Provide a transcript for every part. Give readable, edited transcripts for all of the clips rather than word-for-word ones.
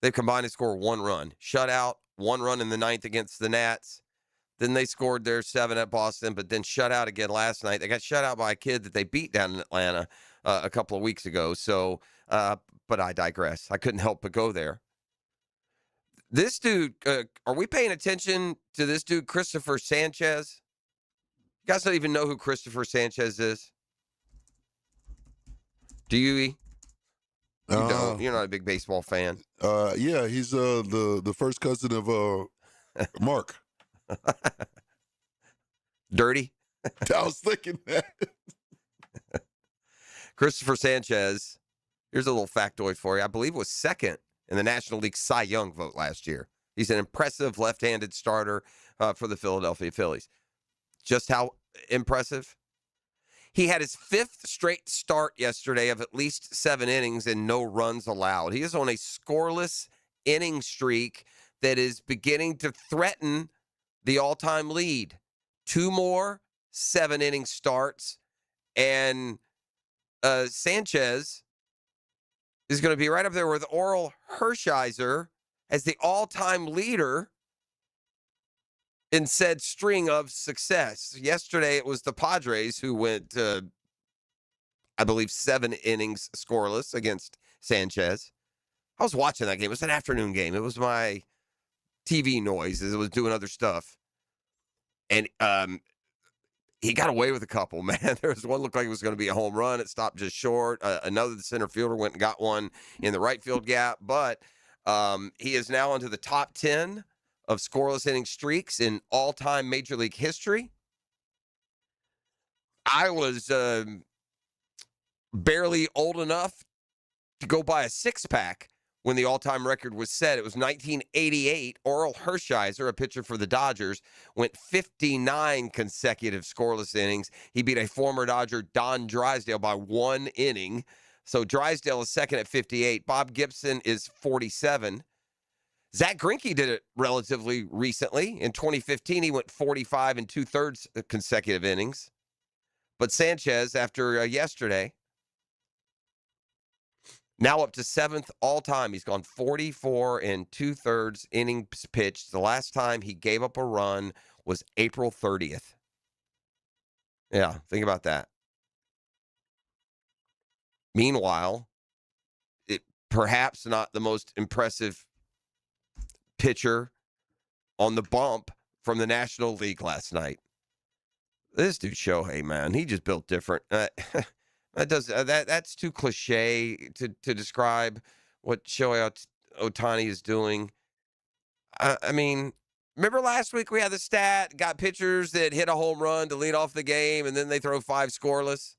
They combined to score 1 run. Shutout, 1 run in the ninth against the Nats. Then they scored their 7 at Boston, but then shut out again last night. They got shut out by a kid that they beat down in Atlanta a couple of weeks ago. So, but I digress. I couldn't help but go there. This dude, are we paying attention to this dude, Christopher Sanchez? You guys don't even know who Christopher Sanchez is? Do you? You don't. You're not a big baseball fan. Yeah, he's the first cousin of Mark. Dirty? I was thinking that. Christopher Sanchez, here's a little factoid for you. I believe was second in the National League Cy Young vote last year. He's an impressive left-handed starter for the Philadelphia Phillies. Just how impressive? He had his 5th straight start yesterday of at least 7 innings and no runs allowed. He is on a scoreless inning streak that is beginning to threaten the all-time lead. 2 more 7-inning starts, and Sanchez is going to be right up there with Orel Hershiser as the all-time leader in said string of success. Yesterday, it was the Padres who went, I believe, 7 innings scoreless against Sanchez. I was watching that game. It was an afternoon game. It was my TV noise as it was doing other stuff. And he got away with a couple, man. There was one looked like it was going to be a home run. It stopped just short. Another, the center fielder, went and got one in the right field gap. But he is now into the top 10 of scoreless inning streaks in all-time Major League history. I was barely old enough to go buy a 6-pack when the all-time record was set. It was 1988. Orel Hershiser, a pitcher for the Dodgers, went 59 consecutive scoreless innings. He beat a former Dodger, Don Drysdale, by 1 inning. So Drysdale is second at 58. Bob Gibson is 47. Zach Greinke did it relatively recently. In 2015, he went 45 and 2/3 consecutive innings. But Sanchez, after yesterday, now up to 7th all-time. He's gone 44 and 2/3 innings pitched. The last time he gave up a run was April 30th. Yeah, think about that. Meanwhile, perhaps not the most impressive pitcher on the bump from the National League last night. This dude Shohei, man, he just built different. That's too cliche to describe what Shohei Ohtani is doing. I mean, remember last week we had the stat, got pitchers that hit a home run to lead off the game, and then they throw 5 scoreless?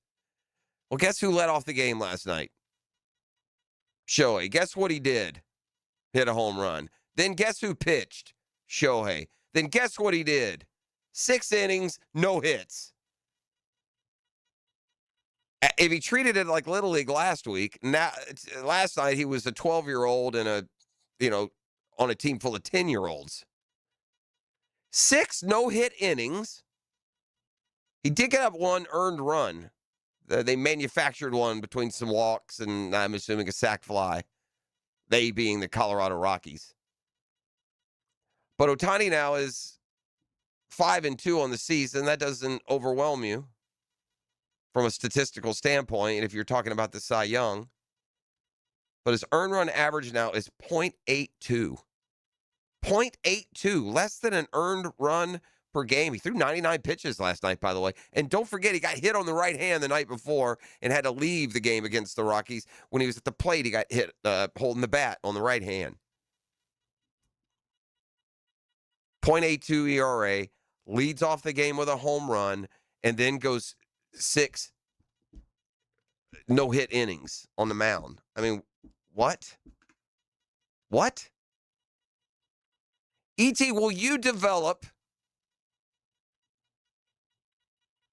Well, guess who led off the game last night? Shohei. Guess what he did? Hit a home run. Then guess who pitched? Shohei. Then guess what he did? 6 innings, no hits. If he treated it like Little League last night he was a 12-year-old and on a team full of 10-year-olds. 6 no-hit innings. He did get up 1 earned run. They manufactured one between some walks and I'm assuming a sac fly. They being the Colorado Rockies. But Ohtani now is 5-2 on the season. That doesn't overwhelm you from a statistical standpoint if you're talking about the Cy Young. But his earned run average now is .82. .82, less than an earned run per game. He threw 99 pitches last night, by the way. And don't forget, he got hit on the right hand the night before and had to leave the game against the Rockies. When he was at the plate, he got hit holding the bat on the right hand. .82 ERA, leads off the game with a home run, and then goes 6 no-hit innings on the mound. I mean, what? What? E.T., will you develop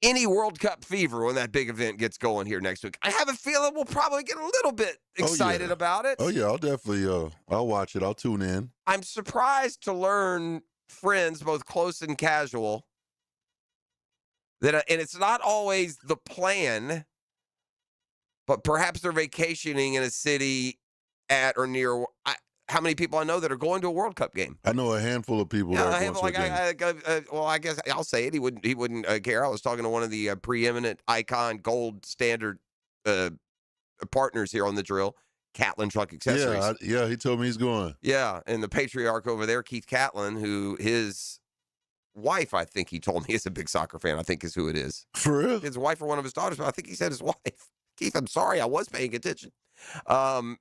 any World Cup fever when that big event gets going here next week? I have a feeling we'll probably get a little bit excited about it. Oh, yeah, I'll definitely I'll watch it. I'll tune in. I'm surprised to learn friends, both close and casual, and it's not always the plan, but perhaps they're vacationing in a city at or near. how many people I know that are going to a World Cup game. I know a handful of people that are going to a game. Well, I guess I'll say it. He wouldn't care. I was talking to one of the preeminent icon gold standard partners here on the drill, Catlin Truck Accessories. Yeah, he told me he's going. Yeah, and the patriarch over there, Keith Catlin, who his wife, I think he told me, is a big soccer fan, I think is who it is. For real? His wife or one of his daughters, but I think he said his wife. Keith, I'm sorry, I was paying attention.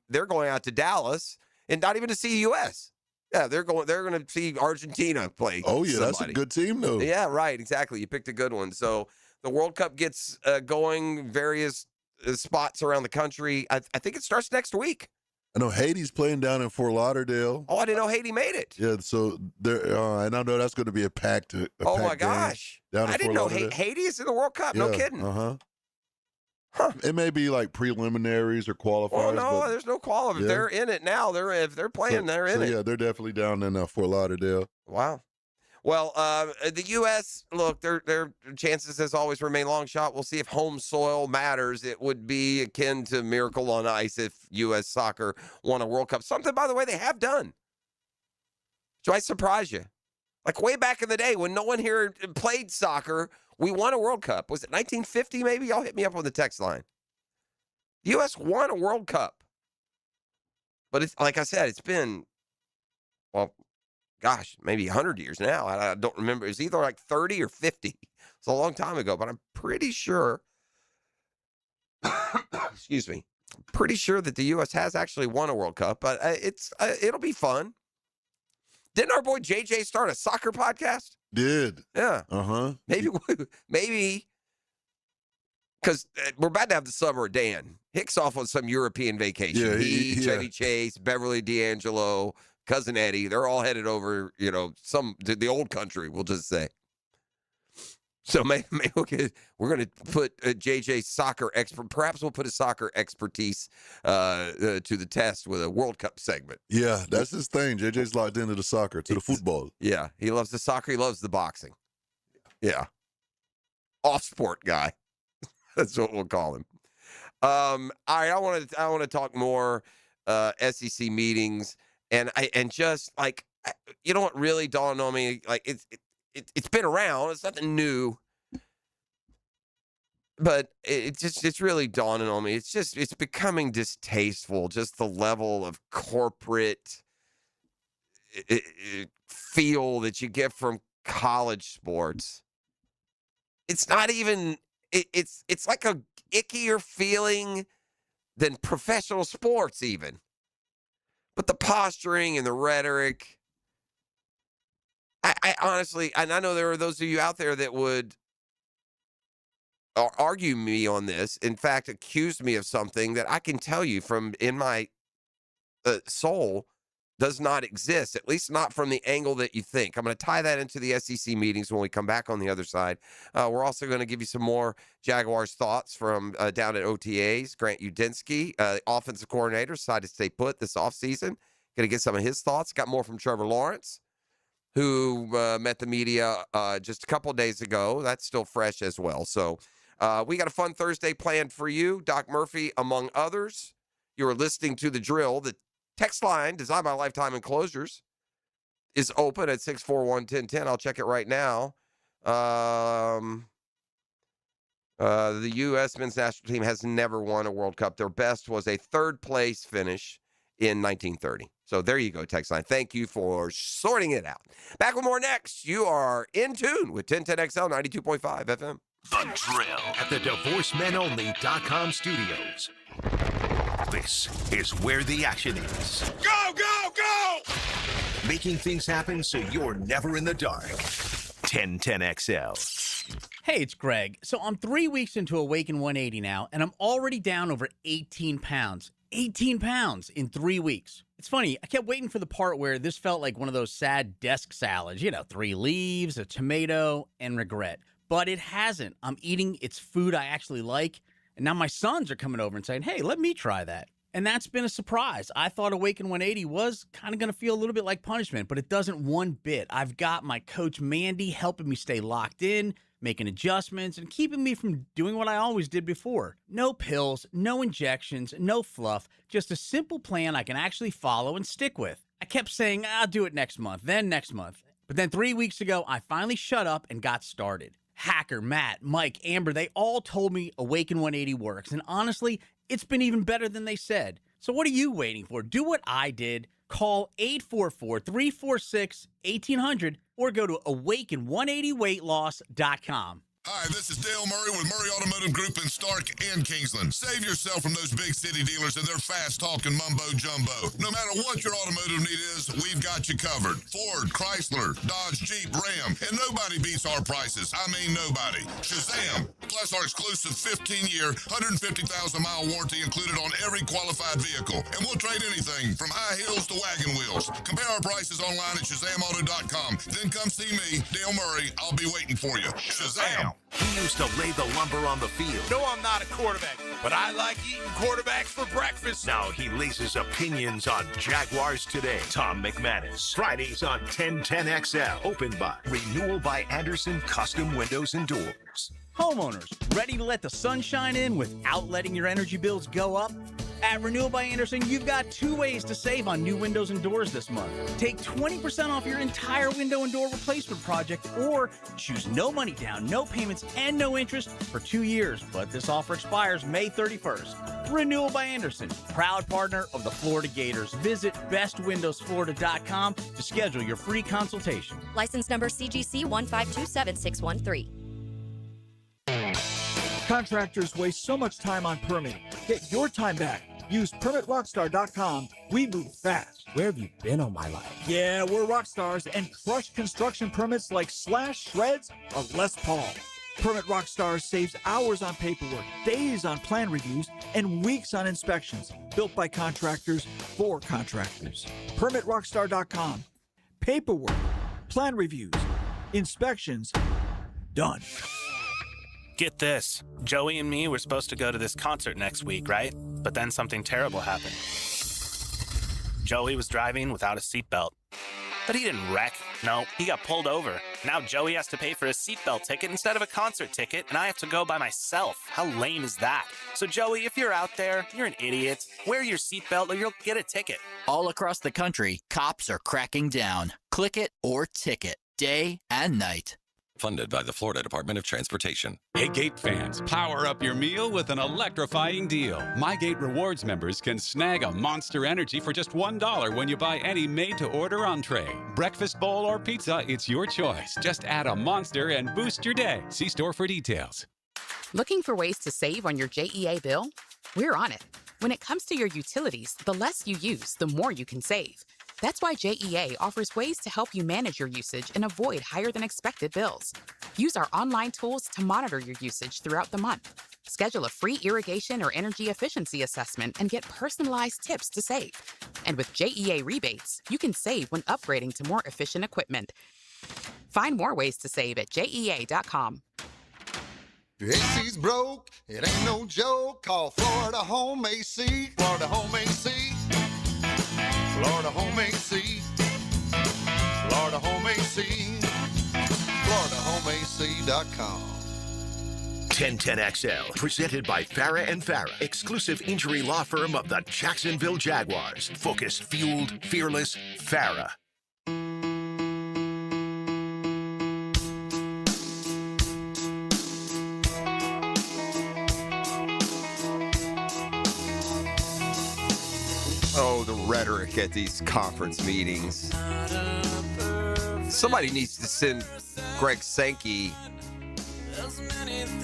They're going out to Dallas, and not even to see U.S. Yeah, they're going to see Argentina play. Oh, yeah, somebody. That's a good team, though. Yeah, right, exactly. You picked a good one. So the World Cup gets going various spots around the country. I think it starts next week. I know Haiti's playing down in Fort Lauderdale. Oh, I didn't know Haiti made it. Yeah, so there, and I know that's going to be a packed. Oh my gosh! I didn't know Haiti is in the World Cup. Yeah, no kidding. Huh. It may be like preliminaries or qualifiers. Oh no, there's no qualifiers. Yeah. They're in it now. If they're playing, they're in it. Yeah, they're definitely down in Fort Lauderdale. Wow. Well, the U.S., look, their chances as always remain long shot. We'll see if home soil matters. It would be akin to miracle on ice if U.S. soccer won a World Cup. Something, by the way, they have done. So I surprise you. Like way back in the day when no one here played soccer, we won a World Cup. Was it 1950 maybe? Y'all hit me up on the text line. The U.S. won a World Cup. But it's like I said, it's been, well, gosh, maybe 100 years now. I don't remember. It was either like 30 or 50. It's a long time ago, but I'm pretty sure, excuse me, pretty sure that the U.S. has actually won a World Cup, but it'll be fun. Didn't our boy JJ start a soccer podcast? Did. Yeah. Uh-huh. Maybe, because we're about to have the summer of Dan. Hicks off on some European vacation. Yeah, he Chevy Chase, Beverly D'Angelo, Cousin Eddie, they're all headed over, to the old country, we'll just say. So maybe we're going to put JJ's soccer expert, perhaps we'll put his soccer expertise to the test with a World Cup segment. Yeah, that's his thing. JJ's locked into the soccer, to the football. Yeah, he loves the soccer, he loves the boxing. Yeah. Off-sport guy. That's what we'll call him. All right, I want to talk more SEC meetings. And just like, you know what really dawned on me? Like it's been around. It's nothing new, but it's really dawning on me. It's becoming distasteful. Just the level of corporate feel that you get from college sports. It's not even. It's like a ickier feeling than professional sports even. But the posturing and the rhetoric, I honestly, and I know there are those of you out there that would argue me on this. In fact, accuse me of something that I can tell you from in my soul does not exist, at least not from the angle that you think. I'm going to tie that into the SEC meetings when we come back on the other side. We're also going to give you some more Jaguars thoughts from down at OTAs. Grant Udinsky, offensive coordinator, decided to stay put this offseason. Going to get some of his thoughts. Got more from Trevor Lawrence, who met the media just a couple of days ago. That's still fresh as well. So we got a fun Thursday planned for you. Doc Murphy, among others. You are listening to The Drill. The text line, designed by Lifetime Enclosures, is open at 641-1010. I'll check it right now. The U.S. men's national team has never won a World Cup. Their best was a third-place finish in 1930. So there you go, text line. Thank you for sorting it out. Back with more next. You are in tune with 1010XL 92.5 FM. The Drill at the DivorceMenOnly.com studios. This is where the action is. Go, go, go! Making things happen so you're never in the dark. 1010XL. Hey, it's Greg. So I'm 3 weeks into Awaken 180 now, and I'm already down over 18 pounds. 18 pounds in 3 weeks. It's funny, I kept waiting for the part where this felt like one of those sad desk salads. 3 leaves, a tomato, and regret. But it hasn't. I'm eating its food I actually like. And now my sons are coming over and saying, hey, let me try that. And that's been a surprise. I thought Awaken 180 was kind of going to feel a little bit like punishment, but it doesn't one bit. I've got my coach Mandy helping me stay locked in, making adjustments, and keeping me from doing what I always did before. No pills, no injections, no fluff, just a simple plan I can actually follow and stick with. I kept saying, I'll do it next month, then next month. But then 3 weeks ago, I finally shut up and got started. Hacker, Matt, Mike, Amber, they all told me Awaken 180 works. And honestly, it's been even better than they said. So what are you waiting for? Do what I did. Call 844-346-1800 or go to awaken180weightloss.com. Hi, this is Dale Murray with Murray Automotive Group in Stark and Kingsland. Save yourself from those big city dealers and their fast-talking mumbo-jumbo. No matter what your automotive need is, we've got you covered. Ford, Chrysler, Dodge, Jeep, Ram, and nobody beats our prices. I mean nobody. Shazam! Plus our exclusive 15-year, 150,000-mile warranty included on every qualified vehicle. And we'll trade anything from high heels to wagon wheels. Compare our prices online at ShazamAuto.com. Then come see me, Dale Murray. I'll be waiting for you. Shazam! He used to lay the lumber on the field. No, I'm not a quarterback, but I like eating quarterbacks for breakfast. Now he lays his opinions on Jaguars Today. Tom McManus. Fridays on 1010XL. Opened by Renewal by Anderson Custom Windows and Doors. Homeowners, ready to let the sunshine in without letting your energy bills go up? At Renewal by Anderson, you've got 2 ways to save on new windows and doors this month. Take 20% off your entire window and door replacement project, or choose no money down, no payments, and no interest for 2 years. But this offer expires May 31st. Renewal by Anderson, proud partner of the Florida Gators. Visit bestwindowsflorida.com to schedule your free consultation. License number CGC 1527613. Contractors waste so much time on permitting. Get your time back. Use PermitRockstar.com. We move fast. Where have you been all my life? Yeah, we're rock stars and crush construction permits like slash shreds of Les Paul. Permit Rockstars saves hours on paperwork, days on plan reviews, and weeks on inspections. Built by contractors for contractors. PermitRockstar.com. Paperwork, plan reviews, inspections, done. Get this. Joey and me were supposed to go to this concert next week, right? But then something terrible happened. Joey was driving without a seatbelt. But he didn't wreck. No, he got pulled over. Now Joey has to pay for a seatbelt ticket instead of a concert ticket, and I have to go by myself. How lame is that? So Joey, if you're out there, you're an idiot. Wear your seatbelt or you'll get a ticket. All across the country, cops are cracking down. Click it or ticket, day and night. Funded by the Florida Department of Transportation. Hey, Gate fans, power up your meal with an electrifying deal. My Gate Rewards members can snag a Monster Energy for just $1 when you buy any made-to-order entree. Breakfast bowl or pizza, it's your choice. Just add a Monster and boost your day. See store for details. Looking for ways to save on your JEA bill? We're on it. When it comes to your utilities, the less you use, the more you can save. That's why JEA offers ways to help you manage your usage and avoid higher than expected bills. Use our online tools to monitor your usage throughout the month. Schedule a free irrigation or energy efficiency assessment and get personalized tips to save. And with JEA rebates, you can save when upgrading to more efficient equipment. Find more ways to save at JEA.com. Your AC's broke, it ain't no joke. Call Florida Home AC. Florida Home AC. Florida Home AC. Florida Home AC. FloridaHomeAC.com. 1010XL, presented by Farah and Farah, exclusive injury law firm of the Jacksonville Jaguars. Focused, fueled, fearless, Farah. Oh, the rhetoric at these conference meetings. Somebody needs to send Greg Sankey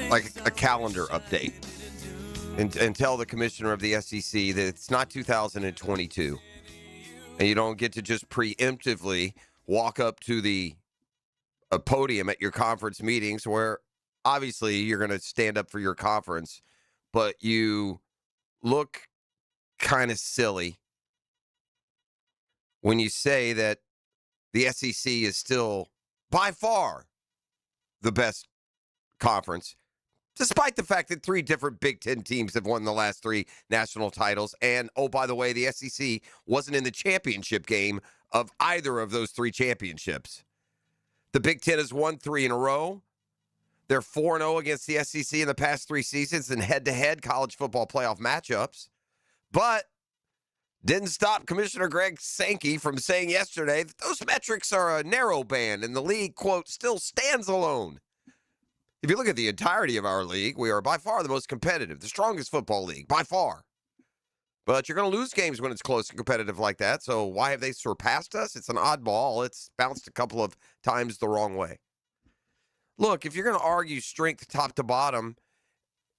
like a calendar update and tell the commissioner of the SEC that it's not 2022. And you don't get to just preemptively walk up to the podium at your conference meetings where obviously you're going to stand up for your conference, but you look kind of silly when you say that the SEC is still by far the best conference, despite the fact that 3 different Big Ten teams have won the last 3 national titles. And, oh, by the way, the SEC wasn't in the championship game of either of those 3 championships. The Big Ten has won 3 in a row. They're 4-0 against the SEC in the past 3 seasons in head-to-head college football playoff matchups. But didn't stop Commissioner Greg Sankey from saying yesterday that those metrics are a narrow band and the league, quote, still stands alone. If you look at the entirety of our league, we are by far the most competitive, the strongest football league, by far. But you're going to lose games when it's close and competitive like that, so why have they surpassed us? It's an oddball. It's bounced a couple of times the wrong way. Look, if you're going to argue strength top to bottom,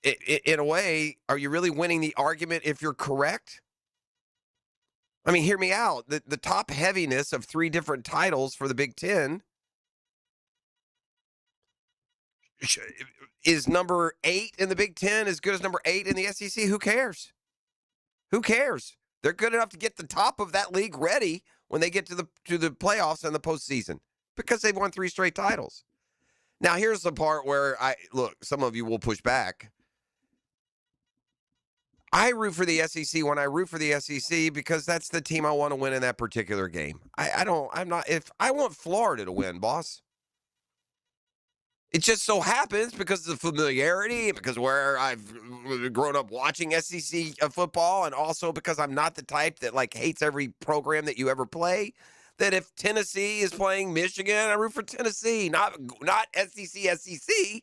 in a way, are you really winning the argument if you're correct? I mean, hear me out. The top heaviness of 3 different titles for the Big Ten is number 8 in the Big Ten as good as number 8 in the SEC? Who cares? Who cares? They're good enough to get the top of that league ready when they get to the playoffs and the postseason because they've won 3 straight titles. Now, here's the part where some of you will push back. I root for the SEC when I root for the SEC because that's the team I want to win in that particular game. I want Florida to win, boss. It just so happens because of the familiarity, because where I've grown up watching SEC football, and also because I'm not the type that hates every program that you ever play, that if Tennessee is playing Michigan, I root for Tennessee, not SEC.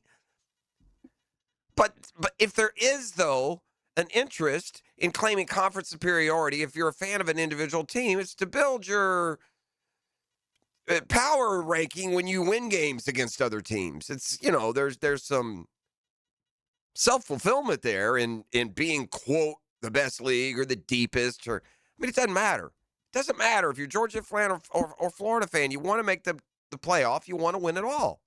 But if there is, though, an interest in claiming conference superiority, if you're a fan of an individual team, it's to build your power ranking when you win games against other teams. It's, there's some self-fulfillment there in being, quote, the best league or the deepest, it doesn't matter. It doesn't matter if you're a Georgia fan or Florida fan. You want to make the playoff. You want to win it all.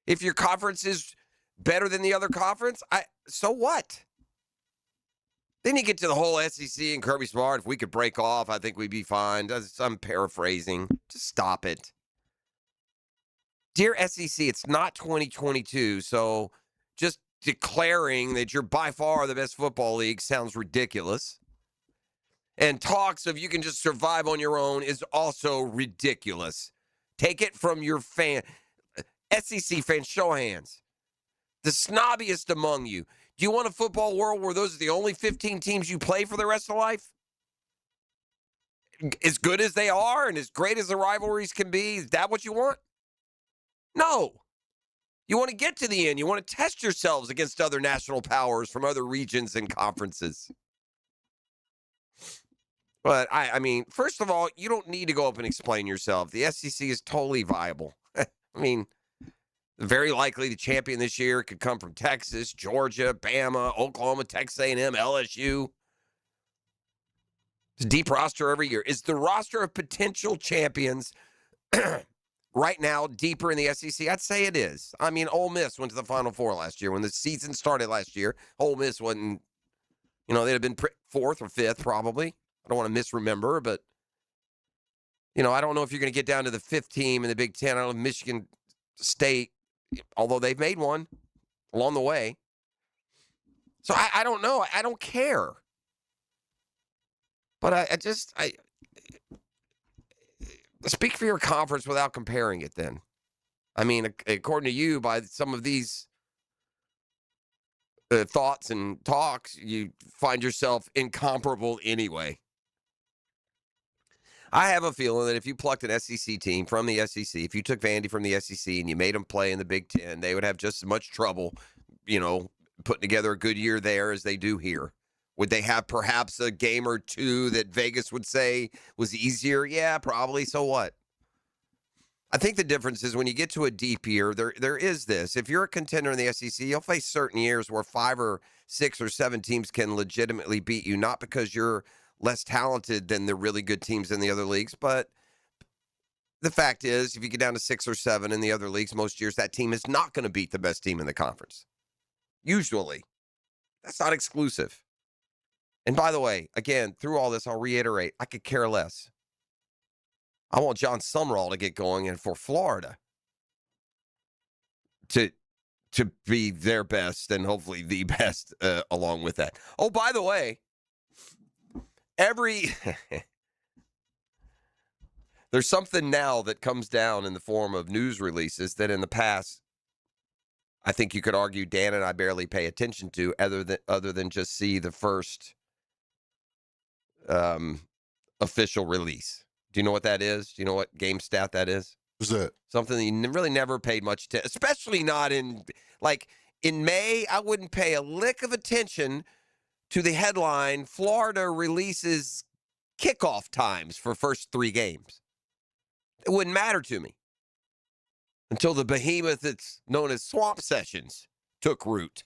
If your conference is better than the other conference, so what? Then you get to the whole SEC and Kirby Smart. If we could break off, I think we'd be fine. I'm paraphrasing. Just stop it. Dear SEC, it's not 2022, so just declaring that you're by far the best football league sounds ridiculous. And talks of you can just survive on your own is also ridiculous. Take it from your fan. SEC fans, show hands. The snobbiest among you. Do you want a football world where those are the only 15 teams you play for the rest of life? As good as they are and as great as the rivalries can be, is that what you want? No. You want to get to the end. You want to test yourselves against other national powers from other regions and conferences. But, I mean, first of all, you don't need to go up and explain yourself. The SEC is totally viable. Very likely the champion this year could come from Texas, Georgia, Bama, Oklahoma, Texas A&M, LSU. It's a deep roster every year. Is the roster of potential champions right now deeper in the SEC? I'd say it is. I mean, Ole Miss went to the Final Four last year. When the season started last year, Ole Miss wasn't, they'd have been 4th or 5th probably. I don't want to misremember, but, I don't know if you're going to get down to the 5th team in the Big Ten. I don't know, Michigan State, although they've made one along the way. So I don't know. I don't care. But I speak for your conference without comparing it then. I mean, according to you, by some of these thoughts and talks, you find yourself incomparable anyway. I have a feeling that if you plucked an SEC team from the SEC, if you took Vandy from the SEC and you made them play in the Big Ten, they would have just as much trouble, putting together a good year there as they do here. Would they have perhaps a game or two that Vegas would say was easier? Yeah, probably. So what? I think the difference is when you get to a deep year, there is this. If you're a contender in the SEC, you'll face certain years where 5 or 6 or 7 teams can legitimately beat you, not because you're less talented than the really good teams in the other leagues. But the fact is, if you get down to 6 or 7 in the other leagues, most years that team is not going to beat the best team in the conference. Usually. That's not exclusive. And by the way, again, through all this, I'll reiterate, I could care less. I want John Summerall to get going and for Florida to be their best and hopefully the best along with that. Oh, by the way, there's something now that comes down in the form of news releases that in the past, I think you could argue Dan and I barely pay attention to other than just see the first official release. Do you know what that is? Do you know what game stat that is? What's that? Something that you really never paid much attention, especially not in May. I wouldn't pay a lick of attention to the headline, Florida releases kickoff times for first 3 games. It wouldn't matter to me until the behemoth that's known as Swamp Sessions took root.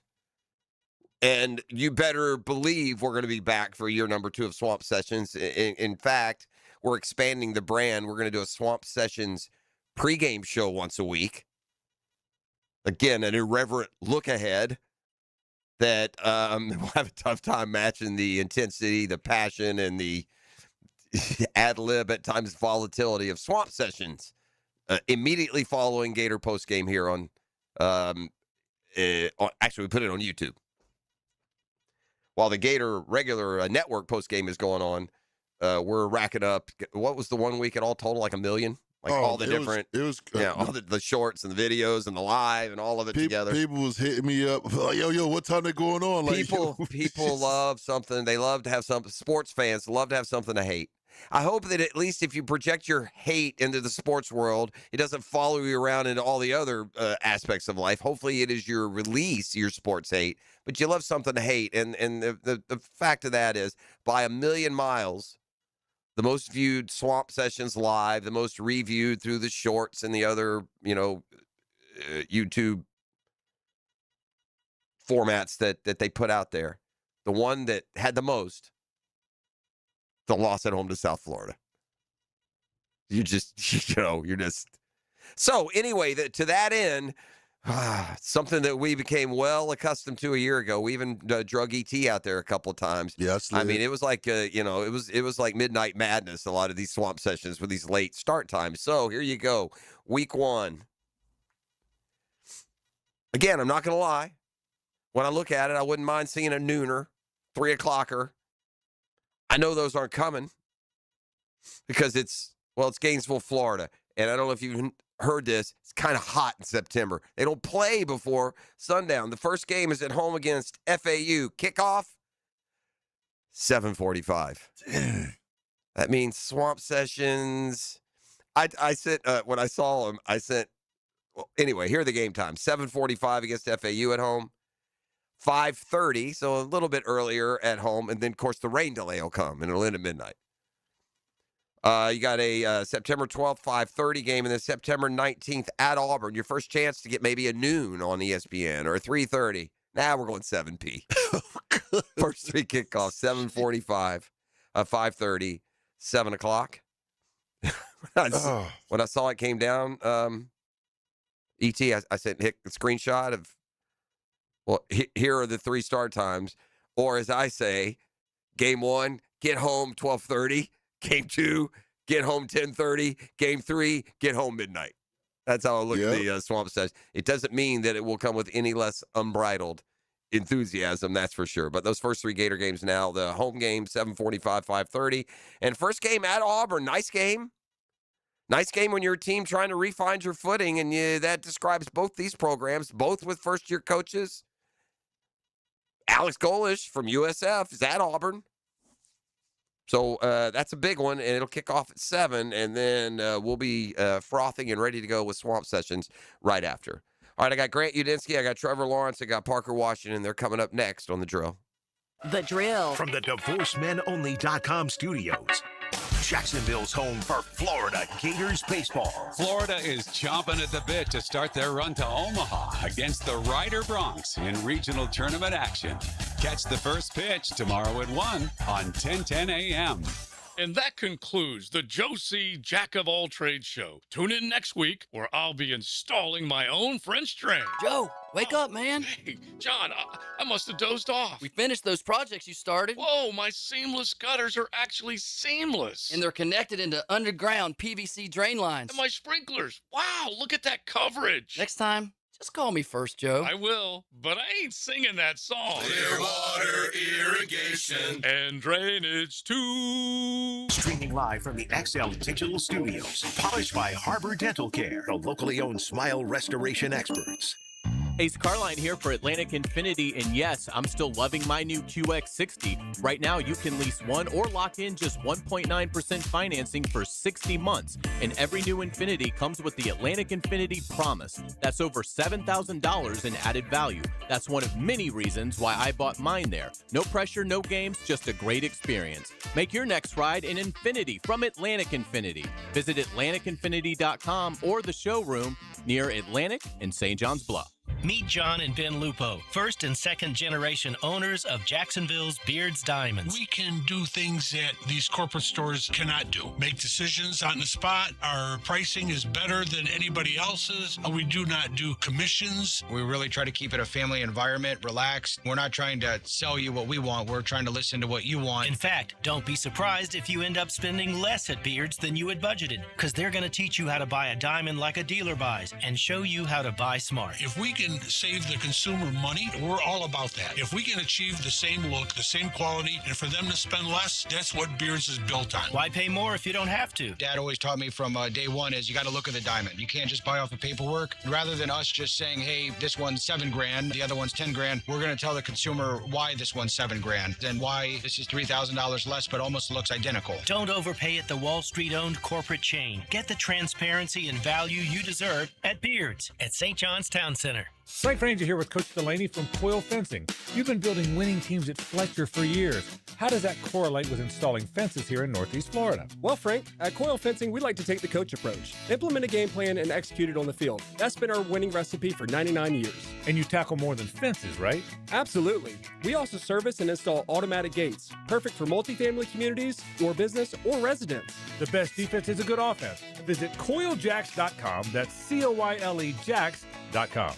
And you better believe we're going to be back for year number 2 of Swamp Sessions. In fact, we're expanding the brand. We're going to do a Swamp Sessions pregame show once a week. Again, an irreverent look ahead that we'll have a tough time matching the intensity, the passion, and the ad lib at times volatility of Swamp Sessions immediately following Gator postgame here on actually we put it on YouTube. While the Gator regular network postgame is going on, we're racking up, what was the 1 week at all total, like 1 million? Like all the different, all the shorts and the videos and the live and all of it together. People was hitting me up like, yo, what time they going on? Like, people love something. They love to have something. Sports fans love to have something to hate. I hope that at least if you project your hate into the sports world, it doesn't follow you around into all the other aspects of life. Hopefully it is your release, your sports hate, but you love something to hate. And the fact of that is, by a million miles, the most viewed Swamp Sessions live, the most reviewed through the shorts and the other, YouTube formats that they put out there. The one that had the most, the loss at home to South Florida. You're just. So anyway, to that end, something that we became well accustomed to a year ago. We even drug ET out there a couple of times. Yes, I mean, it was like it was like midnight madness. A lot of these Swamp Sessions with these late start times. So here you go, week 1. Again, I'm not going to lie. When I look at it, I wouldn't mind seeing a nooner, 3 o'clocker. I know those aren't coming because it's Gainesville, Florida, and I don't know if you've heard this, it's kind of hot in September. They don't play before sundown. The first game is at home against FAU. Kickoff, 7:45. That means Swamp Sessions. I sent, when I saw them, anyway, here are the game times. 7:45 against FAU at home. 5:30, so a little bit earlier at home. And then, of course, the rain delay will come, and it'll end at midnight. You got a September 12th, 5:30 game, and then September 19th at Auburn. Your first chance to get maybe a noon on ESPN or a 3:30. Now we're going 7p. First 3 kickoffs, 7:45, 5:30, 7 o'clock. When I saw it came down, ET, I sent Hick a screenshot of, here are the 3 start times. Or as I say, game 1, get home 12:30. Game 2, get home 10:30. Game 3, get home midnight. That's how I look at the Swamp Sessions. It doesn't mean that it will come with any less unbridled enthusiasm, that's for sure. But those first 3 Gator games now, the home game, 7:45, 5:30. And first game at Auburn, nice game. Nice game when you're a team trying to refine your footing, and that describes both these programs, both with first-year coaches. Alex Golish from USF is at Auburn. So that's a big one, and it'll kick off at 7, and then we'll be frothing and ready to go with Swamp Sessions right after. All right, I got Grant Udinsky, I got Trevor Lawrence, I got Parker Washington. They're coming up next on The Drill. The Drill. From the DivorceMenOnly.com studios. Jacksonville's home for Florida Gators baseball. Florida is chomping at the bit to start their run to Omaha against the Ryder Broncs in regional tournament action. Catch the first pitch tomorrow at 1 on 1010 a.m. And that concludes the Joe C. Jack of all trades show. Tune in next week where I'll be installing my own French drain. Joe, wake up, man. Hey, John, I must have dozed off. We finished those projects you started. Whoa, my seamless gutters are actually seamless. And they're connected into underground PVC drain lines. And my sprinklers. Wow, look at that coverage. Next time, just call me first, Joe. I will, but I ain't singing that song. Clearwater irrigation and drainage too. Streaming live from the XL Digital Studios. Polished by Harbor Dental Care, the locally owned smile restoration experts. Ace Carline here for Atlantic Infinity, and yes, I'm still loving my new QX60. Right now, you can lease one or lock in just 1.9% financing for 60 months, and every new Infinity comes with the Atlantic Infinity Promise. That's over $7,000 in added value. That's one of many reasons why I bought mine there. No pressure, no games, just a great experience. Make your next ride an Infinity from Atlantic Infinity. Visit AtlanticInfinity.com or the showroom near Atlantic and St. John's Bluff. Meet John and Ben Lupo, first and second generation owners of Jacksonville's Beards Diamonds. We can do things that these corporate stores cannot do. Make decisions on the spot. Our pricing is better than anybody else's. We do not do commissions. We really try to keep it a family environment, relaxed. We're not trying to sell you what we want. We're trying to listen to what you want. In fact, don't be surprised if you end up spending less at Beards than you had budgeted, because they're going to teach you how to buy a diamond like a dealer buys and show you how to buy smart. If we can save the consumer money, we're all about that. If we can achieve the same look, the same quality, and for them to spend less, that's what Beards is built on. Why pay more if you don't have to? Dad always taught me from day one is you got to look at the diamond. You can't just buy off the paperwork. Rather than us just saying, hey, this one's $7,000, the other one's $10,000, we're going to tell the consumer why this one's $7,000 and why this is $3,000 less, but almost looks identical. Don't overpay at the Wall Street-owned corporate chain. Get the transparency and value you deserve at Beards at St. John's Town Center. Frank Ranger here with Coach Delaney from Coil Fencing. You've been building winning teams at Fletcher for years. How does that correlate with installing fences here in Northeast Florida? Well, Frank, at Coil Fencing, we like to take the coach approach. Implement a game plan and execute it on the field. That's been our winning recipe for 99 years. And you tackle more than fences, right? Absolutely. We also service and install automatic gates, perfect for multifamily communities, your business, or residents. The best defense is a good offense. Visit CoilJacks.com. That's COYLE Jacks.com.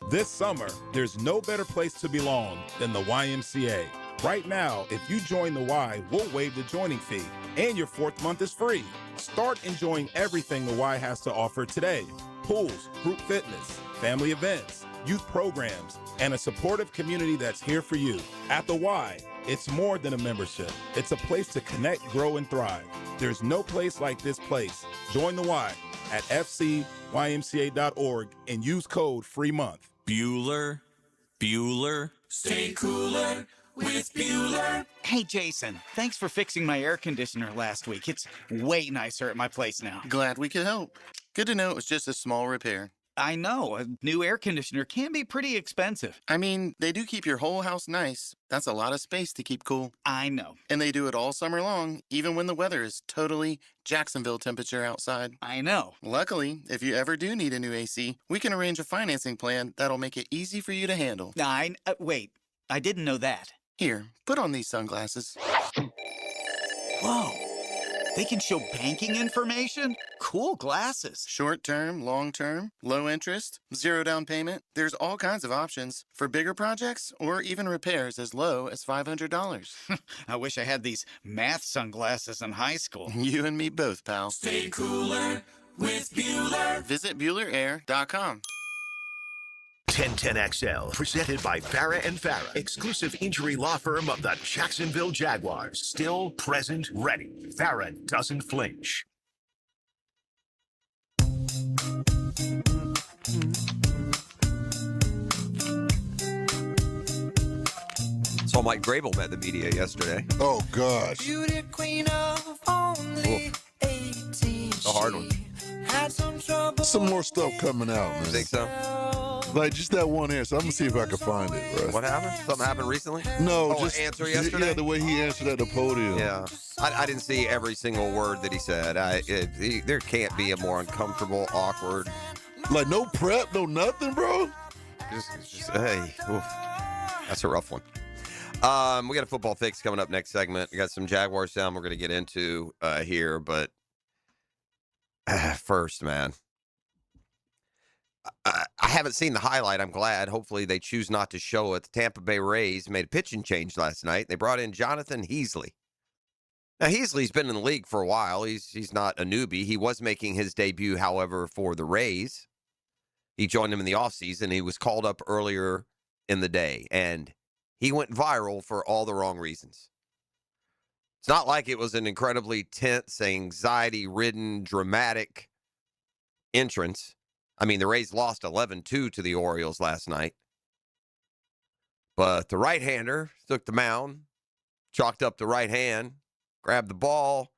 This summer, there's no better place to belong than the YMCA. Right now, if you join the Y, we'll waive the joining fee, and your 4th month is free. Start enjoying everything the Y has to offer today. Pools, group fitness, family events, youth programs, and a supportive community that's here for you. At the Y, it's more than a membership. It's a place to connect, grow, and thrive. There's no place like this place. Join the Y at fcymca.org and use code FREEMONTH. Bueller, stay cooler with Bueller. Hey, Jason, thanks for fixing my air conditioner last week. It's way nicer at my place now. Glad we could help. Good to know it was just a small repair. I know. A new air conditioner can be pretty expensive. I mean, they do keep your whole house nice. That's a lot of space to keep cool. I know. And they do it all summer long, even when the weather is totally Jacksonville temperature outside. I know. Luckily, if you ever do need a new AC, we can arrange a financing plan that'll make it easy for you to handle. Wait, I didn't know that. Here, put on these sunglasses. Whoa. They can show banking information? Cool glasses. Short term, long term, low interest, 0 down payment. There's all kinds of options for bigger projects or even repairs as low as $500. I wish I had these math sunglasses in high school. You and me both, pal. Stay cooler with Bueller. Visit BuellerAir.com. 1010XL, presented by Farah and Farah, exclusive injury law firm of the Jacksonville Jaguars. Still present, ready. Farah doesn't flinch. Saw Mike Grable met the media yesterday. Oh, gosh. Beauty queen of only 18. A hard one. Had some trouble. Some more stuff coming out, man. You think so? Like, just that one answer. I'm going to see if I can find it, bro. What happened? Something happened recently? No, just just answer yesterday. Yeah, the way he answered at the podium. Yeah, I didn't see every single word that he said. There can't be a more uncomfortable, awkward. Like no prep, no nothing, bro. Just hey, oof. That's a rough one. We got a football fix coming up next segment. We got some Jaguars sound we're going to get into here, but first, man. I haven't seen the highlight. I'm glad. Hopefully they choose not to show it. The Tampa Bay Rays made a pitching change last night. They brought in Jonathan Heasley. Now, Heasley's been in the league for a while. He's not a newbie. He was making his debut, however, for the Rays. He joined them in the offseason. He was called up earlier in the day, and he went viral for all the wrong reasons. It's not like it was an incredibly tense, anxiety-ridden, dramatic entrance. I mean, the Rays lost 11-2 to the Orioles last night. But the right-hander took the mound, chalked up the right hand, grabbed the ball,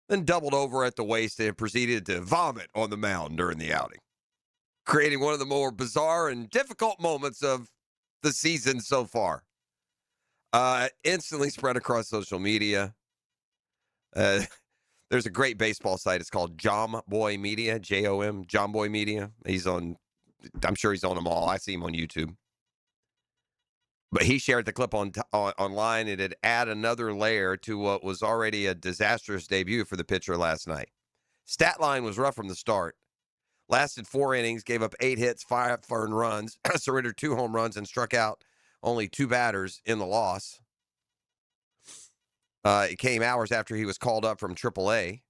then doubled over at the waist and proceeded to vomit on the mound during the outing, creating one of the more bizarre and difficult moments of the season so far. Instantly spread across social media. There's a great baseball site. It's called Jom Boy Media, J-O-M, Jom Boy Media. I'm sure he's on them all. I see him on YouTube. But he shared the clip online, and it added another layer to what was already a disastrous debut for the pitcher last night. Stat line was rough from the start. Lasted 4 innings, gave up 8 hits, 5 earned runs, surrendered 2 home runs, and struck out only 2 batters in the loss. It came hours after he was called up from AAA.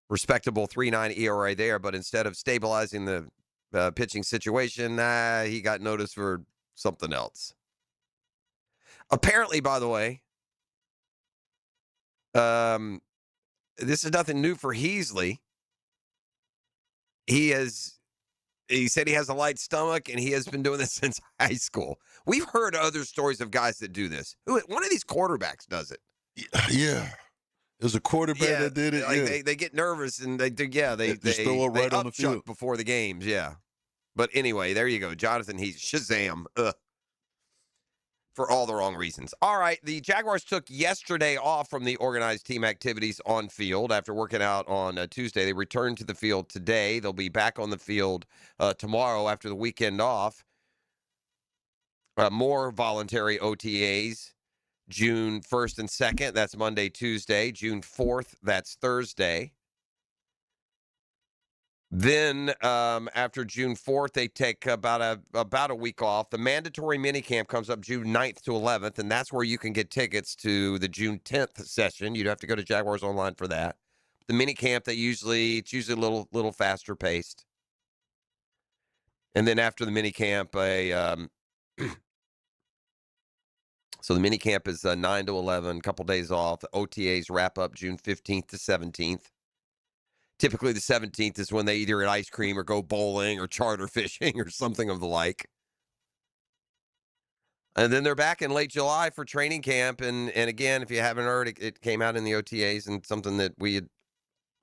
Respectable 3.9 ERA there, but instead of stabilizing the pitching situation, he got noticed for something else. Apparently, by the way, this is nothing new for Heasley. He said he has a light stomach, and he has been doing this since high school. We've heard other stories of guys that do this. One of these quarterbacks does it. Yeah. There's a quarterback that did it. Like they get nervous, and they just throw it right on the field before the games, yeah. But anyway, there you go. Jonathan, he's Shazam. For all the wrong reasons. All right, the Jaguars took yesterday off from the organized team activities on field after working out on Tuesday. They returned to the field today. They'll be back on the field tomorrow after the weekend off. More voluntary OTAs, June 1st and 2nd. That's Monday, Tuesday. June 4th, that's Thursday. Then after June 4th, they take about a week off. The mandatory minicamp comes up June 9th to 11th, and that's where you can get tickets to the June 10th session. You'd have to go to Jaguars Online for that. The minicamp, it's usually a little faster paced. And then after the minicamp, so the minicamp is 9 to 11, a couple days off. The OTAs wrap up June 15th to 17th. Typically, the 17th is when they either eat ice cream or go bowling or charter fishing or something of the like. And then they're back in late July for training camp. And again, if you haven't heard, it came out in the OTAs and something that we had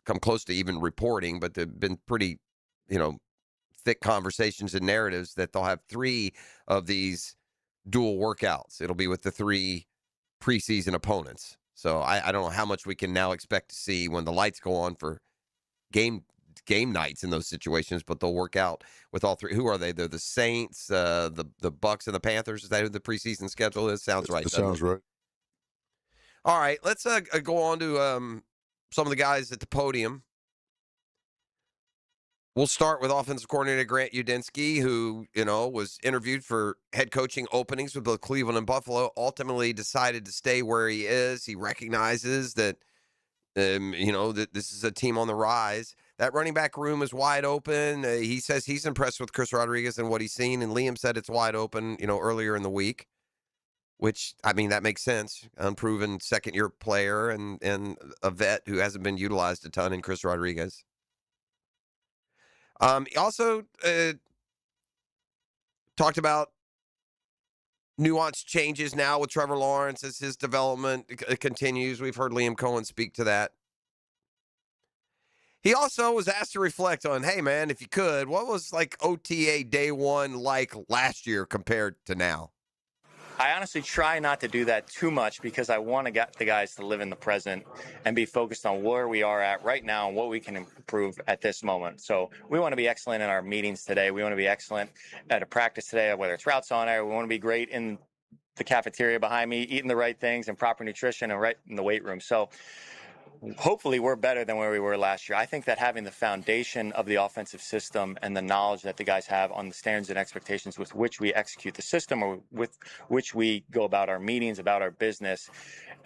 come close to even reporting, but there have been pretty, thick conversations and narratives that they'll have 3 of these dual workouts. It'll be with the 3 preseason opponents. So I don't know how much we can now expect to see when the lights go on for game nights in those situations, but they'll work out with all 3. Who are they? They're the Saints, the Bucks, and the Panthers. Is that who the preseason schedule is? Sounds right. It sounds right. All right, let's go on to some of the guys at the podium. We'll start with offensive coordinator Grant Udinski, who, was interviewed for head coaching openings with both Cleveland and Buffalo, ultimately decided to stay where he is. He recognizes that that this is a team on the rise. That running back room is wide open. He says he's impressed with Chris Rodriguez and what he's seen, and Liam said it's wide open, earlier in the week, which, that makes sense. Unproven second-year player and a vet who hasn't been utilized a ton in Chris Rodriguez. He also talked about nuanced changes now with Trevor Lawrence as his development continues. We've heard Liam Cohen speak to that. He also was asked to reflect on, hey, man, if you could, what was like OTA day one like last year compared to now? I honestly try not to do that too much because I want to get the guys to live in the present and be focused on where we are at right now and what we can improve at this moment. So we want to be excellent in our meetings today. We want to be excellent at a practice today, whether it's routes on air. We want to be great in the cafeteria behind me, eating the right things and proper nutrition and right in the weight room. So hopefully we're better than where we were last year. I think that having the foundation of the offensive system and the knowledge that the guys have on the standards and expectations with which we execute the system or with which we go about our meetings, about our business,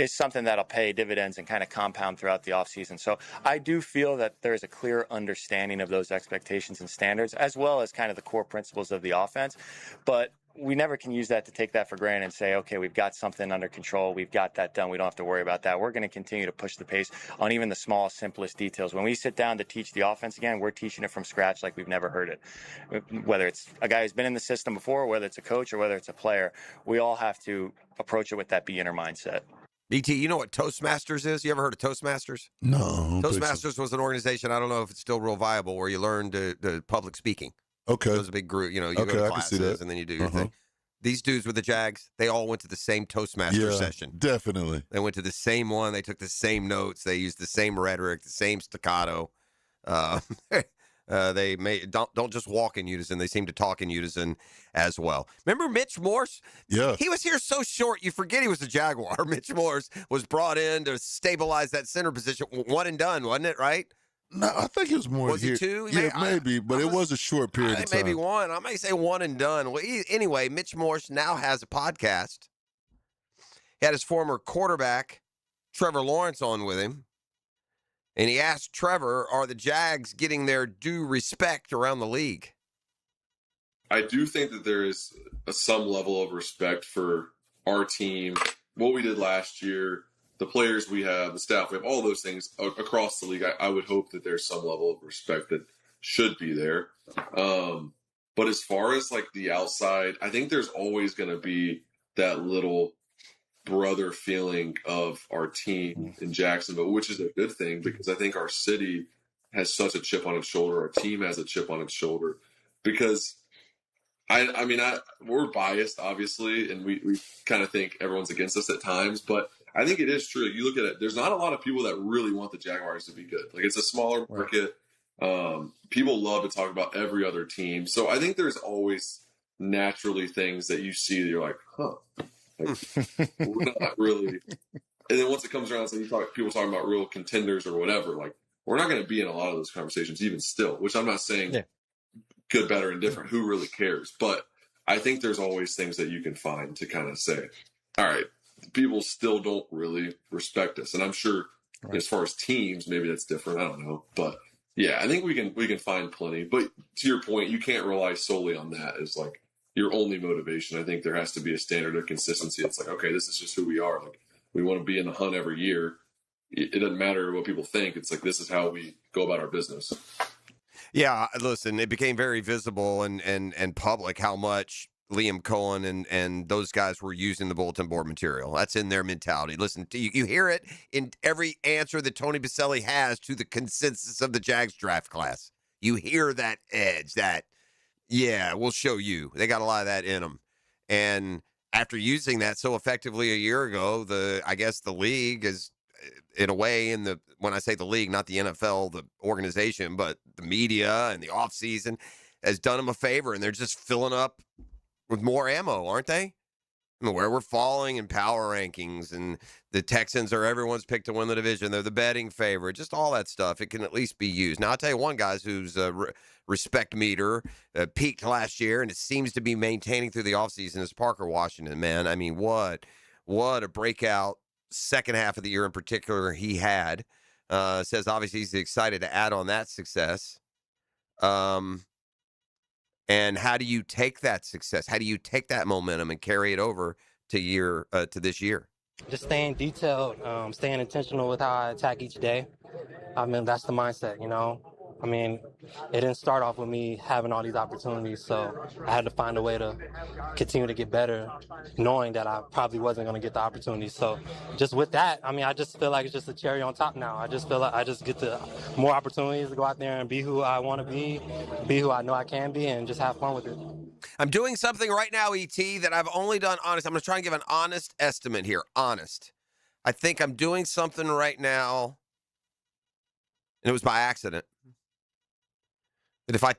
is something that'll pay dividends and kind of compound throughout the offseason. So I do feel that there's a clear understanding of those expectations and standards, as well as kind of the core principles of the offense. But we never can use that to take that for granted and say, okay, we've got something under control. We've got that done. We don't have to worry about that. We're going to continue to push the pace on even the small, simplest details. When we sit down to teach the offense again, we're teaching it from scratch like we've never heard it. Whether it's a guy who's been in the system before, whether it's a coach or whether it's a player, we all have to approach it with that beginner mindset. BT, you know what Toastmasters is? You ever heard of Toastmasters? No. Toastmasters was an organization, I don't know if it's still real viable, where you learn the public speaking. Okay. It was a big group. You know, you go to classes and then you do your thing. These dudes with the Jags, they all went to the same Toastmaster session. Definitely. They went to the same one. They took the same notes. They used the same rhetoric, the same staccato. They don't just walk in unison. They seem to talk in unison as well. Remember Mitch Morse? Yeah. He was here so short, you forget he was a Jaguar. Mitch Morse was brought in to stabilize that center position. One and done, wasn't it, right? No, I think it was more. Was here. it two? Yeah, maybe, but it was a short period of time. Maybe one. I may say one and done. Well, anyway, Mitch Morse now has a podcast. He had his former quarterback, Trevor Lawrence, on with him. And he asked Trevor, are the Jags getting their due respect around the league? I do think that there is some level of respect for our team, what we did last year, the players we have, the staff we have, all those things across the league. I would hope that there's some level of respect that should be there. But as far as like the outside, I think there's always going to be that little brother feeling of our team in Jacksonville, which is a good thing because I think our city has such a chip on its shoulder. Our team has a chip on its shoulder because I mean, we're biased, obviously, and we kind of think everyone's against us at times, but I think it is true. You look at it, there's not a lot of people that really want the Jaguars to be good. Like, it's a smaller market. People love to talk about every other team. So I think there's always naturally things that you see that you're like, huh. Like, we're not really. And then once it comes around, so people talking about real contenders or whatever, like, we're not going to be in a lot of those conversations even still, which I'm not saying good, better, and different. Who really cares? But I think there's always things that you can find to kind of say, all right, people still don't really respect us. And I'm sure as far as teams, maybe that's different. I don't know. But yeah, I think we can find plenty. But to your point, you can't rely solely on that as like your only motivation. I think there has to be a standard of consistency. It's like, okay, this is just who we are. Like, we want to be in the hunt every year. It doesn't matter what people think. It's like, this is how we go about our business. Yeah, listen, it became very visible and public how much Liam Cohen and those guys were using the bulletin board material. That's in their mentality. Listen, you hear it in every answer that Tony Baselli has to the consensus of the Jags draft class. You hear that edge, that, yeah, we'll show you. They got a lot of that in them. And after using that so effectively a year ago, I guess the league is, in a way, when I say the league, not the NFL, the organization, but the media and the offseason has done them a favor, and they're just filling up with more ammo, aren't they? I mean, where we're falling in power rankings, and the Texans are everyone's pick to win the division. They're the betting favorite. Just all that stuff. It can at least be used. Now, I'll tell you one guy whose respect meter peaked last year, and it seems to be maintaining through the offseason, is Parker Washington, man. I mean, what a breakout second half of the year in particular he had. Says obviously he's excited to add on that success. And how do you take that success? How do you take that momentum and carry it over to this year? Just staying detailed, staying intentional with how I attack each day. I mean, that's the mindset, you know. I mean, it didn't start off with me having all these opportunities, so I had to find a way to continue to get better, knowing that I probably wasn't going to get the opportunities. So just with that, I mean, I just feel like it's just a cherry on top now. I just feel like I just get more opportunities to go out there and be who I want to be who I know I can be, and just have fun with it. I'm doing something right now, ET, that I've only done honest. I'm going to try and give an honest estimate here. Honest. I think I'm doing something right now, and it was by accident. But if I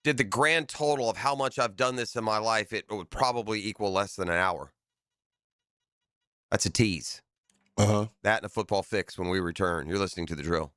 did the grand total of how much I've done this in my life, it would probably equal less than an hour. That's a tease. That and a football fix when we return. You're listening to The Drill.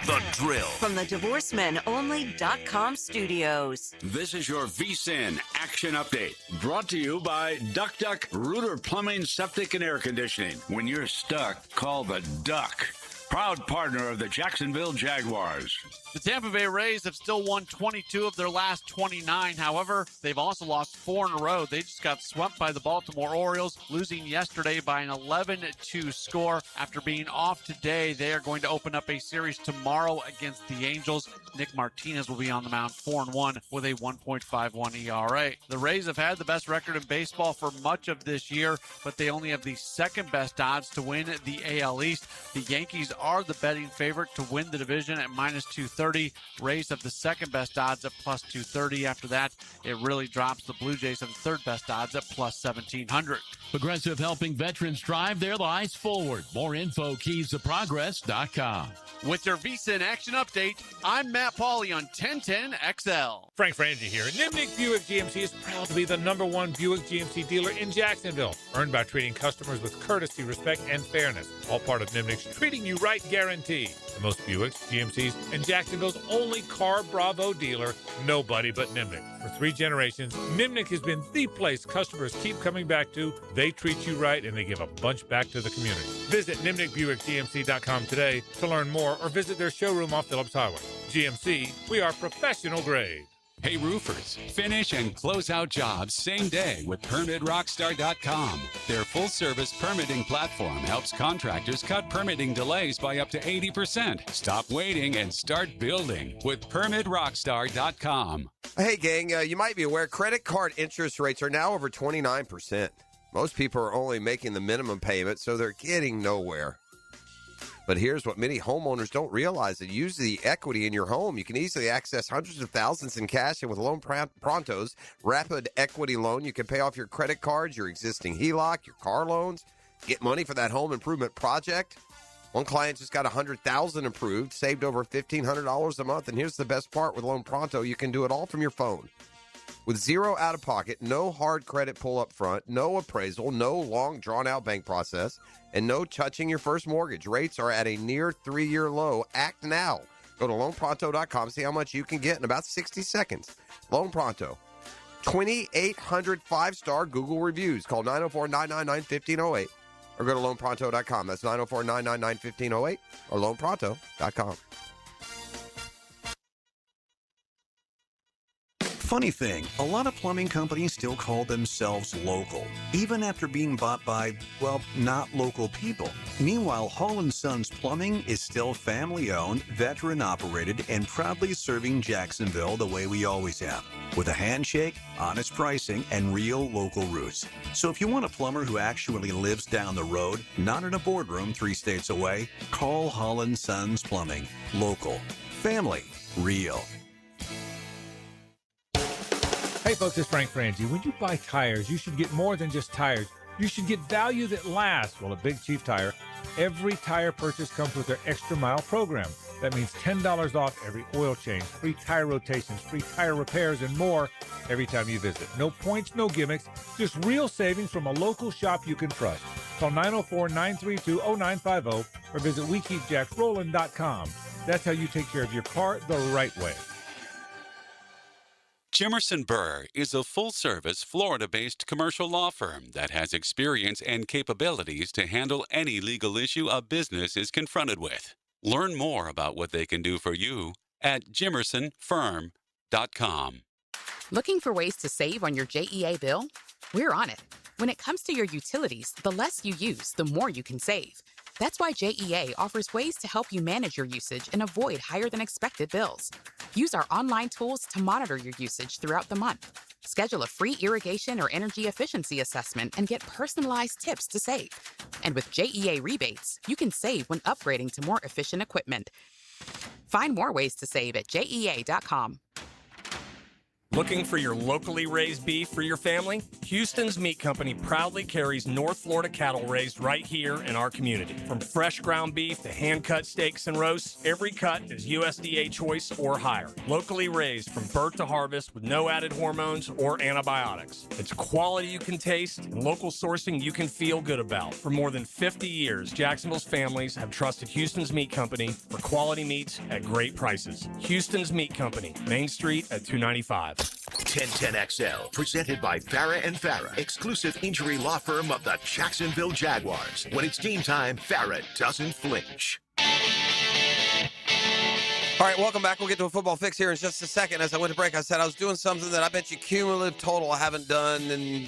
The Drill. From the DivorceMenOnly.com studios. This is your VSIN Action Update. Brought to you by Duck Duck Rooter Plumbing, Septic, and Air Conditioning. When you're stuck, call the Duck. proud partner of the Jacksonville Jaguars. The Tampa Bay Rays have still won 22 of their last 29. However, they've also lost 4 in a row. They just got swept by the Baltimore Orioles, losing yesterday by an 11-2 score. After being off today, they are going to open up a series tomorrow against the Angels. Nick Martinez will be on the mound 4-1 with a 1.51 ERA. The Rays have had the best record in baseball for much of this year, but they only have the second best odds to win the AL East. The Yankees are the betting favorite to win the division at minus 230. Rays have the second best odds at plus 230. After that, it really drops. The Blue Jays have the third best odds at plus 1700. Progressive helping veterans drive their lives forward. More info, keystoprogress.com. With your VSiN action update, I'm Matt Pauley on 1010XL. Frank Frangie here. Nimnick Buick GMC is proud to be the #1 Buick GMC dealer in Jacksonville, earned by treating customers with courtesy, respect, and fairness. All part of Nimnick's Treating You Right guarantee. The most Buicks, GMCs, and Jacksonville's only Car Bravo dealer, nobody but Nimnick. For 3 generations, Nimnick has been the place customers keep coming back to. They treat you right, and they give a bunch back to the community. Visit NimnickBuickGMC.com today to learn more, or visit their showroom off Phillips Highway. GMC, we are professional grade. Hey roofers, finish and close out jobs same day with PermitRockstar.com. Their full-service permitting platform helps contractors cut permitting delays by up to 80%. Stop waiting and start building with PermitRockstar.com. Hey, gang, you might be aware credit card interest rates are now over 29%. Most people are only making the minimum payment, so they're getting nowhere. But here's what many homeowners don't realize. That use the equity in your home. You can easily access hundreds of thousands in cash, and with Loan Pronto's rapid equity loan, you can pay off your credit cards, your existing HELOC, your car loans, get money for that home improvement project. One client just got $100,000 approved, saved over $1,500 a month. And here's the best part with Loan Pronto. You can do it all from your phone. With zero out-of-pocket, no hard credit pull up front, no appraisal, no long, drawn-out bank process, and no touching your first mortgage. Rates are at a near 3-year low. Act now. Go to LoanPronto.com, see how much you can get in about 60 seconds. Loan Pronto. 2,800 5-star Google reviews. Call 904-999-1508 or go to LoanPronto.com. That's 904-999-1508 or LoanPronto.com. Funny thing, a lot of plumbing companies still call themselves local, even after being bought by, well, not local people. Meanwhile, Hall & Sons Plumbing is still family-owned, veteran-operated, and proudly serving Jacksonville the way we always have, with a handshake, honest pricing, and real local roots. So if you want a plumber who actually lives down the road, not in a boardroom 3 states away, call Hall & Sons Plumbing. Local. Family. Real. Hey folks, it's Frank Frangie. When you buy tires, you should get more than just tires. You should get value that lasts. Well, at Big Chief Tire, every tire purchase comes with their Extra Mile program. That means $10 off every oil change, free tire rotations, free tire repairs, and more every time you visit. No points, no gimmicks, just real savings from a local shop you can trust. Call 904-932-0950 or visit WeKeepJacksRollin.com. That's how you take care of your car the right way. Jimerson Burr is a full-service, Florida-based commercial law firm that has experience and capabilities to handle any legal issue a business is confronted with. Learn more about what they can do for you at jimersonfirm.com. Looking for ways to save on your JEA bill? We're on it. When it comes to your utilities, the less you use, the more you can save. That's why JEA offers ways to help you manage your usage and avoid higher than expected bills. Use our online tools to monitor your usage throughout the month. Schedule a free irrigation or energy efficiency assessment and get personalized tips to save. And with JEA rebates, you can save when upgrading to more efficient equipment. Find more ways to save at JEA.com. Looking for your locally raised beef for your family? Houston's Meat Company proudly carries North Florida cattle raised right here in our community. From fresh ground beef to hand-cut steaks and roasts, every cut is USDA choice or higher. Locally raised from birth to harvest with no added hormones or antibiotics. It's quality you can taste and local sourcing you can feel good about. For more than 50 years, Jacksonville's families have trusted Houston's Meat Company for quality meats at great prices. Houston's Meat Company, Main Street at 295. 1010XL, presented by Farah and Farah, exclusive injury law firm of the Jacksonville Jaguars. When it's game time, Farah doesn't flinch. All right, welcome back. We'll get to a football fix here in just a second. As I went to break, I said I was doing something that I bet you cumulative total I haven't done in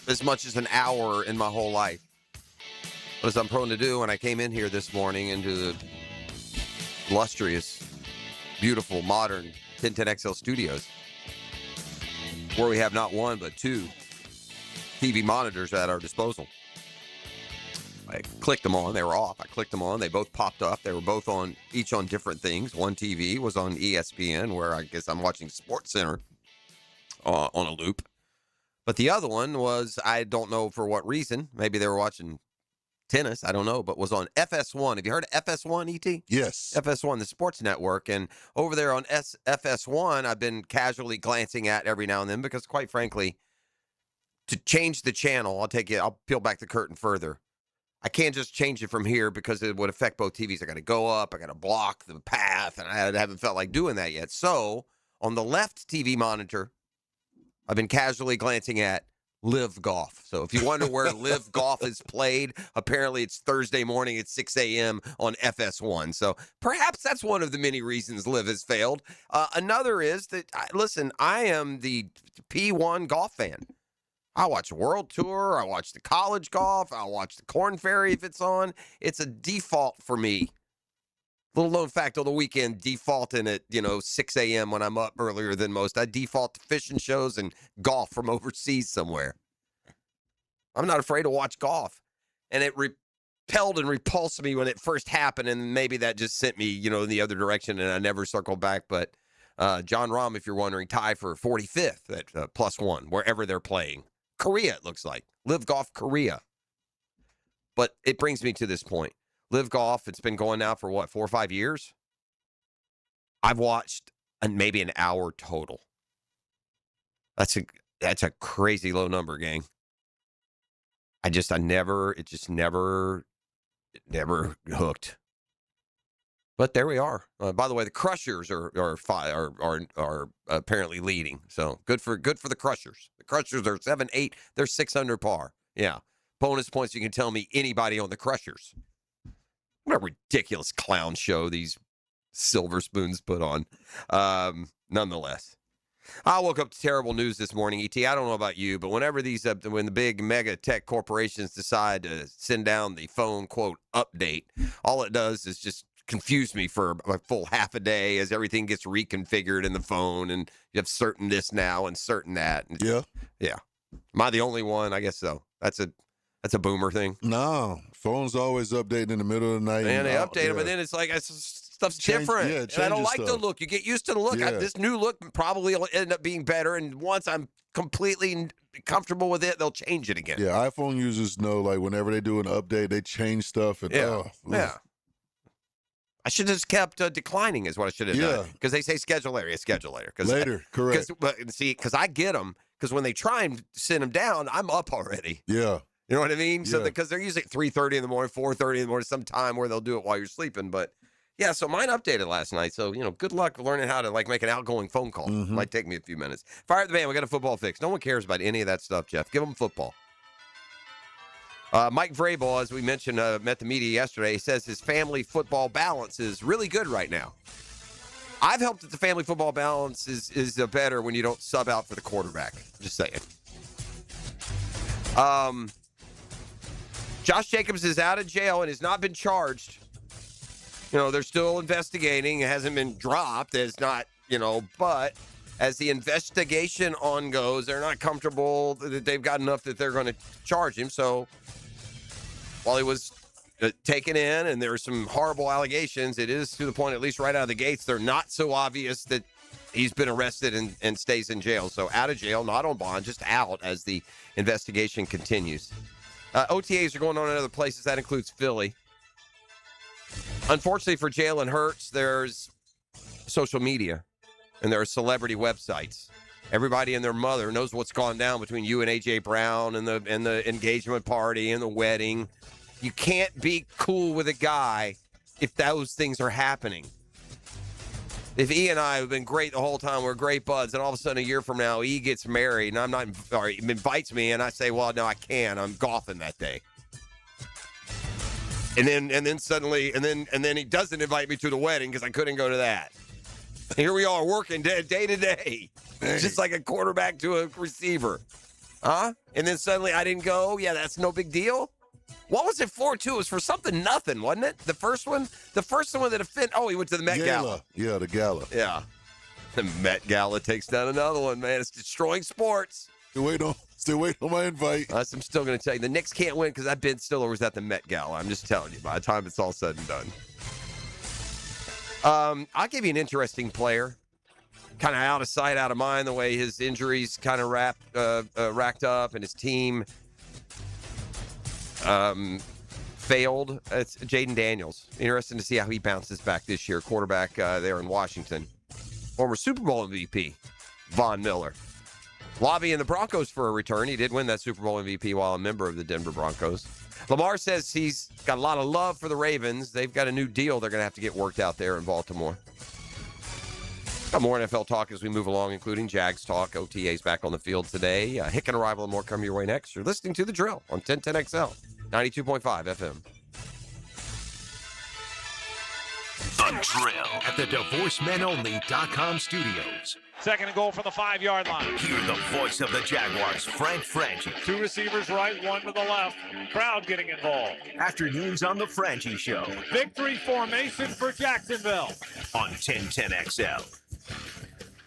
as much as an hour in my whole life. What I'm prone to do when I came in here this morning into the illustrious, beautiful, modern 1010XL studios, where we have not one but two TV monitors at our disposal. I clicked them on. They were off. I clicked them on. They both popped up. They were both on, each on different things. One TV was on ESPN, where I guess I'm watching SportsCenter on a loop. But the other one was, I don't know for what reason. Maybe they were watching tennis. I don't know, but was on FS1. Have you heard of FS1, ET? Yes. FS1, the sports network. And over there on FS1, I've been casually glancing at every now and then because, quite frankly, to change the channel, I'll peel back the curtain further. I can't just change it from here because it would affect both TVs. I got to go up. I got to block the path, and I haven't felt like doing that yet. So on the left TV monitor, I've been casually glancing at Live Golf. So if you wonder where Live Golf is played, apparently it's Thursday morning at 6 a.m. on FS1. So perhaps that's one of the many reasons Live has failed. Another is that, listen, I am the P1 golf fan. I watch World Tour. I watch the college golf. I'll watch the Corn Ferry if it's on. It's a default for me. Little known fact on the weekend, defaulting at, 6 a.m. when I'm up earlier than most. I default to fishing shows and golf from overseas somewhere. I'm not afraid to watch golf. And it repelled and repulsed me when it first happened, and maybe that just sent me, in the other direction, and I never circled back. But John Rahm, if you're wondering, tie for 45th at +1, wherever they're playing. Korea, it looks like. Live Golf Korea. But it brings me to this point. Live Golf, it's been going now for 4 or 5 years? I've watched maybe an hour total. That's a crazy low number, gang. It just never hooked. But there we are. By the way, the Crushers are apparently leading. So good for the Crushers. The Crushers are 7-8. They're 6 under par. Yeah. Bonus points. You can tell me anybody on the Crushers. What a ridiculous clown show these Silver Spoons put on. Nonetheless, I woke up to terrible news this morning, ET. I don't know about you, but whenever when the big mega tech corporations decide to send down the phone, quote, update, all it does is just confuse me for a full half a day as everything gets reconfigured in the phone, and you have certain this now and certain that. And yeah. Am I the only one? I guess so. That's a boomer thing. No, phones always updating in the middle of the night. And they update them, but then it's like stuff's different. Yeah, and I don't like the look. You get used to the look. Yeah. This new look probably will end up being better, and once I'm completely comfortable with it, they'll change it again. Yeah, iPhone users know, like, whenever they do an update, they change stuff. And, yeah. I should have just kept declining is what I should have done. Because they say schedule later. Later, correct. Because I get them. Because when they try and send them down, I'm up already. Yeah. You know what I mean? Yeah. So because they're usually 3:30 in the morning, 4:30 in the morning, some time where they'll do it while you're sleeping. But yeah, so mine updated last night. So, good luck learning how to make an outgoing phone call. Might take me a few minutes. Fire up the band. We got a football fix. No one cares about any of that stuff, Jeff. Give them football. Mike Vrabel, as we mentioned, met the media yesterday. He says his family football balance is really good right now. I've helped that the family football balance is better when you don't sub out for the quarterback. Just saying. Josh Jacobs is out of jail and has not been charged. They're still investigating. It hasn't been dropped. It's not, but as the investigation on goes, they're not comfortable that they've got enough that they're going to charge him. So while he was taken in and there are some horrible allegations, it is to the point, at least right out of the gates, they're not so obvious that he's been arrested and stays in jail. So out of jail, not on bond, just out as the investigation continues. OTAs are going on in other places. That includes Philly. Unfortunately for Jalen Hurts, there's social media and there are celebrity websites. Everybody and their mother knows what's gone down between you and A.J. Brown and the engagement party and the wedding. You can't be cool with a guy if those things are happening. If E and I have been great the whole time, we're great buds, and all of a sudden a year from now, E gets married, and he invites me, and I say, well, no, I can't. I'm golfing that day. And then suddenly he doesn't invite me to the wedding because I couldn't go to that. Here we are working day to day. It's just like a quarterback to a receiver. Huh? And then suddenly I didn't go. Yeah, that's no big deal. What was it for, too? It was for nothing, wasn't it? The first one that offended. Oh, he went to the Met Gala. Yeah, the gala. Yeah. The Met Gala takes down another one, man. It's destroying sports. Still waiting on my invite. I'm still going to tell you, the Knicks can't win because that Ben Stiller was at the Met Gala. I'm just telling you, by the time it's all said and done. I'll give you an interesting player. Kind of out of sight, out of mind, the way his injuries kind of racked up and his team failed. It's Jaden Daniels. Interesting to see how he bounces back this year. Quarterback there in Washington. Former Super Bowl MVP, Von Miller. Lobbying the Broncos for a return. He did win that Super Bowl MVP while a member of the Denver Broncos. Lamar says he's got a lot of love for the Ravens. They've got a new deal they're going to have to get worked out there in Baltimore. Got more NFL talk as we move along, including Jags talk. OTA's back on the field today. Hick and Arrival and more coming your way next. You're listening to The Drill on 1010XL, 92.5 FM. The Drill at the DivorceMenOnly.com studios. Second and goal from the 5-yard line. Hear the voice of the Jaguars, Frank Franchi. Two receivers right, one to the left. Crowd getting involved. Afternoons on the Franchi Show. Victory formation for Jacksonville. On 1010XL.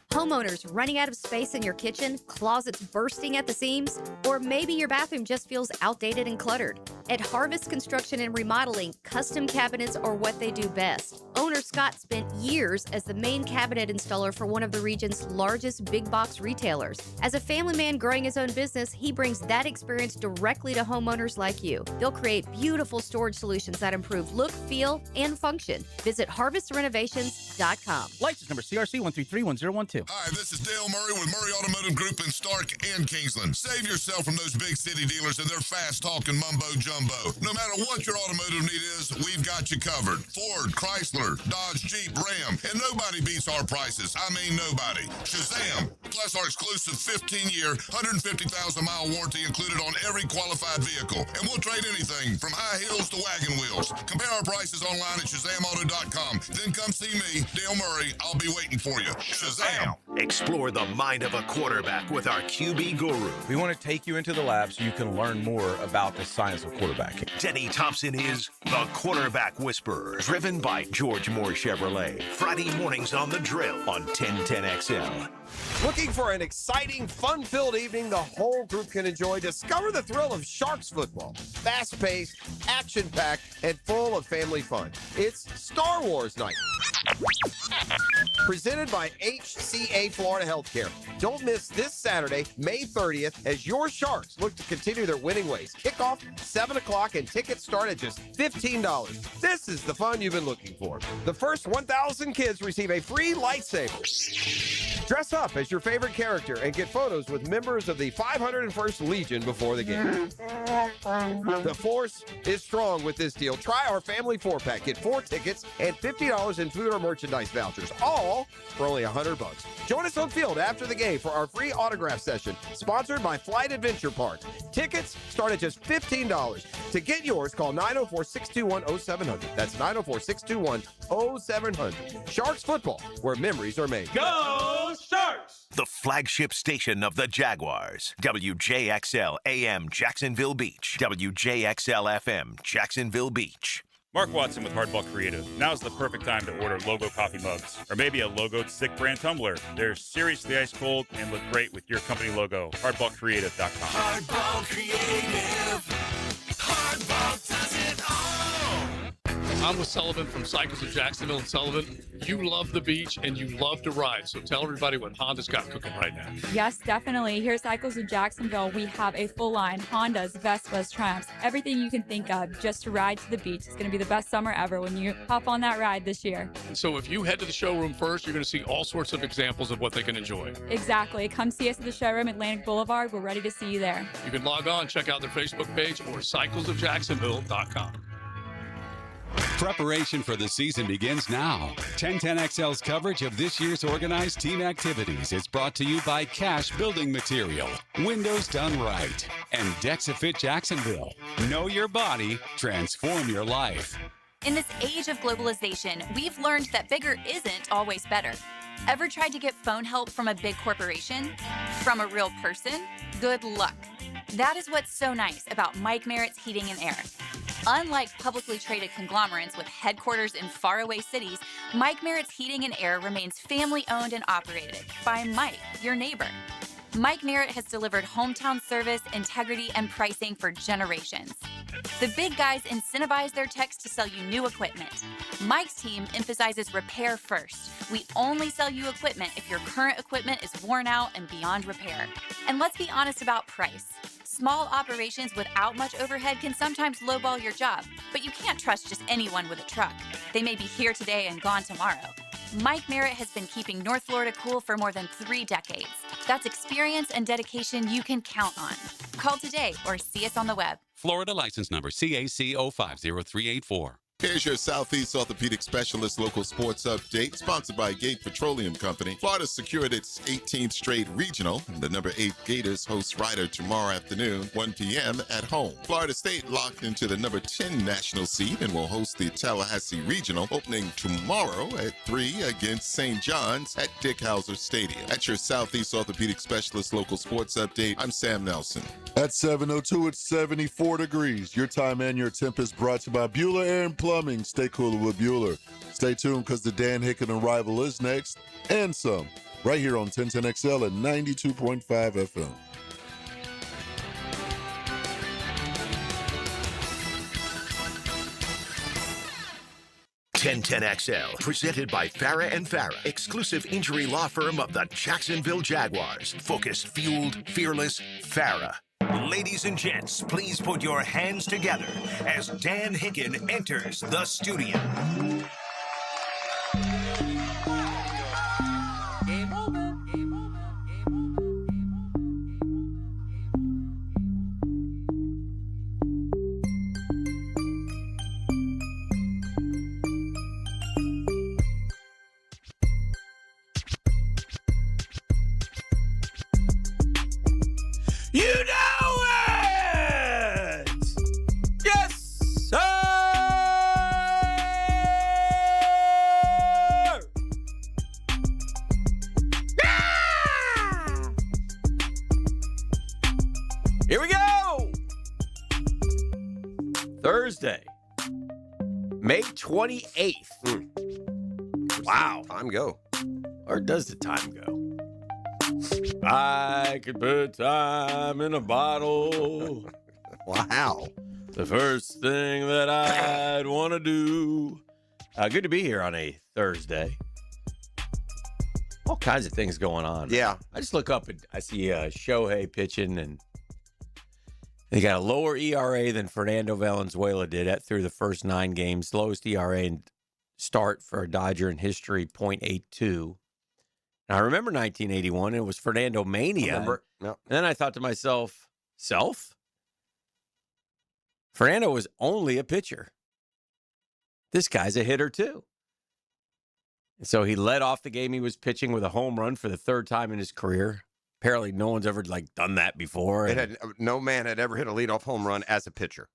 Homeowners running out of space in your kitchen, closets bursting at the seams, or maybe your bathroom just feels outdated and cluttered. At Harvest Construction and Remodeling, custom cabinets are what they do best. Owner Scott spent years as the main cabinet installer for one of the region's largest big box retailers. As a family man growing his own business, he brings that experience directly to homeowners like you. They'll create beautiful storage solutions that improve look, feel, and function. Visit harvestrenovations.com. License number CRC 1331012. Hi, this is Dale Murray with Murray Automotive Group in Stark and Kingsland. Save yourself from those big city dealers and their fast-talking mumbo-jumbo. No matter what your automotive need is, we've got you covered. Ford, Chrysler, Dodge, Jeep, Ram, and nobody beats our prices. I mean nobody. Shazam! Plus our exclusive 15-year, 150,000-mile warranty included on every qualified vehicle. And we'll trade anything from high heels to wagon wheels. Compare our prices online at ShazamAuto.com. Then come see me, Dale Murray. I'll be waiting for you. Shazam! Explore the mind of a quarterback with our QB guru. We want to take you into the lab so you can learn more about the science of quarterbacking. Denny Thompson is the Quarterback Whisperer, driven by George Moore Chevrolet. Friday mornings on The Drill on 1010XL. Looking for an exciting, fun-filled evening the whole group can enjoy? Discover the thrill of Sharks football. Fast-paced, action-packed, and full of family fun. It's Star Wars night. Presented by HCA Florida Healthcare. Don't miss this Saturday, May 30th, as your Sharks look to continue their winning ways. Kickoff 7 o'clock and tickets start at just $15. This is the fun you've been looking for. The first 1,000 kids receive a free lightsaber. Dress up as your favorite character and get photos with members of the 501st Legion before the game. The Force is strong with this deal. Try our family 4-pack. Get 4 tickets and $50 in food or merchandise vouchers, all for only $100. Join us on field after the game for our free autograph session, sponsored by Flight Adventure Park. Tickets start at just $15. To get yours, call 904-621-0700. That's 904-621-0700. Sharks football, where memories are made. Go Sharks! The flagship station of the Jaguars. WJXL AM Jacksonville Beach. WJXL FM Jacksonville Beach. Mark Watson with Hardball Creative. Now's the perfect time to order logo coffee mugs, or maybe a logoed stick brand tumbler. They're seriously ice cold and look great with your company logo. HardballCreative.com. Hardball Creative. Hardball does it all. I'm with Sullivan from Cycles of Jacksonville and Sullivan. You love the beach and you love to ride, so tell everybody what Honda's got cooking right now. Yes, definitely. Here at Cycles of Jacksonville, we have a full line, Hondas, Vespas, Triumphs, everything you can think of just to ride to the beach. It's going to be the best summer ever when you hop on that ride this year. So if you head to the showroom first, you're going to see all sorts of examples of what they can enjoy. Exactly. Come see us at the showroom, Atlantic Boulevard. We're ready to see you there. You can log on, check out their Facebook page or cyclesofjacksonville.com. Preparation for the season begins now. 1010XL's coverage of this year's organized team activities is brought to you by Cash Building Material, Windows Done Right, and Dexafit Jacksonville. Know your body, transform your life. In this age of globalization, we've learned that bigger isn't always better. Ever tried to get phone help from a big corporation? From a real person? Good luck. That is what's so nice about Mike Merritt's Heating and Air. Unlike publicly traded conglomerates with headquarters in faraway cities, Mike Merritt's Heating and Air remains family-owned and operated by Mike, your neighbor. Mike Merritt has delivered hometown service, integrity, and pricing for generations. The big guys incentivize their techs to sell you new equipment. Mike's team emphasizes repair first. We only sell you equipment if your current equipment is worn out and beyond repair. And let's be honest about price. Small operations without much overhead can sometimes lowball your job, but you can't trust just anyone with a truck. They may be here today and gone tomorrow. Mike Merritt has been keeping North Florida cool for more than 3 decades. That's experience and dedication you can count on. Call today or see us on the web. Florida license number CAC 050384. Here's your Southeast Orthopedic Specialist local sports update, sponsored by Gate Petroleum Company. Florida secured its 18th straight regional. The number 8 Gators host Ryder tomorrow afternoon, 1 p.m. at home. Florida State locked into the number 10 national seed and will host the Tallahassee Regional, opening tomorrow at 3 against St. John's at Dick Howser Stadium. That's your Southeast Orthopedic Specialist local sports update. I'm Sam Nelson. At 7:02, it's 74 degrees. Your time and your temp is brought to you by Bueller Air and Plumbing. Stay cooler with Bueller. Stay tuned because the Dan Hicken Arrival is next, and some, right here on 1010XL at 92.5 FM. XL, presented by Farah and Farah, exclusive injury law firm of the Jacksonville Jaguars. Focused, fueled, fearless, Farah. Ladies and gents, please put your hands together as Dan Hicken enters the studio. Game over. You know it! Yes, sir! Yeah! Here we go! Thursday, May 28th. Wow. Time go. Or does the time go? I could put time in a bottle. Wow. The first thing that I'd want to do. Good to be here on a Thursday. All kinds of things going on. Yeah. I just look up and I see Shohei pitching, and they got a lower ERA than Fernando Valenzuela did through the first 9 games. Lowest ERA and start for a Dodger in history, .82. I remember 1981. It was Fernando Mania. And then I thought to myself, Fernando was only a pitcher. This guy's a hitter, too. And so he led off the game he was pitching with a home run for the 3rd time in his career. Apparently, no one's ever done that before. No man had ever hit a leadoff home run as a pitcher.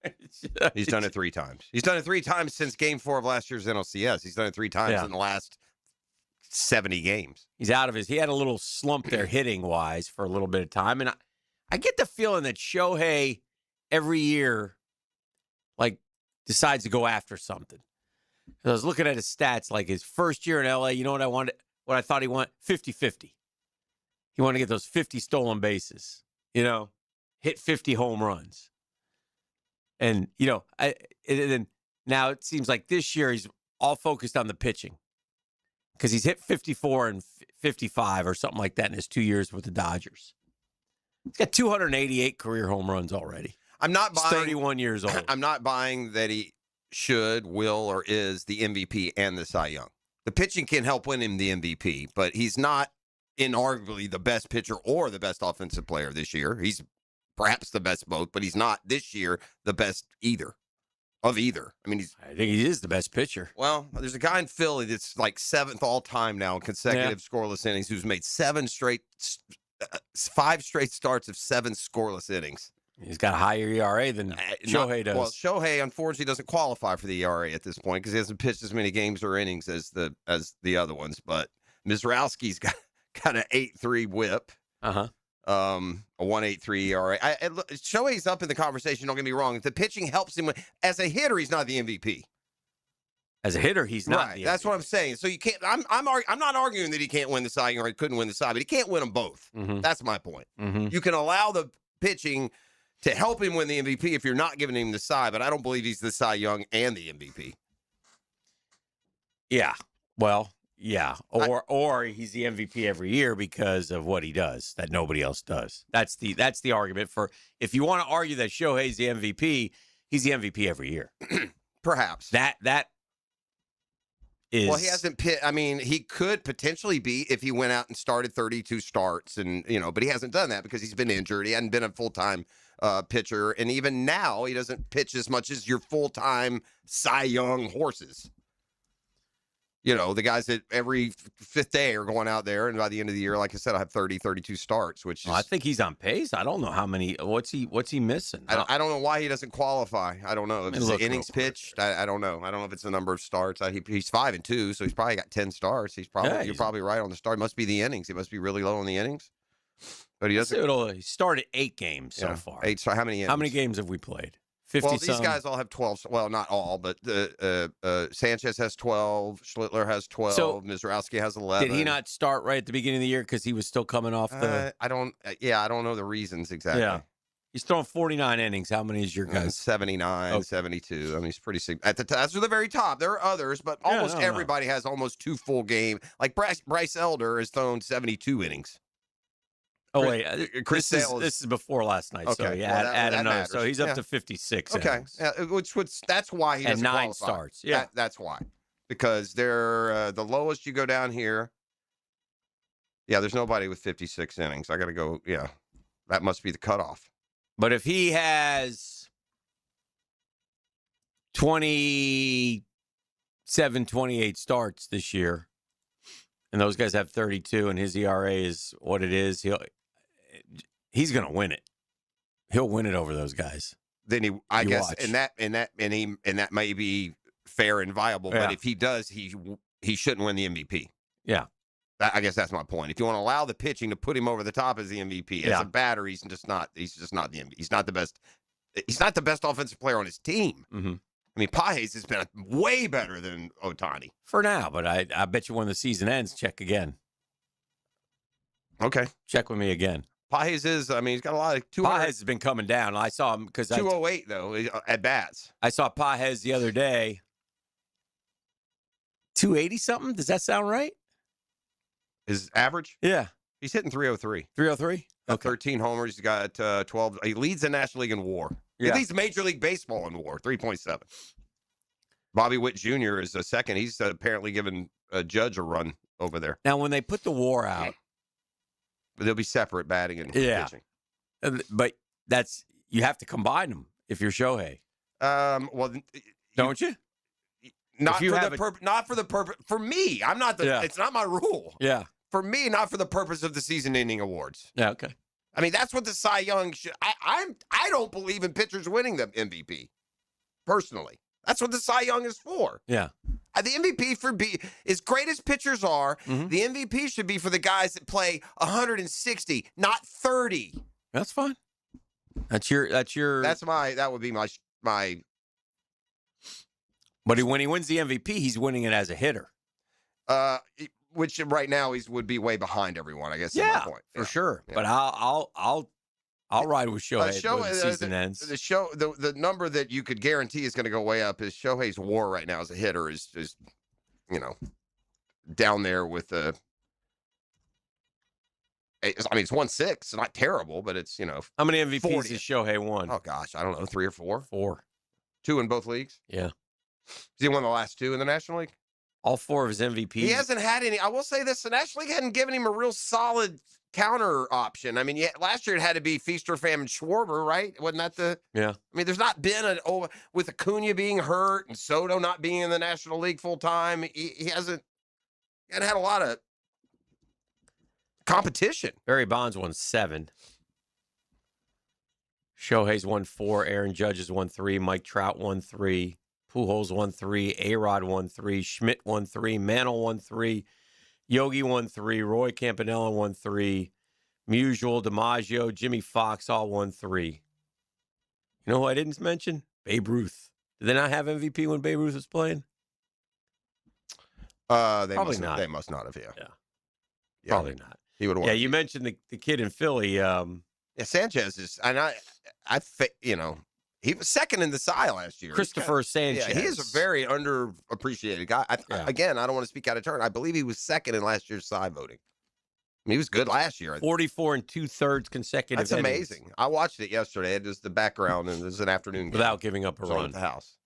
He's done it 3 times. He's done it 3 times since Game 4 of last year's NLCS. He's done it 3 times in the last 70 games. He's out of his. He had a little slump there hitting wise for a little bit of time, and I get the feeling that Shohei every year decides to go after something. I was looking at his stats, like his first year in LA. You know what I wanted? What I thought he wanted? 50-50. He wanted to get those 50 stolen bases. Hit 50 home runs, and and now it seems like this year he's all focused on the pitching. Because he's hit 54 and 55 or something like that in his 2 years with the Dodgers. He's got 288 career home runs already. I'm not buying. He's 31 years old. I'm not buying that he should, will, or is the MVP and the Cy Young. The pitching can help win him the MVP, but he's not inarguably the best pitcher or the best offensive player this year. He's perhaps the best both, but he's not this year the best either of either. I mean, I think he is the best pitcher. Well, there's a guy in Philly that's like 7th all time now in consecutive scoreless innings who's made 5 straight starts of 7 scoreless innings. He's got a higher ERA than Shohei does. Well, Shohei unfortunately doesn't qualify for the ERA at this point because he hasn't pitched as many games or innings as the other ones. But Mizrowski's got an 8.3 WHIP. A 1.83 ERA. Shohei's up in the conversation. Don't get me wrong. If the pitching helps him as a hitter, he's not the MVP. As a hitter, he's not. Right. That's what I'm saying. So you can't. I'm not arguing that he can't win the Cy Young or he couldn't win the Cy, but he can't win them both. That's my point. You can allow the pitching to help him win the MVP if you're not giving him the Cy, but I don't believe he's the Cy Young and the MVP. Yeah. Well, yeah. Or he's the MVP every year because of what he does that nobody else does. That's the argument for if you want to argue that Shohei's the MVP, he's the MVP every year. Perhaps. That is. Well, he hasn't I mean, he could potentially be if he went out and started 32 starts and, but he hasn't done that because he's been injured. He hadn't been a full-time pitcher. And even now, he doesn't pitch as much as your full-time Cy Young horses. The guys that every 5th day are going out there, and by the end of the year, like I said, I'll have 30, 32 starts, which is... I think he's on pace. I don't know how many... What's he missing? I don't know why he doesn't qualify. I don't know. If it's the innings pitched, I don't know. I don't know if it's the number of starts. He's 5-2, so he's probably got 10 starts. You're probably right on the start. It must be the innings. He must be really low on the innings. But he doesn't... He started 8 games so far. 8. So how many innings? How many games have we played? 50 well, these guys all have 12. Well, not all, but Sanchez has 12. Schlittler has 12. So, Mizrowski has 11. Did he not start right at the beginning of the year because he was still coming off the... I don't know the reasons exactly. Yeah. He's throwing 49 innings. How many is your guys? 79, 72. I mean, he's pretty sick. That's at the very top. There are others, but almost everybody has almost 2 full game. Like Bryce Elder has thrown 72 innings. Oh, wait. This is before last night. Okay. So, yeah, add another. Matters. So, he's up to 56. Okay. Yeah, that's why he doesn't and 9 qualify. starts. Yeah. That's why. Because they're the lowest you go down here. Yeah, there's nobody with 56 innings. I got to go. Yeah. That must be the cutoff. But if he has 27, 28 starts this year, and those guys have 32, and his ERA is what it is, he's going to win it. He'll win it over those guys. Then I guess, and that may be fair and viable. Yeah. But if he does, he shouldn't win the MVP. Yeah. I guess that's my point. If you want to allow the pitching to put him over the top as the MVP, as a batter, he's just not the MVP. He's not the best. He's not the best offensive player on his team. Mm-hmm. I mean, Pages has been way better than Ohtani. For now, but I bet you when the season ends, check again. Okay. Check with me again. Pages he's got a lot of... Pages has been coming down. I saw him because 208, though, at bats. I saw Pages the other day. 280-something? Does that sound right? His average? Yeah. He's hitting 303. 303? Okay. 13 homers. He's got 12. He leads the National League in WAR. Yeah. He leads Major League Baseball in WAR, 3.7. Bobby Witt Jr. is a second. He's apparently given Judge a run over there. Now, when they put the WAR out, they'll be separate batting and pitching. But you have to combine them if you're Shohei. Well, don't you? Not for the purpose. For me, I'm not the. Yeah. It's not my rule. Yeah. For me, not for the purpose of the season-ending awards. Yeah. Okay. I mean, that's what the Cy Young should. I don't believe in pitchers winning the MVP. Personally, that's what the Cy Young is for. Yeah. The MVP as great as pitchers are, the MVP should be for the guys that play 160, not 30. That's fine. That would be my. But when he wins the MVP, he's winning it as a hitter. Which right now would be way behind everyone, I guess. Yeah, my point. For sure. Yeah. But I'll ride with Shohei when the season ends. The number that you could guarantee is going to go way up is Shohei's WAR right now as a hitter is down there with the. It's 1.6. It's not terrible, but it's How many MVPs has Shohei won? Oh gosh, I don't know, 3 or 4. 4. 2 in both leagues. Yeah. Has he won the last 2 in the National League? All 4 of his MVPs. He hasn't had any. I will say this: the National League hadn't given him a real solid counter option. I mean, last year it had to be feast or famine Schwarber, right? Wasn't that the? Yeah. I mean, there's not been with Acuna being hurt and Soto not being in the National League full time. He hasn't had a lot of competition. Barry Bonds won 7. Shohei's won 4. Aaron Judge has won 3. Mike Trout won 3. Pujols won 3. A-Rod won 3. Schmidt won 3. Mantle won 3. Yogi won 3. Roy Campanella won 3. Musial, DiMaggio, Jimmy Fox all won 3. You know who I didn't mention? Babe Ruth. Did they not have MVP when Babe Ruth was playing? Probably not. They must not have. Yeah. Probably not. He would have won. Yeah, you mentioned the kid in Philly. Yeah, Sanchez is, and he was second in the Cy last year. Christopher Sanchez. Yeah, he is a very underappreciated guy. Again, I don't want to speak out of turn. I believe he was second in last year's Cy voting. I mean, he was good last year. 44 2/3 consecutive. That's amazing. Innings. I watched it yesterday. It was the background, and it was an afternoon game. Without giving up a run. At the house.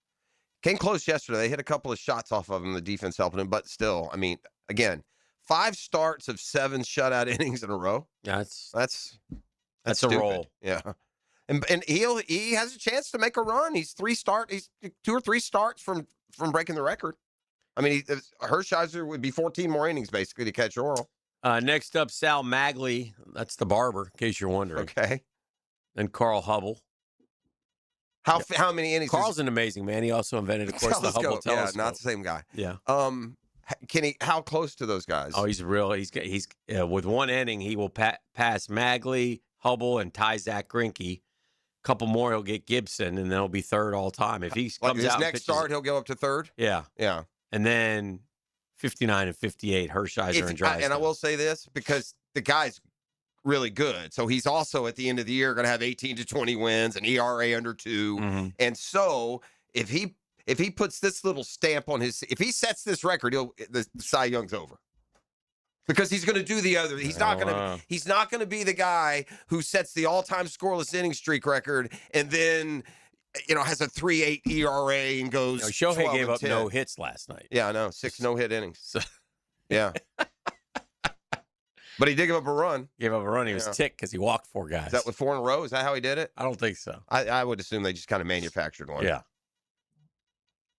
Came close yesterday. They hit a couple of shots off of him. The defense helping him, but still, I mean, again, 5 starts of 7 shutout innings in a row. That's a stupid. Roll. Yeah. And he has a chance to make a run. He's 2 or 3 starts from breaking the record. I mean, Hershiser would be 14 more innings basically to catch Oral. Next up, Sal Magley. That's the barber, in case you're wondering. Okay. And Carl Hubble. How many innings? Carl's an amazing man. He also invented, of course, the Hubble telescope. Yeah, not the same guy. Yeah. How close to those guys? Oh, he's with 1 inning, he will pass Magley, Hubble, and tie Zach Greinke. Couple more, he'll get Gibson, and then he'll be 3rd all time. If he comes his out next start, he'll go up to 3rd. Yeah. Yeah. And then 59 and 58, Hershiser and Drysdale. And I will say this because the guy's really good. So he's also at the end of the year going to have 18 to 20 wins, an ERA under 2. Mm-hmm. And so if he puts this little stamp on if he sets this record, the Cy Young's over. Because he's going to do the other. He's not going to be the guy who sets the all-time scoreless inning streak record and then has a 3.8 ERA and goes. Shohei gave up no hits last night. Yeah, I know. 6 no-hit innings. Yeah. But he did give up a run. Gave up a run. He was ticked because he walked 4 guys. Is that with 4 in a row? Is that how he did it? I don't think so. I would assume they just kind of manufactured one. Yeah.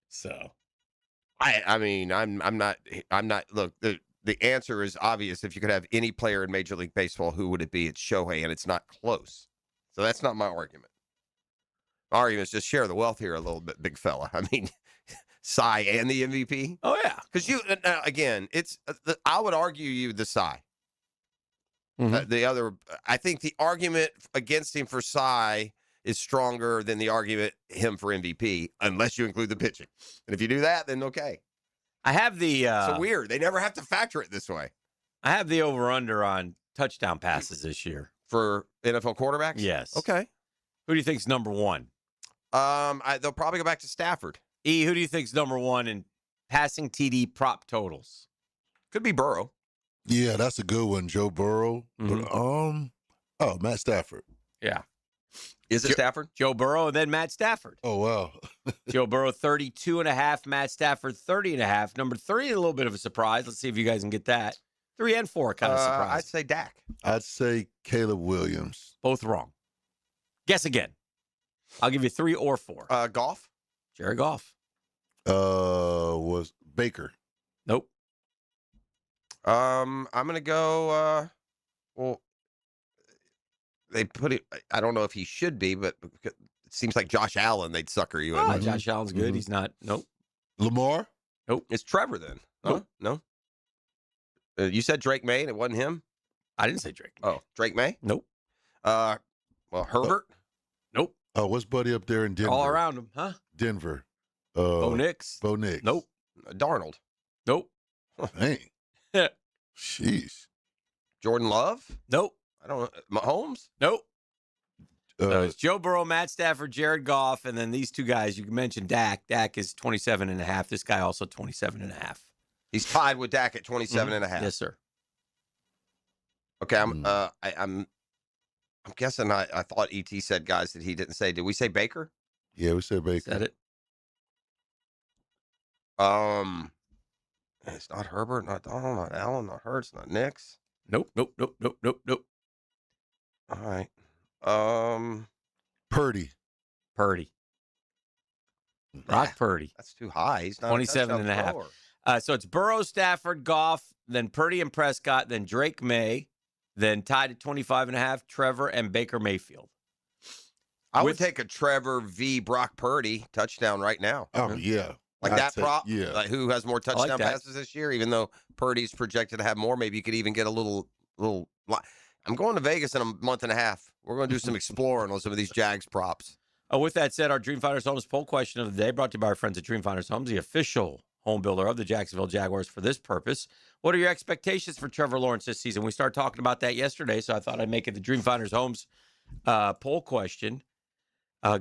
So, I mean, I'm not. Look, the answer is obvious. If you could have any player in Major League Baseball, who would it be? It's Shohei, and it's not close. So that's not my argument. My argument is just share the wealth here a little bit, big fella. I mean, Cy and the MVP. Oh yeah, because again, it's I would argue the Cy. Mm-hmm. The other, I think the argument against him for Cy is stronger than the argument him for MVP, unless you include the pitching. And if you do that, then okay. I have the. So weird. They never have to factor it this way. I have the over/under on touchdown passes this year for NFL quarterbacks. Yes. Okay. Who do you think's number 1? They'll probably go back to Stafford. Who do you think's number 1 in passing TD prop totals? Could be Burrow. Yeah, that's a good one, Joe Burrow. Mm-hmm. But, Matt Stafford. Yeah. Is it Stafford? Joe Burrow and then Matt Stafford. Oh, wow. Joe Burrow, 32.5. Matt Stafford, 30.5. Number 3, a little bit of a surprise. Let's see if you guys can get that. 3 and 4, kind of surprise. I'd say Dak. I'd say Caleb Williams. Both wrong. Guess again. I'll give you 3 or 4. Goff? Jared Goff. Was Baker. Nope. I'm going to go, they put it, I don't know if he should be, but it seems like Josh Allen, they'd sucker you in. Josh Allen's good. Mm-hmm. He's not. Nope. Lamar? Nope. It's Trevor then. Nope. No. You said Drake May and it wasn't him? I didn't say Drake May. Oh, Drake May? Nope. Herbert? Nope. Oh, what's Buddy up there in Denver? All around him, huh? Denver. Bo Nix? Bo Nix. Nope. Darnold? Nope. Dang. Jeez. Jordan Love? Nope. I don't know. Mahomes? Nope. So it's Joe Burrow, Matt Stafford, Jared Goff, and then these 2 guys. You mentioned Dak. Dak is 27.5. This guy also 27.5. He's tied with Dak at 27.5. Yes, sir. Okay, I'm guessing I thought ET said guys that he didn't say. Did we say Baker? Yeah, we said Baker. Said it. It's not Herbert, not Donald, not Allen, not Hurts, not Nix. Nope. All right. Purdy. Brock Purdy. That's too high. He's not 27 and a half. So it's Burrow, Stafford, Goff, then Purdy and Prescott, then Drake May, then tied at 25 and a half, Trevor and Baker Mayfield. I would take a Trevor v. Brock Purdy touchdown right now. Oh, yeah. Like that prop? Yeah. Like who has more touchdown passes this year? Even though Purdy's projected to have more, maybe you could even get a little. I'm going to Vegas in a month and a half. We're going to do some exploring on some of these Jags props. With that said, our Dreamfinders Homes poll question of the day brought to you by our friends at Dreamfinders Homes, the official home builder of the Jacksonville Jaguars for this purpose. What are your expectations for Trevor Lawrence this season? We started talking about that yesterday, so I thought I'd make it the Dreamfinders Homes poll question.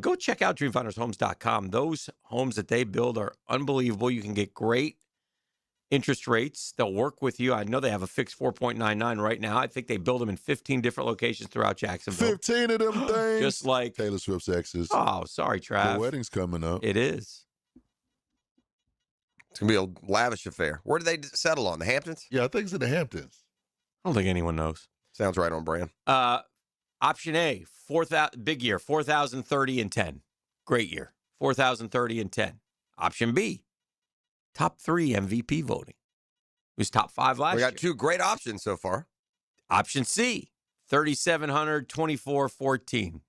Go check out dreamfindershomes.com. Those homes that they build are unbelievable. You can get great interest rates. They'll work with you. I know they have a fixed 4.99 right now. I think they build them in 15 different locations throughout Jacksonville. 15 of them things. Just like Taylor Swift's exes. Oh, sorry, Trav. The wedding's coming up. It is. It's going to be a lavish affair. Where do they settle on? The Hamptons? Yeah, I think it's in the Hamptons. I don't think anyone knows. Sounds right on brand. Option A, big year, 4,030 and 10. Great year, 4,030 and 10. Option B, top 3 MVP voting. It was top 5 last year. We got 2 great options so far. Option C, 3,700, 24, 14.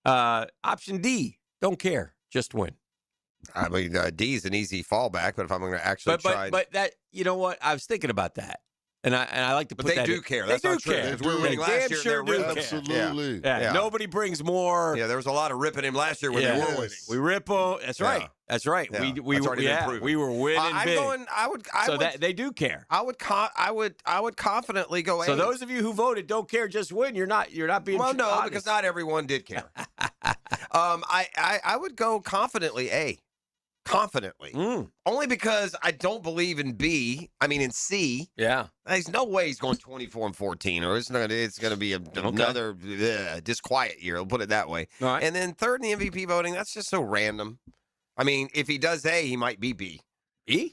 Option D, don't care, just win. I mean, D is an easy fallback, but if I'm going to actually try. But that, you know what? I was thinking about that. And I like to put that But they do in. care. They That's do not true. care. Because we're winning last year. Sure They're do ripping. Absolutely. Yeah. Nobody brings more. Yeah, there was a lot of ripping him last year when they were winning. We rip them. That's right. That's right. Yeah. We were winning big. They do care. I would confidently go A. So those of you who voted don't care, just win. You're not being well, no, honest. because not everyone did care. I would go confidently A. Confidently. Only because I don't believe in B. I mean in C. Yeah. There's no way he's going 24 and 14, or it's going to be another disquiet year. I'll put it that way. All right. And then third in the MVP voting, that's just so random. I mean, if he does A, he might be B. E?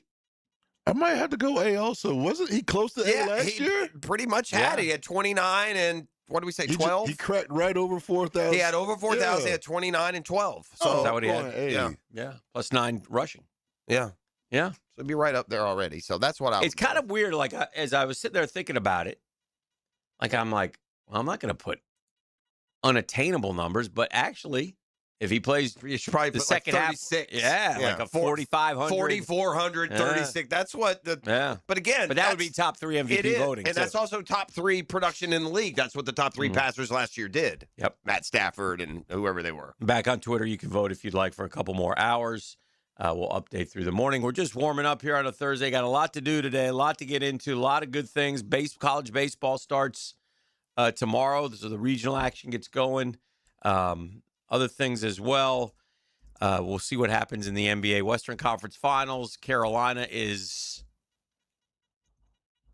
I might have to go A also. Wasn't he close to A last year? Pretty much had it. He had 29 and what did we say, 12? He cracked right over 4,000. He had over 4,000. He had 29 and 12. So is that what he had? A. Yeah. Plus 9 rushing. Yeah. Yeah. So it'd be right up there already. So that's what I It's kind of weird. Like, as I was sitting there thinking about it, I'm like, well, I'm not going to put unattainable numbers, but actually, if he plays you should probably the put second like half, 36. like a 4,500. 4,400, 36. That's what the. Yeah. But again, that would be top 3 MVP it is, voting. And that's also top 3 production in the league. That's what the top 3 passers last year did. Yep. Matt Stafford and whoever they were. Back on Twitter, you can vote if you'd like for a couple more hours. We'll update through the morning. We're just warming up here on a Thursday. Got a lot to do today, a lot to get into, a lot of good things. College baseball starts tomorrow. So the regional action gets going. Other things as well. We'll see what happens in the NBA Western Conference Finals. Carolina, Vegas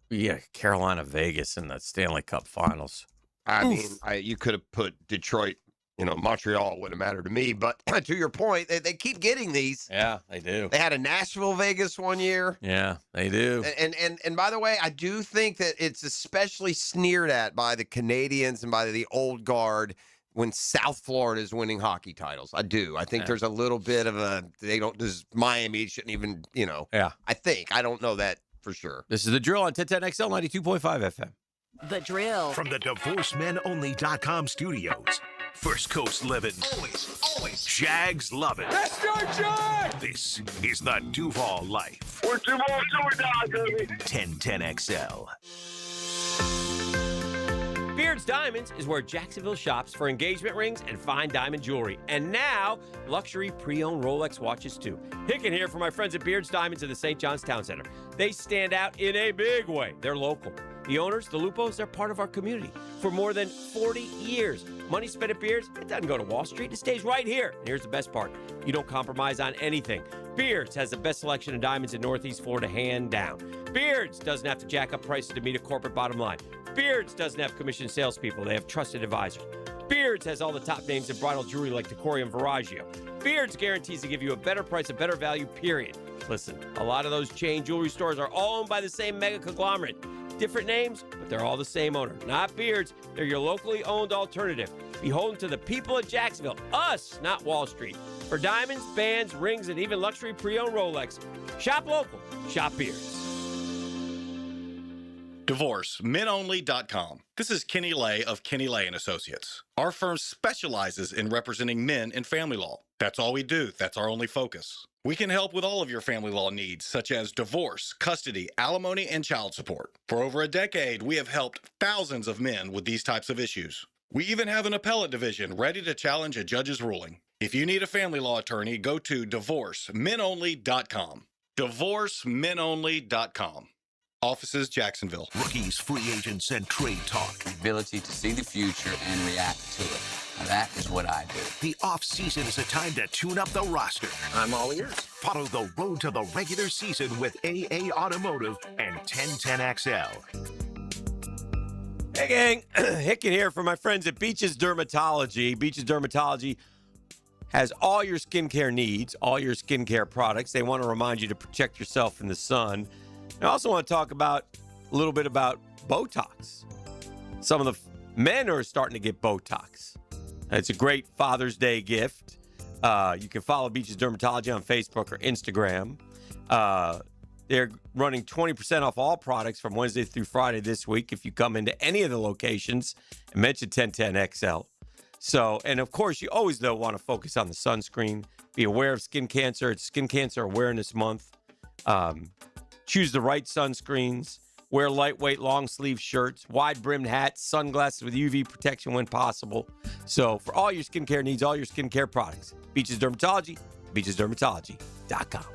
in the Stanley Cup Finals. I mean, you could have put Detroit, Montreal wouldn't matter to me. But to your point, they keep getting these. Yeah, they do. They had a Nashville Vegas one year. Yeah, they do. And by the way, I do think that it's especially sneered at by the Canadians and by the old guard when South Florida is winning hockey titles. I do. I think there's a little bit of Miami shouldn't even, Yeah. I think. I don't know that for sure. This is The Drill on 1010XL 92.5 FM. The Drill. From the DivorceMenOnly.com studios. First Coast living. Always. Jags loving. Let's go, Jag! This is the Duval life. We're Duval till we die, baby. 1010XL. Beards Diamonds is where Jacksonville shops for engagement rings and fine diamond jewelry. And now, luxury pre-owned Rolex watches, too. Hicken here for my friends at Beards Diamonds in the St. John's Town Center. They stand out in a big way. They're local. The owners, the Lupos, they're part of our community for more than 40 years. Money spent at Beards, it doesn't go to Wall Street. It stays right here. And here's the best part. You don't compromise on anything. Beards has the best selection of diamonds in Northeast Florida, hand down. Beards doesn't have to jack up prices to meet a corporate bottom line. Beards doesn't have commissioned salespeople. They have trusted advisors. Beards has all the top names in bridal jewelry like Decoria and Veragio. Beards guarantees to give you a better price, a better value, period. Listen, a lot of those chain jewelry stores are all owned by the same mega conglomerate. Different names, but they're all the same owner. Not Beards. They're your locally owned alternative. Beholden to the people of Jacksonville. Us, not Wall Street. For diamonds, bands, rings, and even luxury pre-owned Rolex. Shop local. Shop Beards. DivorceMenOnly.com. This is Kenny Lay of Kenny Lay & Associates. Our firm specializes in representing men in family law. That's all we do. That's our only focus. We can help with all of your family law needs, such as divorce, custody, alimony, and child support. For over a decade, we have helped thousands of men with these types of issues. We even have an appellate division ready to challenge a judge's ruling. If you need a family law attorney, go to DivorceMenOnly.com. DivorceMenOnly.com. Offices, Jacksonville. Rookies, free agents, and trade talk. The ability to see the future and react to it. Now that is what I do. The offseason is a time to tune up the roster. I'm all ears. Follow the road to the regular season with AA Automotive and 1010XL. Hey, gang. Hicken here for my friends at Beaches Dermatology. Beaches Dermatology has all your skincare needs, all your skincare products. They want to remind you to protect yourself from the sun. I also want to talk a little bit about Botox. Some of the men are starting to get Botox. It's a great Father's Day gift. You can follow Beaches Dermatology on Facebook or Instagram. They're running 20% off all products from Wednesday through Friday this week if you come into any of the locations and mention 1010XL. So, and of course, you always, though, want to focus on the sunscreen. Be aware of skin cancer. It's Skin Cancer Awareness Month. Choose the right sunscreens. Wear lightweight long-sleeve shirts, wide-brimmed hats, sunglasses with UV protection when possible. So for all your skincare needs, all your skincare products, Beaches Dermatology, beachesdermatology.com.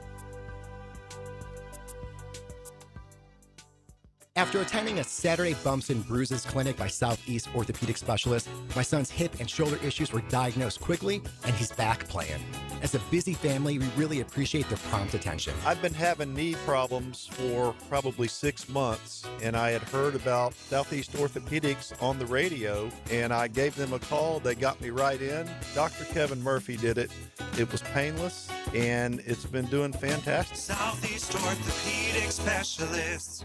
After attending a Saturday Bumps and Bruises clinic by Southeast orthopedic specialist, my son's hip and shoulder issues were diagnosed quickly, and he's back playing. As a busy family, we really appreciate their prompt attention. I've been having knee problems for probably 6 months, and I had heard about Southeast Orthopedics on the radio, and I gave them a call. They got me right in. Dr. Kevin Murphy did it. It was painless, and it's been doing fantastic. Southeast Orthopedic Specialists.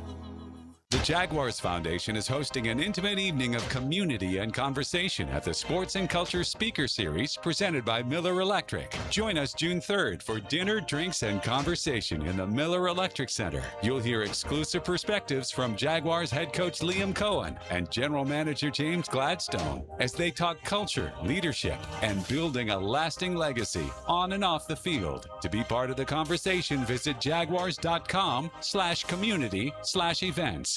The Jaguars Foundation is hosting an intimate evening of community and conversation at the Sports and Culture Speaker Series presented by Miller Electric. Join us June 3rd for dinner, drinks, and conversation in the Miller Electric Center. You'll hear exclusive perspectives from Jaguars head coach Liam Cohen and general manager James Gladstone as they talk culture, leadership, and building a lasting legacy on and off the field. To be part of the conversation, visit jaguars.com/community/events.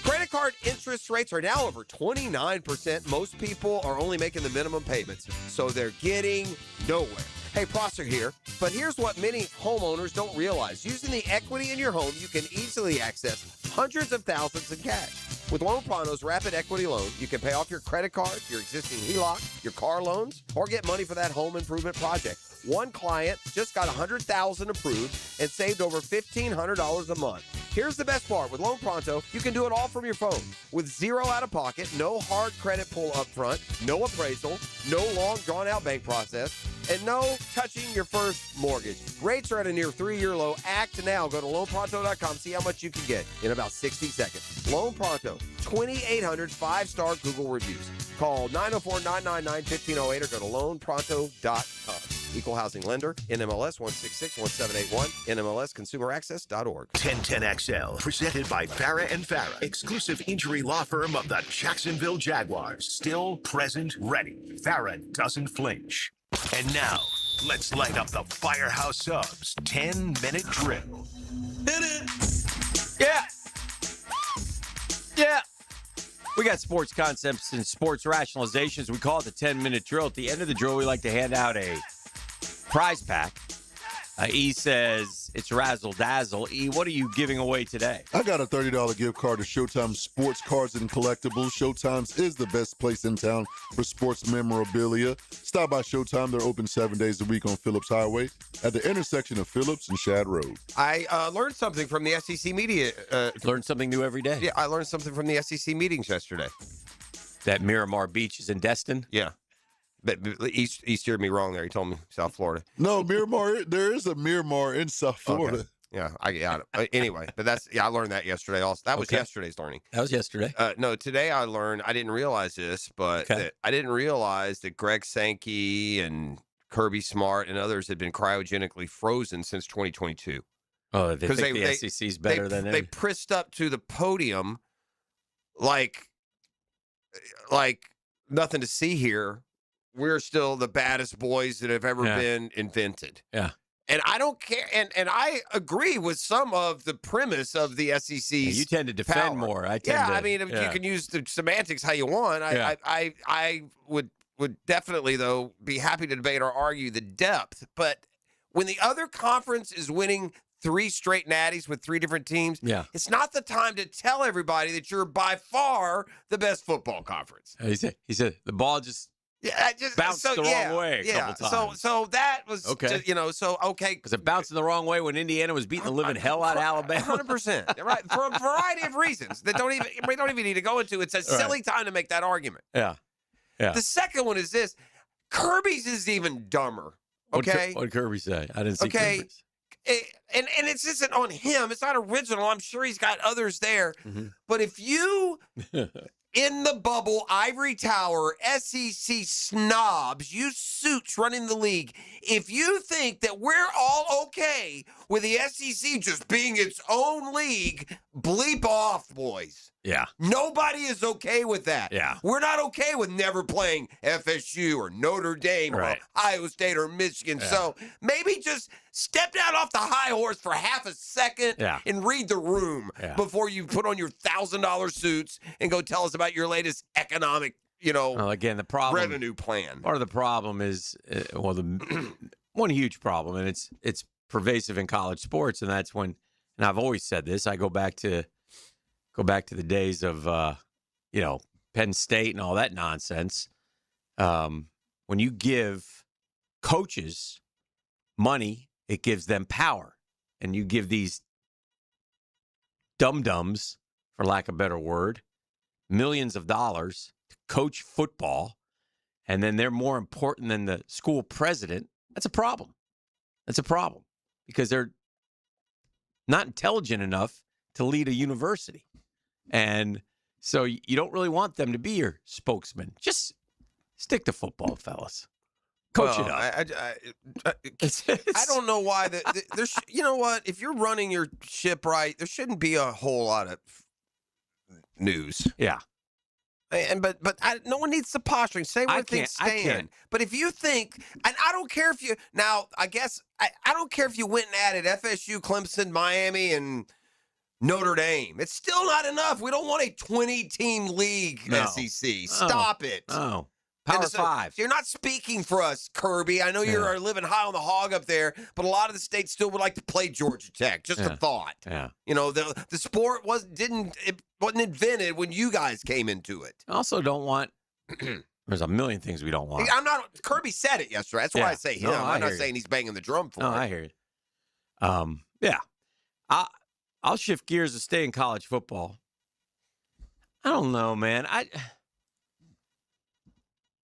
Credit card interest rates are now over 29%. Most people are only making the minimum payments, so they're getting nowhere. Hey, Prosser here, but here's what many homeowners don't realize. Using the equity in your home, you can easily access hundreds of thousands in cash. With Loan Pronto's Rapid Equity Loan, you can pay off your credit card, your existing HELOC, your car loans, or get money for that home improvement project. One client just got $100,000 approved and saved over $1,500 a month. Here's the best part. With Loan Pronto, you can do it all from your phone. With zero out-of-pocket, no hard credit pull up front, no appraisal, no long drawn-out bank process, and no touching your first mortgage. Rates are at a near 3-year low. Act now. Go to loanpronto.com. See how much you can get in about 60 seconds. Loan Pronto, 2,800 5-star Google reviews. Call 904-999-1508 or go to loanpronto.com. Equal housing lender, NMLS 1661781, NMLSconsumeraccess.org. 1010XL, presented by Farah and Farah, exclusive injury law firm of the Jacksonville Jaguars. Still present, ready. Farah doesn't flinch. And now, let's light up the Firehouse Subs 10-minute drill. Hit it! Yeah. Yeah. We got sports concepts and sports rationalizations. We call it the 10-minute drill. At the end of the drill, we like to hand out a prize pack. E says it's razzle dazzle. E, what are you giving away today? I got a $30 gift card to Showtime Sports Cards and Collectibles. Showtime's is the best place in town for sports memorabilia. Stop by Showtime. They're open 7 days a week on Phillips Highway at the intersection of Phillips and Shad Road. I learned something from the SEC media. Learn something new every day. Yeah, I learned something from the SEC meetings yesterday. That Miramar Beach is in Destin? Yeah. But he steered me wrong there. He told me South Florida. No, Miramar. There is a Miramar in South Florida. Okay. Yeah, I got it. Anyway, but I learned that yesterday. Also, that was yesterday's learning. That was yesterday. No, today I learned. I didn't realize this, but I didn't realize that Greg Sankey and Kirby Smart and others had been cryogenically frozen since 2022. Oh, they think the SEC is better than they pressed up to the podium like nothing to see here. We're still the baddest boys that have ever been invented. Yeah. And I don't care. And I agree with some of the premise of the SEC's you tend to defend power. more. I mean, you can use the semantics how you want. I would definitely, though, be happy to debate or argue the depth. But when the other conference is winning 3 straight natties with 3 different teams, it's not the time to tell everybody that you're by far the best football conference. He said the ball just bounced the wrong way a couple times. So that was okay. Because it bounced the wrong way when Indiana was beating the living hell out of Alabama. 100%, right? For a variety of reasons that we don't even need to go into. It's a silly time to make that argument. Yeah. The second one is this: Kirby's is even dumber. Okay. What did Kirby say? I didn't see Kirby's. And it isn't on him. It's not original. I'm sure he's got others there. Mm-hmm. But if you, in the bubble, ivory tower, SEC snobs, you suits running the league, if you think that we're all okay with the SEC just being its own league, bleep off, boys. Yeah. Nobody is okay with that. Yeah. We're not okay with never playing FSU or Notre Dame or Ohio State or Michigan. Yeah. So maybe just step down off the high horse for half a second and read the room before you put on your $1,000 suits and go tell us about your latest economic, again, the problem, revenue plan. Part of the problem is, one huge problem, and it's pervasive in college sports, and that's when, and I've always said this, I go back to the days of, Penn State and all that nonsense. When you give coaches money, it gives them power. And you give these dum-dums, for lack of a better word, millions of dollars to coach football, and then they're more important than the school president. That's a problem. That's a problem because they're not intelligent enough to lead a university. And so you don't really want them to be your spokesman. Just stick to football, fellas. Coach it up. I don't know why. There's, you know what? If you're running your ship right, there shouldn't be a whole lot of news. Yeah. But no one needs the posturing. Say where things stand. But if you think, and I don't care if you, now, I guess, I don't care if you went and added FSU, Clemson, Miami, and Notre Dame. It's still not enough. We don't want a 20-team league, SEC. Stop it. Oh, Power 5. You're not speaking for us, Kirby. I know you're living high on the hog up there, but a lot of the states still would like to play Georgia Tech. Just a thought. Yeah. The sport wasn't invented when you guys came into it. I also don't want there's a million things we don't want. Kirby said it yesterday. That's why I say him. I'm not saying he's banging the drum for it. I hear you. Yeah. I'll shift gears to stay in college football. I don't know, man.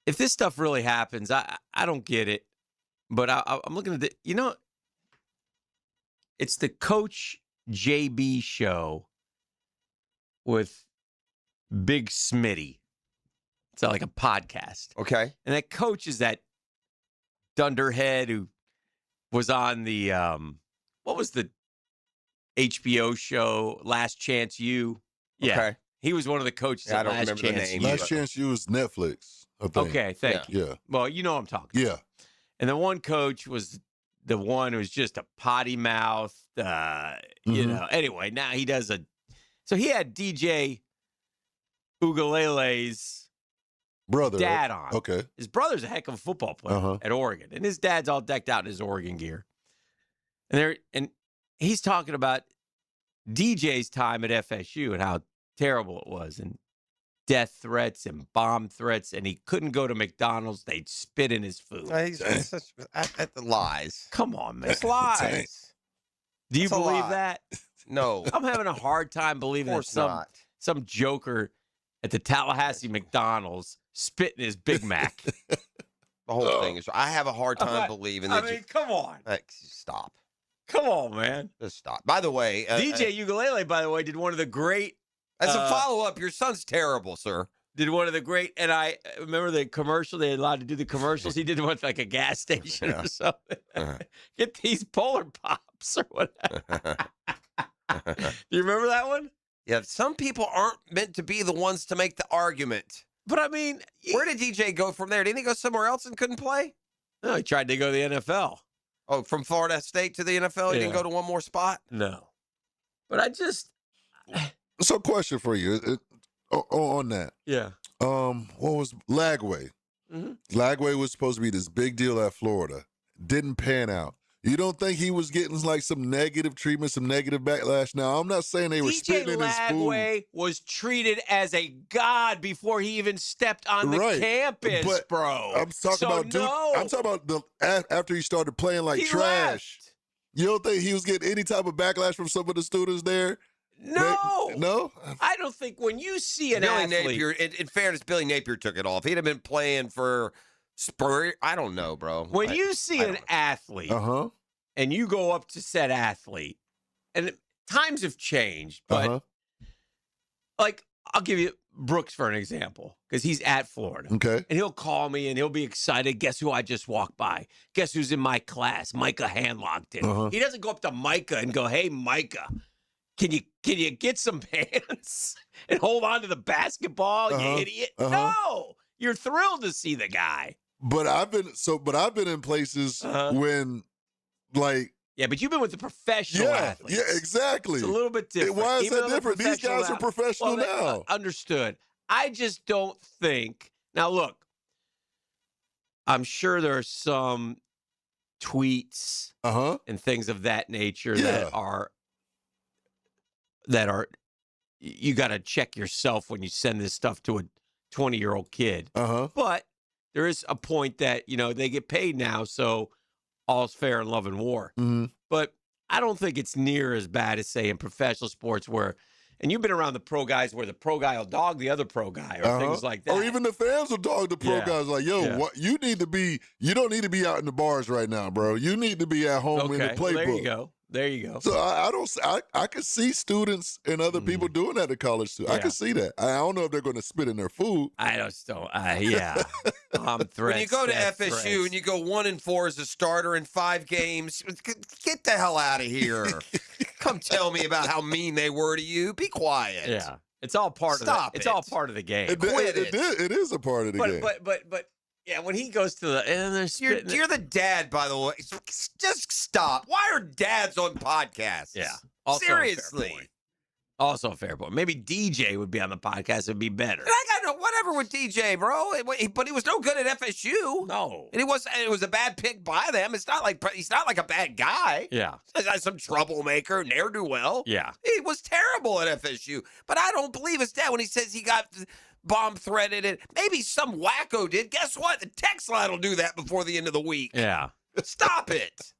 If this stuff really happens, I don't get it. But I'm looking at it's the Coach JB show with Big Smitty. It's like a podcast. Okay. And that coach is that dunderhead who was on the, what was the HBO show, Last Chance U? Yeah. Okay. He was one of the coaches. I don't remember the name. Last Chance U was Netflix, I think. Okay, thank you. Yeah. Well, you know what I'm talking about. Yeah. And the one coach was the one who was just a potty mouth, Anyway, now he does so he had DJ Ugalele's brother dad on. Okay. His brother's a heck of a football player at Oregon, and his dad's all decked out in his Oregon gear. And he's talking about DJ's time at FSU and how terrible it was, and death threats and bomb threats, and he couldn't go to McDonald's. They'd spit in his food. He's such lies. Come on, man. It's lies. Do you believe that? No. I'm having a hard time believing that some joker at the Tallahassee McDonald's spit in his Big Mac. The whole thing is. I have a hard time believing that. I mean, come on. Stop. Come on, man. Just stop. By the way, DJ Ukulele, by the way, did one of the great. As a follow-up, your son's terrible, sir. Did one of the great, and I remember the commercial. They had allowed to do the commercials. He did one with like a gas station or something. Get these Polar Pops or whatever. Do you remember that one? Yeah, some people aren't meant to be the ones to make the argument. But I mean, where did DJ go from there? Didn't he go somewhere else and couldn't play? No, he tried to go to the NFL. Oh, from Florida State to the NFL? He didn't go to one more spot? No. But I just... So, question for you on that. Yeah. What was Lagway? Mm-hmm. Lagway was supposed to be this big deal at Florida. Didn't pan out. You don't think he was getting like some negative treatment, some negative backlash? Now, I'm not saying they were spitting in his food. Lagway was treated as a god before he even stepped on the campus, but bro. I'm talking about dude. I'm talking about after he started playing like trash. Left. You don't think he was getting any type of backlash from some of the students there? No. No? I don't think when you see an Billy athlete... Napier, in fairness, Billy Napier took it off. He'd have been playing for Spur. I don't know, bro. When you see an athlete and you go up to said athlete, and times have changed, but like I'll give you Brooks for an example because he's at Florida. Okay. And he'll call me and he'll be excited. Guess who I just walked by? Guess who's in my class? Micah Hanlockton. He doesn't go up to Micah and go, hey, Micah. Can you get some pants and hold on to the basketball, you idiot? No, you're thrilled to see the guy. But I've been in places when, like, yeah, but you've been with the professional athletes. Yeah, exactly. It's a little bit different. Why is that different? These guys are professional now. Understood. I just don't think. Now, look, I'm sure there are some tweets and things of that nature that are you got to check yourself when you send this stuff to a 20-year-old kid. But there is a point that, they get paid now, so all's fair in love and war. But I don't think it's near as bad as, say, in professional sports where, and you've been around the pro guys where the pro guy will dog the other pro guy or things like that. Or even the fans will dog the pro guys like, yo, what you don't need to be out in the bars right now, bro. You need to be at home in the playbook. Well, there you go. There you go. So I could see students and other people doing that at college too. I can see that. I don't know if they're going to spit in their food. I just don't. Yeah. When you go to FSU and you go 1-4 as a starter in 5 games, get the hell out of here. Come tell me about how mean they were to you. Be quiet. Yeah. It's all part of it. It's all part of the game. It is a part of the game. But yeah, when he goes to the and they're spitting you're the dad, by the way. Just stop. Why are dads on podcasts? Yeah. Seriously. Also a fair point. Maybe DJ would be on the podcast. It'd be better. And I got no whatever with DJ, bro. But he was no good at FSU. No. And it was a bad pick by them. It's not like he's not like a bad guy. Yeah. He's not some troublemaker, ne'er-do-well. Yeah. He was terrible at FSU. But I don't believe his dad when he says he got bomb threaded and maybe some wacko did. Guess what? The text line will do that before the end of the week. Yeah. Stop it.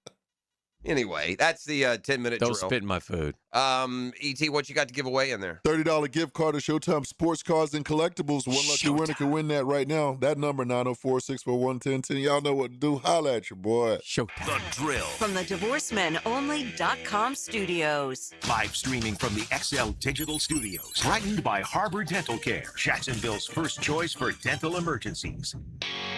Anyway, that's the 10-minute drill. Don't spit in my food. E.T., what you got to give away in there? $30 gift card to Showtime Sports Cars and Collectibles. One lucky winner can win that right now. That number, 904-641-1010. Y'all know what to do. Holla at your boy. Showtime. The Drill. From the DivorceMenOnly.com studios. Live streaming from the XL Digital Studios. Brightened by Harbor Dental Care. Jacksonville's first choice for dental emergencies.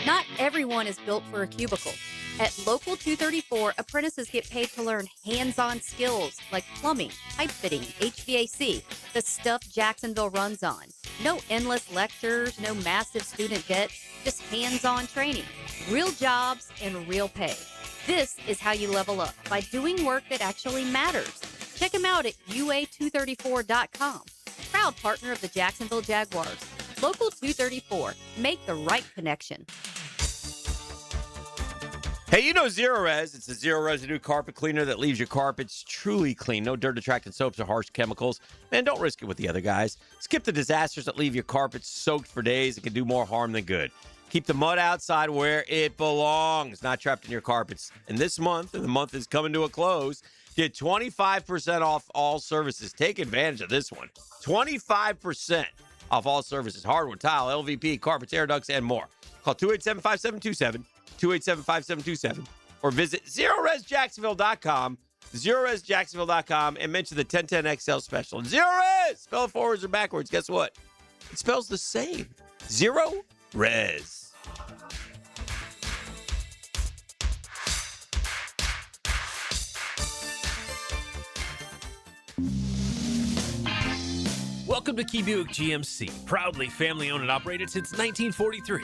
Not everyone is built for a cubicle. At Local 234, apprentices get paid to learn hands-on skills like plumbing, pipe fitting, HVAC, the stuff Jacksonville runs on. No endless lectures, no massive student debt, just hands-on training, real jobs, and real pay. This is how you level up, by doing work that actually matters. Check them out at UA234.com. Proud partner of the Jacksonville Jaguars. Local 234. Make the right connection. Hey, you know Zero Res. It's a zero residue carpet cleaner that leaves your carpets truly clean. No dirt attracting soaps or harsh chemicals. Man, don't risk it with the other guys. Skip the disasters that leave your carpets soaked for days. It can do more harm than good. Keep the mud outside where it belongs, not trapped in your carpets. And this month, and the month is coming to a close, get 25% off all services. Take advantage of this one. 25% off all services. Hardwood, tile, LVP, carpets, air ducts, and more. Call 287-5727. 287-5727. Or visit ZeroResJacksonville.com, ZeroResJacksonville.com, and mention the 1010XL special. Zero Res! Spell it forwards or backwards. Guess what? It spells the same. Zero Res. Welcome to Key Buick GMC, proudly family-owned and operated since 1943.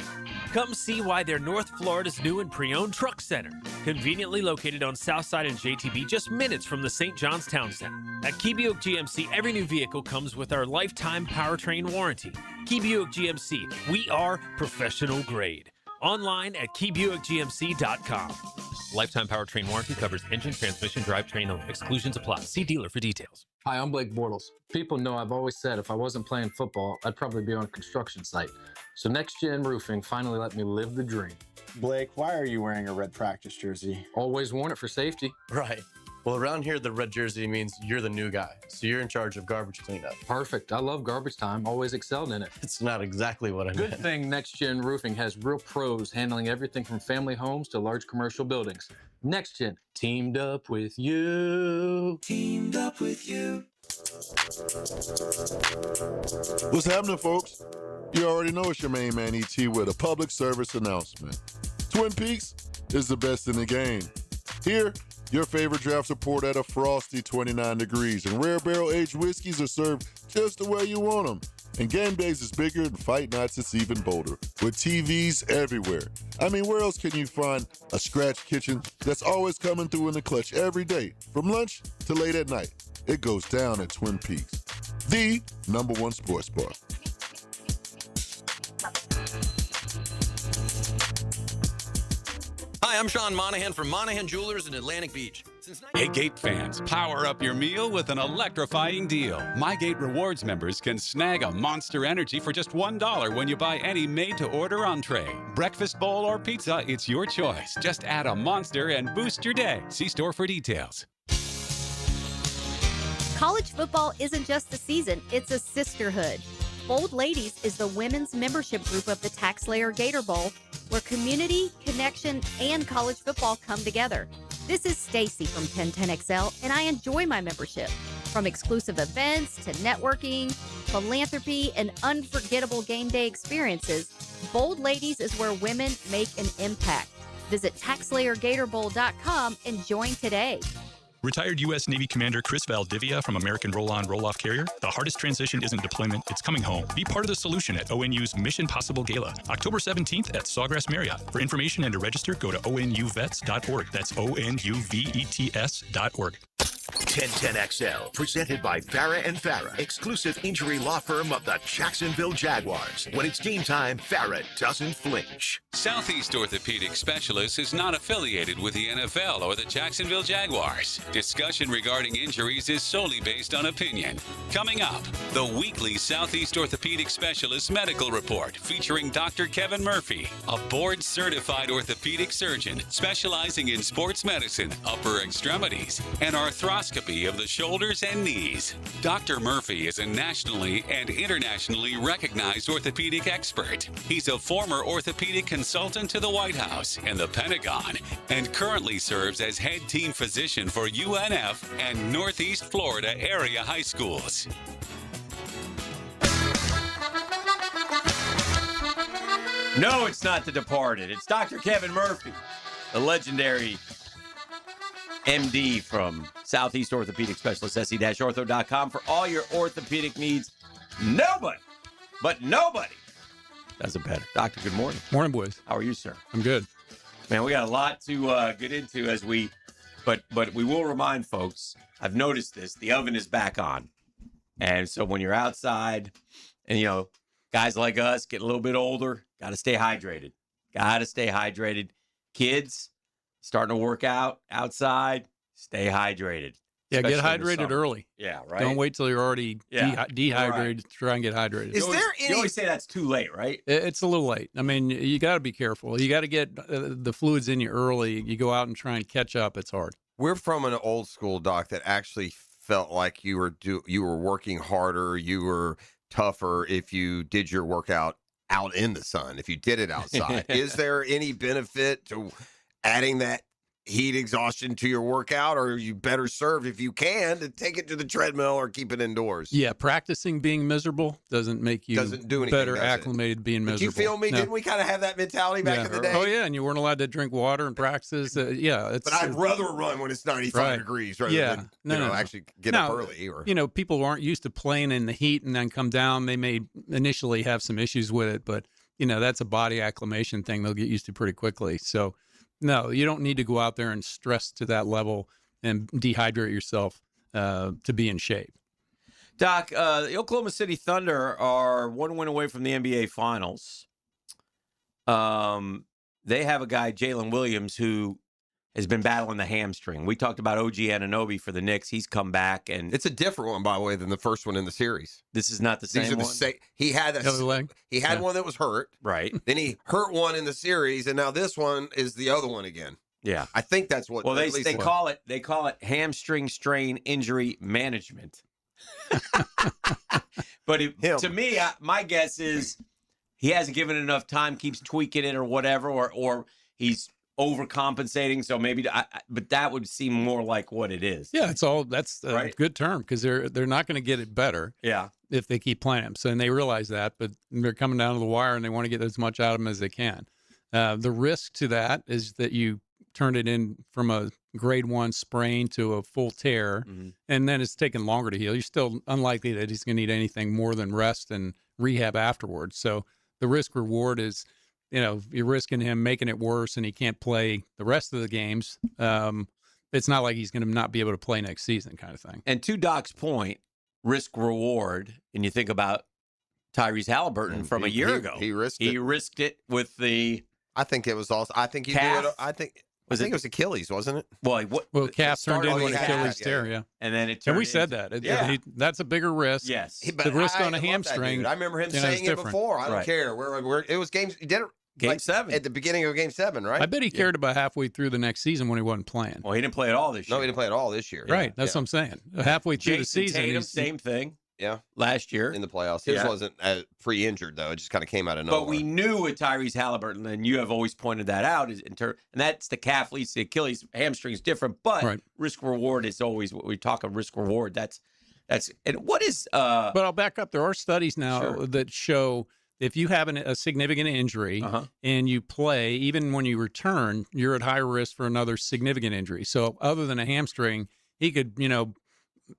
Come see why they're North Florida's new and pre-owned truck center, conveniently located on Southside and JTB, just minutes from the St. John's Town Center. At Key Buick GMC, every new vehicle comes with our lifetime powertrain warranty. Key Buick GMC, we are professional grade. Online at keybuickgmc.com. Lifetime powertrain warranty covers engine, transmission, drivetrain only. Exclusions apply. See dealer for details. Hi, I'm Blake Bortles. People know I've always said if I wasn't playing football, I'd probably be on a construction site. So Next Gen Roofing finally let me live the dream. Blake, why are you wearing a red practice jersey? Always worn it for safety. Right. Well, around here, the red jersey means you're the new guy. So you're in charge of garbage cleanup. Perfect. I love garbage time. Always excelled in it. It's not exactly what I meant. Good thing Next Gen Roofing has real pros handling everything from family homes to large commercial buildings. Next Gen, teamed up with you. Teamed up with you. What's happening, folks? You already know it's your main man, E.T., with a public service announcement. Twin Peaks is the best in the game. Here, your favorite drafts are poured at a frosty 29 degrees, and rare barrel-aged whiskeys are served just the way you want them. And game days is bigger, and fight nights it's even bolder, with TVs everywhere. I mean, where else can you find a scratch kitchen that's always coming through in the clutch every day, from lunch to late at night? It goes down at Twin Peaks, the #1 sports bar. Hi, I'm Sean Monahan from Monahan Jewelers in Atlantic Beach. Hey, Gate fans, power up your meal with an electrifying deal. My Gate Rewards members can snag a Monster Energy for just $1 when you buy any made-to-order entree. Breakfast bowl or pizza, it's your choice. Just add a Monster and boost your day. See store for details. College football isn't just a season, it's a sisterhood. Bold Ladies is the women's membership group of the TaxSlayer Gator Bowl, where community, connection, and college football come together. This is Stacy from 1010XL, and I enjoy my membership. From exclusive events to networking, philanthropy, and unforgettable game day experiences, Bold Ladies is where women make an impact. Visit TaxSlayerGatorBowl.com and join today. Retired U.S. Navy Commander Chris Valdivia from American Roll-On Roll-Off Carrier. The hardest transition isn't deployment, it's coming home. Be part of the solution at ONU's Mission Possible Gala, October 17th at Sawgrass Marriott. For information and to register, go to onuvets.org. That's onuvets.org. 1010XL, presented by Farah and Farah, exclusive injury law firm of the Jacksonville Jaguars. When it's game time, Farah doesn't flinch. Southeast Orthopedic Specialists is not affiliated with the NFL or the Jacksonville Jaguars. Discussion regarding injuries is solely based on opinion. Coming up, the weekly Southeast Orthopedic Specialist Medical Report featuring Dr. Kevin Murphy, a board-certified orthopedic surgeon specializing in sports medicine, upper extremities, and arthroscopy of the shoulders and knees. Dr. Murphy is a nationally and internationally recognized orthopedic expert. He's a former orthopedic consultant to the White House and the Pentagon, and currently serves as head team physician for UNF and Northeast Florida area high schools. No, it's not The Departed. It's Dr. Kevin Murphy, the legendary MD from Southeast Orthopedic Specialist, se-ortho.com for all your orthopedic needs. Nobody does it better. Doctor, good morning. Morning, boys. How are you, sir? I'm good. Man, we got a lot to get into but we will remind folks, I've noticed this, the oven is back on. And so when you're outside and, guys like us get a little bit older, got to stay hydrated. Kids starting to work out outside, stay hydrated. Yeah, get hydrated early. Yeah, right. Don't wait till you're already dehydrated to try and get hydrated. You always say that's too late, right? It's a little late. I mean, you got to be careful. You got to get the fluids in you early. You go out and try and catch up. It's hard. We're from an old school, Doc, that actually felt like you were working harder, you were tougher if you did your workout out in the sun if you did it outside. Is there any benefit to adding that heat exhaustion to your workout, or are you better served if you can to take it to the treadmill or keep it indoors? Yeah, practicing being miserable doesn't make you Doesn't do anything, better does it? acclimated being But miserable. you feel me? No. Didn't we kind of have that mentality back in the day? Oh, yeah, and you weren't allowed to drink water in practices. But I'd rather run when it's 95 degrees rather than actually get up early. Or people aren't used to playing in the heat and then come down. They may initially have some issues with it, but, that's a body acclimation thing they'll get used to pretty quickly. So, no, you don't need to go out there and stress to that level and dehydrate yourself to be in shape. Doc, the Oklahoma City Thunder are 1 win away from the NBA Finals. They have a guy, Jalen Williams, who has been battling the hamstring. We talked about OG Anunoby for the Knicks. He's come back, and it's a different one, by the way, than the first one in the series. This is not the same These are the one. same. He had He had one that was hurt. Right. Then he hurt one in the series, and now this one is the other one again. Yeah. I think that's what. Well, they call it hamstring strain injury management. But to me, my guess is he hasn't given it enough time, keeps tweaking it or whatever, or he's overcompensating. So maybe, but that would seem more like what it is. Yeah, that's a good term because they're not going to get it better. Yeah. If they keep playing him. So, and they realize that, but they're coming down to the wire and they want to get as much out of him as they can. The risk to that is that you turn it in from a grade 1 sprain to a full tear, and then it's taking longer to heal. You're still unlikely that he's going to need anything more than rest and rehab afterwards. So the risk reward is, you're risking him making it worse and he can't play the rest of the games. It's not like he's going to not be able to play next season kind of thing. And to Doc's point, risk reward, and you think about Tyrese Halliburton from a year ago. He risked it. He risked it with the. I think it was also. I think he calf? did it. I think it was Achilles, wasn't it? Well, calf turned into an Achilles tear, yeah. And then it turned. And we said that. That's a bigger risk. Yes. The risk on a hamstring. I remember him saying it before. I don't care. Where it was games. He did it. Game 7. At the beginning of Game 7, right? I bet he cared about halfway through the next season when he wasn't playing. Well, he didn't play at all this year. No, he didn't play at all this year. Right. That's what I'm saying. Halfway through the season. Tatum, same thing. Yeah. Last year. In the playoffs. His wasn't pre-injured, though. It just kind of came out of nowhere. But we knew with Tyrese Halliburton, and you have always pointed that out, and that's the calf leads to Achilles. Hamstring's different, but risk-reward is always, what we talk of risk-reward, that's and what is... But I'll back up. There are studies now that show if you have a significant injury and you play, even when you return, you're at higher risk for another significant injury. So other than a hamstring, he could,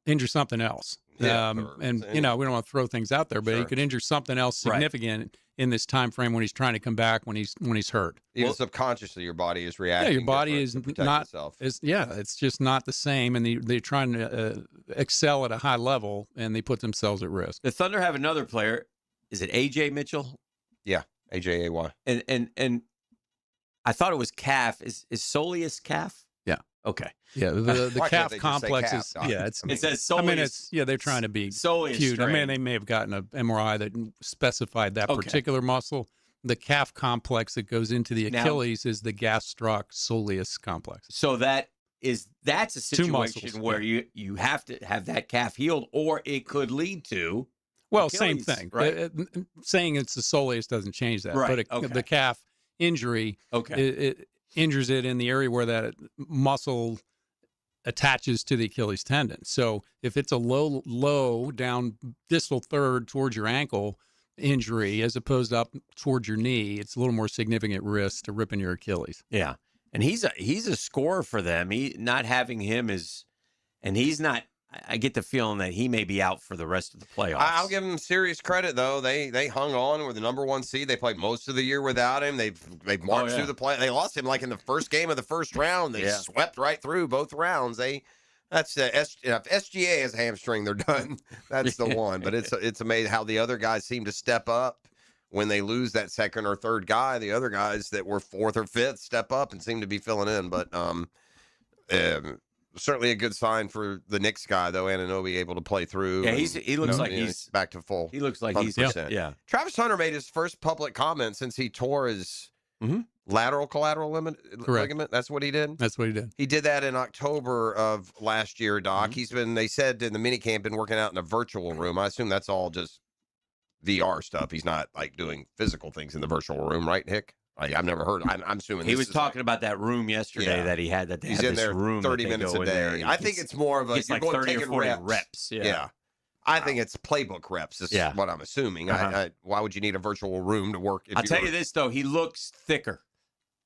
injure something else. Yeah, and we don't want to throw things out there, but he could injure something else significant in this time frame when he's trying to come back when he's hurt. Even subconsciously, your body is reacting. Yeah, your body is not. Itself. It's just not the same, and they're trying to excel at a high level, and they put themselves at risk. The Thunder have another player. Is it AJ Mitchell? Yeah, AJAY. And I thought it was calf. Is Soleus calf? Yeah. Okay. Yeah, the calf complex is. Yeah, it says Soleus. I mean, they're trying to be Soleus cute. strain. I mean, they may have gotten an MRI that specified that particular muscle. The calf complex that goes into the Achilles is the gastroc soleus complex. So that's a situation muscles, where you have to have that calf healed, or it could lead to. Well, Achilles, same thing. Right? Saying it's the soleus doesn't change that. Right. But the calf injury, it injures it in the area where that muscle attaches to the Achilles tendon. So if it's a low down distal third towards your ankle injury as opposed to up towards your knee, it's a little more significant risk to ripping your Achilles. Yeah. And he's a scorer for them. Not having him is, and he's not. I get the feeling that he may be out for the rest of the playoffs. I'll give him serious credit, though. They hung on with the number 1 seed. They played most of the year without him. They've marched through the play. They lost him like in the first game of the first round. They swept right through both rounds. If SGA has a hamstring, they're done. That's the one. But it's amazing how the other guys seem to step up when they lose that second or third guy. The other guys that were 4th or 5th step up and seem to be filling in. But certainly a good sign for the Knicks guy, though. Anunoby able to play through. Yeah, he looks like he's back to full. He looks like 100%. he's Travis Hunter made his first public comment since he tore his lateral collateral ligament. That's what he did. That's what he did. He did that in October of last year, Doc. He's been, they said in the minicamp, been working out in a virtual room. I assume that's all just VR stuff. He's not like doing physical things in the virtual room, right, Hick? I've never heard. I'm assuming he this was is talking about that room yesterday that he had. That they he's had in this there room 30 that they minutes go a in there day. and I think it's more of a it's you're like going 30 or taking 40 reps. reps. Yeah. I think it's playbook reps. Is what I'm assuming. Why would you need a virtual room to work? I'll tell you this though, he looks thicker.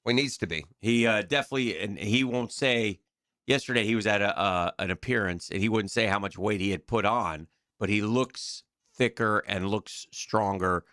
Well, he needs to be. He definitely, and he won't say. Yesterday he was at an appearance, and he wouldn't say how much weight he had put on, but he looks thicker and looks stronger.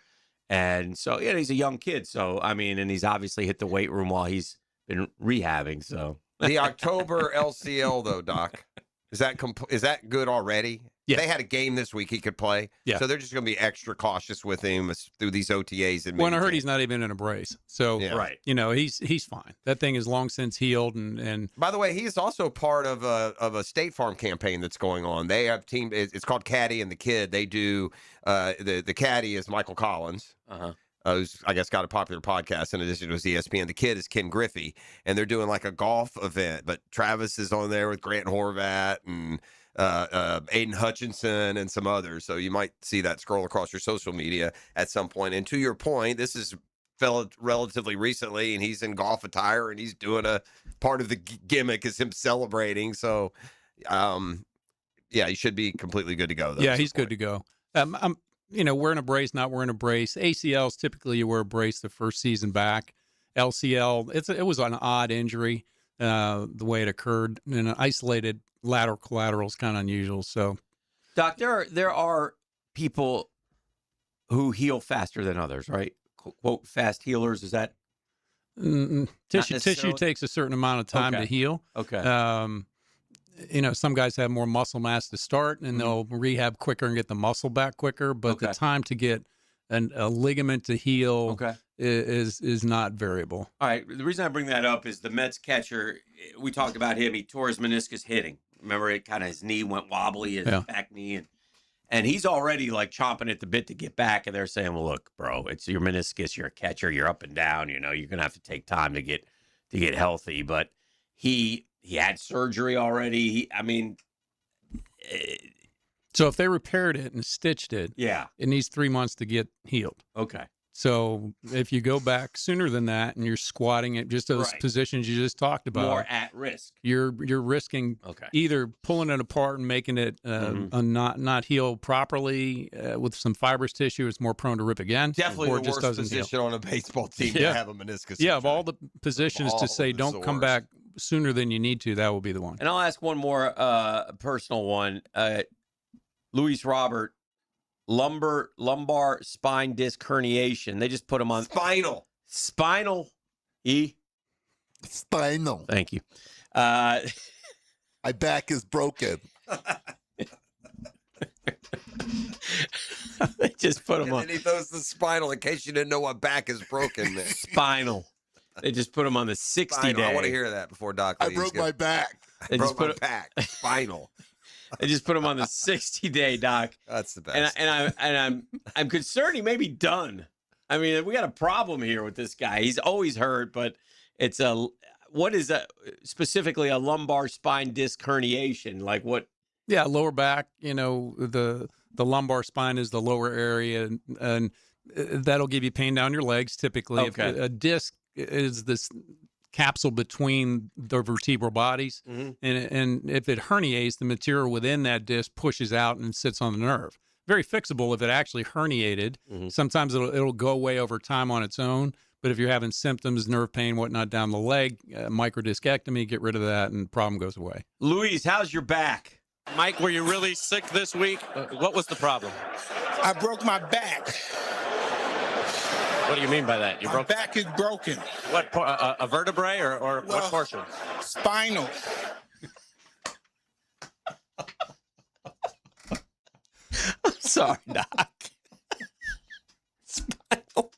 And so, yeah, he's a young kid. So, I mean, and he's obviously hit the weight room while he's been rehabbing. So the October LCL though, Doc, is that good already? Yeah. They had a game this week he could play. Yeah. So they're just going to be extra cautious with him through these OTAs. And when I heard he's not even in a brace. So, Right. you know, he's fine. That thing is long since healed. And by the way, he's also part of a State Farm campaign that's going on. They have team. It's called Caddy and the Kid. They do the Caddy is Michael Collins. Who's, I guess, got a popular podcast in addition to his ESPN. The Kid is Ken Griffey, and they're doing like a golf event. But Travis is on there with Grant Horvat and Aiden Hutchinson and some others. So you might see that scroll across your social media at some point. And to your point, this is relatively recently, and he's in golf attire, and he's doing a part of the gimmick is him celebrating. So, yeah, he should be completely good to go. Though, yeah, he's good to go. You know, wearing a brace, not wearing a brace. ACLs, typically you wear a brace the first season back. LCL, it was an odd injury, the way it occurred. And an isolated lateral collateral is kind of unusual. So, Doc, there are people who heal faster than others, right? Quote, fast healers. Is that? Tissue takes a certain amount of time to heal. Okay. You know, some guys have more muscle mass to start, and they'll rehab quicker and get the muscle back quicker. But the time to get a ligament to heal is not variable. All right. The reason I bring that up is the Mets catcher. We talked about him. He tore his meniscus hitting. Remember, it kind of his knee went wobbly, his back knee, and he's already like chomping at the bit to get back. And they're saying, "Well, look, bro, it's your meniscus. You're a catcher. You're up and down. You know, you're gonna have to take time to get healthy." But he had surgery already. So if they repaired it and stitched it, it needs 3 months to get healed. Okay. So if you go back sooner than that and you're squatting at just those positions you just talked about, more at risk. You're risking either pulling it apart and making it not heal properly with some fibrous tissue. It's more prone to rip again. Definitely or the just worst doesn't position heal. on a baseball team to have a meniscus. Yeah, of all the positions to say don't come back sooner than you need to, that will be the one. And I'll ask one more personal one. Luis Robert, lumbar spine disc herniation. They just put him on spinal. Spinal. Thank you. My back is broken. They just put him on. And he throws the spinal in case you didn't know what back is broken. Spinal. They just put him on the 60-day. I want to hear that before Doc. I broke my back. They broke my back. Spinal. They just put him on the 60-day, Doc. That's the best. And I'm concerned he may be done. I mean, we got a problem here with this guy. He's always hurt, but it's specifically a lumbar spine disc herniation? Like what? Yeah, lower back. You know, the lumbar spine is the lower area, and that'll give you pain down your legs typically. Okay. If a disc is this capsule between the vertebral bodies, and if it herniates, the material within that disc pushes out and sits on the nerve. Very fixable if it actually herniated. Sometimes it'll go away over time on its own. But if you're having symptoms, nerve pain, whatnot down the leg, microdiscectomy, get rid of that, and the problem goes away. Luis, how's your back? Mike, were you really sick this week? What was the problem? I broke my back. What do you mean by that? My back is broken. What, a vertebrae or what portion? Spinal. I'm sorry, Doc. Spinal.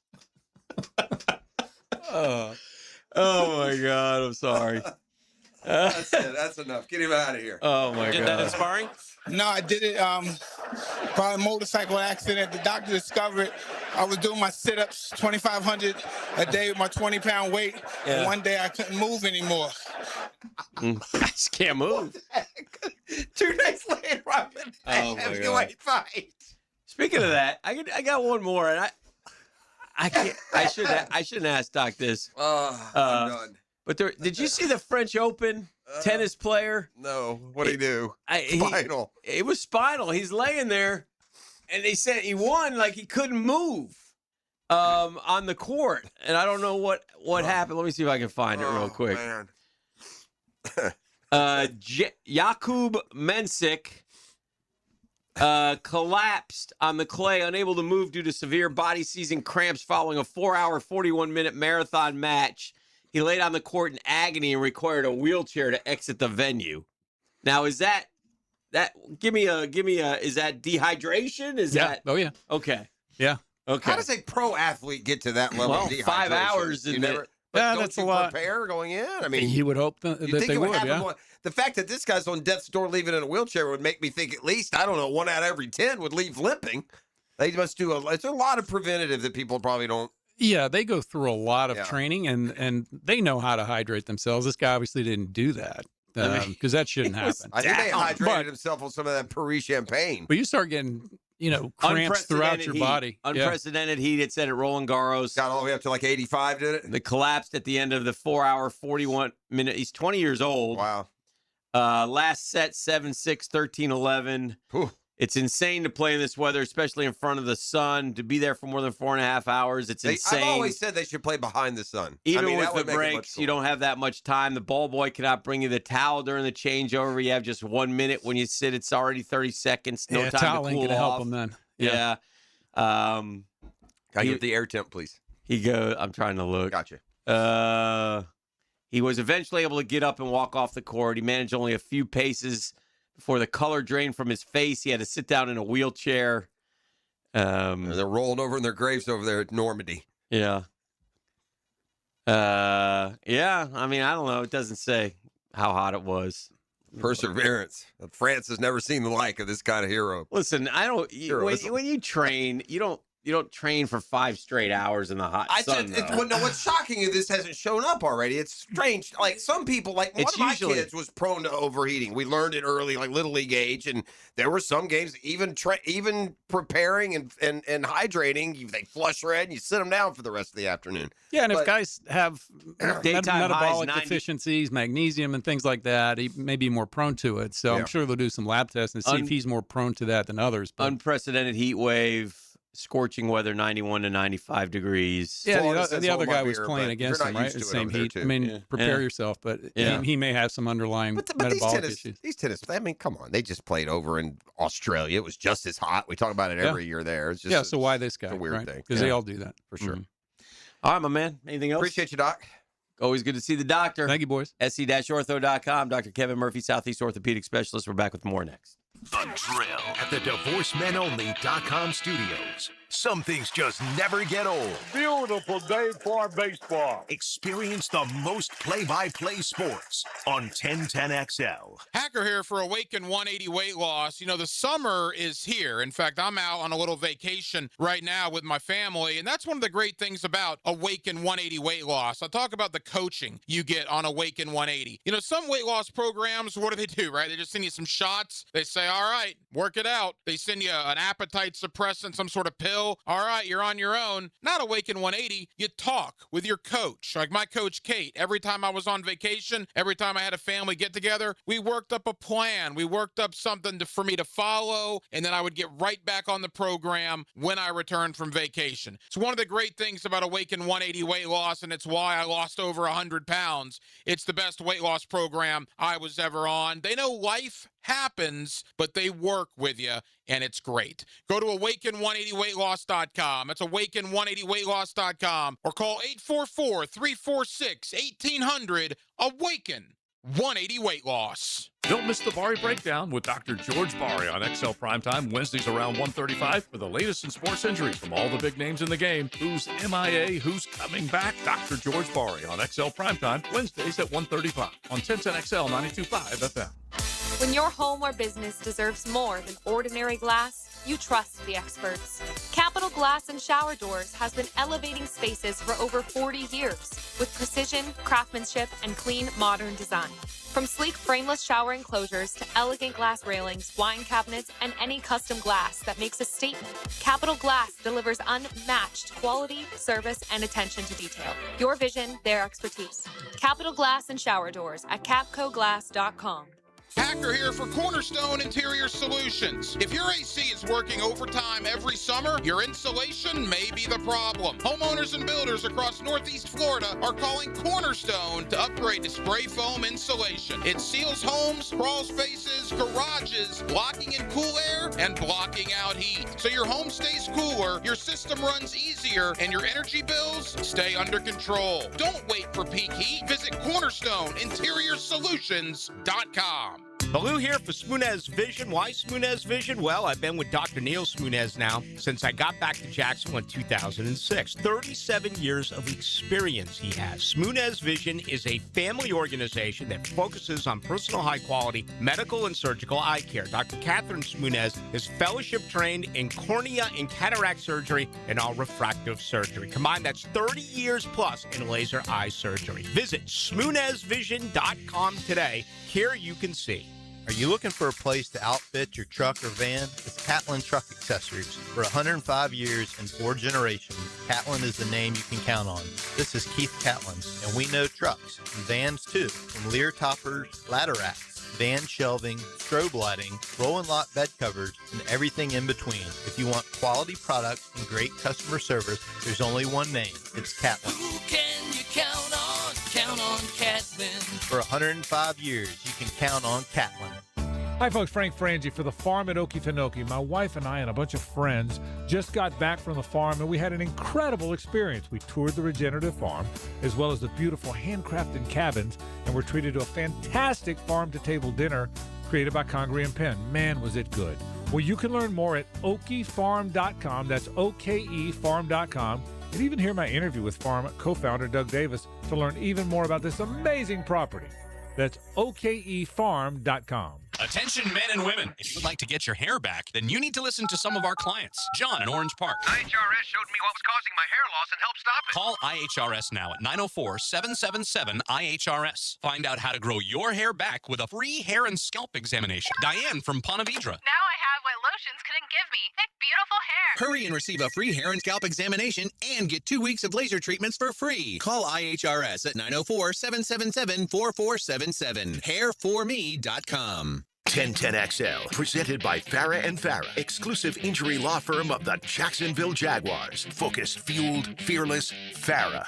Oh my God, I'm sorry. That's it. That's enough. Get him out of here. Oh my God. Did that in sparring? No, I did it by a motorcycle accident. The doctor discovered I was doing my sit-ups, 2,500 a day with my 20-pound weight. Yeah. And one day I couldn't move anymore. I just can't move. 2 days later, I'm in a heavyweight fight. Speaking of that, I got one more, and I shouldn't ask Doc this. I'm done. But did you see the French Open tennis player? No. What did he do? Spinal. It was spinal. He's laying there, and they said he won like he couldn't move on the court. And I don't know what happened. Let me see if I can find it real quick. Man. Jakub Mensik collapsed on the clay, unable to move due to severe body seizing cramps following a 4-hour, 41-minute marathon match. He laid on the court in agony and required a wheelchair to exit the venue. Now, is that give me a is that dehydration? Is that Oh yeah. Okay. Yeah. Okay. How does a pro athlete get to that level of dehydration? 5 hours You in never, it. but Yeah, don't that's you a lot. prepare going in? I mean, You would hope that you think they it would would, happen yeah. more. The fact that this guy's on death's door leaving in a wheelchair would make me think at least, I don't know, 1 out of every 10 would leave limping. They must do it's a lot of preventative that people probably don't. Yeah, they go through a lot of training, and they know how to hydrate themselves. This guy obviously didn't do that because that shouldn't happen. I think they hydrated But- himself on some of that Paris champagne. But you start getting, cramps throughout your heat. body. Yeah. Unprecedented heat. It said at Roland Garros. Got all the way up to like 85, did it? They collapsed at the end of the 4-hour, 41-minute. He's 20 years old. Wow. Last set, 7-6, 13-11. It's insane to play in this weather, especially in front of the sun. To be there for more than 4.5 hours, it's insane. I've always said they should play behind the sun. Even I mean, with that the would make it much breaks, you cooler. don't have that much time. The ball boy cannot bring you the towel during the changeover. You have just 1 minute. When you sit, it's already 30 seconds. No Yeah, time towel to ain't cool gonna help off. him then. Yeah. Can I get the air temp, please? I'm trying to look. Gotcha. He was eventually able to get up and walk off the court. He managed only a few paces before the color drained from his face. He had to sit down in a wheelchair. They're rolling over in their graves over there at Normandy. Yeah. Yeah. I mean, I don't know. It doesn't say how hot it was. Perseverance. France has never seen the like of this kind of hero. Listen, when you train, you don't train for 5 straight hours in the hot sun. What's shocking is this hasn't shown up already. It's strange. Like some people, like one of my kids was prone to overheating. We learned it early, like little league age, and there were some games even preparing and hydrating. They flush red, and you sit them down for the rest of the afternoon. Yeah, and if guys have Daytime metabolic highs, 90. deficiencies, magnesium, and things like that, he may be more prone to it. So Yeah. I'm sure they'll do some lab tests and see if he's more prone to that than others. But Unprecedented heat wave, scorching weather, 91 to 95 degrees. yeah, Florida the says other hold my guy was beer, playing but against you're him, not right? used The to it same over there, heat. too. I mean, Yeah. prepare Yeah. yourself, but Yeah. he may have some underlying But metabolic issues. these tennis, I mean, come on. They just played over in Australia. It was just as hot. We talk about it every year there. It's just, Yeah, so why this guy? It's a weird right? thing. Because they all do that. For sure. All right, my man. Anything else? Appreciate you, Doc. Always good to see the doctor. Thank you, boys. SC-ortho.com. Dr. Kevin Murphy, Southeast Orthopedic Specialist. We're back with more next. The Drill at the DivorceMenOnly.com studios. Some things just never get old. Beautiful day for baseball. Experience the most play-by-play sports on 1010XL. Hacker here for Awaken 180 Weight Loss. You know, the summer is here. In fact, I'm out on a little vacation right now with my family, and that's one of the great things about Awaken 180 Weight Loss. I'll talk about the coaching you get on Awaken 180. You know, some weight loss programs, what do, right? They just send you some shots. They say, all right, work it out. They send you an appetite suppressant, some sort of pill. All right, you're on your own. Not Awaken 180. You talk with your coach. Like my coach, Kate, every time I was on vacation, every time I had a family get together, we worked up a plan. We worked up something for me to follow, and then I would get right back on the program when I returned from vacation. It's one of the great things about Awaken 180 Weight Loss, and it's why I lost over 100 pounds. It's the best weight loss program I was ever on. They know life happens, but they work with you, and it's great. Go to awaken180weightloss.com. That's awaken180weightloss.com, or call 844-346-1800. Awaken 180 Weight Loss. Don't miss the Bari Breakdown with Dr. George Bari on XL Primetime, Wednesdays around 1:35 for the latest in sports injuries from all the big names in the game. Who's MIA, who's coming back? Dr. George Bari on XL Primetime, Wednesdays at 1:35 on 1010XL 92.5 FM. When your home or business deserves more than ordinary glass, you trust the experts. Capital Glass and Shower Doors has been elevating spaces for over 40 years with precision, craftsmanship, and clean, modern design. From sleek frameless shower enclosures to elegant glass railings, wine cabinets, and any custom glass that makes a statement, Capital Glass delivers unmatched quality, service, and attention to detail. Your vision, their expertise. Capital Glass and Shower Doors at capcoglass.com. Hacker here for Cornerstone Interior Solutions. If your AC is working overtime every summer, your insulation may be the problem. Homeowners and builders across Northeast Florida are calling Cornerstone to upgrade to spray foam insulation. It seals homes, crawl spaces, garages, locking in cool air and blocking out heat. So your home stays cooler, your system runs easier, and your energy bills stay under control. Don't wait for peak heat. Visit CornerstoneInteriorSolutions.com. Baloo here for Spunez Vision. Why Spunez Vision? Well, I've been with Dr. Neil Spunez now since I got back to Jacksonville in 2006. 37 years of experience he has. Spunez Vision is a family organization that focuses on personal high-quality medical and surgical eye care. Dr. Catherine Spunez is fellowship-trained in cornea and cataract surgery and all refractive surgery. Combined, that's 30 years plus in laser eye surgery. Visit SpunezVision.com today. Here you can see. Are you looking for a place to outfit your truck or van? It's Catlin Truck Accessories. For 105 years and 4 generations, Catlin is the name you can count on. This is Keith Catlin, and we know trucks and vans too, from Lear toppers, ladder racks, van shelving, strobe lighting, roll and lock bed covers, and everything in between. If you want quality products and great customer service, there's only one name. It's Catlin. Who can you count on? Count on Catlin. For 105 years, you can count on Catlin. Hi, folks. Frank Frangie for the farm at Okefenokee. My wife and I and a bunch of friends just got back from the farm, and we had an incredible experience. We toured the regenerative farm, as well as the beautiful handcrafted cabins, and were treated to a fantastic farm-to-table dinner created by Congreve and Penn. Man, was it good. Well, you can learn more at okefarm.com. That's okefarm.com. And even hear my interview with farm co-founder Doug Davis to learn even more about this amazing property. That's okefarm.com. Attention men and women. If you would like to get your hair back, then you need to listen to some of our clients. John in Orange Park. IHRS showed me what was causing my hair loss and helped stop it. Call IHRS now at 904-777-IHRS. Find out how to grow your hair back with a free hair and scalp examination. Diane from Ponte Vedra. Now I have what lotions couldn't give me. Thick, beautiful hair. Hurry and receive a free hair and scalp examination and get 2 weeks of laser treatments for free. Call IHRS at 904-777-4477. Hairforme.com. 1010XL, presented by Farah and Farah, exclusive injury law firm of the Jacksonville Jaguars. Focused, fueled, fearless, Farah.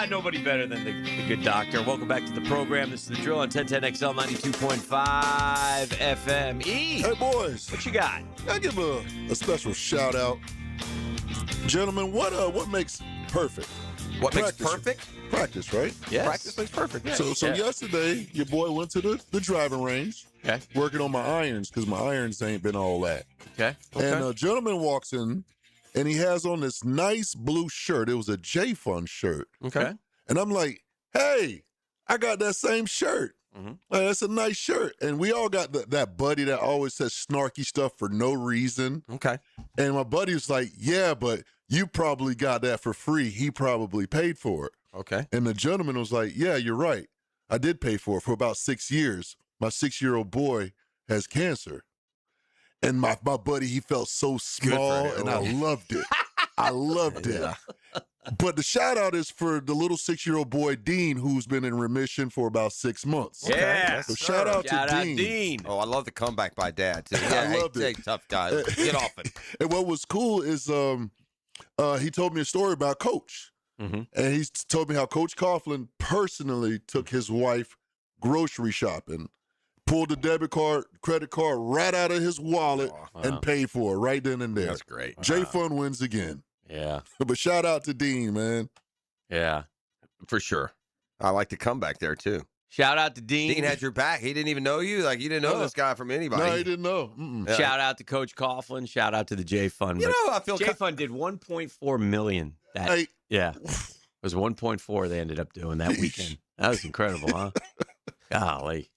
Nobody better than the good doctor. Welcome back to the program. This is The Drill on 1010XL 92.5 FM. Hey, boys. What you got? I give a special shout out. Gentlemen, what makes perfect? What Practice. makes perfect? Practice, right? Yes. Practice makes perfect. Yeah. So yesterday, your boy went to the driving range, working on my irons because my irons ain't been all that. Okay. And a gentleman walks in, and he has on this nice blue shirt. It was a J-Fun shirt. Okay. And I'm like, hey, I got that same shirt. Like, that's a nice shirt. And we all got that buddy that always says snarky stuff for no reason. Okay. And my buddy was like, yeah, but you probably got that for free. He probably paid for it. Okay. And the gentleman was like, yeah, you're right. I did pay for it for about 6 years. My 6-year-old boy has cancer. And my buddy, he felt so small, and I loved it. I loved it. But the shout out is for the little 6-year-old boy, Dean, who's been in remission for about 6 months. Yeah. So shout out to Dean. Oh, I love the comeback by Dad, too. I loved hey, it. Tough guy. Get off it. And what was cool is he told me a story about Coach. And he told me how Coach Coughlin personally took his wife grocery shopping, pulled the debit card, credit card right out of his wallet and paid for it right then and there. That's great. J-Fun wins again. Yeah. But shout out to Dean, man. Yeah. For sure. I like the comeback there, too. Shout out to Dean. Dean had your back. He didn't even know you. Like, you didn't know this guy from anybody. No, he didn't know. Yeah. Shout out to Coach Coughlin. Shout out to the J-Fund. You know, I feel J-Fund did $1.4 million. Yeah. It was 1.4 they ended up doing that weekend. That was incredible, huh? Golly.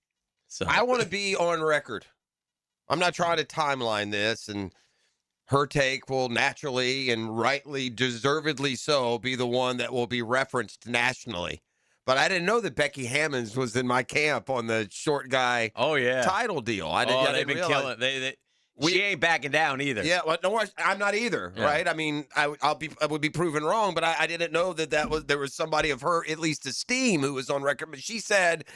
So I want to be on record I'm not trying to timeline this, and her take will naturally and rightly, deservedly so, be the one that will be referenced nationally. But I didn't know that Becky Hammonds was in my camp on the short guy title deal. I didn't, they've been killing it. She ain't backing down either. Yeah, well, no, I'm not either, right? I mean, I would be proven wrong, but I didn't know that there was somebody of her at least esteem who was on record. But she said,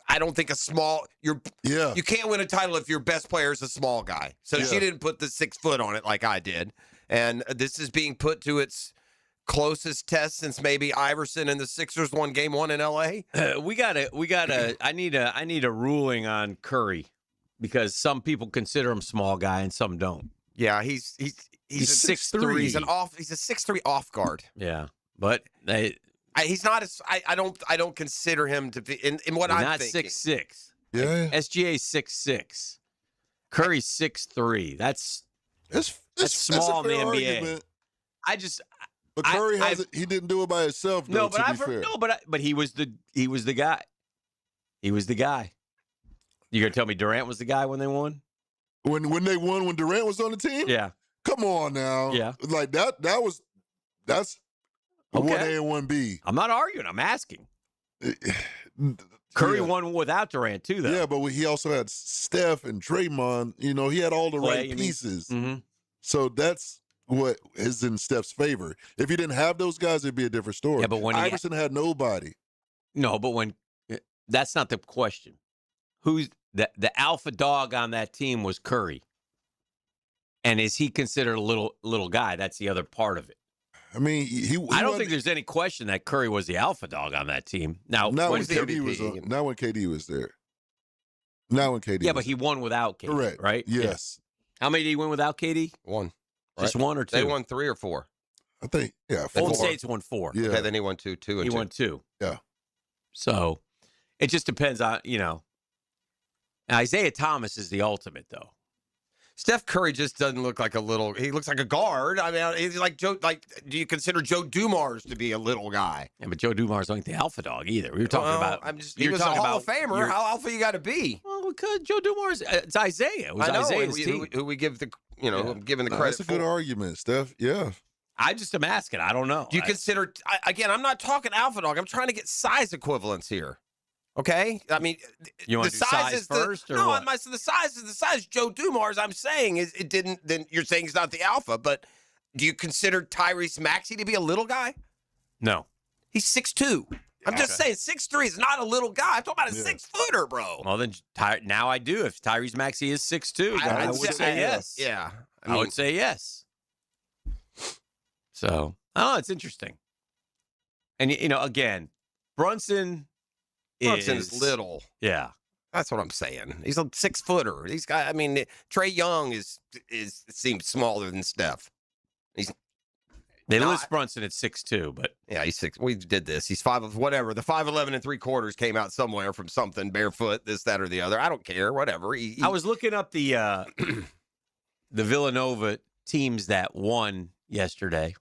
I don't think you can't win a title if your best player is a small guy. So she didn't put the 6 foot on it like I did, and this is being put to its closest test since maybe Iverson and the Sixers won Game 1 in L.A. I need a ruling on Curry, because some people consider him small guy and some don't. Yeah, he's 6'3". He's a 6'3" off guard. Yeah, but he's not as I don't consider him to be in what I'm not thinking. 6'6". Yeah, SGA 6'6". Curry's 6'3". That's small in the NBA. Argument. But Curry he didn't do it by himself. Though, but he was the guy. He was the guy. You gonna tell me Durant was the guy when they won? When they won, when Durant was on the team? Yeah. Come on now. Yeah. Like that's okay. 1A and 1B. I'm not arguing. I'm asking. Curry won without Durant too, though. Yeah, but he also had Steph and Draymond. You know, he had all the right pieces. Mm-hmm. So that's what is in Steph's favor. If he didn't have those guys, it'd be a different story. Yeah, but when Iverson had nobody. No, but that's not the question. Who's the alpha dog on that team was Curry. And is he considered a little guy? That's the other part of it. I mean, I don't think there's any question that Curry was the alpha dog on that team. Now, not when KD was there. Not when KD was there. Yeah, but he won without KD. Correct. Right? Yes. Yeah. How many did he win without KD? 1. Just 1 or 2? They won 3 or 4. I think, yeah. Golden State's won 4. Yeah. Okay, then he won 2 and 2. He won 2. Yeah. So it just depends on, Isaiah Thomas is the ultimate, though. Steph Curry just doesn't look like he looks like a guard. I mean, he's like Joe. Like, do you consider Joe Dumars to be a little guy? Yeah, but Joe Dumars ain't the alpha dog either. We were talking about. He was a Hall of Famer. How alpha you got to be? Well, because Joe Dumars, it's Isaiah. It was Isaiah's team. Who we give the, giving the credit. That's a good argument, Steph. Yeah. I just am asking. I don't know. Do you consider? Again, I'm not talking alpha dog. I'm trying to get size equivalence here. Okay, I mean, you want the to do size first, or no? what? The size is the size. Joe Dumars, I'm saying, is it didn't. Then you're saying he's not the alpha, but do you consider Tyrese Maxey to be a little guy? No, he's 6'2". I'm just saying 6'3" is not a little guy. I'm talking about a 6-footer, bro. Well, then now I do. If Tyrese Maxey is 6'2", I would say yes. Yeah, I would say yes. So, it's interesting. And again, Brunson's little. Yeah. That's what I'm saying. He's a 6-footer. These guys, I mean, Trae Young seems smaller than Steph. They list Brunson at 6'2", but yeah, he's 6. We did this. He's 5 whatever. The 5'11" and 3/4 came out somewhere from something barefoot, this, that, or the other. I don't care. Whatever. I was looking up the the Villanova teams that won yesterday,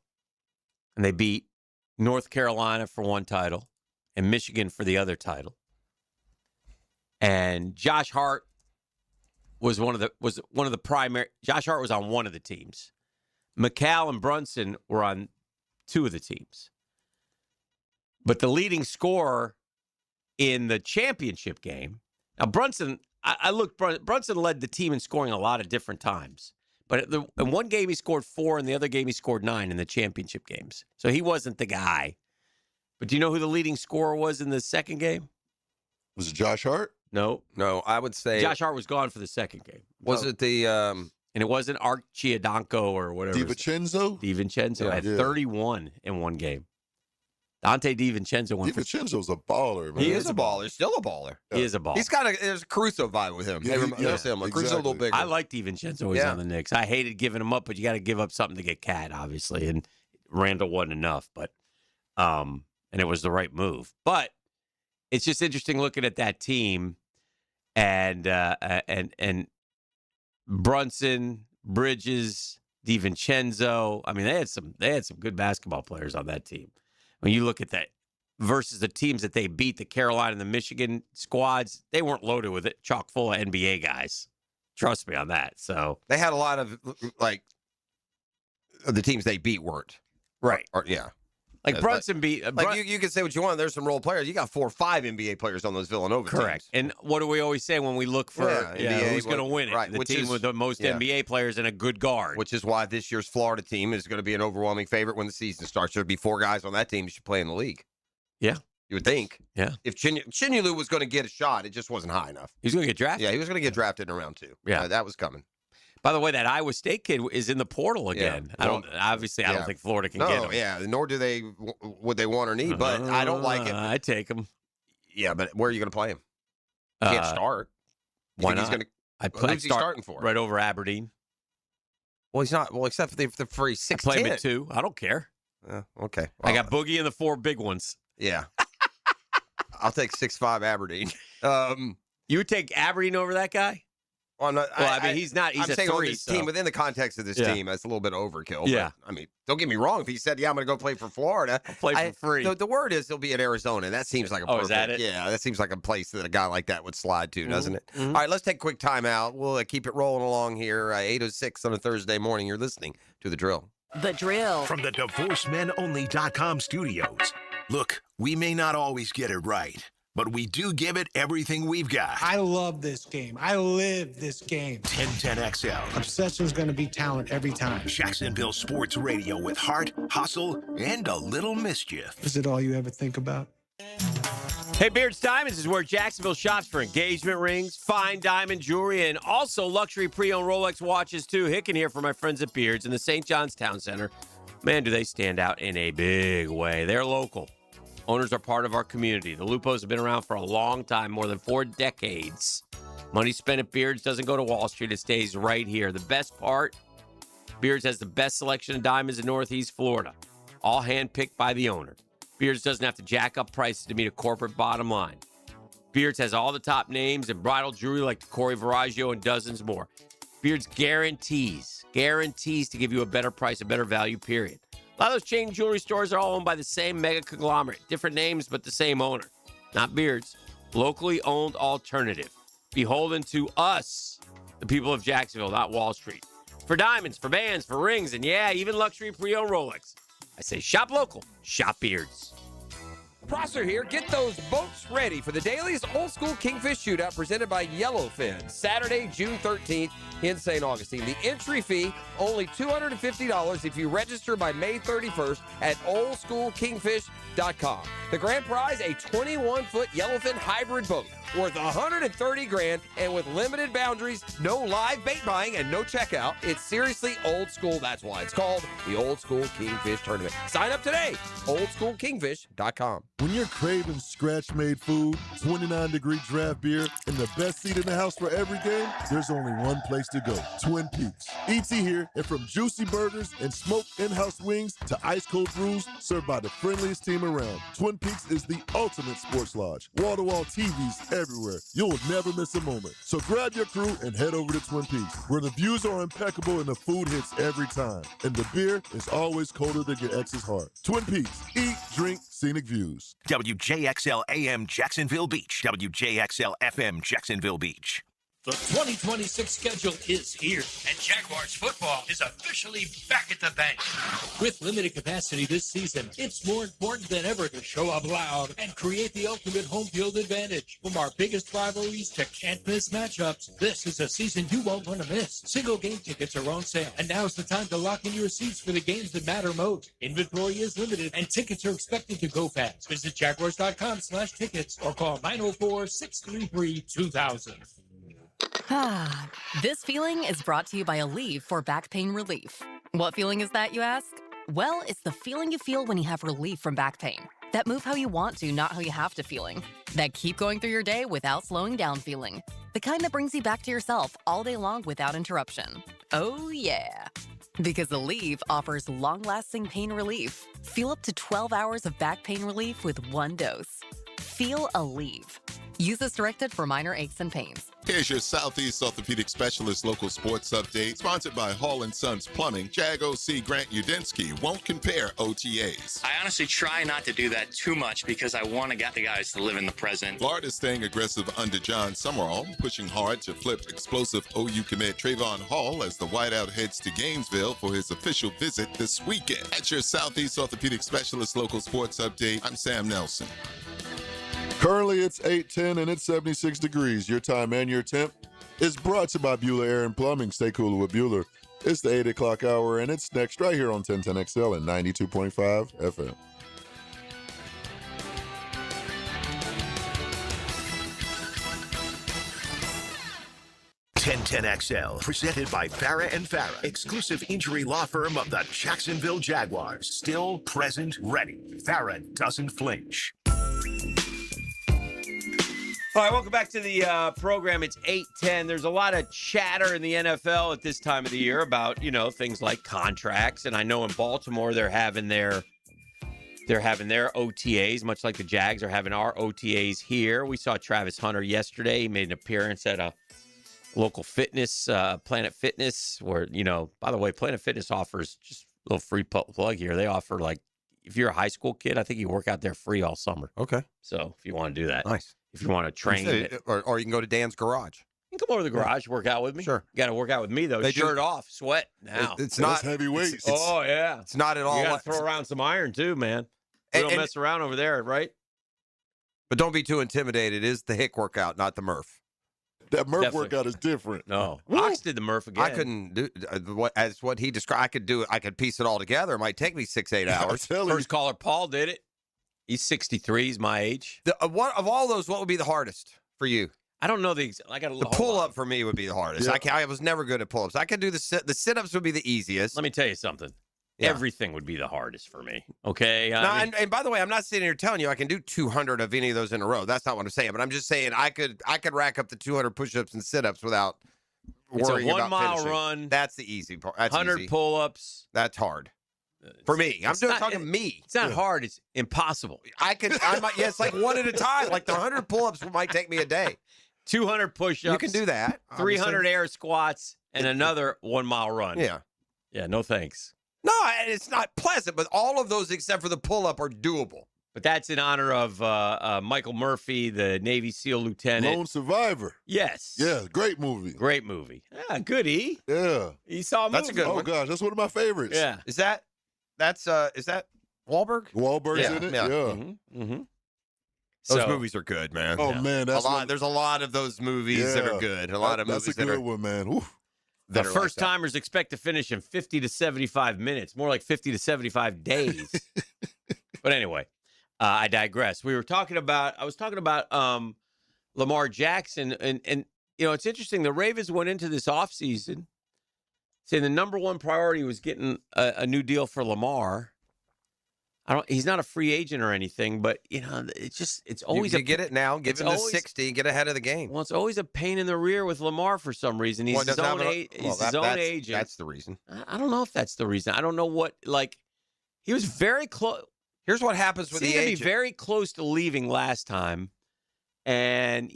and they beat North Carolina for one title and Michigan for the other title. And Josh Hart was one of the primary. Josh Hart was on one of the teams. McCall and Brunson were on 2 of the teams. But the leading scorer in the championship game, now Brunson, Brunson led the team in scoring a lot of different times. But in one game he scored 4, and the other game he scored 9 in the championship games. So he wasn't the guy. But do you know who the leading scorer was in the second game? Was it Josh Hart? No. I would say Josh Hart was gone for the second game. Was it the and it wasn't Archiadanco or whatever. DiVincenzo had 31 in one game. Dante DiVincenzo went. DiVincenzo's a baller, man. He is a baller. Still a baller. He is a baller. He's got there's a Caruso vibe with him. Caruso a little bigger. I like DiVincenzo. He's on the Knicks. I hated giving him up, but you got to give up something to get Cat, obviously. And Randall wasn't enough, but and it was the right move. But it's just interesting looking at that team, and Brunson, Bridges, DiVincenzo. I mean, they had some good basketball players on that team. When you look at that versus the teams that they beat, the Carolina and the Michigan squads, they weren't loaded with it, chock full of NBA guys. Trust me on that. So they had a lot of the teams they beat weren't right. Yeah. Like Brunson beat. You can say what you want. There's some role players. You got 4 or 5 NBA players on those Villanova Correct. teams. And what do we always say when we look for NBA, who's going to win it? Right, The team with the most NBA players and a good guard. Which is why this year's Florida team is going to be an overwhelming favorite when the season starts. There'll be 4 guys on that team who should play in the league. Yeah. You would think. Yeah. If Chinyelu was going to get a shot, it just wasn't high enough. He's going to get drafted? Yeah, he was going to get drafted in round 2. Yeah. That was coming. By the way, that Iowa State kid is in the portal again. Yeah. I don't think Florida can get him. Yeah, nor do they would they want or need, but I don't like it. I take him. Yeah, but where are you going to play him? He can't start. Why not? Who's he starting for? Right over Aberdeen. Well, he's not. Well, except for he's 6'10". I play him at 2. I don't care. Okay. Well, I got Boogie and the 4 big ones. Yeah. I'll take 6'5" Aberdeen. You would take Aberdeen over that guy? Well, I mean, he's not. He's I'm a saying 3. on this team, within the context of this team, that's a little bit overkill. Yeah. But, I mean, don't get me wrong. If he said, "Yeah, I'm going to go play for Florida," I'll play for free. The word is he'll be in Arizona, and that seems like a perfect. Is that it? Yeah, that seems like a place that a guy like that would slide to, doesn't it? Mm-hmm. All right, let's take a quick timeout. We'll keep it rolling along here. 8:06 on a Thursday morning. You're listening to The Drill. The Drill. From the DivorceMenOnly.com studios. Look, we may not always get it right, but we do give it everything we've got. I love this game. I live this game. 1010XL. Obsession's going to be talent every time. Jacksonville Sports Radio with heart, hustle, and a little mischief. Is it all you ever think about? Hey, Beards Diamonds is where Jacksonville shops for engagement rings, fine diamond jewelry, and also luxury pre-owned Rolex watches, too. Hicken here for my friends at Beards in the St. John's Town Center. Man, do they stand out in a big way. They're local. Owners are part of our community. The Lupos have been around for a long time, more than 4 decades. Money spent at Beards doesn't go to Wall Street. It stays right here. The best part, Beards has the best selection of diamonds in Northeast Florida, all handpicked by the owner. Beards doesn't have to jack up prices to meet a corporate bottom line. Beards has all the top names and bridal jewelry like the Corey Viraggio and dozens more. Beards guarantees to give you a better price, a better value, period. A lot of those chain jewelry stores are all owned by the same mega conglomerate. Different names, but the same owner. Not Beards. Locally owned alternative. Beholden to us, the people of Jacksonville, not Wall Street. For diamonds, for bands, for rings, and yeah, even luxury pre-owned Rolex. I say shop local, shop Beards. Prosser here. Get those boats ready for the Dailies Old School Kingfish Shootout presented by Yellowfin. Saturday, June 13th in St. Augustine. The entry fee, only $250 if you register by May 31st at oldschoolkingfish.com. The grand prize, a 21-foot Yellowfin hybrid boat worth $130,000 and with limited boundaries, no live bait buying, and no checkout. It's seriously old school. That's why it's called the Old School Kingfish Tournament. Sign up today, oldschoolkingfish.com. When you're craving scratch-made food, 29-degree draft beer, and the best seat in the house for every game, there's only one place to go, Twin Peaks. E.T. here, and from juicy burgers and smoked in-house wings to ice-cold brews served by the friendliest team around, Twin Peaks is the ultimate sports lodge. Wall-to-wall TVs everywhere. You'll never miss a moment. So grab your crew and head over to Twin Peaks, where the views are impeccable and the food hits every time. And the beer is always colder than your ex's heart. Twin Peaks. Eat, drink, scenic views. WJXL AM Jacksonville Beach. WJXL FM Jacksonville Beach. The 2026 schedule is here, and Jaguars football is officially back at the bank. With limited capacity this season, it's more important than ever to show up loud and create the ultimate home field advantage. From our biggest rivalries to can't-miss matchups, this is a season you won't want to miss. Single game tickets are on sale, and now's the time to lock in your seats for the games that matter most. Inventory is limited, and tickets are expected to go fast. Visit Jaguars.com/tickets or call 904-633-2000. This feeling is brought to you by Aleve for back pain relief. What feeling is that, you ask? Well, it's the feeling you feel when you have relief from back pain. That move how you want to, not how you have to feeling. That keep going through your day without slowing down feeling. The kind that brings you back to yourself all day long without interruption. Oh, yeah. Because Aleve offers long-lasting pain relief. Feel up to 12 hours of back pain relief with one dose. Feel Aleve. Use as directed for minor aches and pains. Here's your Southeast Orthopedic Specialist local sports update, sponsored by Hall & Sons Plumbing. Jag OC Grant Udinski won't compare OTAs. I honestly try not to do that too much because I want to get the guys to live in the present. Florida's staying aggressive under John Summerall, pushing hard to flip explosive OU commit Trayvon Hall as the Whiteout heads to Gainesville for his official visit this weekend. At your Southeast Orthopedic Specialist local sports update, I'm Sam Nelson. Currently, it's 8:10 and it's 76 degrees. Your time and your temp is brought to you by Bueller Air and Plumbing. Stay cooler with Bueller. It's the 8 o'clock hour, and it's next right here on 1010XL and 92.5 FM. XL, presented by Farah and Farah, exclusive injury law firm of the Jacksonville Jaguars. Still present, ready. Farah doesn't flinch. All right, welcome back to the program. It's 8:10. There's a lot of chatter in the NFL at this time of the year about, things like contracts. And I know in Baltimore they're having their OTAs, much like the Jags are having our OTAs here. We saw Travis Hunter yesterday. He made an appearance at a local fitness, Planet Fitness, where, by the way, Planet Fitness offers just a little free plug here. They offer, if you're a high school kid, I think you work out there free all summer. Okay. So if you want to do that. Nice. If you want to train. Or you can go to Dan's garage. You can come over to the garage, work out with me. Sure. You got to work out with me, though. Shirt off, sweat now. It's not heavy weights. Oh, yeah. It's not at all. You got to throw around some iron, too, man. We don't mess around over there, right? But don't be too intimidated. It is the hick workout, not the Murph. That Murph Definitely. workout is different. No. Ox did the Murph again. I couldn't do what he described. I could do it. I could piece it all together. It might take me 6-8 hours. First caller, Paul, did it. He's 63. He's my age. Of all those, what would be the hardest for you? I don't know the pull-up for me would be the hardest. Yeah. I was never good at pull-ups. I could do the sit-ups would be the easiest. Let me tell you something. Yeah. Everything would be the hardest for me. Okay. And by the way, I'm not sitting here telling you I can do 200 of any of those in a row. That's not what I'm saying. But I'm just saying I could rack up the 200 push-ups and sit-ups without worrying about 1 mile finishing. That's the easy part. That's 100 easy. pull-ups. That's hard for me. I'm talking me. It's not hard. It's impossible. It's like one at a time. Like the 100 pull-ups might take me a day. 200 push-ups. You can do that. 300 air squats and another 1 mile run. Yeah. Yeah. No thanks. No, it's not pleasant, but all of those except for the pull-up are doable. But that's in honor of Michael Murphy, the Navy SEAL lieutenant. Lone Survivor. Yes. Yeah, great movie. Great movie. Yeah, good E. Yeah. You saw a movie. That's a good one. Oh, gosh, that's one of my favorites. Yeah. Is that Wahlberg? Wahlberg's Yeah, in it? yeah. Yeah. Mm-hmm. Mm-hmm. Those movies are good, man. Oh, man. That's There's a lot of those movies that are good. A lot of movies That's a good one, man. Oof. The first timers expect to finish in 50 to 75 minutes, more like 50 to 75 days. But anyway, I digress. I was talking about Lamar Jackson, and it's interesting. The Ravens went into this offseason saying the number one priority was getting a new deal for Lamar. He's not a free agent or anything, but it's always you get it now. Give him the 60. Get ahead of the game. Well, it's always a pain in the rear with Lamar for some reason. He's his own agent. That's the reason. I don't know if that's the reason. I don't know what he was very close. Here's what happens with the agent. He be very close to leaving last time, and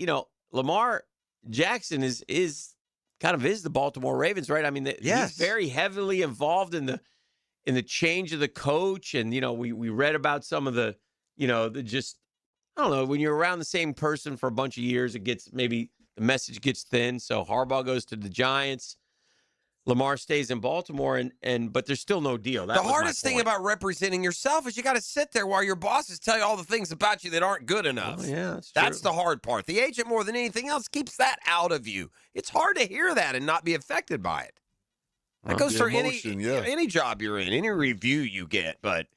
Lamar Jackson is the Baltimore Ravens, right? I mean, he's very heavily involved in the change of the coach. And, we read about some of the I don't know, when you're around the same person for a bunch of years, maybe the message gets thin. So Harbaugh goes to the Giants. Lamar stays in Baltimore, but there's still no deal. The hardest thing about representing yourself is you got to sit there while your bosses tell you all the things about you that aren't good enough. Oh, yeah, that's the hard part. The agent, more than anything else, keeps that out of you. It's hard to hear that and not be affected by it. That goes for any job you're in, any review you get. But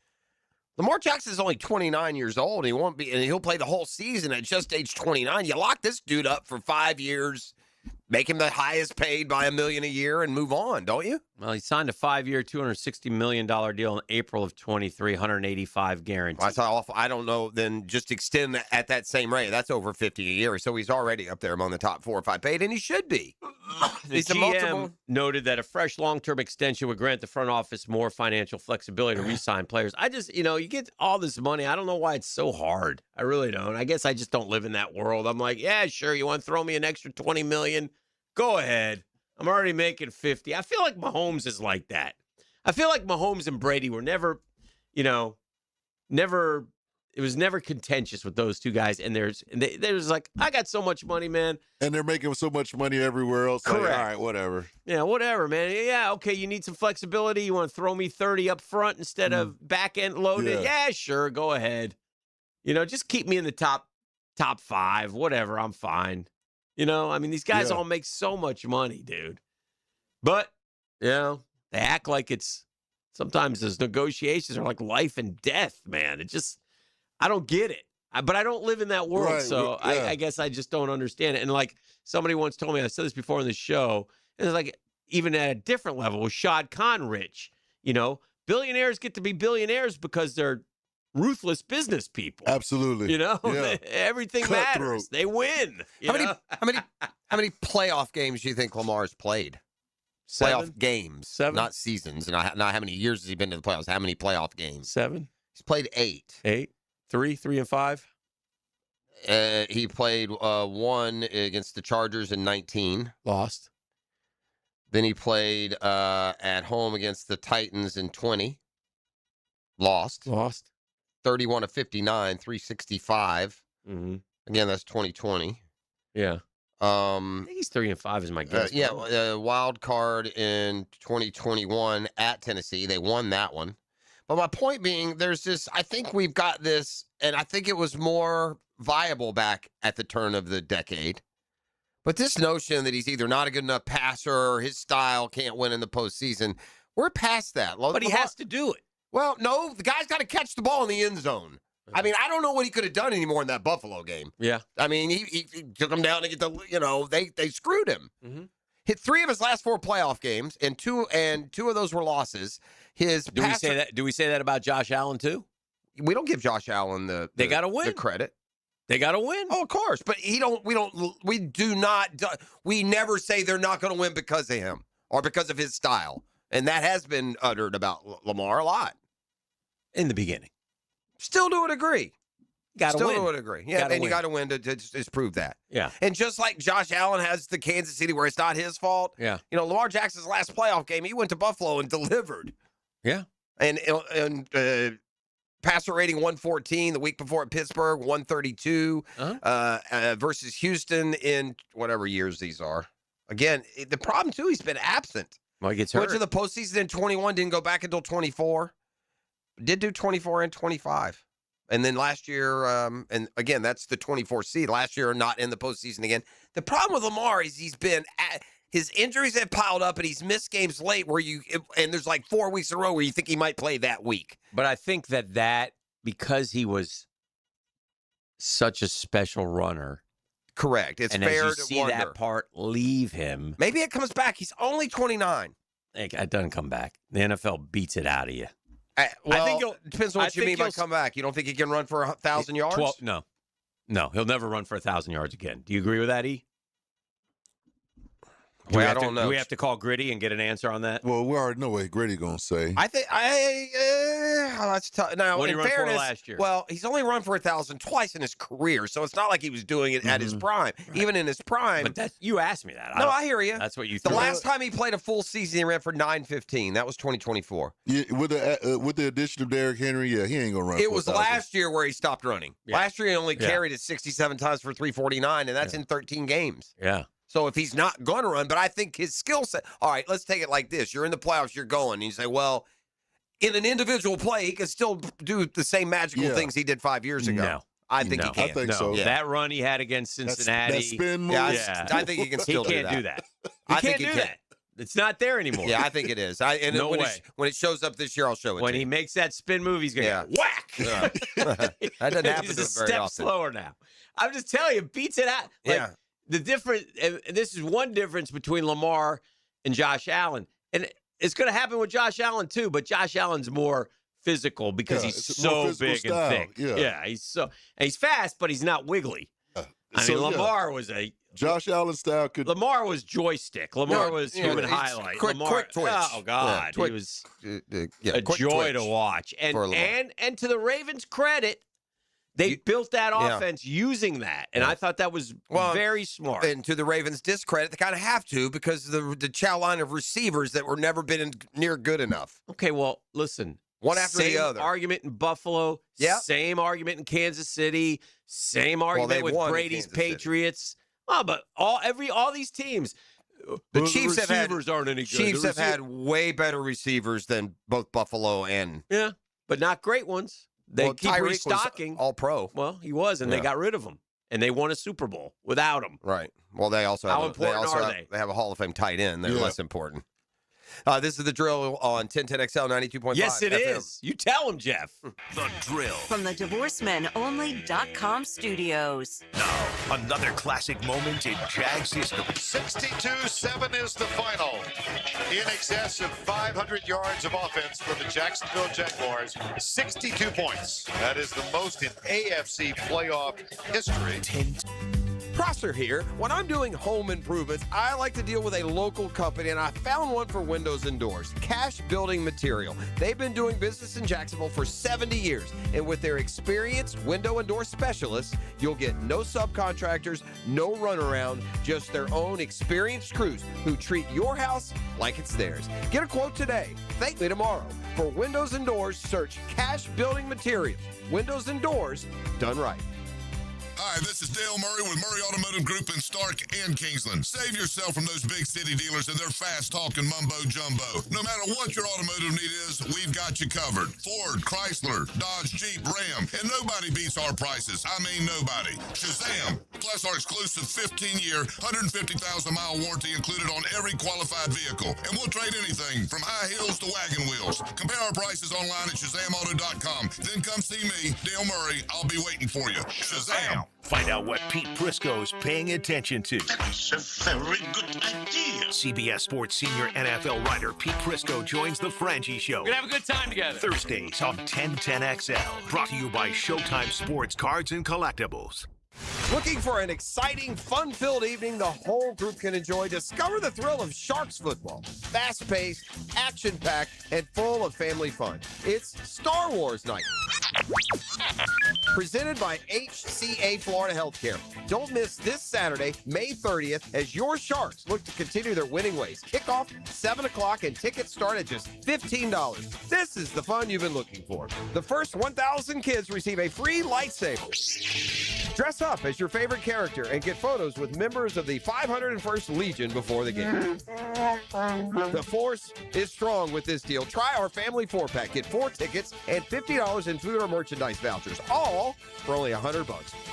Lamar Jackson is only 29 years old. He won't be, and he'll play the whole season at just age 29. You lock this dude up for 5 years, make him the highest paid by $1 million a year and move on, don't you? Well, he signed a 5-year, $260 million deal in April of 23, 185 guaranteed. That's awful. I don't know. Then just extend at that same rate. That's over 50 a year. So he's already up there among the top 4 or 5 paid, and he should be. The GM noted that a fresh long-term extension would grant the front office more financial flexibility to re-sign players. I just, you get all this money. I don't know why it's so hard. I really don't. I guess I just don't live in that world. I'm like, yeah, sure. You want to throw me an extra $20 million? Go ahead. I'm already making 50. I feel like Mahomes is like that. I feel like Mahomes and Brady were never, it was never contentious with those two guys. And there's like, I got so much money, man. And they're making so much money everywhere else. Correct. Like, all right, whatever. Yeah, whatever, man. Yeah, okay, you need some flexibility. You want to throw me 30 up front instead of back end loaded? Yeah, sure, go ahead. Just keep me in the top 5, whatever. I'm fine. These guys all make so much money, dude. But, they act like sometimes those negotiations are like life and death, man. I don't get it. But I don't live in that world, so I guess I just don't understand it. And like somebody once told me, I said this before on the show, and it's like even at a different level with Shad Khan rich, billionaires get to be billionaires because they're ruthless business people. Absolutely. Everything matters. They win. How many playoff games do you think Lamar's played? 7? Playoff games, 7, not seasons. And not how many years has he been to the playoffs? How many playoff games? 7. He's played 8. 8, 3 and 5. He played 1 against the Chargers in 19. Lost. Then he played at home against the Titans in 20. Lost. 31 of 59, 365. Mm-hmm. Again, that's 2020. Yeah. I think he's 3 and 5 is my guess. Wild card in 2021 at Tennessee. They won that one. But my point being, I think we've got this, and I think it was more viable back at the turn of the decade. But this notion that he's either not a good enough passer or his style can't win in the postseason, we're past that. But he has to do it. Well, no, the guy's got to catch the ball in the end zone. I don't know what he could have done anymore in that Buffalo game. Yeah. He took him down to get they screwed him. Mm-hmm. Hit 3 of his last 4 playoff games, and two of those were losses. Do we say that about Josh Allen too? We don't give Josh Allen they got to win the credit. They got to win. Oh, of course, but we never say they're not going to win because of him or because of his style, and that has been uttered about Lamar a lot in the beginning. Still do agree. Still do agree. Yeah, you got to win to just prove that. Yeah. And just like Josh Allen has the Kansas City where it's not his fault. Yeah. Lamar Jackson's last playoff game, he went to Buffalo and delivered. Yeah. And passer rating 114 the week before at Pittsburgh, 132 versus Houston in whatever years these are. Again, the problem too, he's been absent. Well, he gets hurt. Went to the postseason in 21, didn't go back until 24. Did do 24 and 25. And then last year, and again, that's the 24 seed. Last year, not in the postseason again. The problem with Lamar is his injuries have piled up, and he's missed games late and there's like 4 weeks in a row where you think he might play that week. But I think that because he was such a special runner. Correct. It's fair to see that part leave him. Maybe it comes back. He's only 29. It doesn't come back. The NFL beats it out of you. I think it depends on what you mean by come back. You don't think he can run for 1,000 yards? No, he'll never run for 1,000 yards again. Do you agree with that, E? I don't know. Do we have to call Gritty and get an answer on that? Well, we already know what Gritty gonna say. I think that's tough. Now, what did in he run fairness, for last year? Well, he's only run for 1,000 twice in his career, so it's not like he was doing it at his prime. Right. Even in his prime, but you asked me that. I hear you. That's what you. The last time he played a full season, he ran for 915. That was 2024. Yeah, with the addition of Derrick Henry, he ain't gonna run. It was last year where he stopped running. Yeah. Last year he only carried it 67 times for 349, and that's in 13 games. Yeah. So if he's not going to run, but I think his skill set. All right, let's take it like this: you're in the playoffs, you're going, and you say, well, in an individual play, he can still do the same magical things he did 5 years ago. No. I think he can. I think so. Yeah. That run he had against Cincinnati. That spin move. Yeah, I think he can still do that. He can't do that. It's not there anymore. Yeah, I think it is. No way. When it shows up this year, I'll show it when to you. he makes that spin move, he's going to whack. That doesn't happen He's to a him very step often. slower now. I'm just telling you, beats it out. Yeah. the difference, and this is one difference between Lamar and Josh Allen. And it's going to happen with Josh Allen too, but Josh Allen's more physical because he's so big style. and thick. Yeah. He's fast, but he's not wiggly. Lamar was Josh Allen style Lamar was joystick. Lamar was human highlight. Quick twitch. Oh God, he was a joy to watch. And to the Ravens' credit, they built that offense using that, and I thought that was very smart. And to the Ravens' discredit, they kind of have to because of the chow line of receivers that were never been near good enough. Okay, well, listen. One after the other. Same argument in Buffalo. Yep. Same argument in Kansas City. Same argument with Brady's Patriots. Oh, but all these teams. The Chiefs aren't any good. Chiefs have had way better receivers than both Buffalo and but not great ones. They keep Tyreek restocking. Was all pro. Well, he was, and they got rid of him, and they won a Super Bowl without him. Right. Well, they also How important are they? They have a Hall of Fame tight end. They're less important. This is the drill on 1010XL 92.5. Yes, it FM. is. You tell him, Jeff. The drill. From the DivorceMenOnly.com studios. Now, another classic moment in Jags history. 62-7 is the final. In excess of 500 yards of offense for the Jacksonville Jaguars. 62 points. That is the most in AFC playoff history. Prosser here. When I'm doing home improvements, I like to deal with a local company, and I found one for windows and doors, Cash Building Material. They've been doing business in Jacksonville for 70 years, and with their experienced window and door specialists, you'll get no subcontractors, no runaround, just their own experienced crews who treat your house like it's theirs. Get a quote today. Thank me tomorrow. For windows and doors, search Cash Building Materials. Windows and doors done right. Hi, this is Dale Murray with Murray Automotive Group in Stark and Kingsland. Save yourself from those big city dealers and their fast-talking mumbo-jumbo. No matter what your automotive need is, we've got you covered. Ford, Chrysler, Dodge, Jeep, Ram, and nobody beats our prices. I mean nobody. Shazam! Plus our exclusive 15-year, 150,000-mile warranty included on every qualified vehicle. And we'll trade anything from high heels to wagon wheels. Compare our prices online at ShazamAuto.com. Then come see me, Dale Murray. I'll be waiting for you. Shazam! Find out what Pete Prisco's paying attention to. That's a very good idea. CBS Sports senior NFL writer Pete Prisco joins the Frangie Show. We're going to have a good time together. Thursdays on 1010XL. Brought to you by Showtime Sports Cards and Collectibles. Looking for an exciting, fun-filled evening the whole group can enjoy? Discover the thrill of Sharks football. Fast-paced, action-packed, and full of family fun. It's Star Wars night. Presented by HCA Florida Healthcare. Don't miss this Saturday, May 30th, as your Sharks look to continue their winning ways. Kickoff 7 o'clock and tickets start at just $15. This is the fun you've been looking for. The first 1,000 kids receive a free lightsaber. Dress up as your favorite character and get photos with members of the 501st Legion before the game. The Force is strong with this deal. Try our family 4-pack. Get 4 tickets and $50 in food or merchandise vouchers, all for only $100.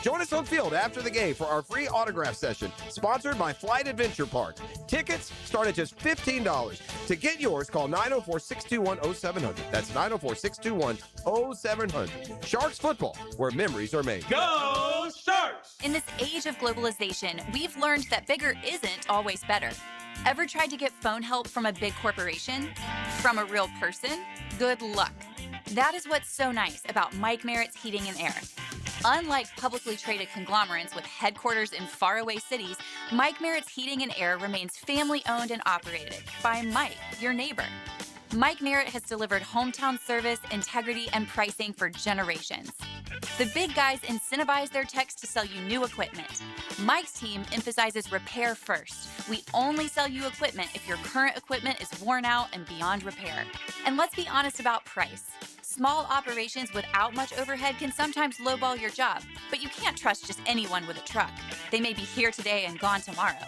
Join us on field after the game for our free autograph session, sponsored by Flight Adventure Park. Tickets start at just $15. To get yours, call 904-621-0700. That's 904-621-0700. Sharks football, where memories are made. Go Sharks! In this age of globalization, we've learned that bigger isn't always better. Ever tried to get phone help from a big corporation? From a real person? Good luck. That is what's so nice about Mike Merritt's Heating and Air. Unlike publicly traded conglomerates with headquarters in faraway cities, Mike Merritt's Heating and Air remains family-owned and operated by Mike, your neighbor. Mike Merritt has delivered hometown service, integrity, and pricing for generations. The big guys incentivize their techs to sell you new equipment. Mike's team emphasizes repair first. We only sell you equipment if your current equipment is worn out and beyond repair. And let's be honest about price. Small operations without much overhead can sometimes lowball your job, but you can't trust just anyone with a truck. They may be here today and gone tomorrow.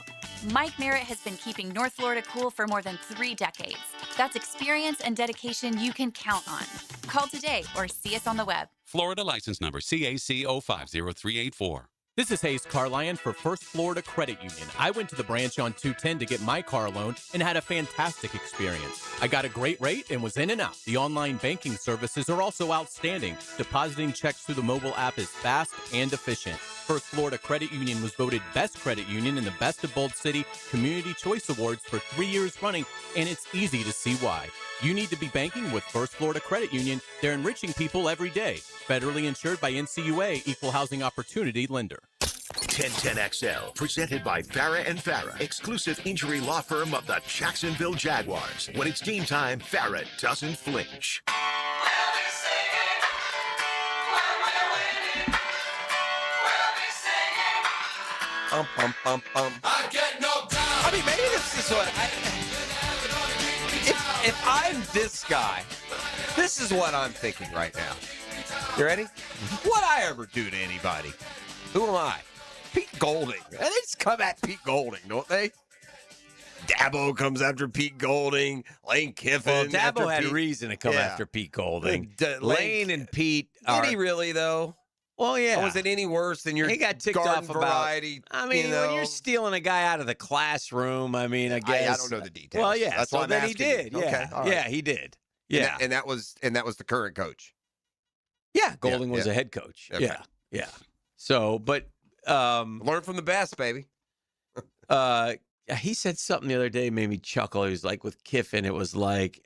Mike Merritt has been keeping North Florida cool for more than 3 decades. That's experience and dedication you can count on. Call today or see us on the web. Florida license number CAC 050384. This is Hayes Carlion for First Florida Credit Union. I went to the branch on 210 to get my car loan and had a fantastic experience. I got a great rate and was in and out. The online banking services are also outstanding. Depositing checks through the mobile app is fast and efficient. First Florida Credit Union was voted Best Credit Union in the Best of Bold City Community Choice Awards for 3 years running, and it's easy to see why. You need to be banking with First Florida Credit Union. They're enriching people every day. Federally insured by NCUA, Equal Housing Opportunity Lender. 1010XL, presented by Farrah and Farrah, exclusive injury law firm of the Jacksonville Jaguars. When it's game time, Farrah doesn't flinch. I get knocked down. I mean, maybe this is what if I'm this guy, this is what I'm thinking right now. You ready? What I ever do to anybody? Who am I? Pete Golding. And they just come at Pete Golding, don't they? Dabo comes after Pete Golding. Lane Kiffin. Well, Dabo had Pete. reason to come after Pete Golding. Lane and Pete. Did he really, though? Well, yeah. Or was it any worse than your he got ticked garden off variety? About, I mean, when you're stealing a guy out of the classroom, I mean, I guess. I don't know the details. Well, yeah. That's so why I'm then he asking did. you. Yeah. Okay, all right. Yeah, he did. Yeah. And that was the current coach. Yeah, Golding was a head coach. Okay. Yeah. Yeah. So, but learn from the best, baby. He said something the other day made me chuckle. He was like with Kiffin, it was like,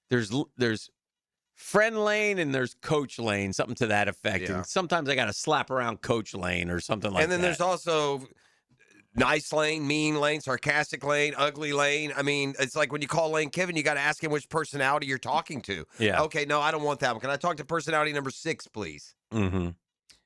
there's friend lane and there's coach lane, something to that effect. Yeah. And sometimes I got to slap around coach lane or something like that. And then there's also nice lane, mean lane, sarcastic lane, ugly lane. I mean, it's like when you call Lane Kiffin, you got to ask him which personality you're talking to. Yeah. Okay, no, I don't want that one. Can I talk to personality number 6, please? Mm-hmm.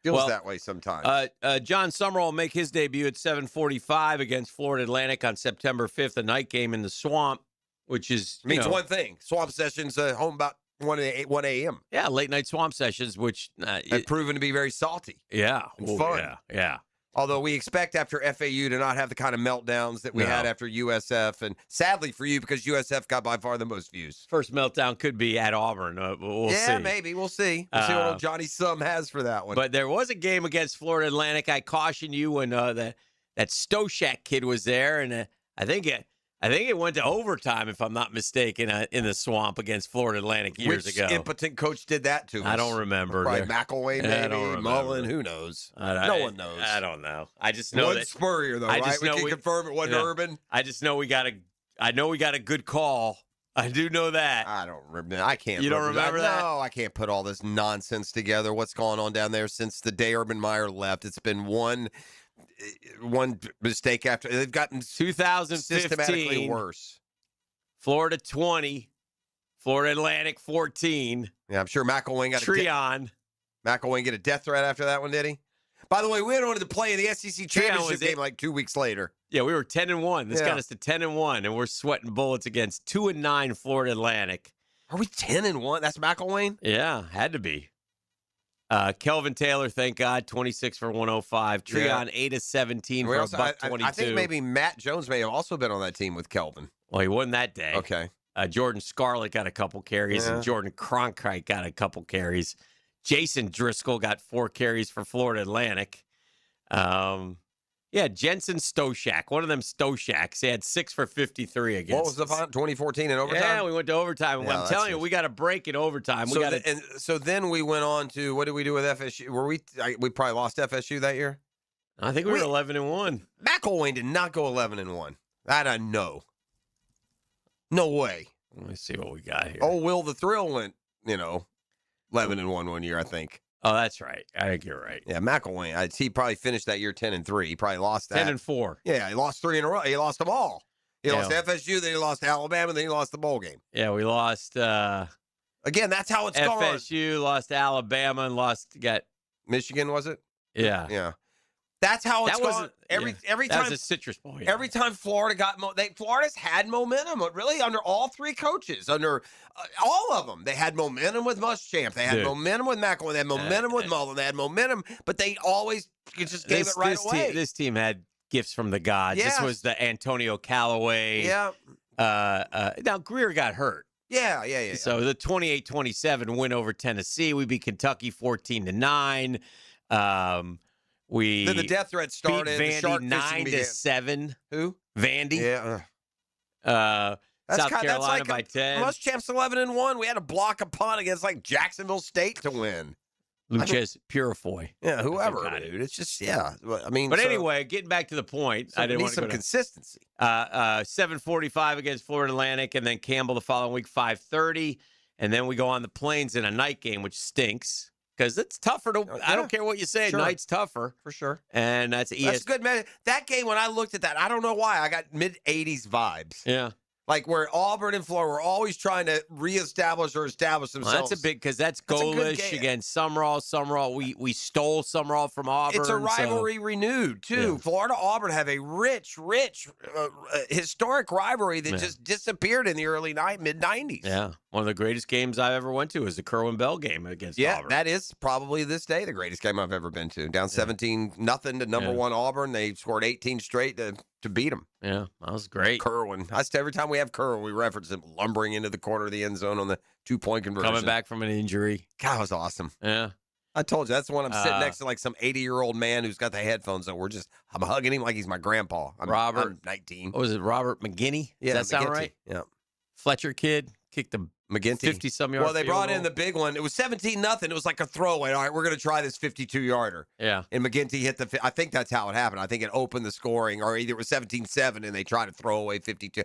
Feels that way sometimes. John Summerall will make his debut at 7:45 against Florida Atlantic on September 5th, a night game in the Swamp, which is means one thing. Swamp Sessions home about 1 a.m. Yeah, late night Swamp Sessions, which have proven to be very salty. Yeah, and fun. Yeah. Although we expect after FAU to not have the kind of meltdowns that we had after USF, and sadly for you, because USF got by far the most views. First meltdown could be at Auburn. We'll see. Yeah, maybe. We'll see. We'll see what old Johnny Sum has for that one. But there was a game against Florida Atlantic. I cautioned you when that Stoshak kid was there, and I think it went to overtime, if I'm not mistaken, in the Swamp against Florida Atlantic years ago. Which impotent coach did that to us? I don't remember. Probably McElwain, maybe. I don't remember. Mullen, who knows? No one knows. I don't know. I just know that Spurrier, though, right? We can confirm it wasn't Urban. I just know we got a good call. I do know that. I don't remember. I can't. You don't remember that? No, I can't put all this nonsense together. What's going on down there since the day Urban Meyer left? It's been one mistake after. They've gotten 2015 systematically worse. Florida 20, Florida Atlantic 14. Yeah, I'm sure McElwain got McElwain get a death threat after that one, did he? By the way, we went on to play in the SEC championship game like 2 weeks later. Yeah, we were 10-1. This got us to 10-1, and we're sweating bullets against 2-9 Florida Atlantic. Are we 10-1? That's McElwain? Yeah, had to be. Kelvin Taylor, thank God, 26 for 105. Treon, 8 of 17 for $122. I think maybe Matt Jones may have also been on that team with Kelvin. Well, he won that day. Okay. Jordan Scarlett got a couple carries, and Jordan Cronkite got a couple carries. Jason Driscoll got 4 carries for Florida Atlantic. Jensen Stoshak, one of them Stoshaks. He had 6 for 53 against. What was the final? 2014 in overtime? Yeah, we went to overtime. I'm telling you, we got a break in overtime. So then we went on to, what did we do with FSU? We probably lost FSU that year? I think we were 11-1. McElwain did not go 11-1. That I know. No way. Let me see what we got here. Oh, Will the Thrill went, 11-1 one year, I think. Oh, that's right. I think you're right. Yeah, McElwain. He probably finished that year 10-3. He probably lost that. 10-4. Yeah, he lost 3 in a row. He lost them all. He lost to FSU, then he lost to Alabama, then he lost the bowl game. Yeah, we lost. Again, that's how it's gone. FSU lost to Alabama and got Michigan, was it? Yeah. Yeah. That's how it's gone. Every time that was a citrus point. Every time Florida got Florida's had momentum, really, under all 3 coaches, under all of them. They had momentum with Muschamp. They had momentum with McElwain. They had momentum with Mullen. They had momentum, but they always just gave it right away. This team had gifts from the gods. Yes. This was the Antonio Callaway. Yeah. Now Greer got hurt. Yeah. So the 28-27 win over Tennessee. We beat Kentucky 14-9. Then the death threat started. Beat Vandy 9-7. Who? Vandy. Yeah. South Carolina by 10. Muschamp's 11-1. We had to block a punt against Jacksonville State to win. Luchez Purifoy. Yeah, whoever, dude. It's just, yeah. I mean, But anyway, getting back to the point, I didn't want to some consistency. 7:45 against Florida Atlantic, and then Campbell the following week, 5:30, and then we go on the Plains in a night game, which stinks because it's tougher to. I don't care what you say, Sure. Night's tougher For sure. and that's ES. That's good, man. That game, when I looked at that, I don't know why, I got mid-'80s vibes. Yeah. Like where Auburn and Florida were always trying to reestablish or establish themselves. Well, that's a big because that's That's a good Golish game. against Summerall. Summerall, we stole Summerall from Auburn. It's a rivalry renewed, too. Yeah. Florida-Auburn have a rich, historic rivalry that just disappeared in the mid-'90s. Yeah, one of the greatest games I ever went to is the Kerwin Bell game against Auburn. That is probably this day the greatest game I've ever been to. Down 17-0 to number one Auburn. They scored 18 straight to beat them. Yeah, that was great. Kerwin. Every time we have Kerwin, we reference him lumbering into the corner of the end zone on the 2-point conversion. Coming back from an injury. God, it was awesome. Yeah. I told you, that's the one I'm sitting next to, like some 80-year-old man who's got the headphones on. I'm hugging him like he's my grandpa. I'm 19. What was it, Robert McGinney? Yeah, Does that sound McGinty. right? Yeah. Fletcher kid kicked the McGinty. 50-some yard Well, they field brought in goal. the big one. It was 17-0. It was like a throwaway. All right, we're going to try this 52-yarder. Yeah. And McGinty hit I think that's how it happened. I think it opened the scoring, or either it was 17-7 and they tried to throw away 52.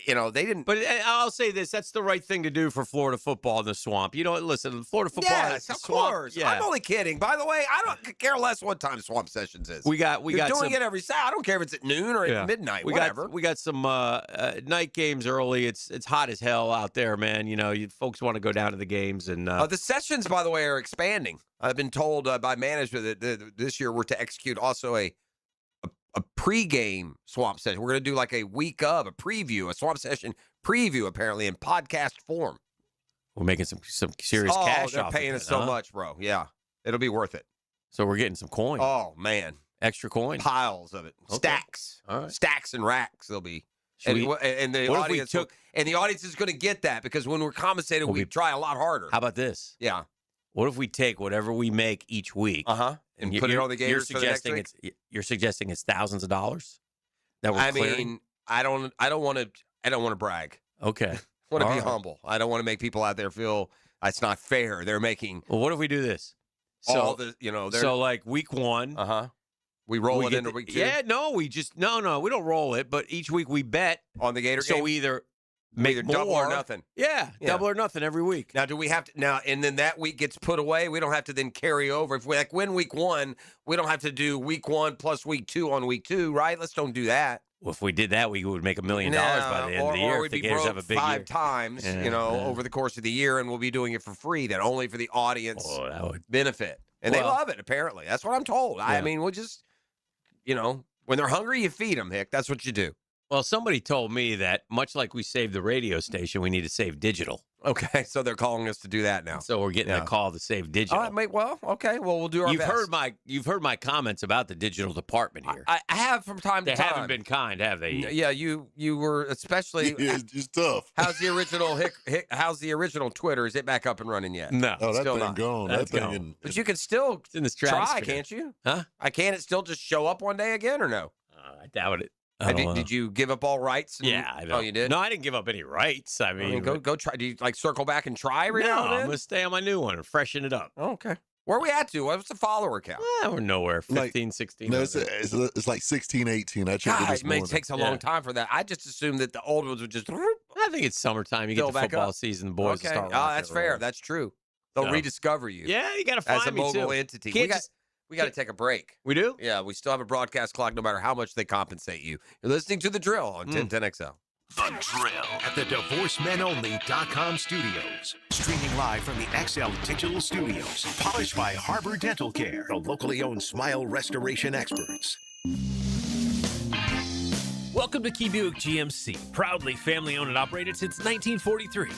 They didn't. But I'll say this: that's the right thing to do for Florida football in the swamp. Listen, Florida football. Yes, the of swamp, course. Yeah. I'm only kidding. By the way, I don't care less what time Swamp Sessions is. We got You're doing some, it every Saturday. I don't care if it's at noon or at midnight. Whatever. We got some night games early. It's hot as hell out there, man. Folks want to go down to the games and the sessions, by the way, are expanding. I've been told by management that this year we're to execute also a pregame Swamp Session. We're going to do like a week of a preview, a Swamp Session preview, apparently in podcast form. we're making some serious cash they're off paying of us it, so huh? much, bro. Yeah, it'll be worth it. So we're getting some coin. Oh man, extra coin, piles of it, Okay. stacks, All right. stacks and racks. They'll be. Should And the what if we audience took- and the audience is going to get that because when we're compensated, we try a lot harder. How about this? Yeah. What if we take whatever we make each week, and put it on the you're gamers for the next suggesting week? you're suggesting it's thousands of dollars that we're I clearing? mean, I don't want to brag. Okay. I want to All be right. humble. I don't want to make people out there feel it's not fair. They're making Well, what if we do this? all the they're So like week one, we roll it get into the- week two. Yeah, no, we don't roll it, but each week we bet on the Gator so game. we either We make either more, double or nothing. Yeah, Yeah. double or nothing every week. Now, do we have to now? And then that week gets put away. We don't have to then carry over. If we win week one, we don't have to do week one plus week two on week two, right? Let's don't do that. Well, if we did that, we would make $1 million by the end of the year. Or If we'd the be Gators broke have a big 5 year. times, Yeah. over the course of the year, and we'll be doing it for free. Then only for the audience that would benefit, and they Well- love it. Apparently, that's what I'm told. I Yeah. mean, we'll just, when they're hungry, you feed them. Hick, that's what you do. Well, somebody told me that much like we saved the radio station, we need to save digital. Okay, so they're calling us to do that now. So we're getting a call to save digital. All right, mate. Well, okay. Well, we'll do our You've best. heard my comments about the digital department here. I have from time to They time. haven't been kind, have they? Yeah, you were especially. It's tough. How's the original how's the original Twitter? Is it back up and running yet? No. Oh, that Still thing not. gone. That's That thing gone. in- But you can still in the try, stratosphere. can't you? Huh? Can it still just show up one day again or no? I doubt it. I don't know. Did you give up all rights? Yeah, I know. Oh, you did? No, I didn't give up any rights. I mean, go try. Do you circle back and try every no, now and I'm then? going to stay on my new one and freshen it up. Oh, okay. Where are we at to? What's the follower count? We're nowhere. 15, Like, 16. No, it's like 16, 18. I checked it God, this it morning. takes a long time for that. I just assumed that the old ones would just. I think it's summertime. You get Fill the back football up. season. The boys will Okay. start. Oh, rocking that's and fair. rolling. That's true. They'll No. rediscover you. Yeah, you got to as find a me mobile too. entity. Can't We got just- to take a break. We do? Yeah, we still have a broadcast clock no matter how much they compensate you. You're listening to The Drill on 1010XL. The Drill at the DivorceMenOnly.com studios. Streaming live from the XL Digital Studios. Polished by Harbor Dental Care, the locally owned smile restoration experts. Welcome to Key Buick GMC, proudly family-owned and operated since 1943.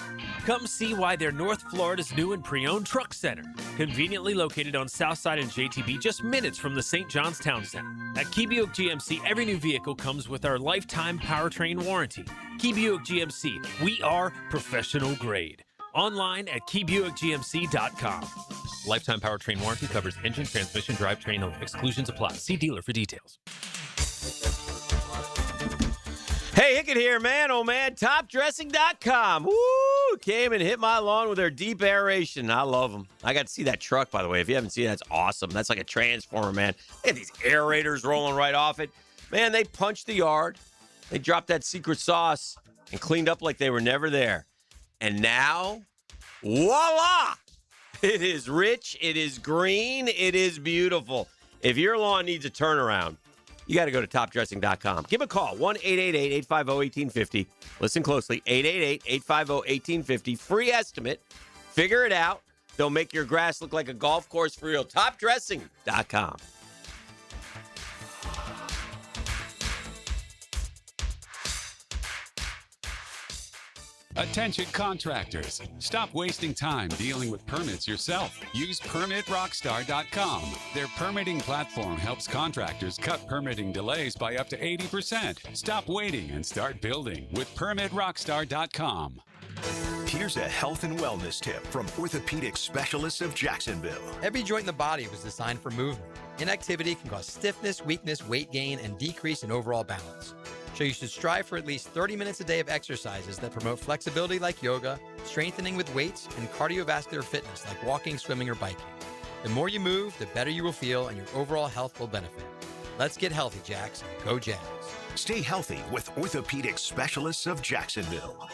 Come see why they're North Florida's new and pre-owned truck center, conveniently located on Southside and JTB, just minutes from the St. John's Town Center. At Key Buick GMC, every new vehicle comes with our lifetime powertrain warranty. Key Buick GMC, we are professional grade. Online at keybuickgmc.com. Lifetime powertrain warranty covers engine, transmission, drivetrain only. Exclusions apply. See dealer for details. Hey, Hickett here, man. Oh, man. Topdressing.com. Woo! came and hit my lawn with their deep aeration. I love them. I got to see that truck, by the way. If you haven't seen it, that's awesome. That's like a transformer, man. They have these aerators rolling right off it. Man, they punched the yard. They dropped that secret sauce and cleaned up like they were never there. And now, voila! It is rich. It is green. It is beautiful. If your lawn needs a turnaround, you got to go to topdressing.com. Give a call, 1-888-850-1850. Listen closely, 888-850-1850. Free estimate. Figure it out. They'll make your grass look like a golf course for real. Topdressing.com. Attention contractors. Stop wasting time dealing with permits yourself. Use PermitRockstar.com. Their permitting platform helps contractors cut permitting delays by up to 80%. Stop waiting and start building with PermitRockstar.com. Here's a health and wellness tip from orthopedic specialists of Jacksonville. Every joint in the body was designed for movement. Inactivity can cause stiffness, weakness, weight gain, and decrease in overall balance. So you should strive for at least 30 minutes a day of exercises that promote flexibility like yoga, strengthening with weights, and cardiovascular fitness like walking, swimming, or biking. The more you move, the better you will feel and your overall health will benefit. Let's get healthy, Jax. Go Jags. Stay healthy with orthopedic specialists of Jacksonville.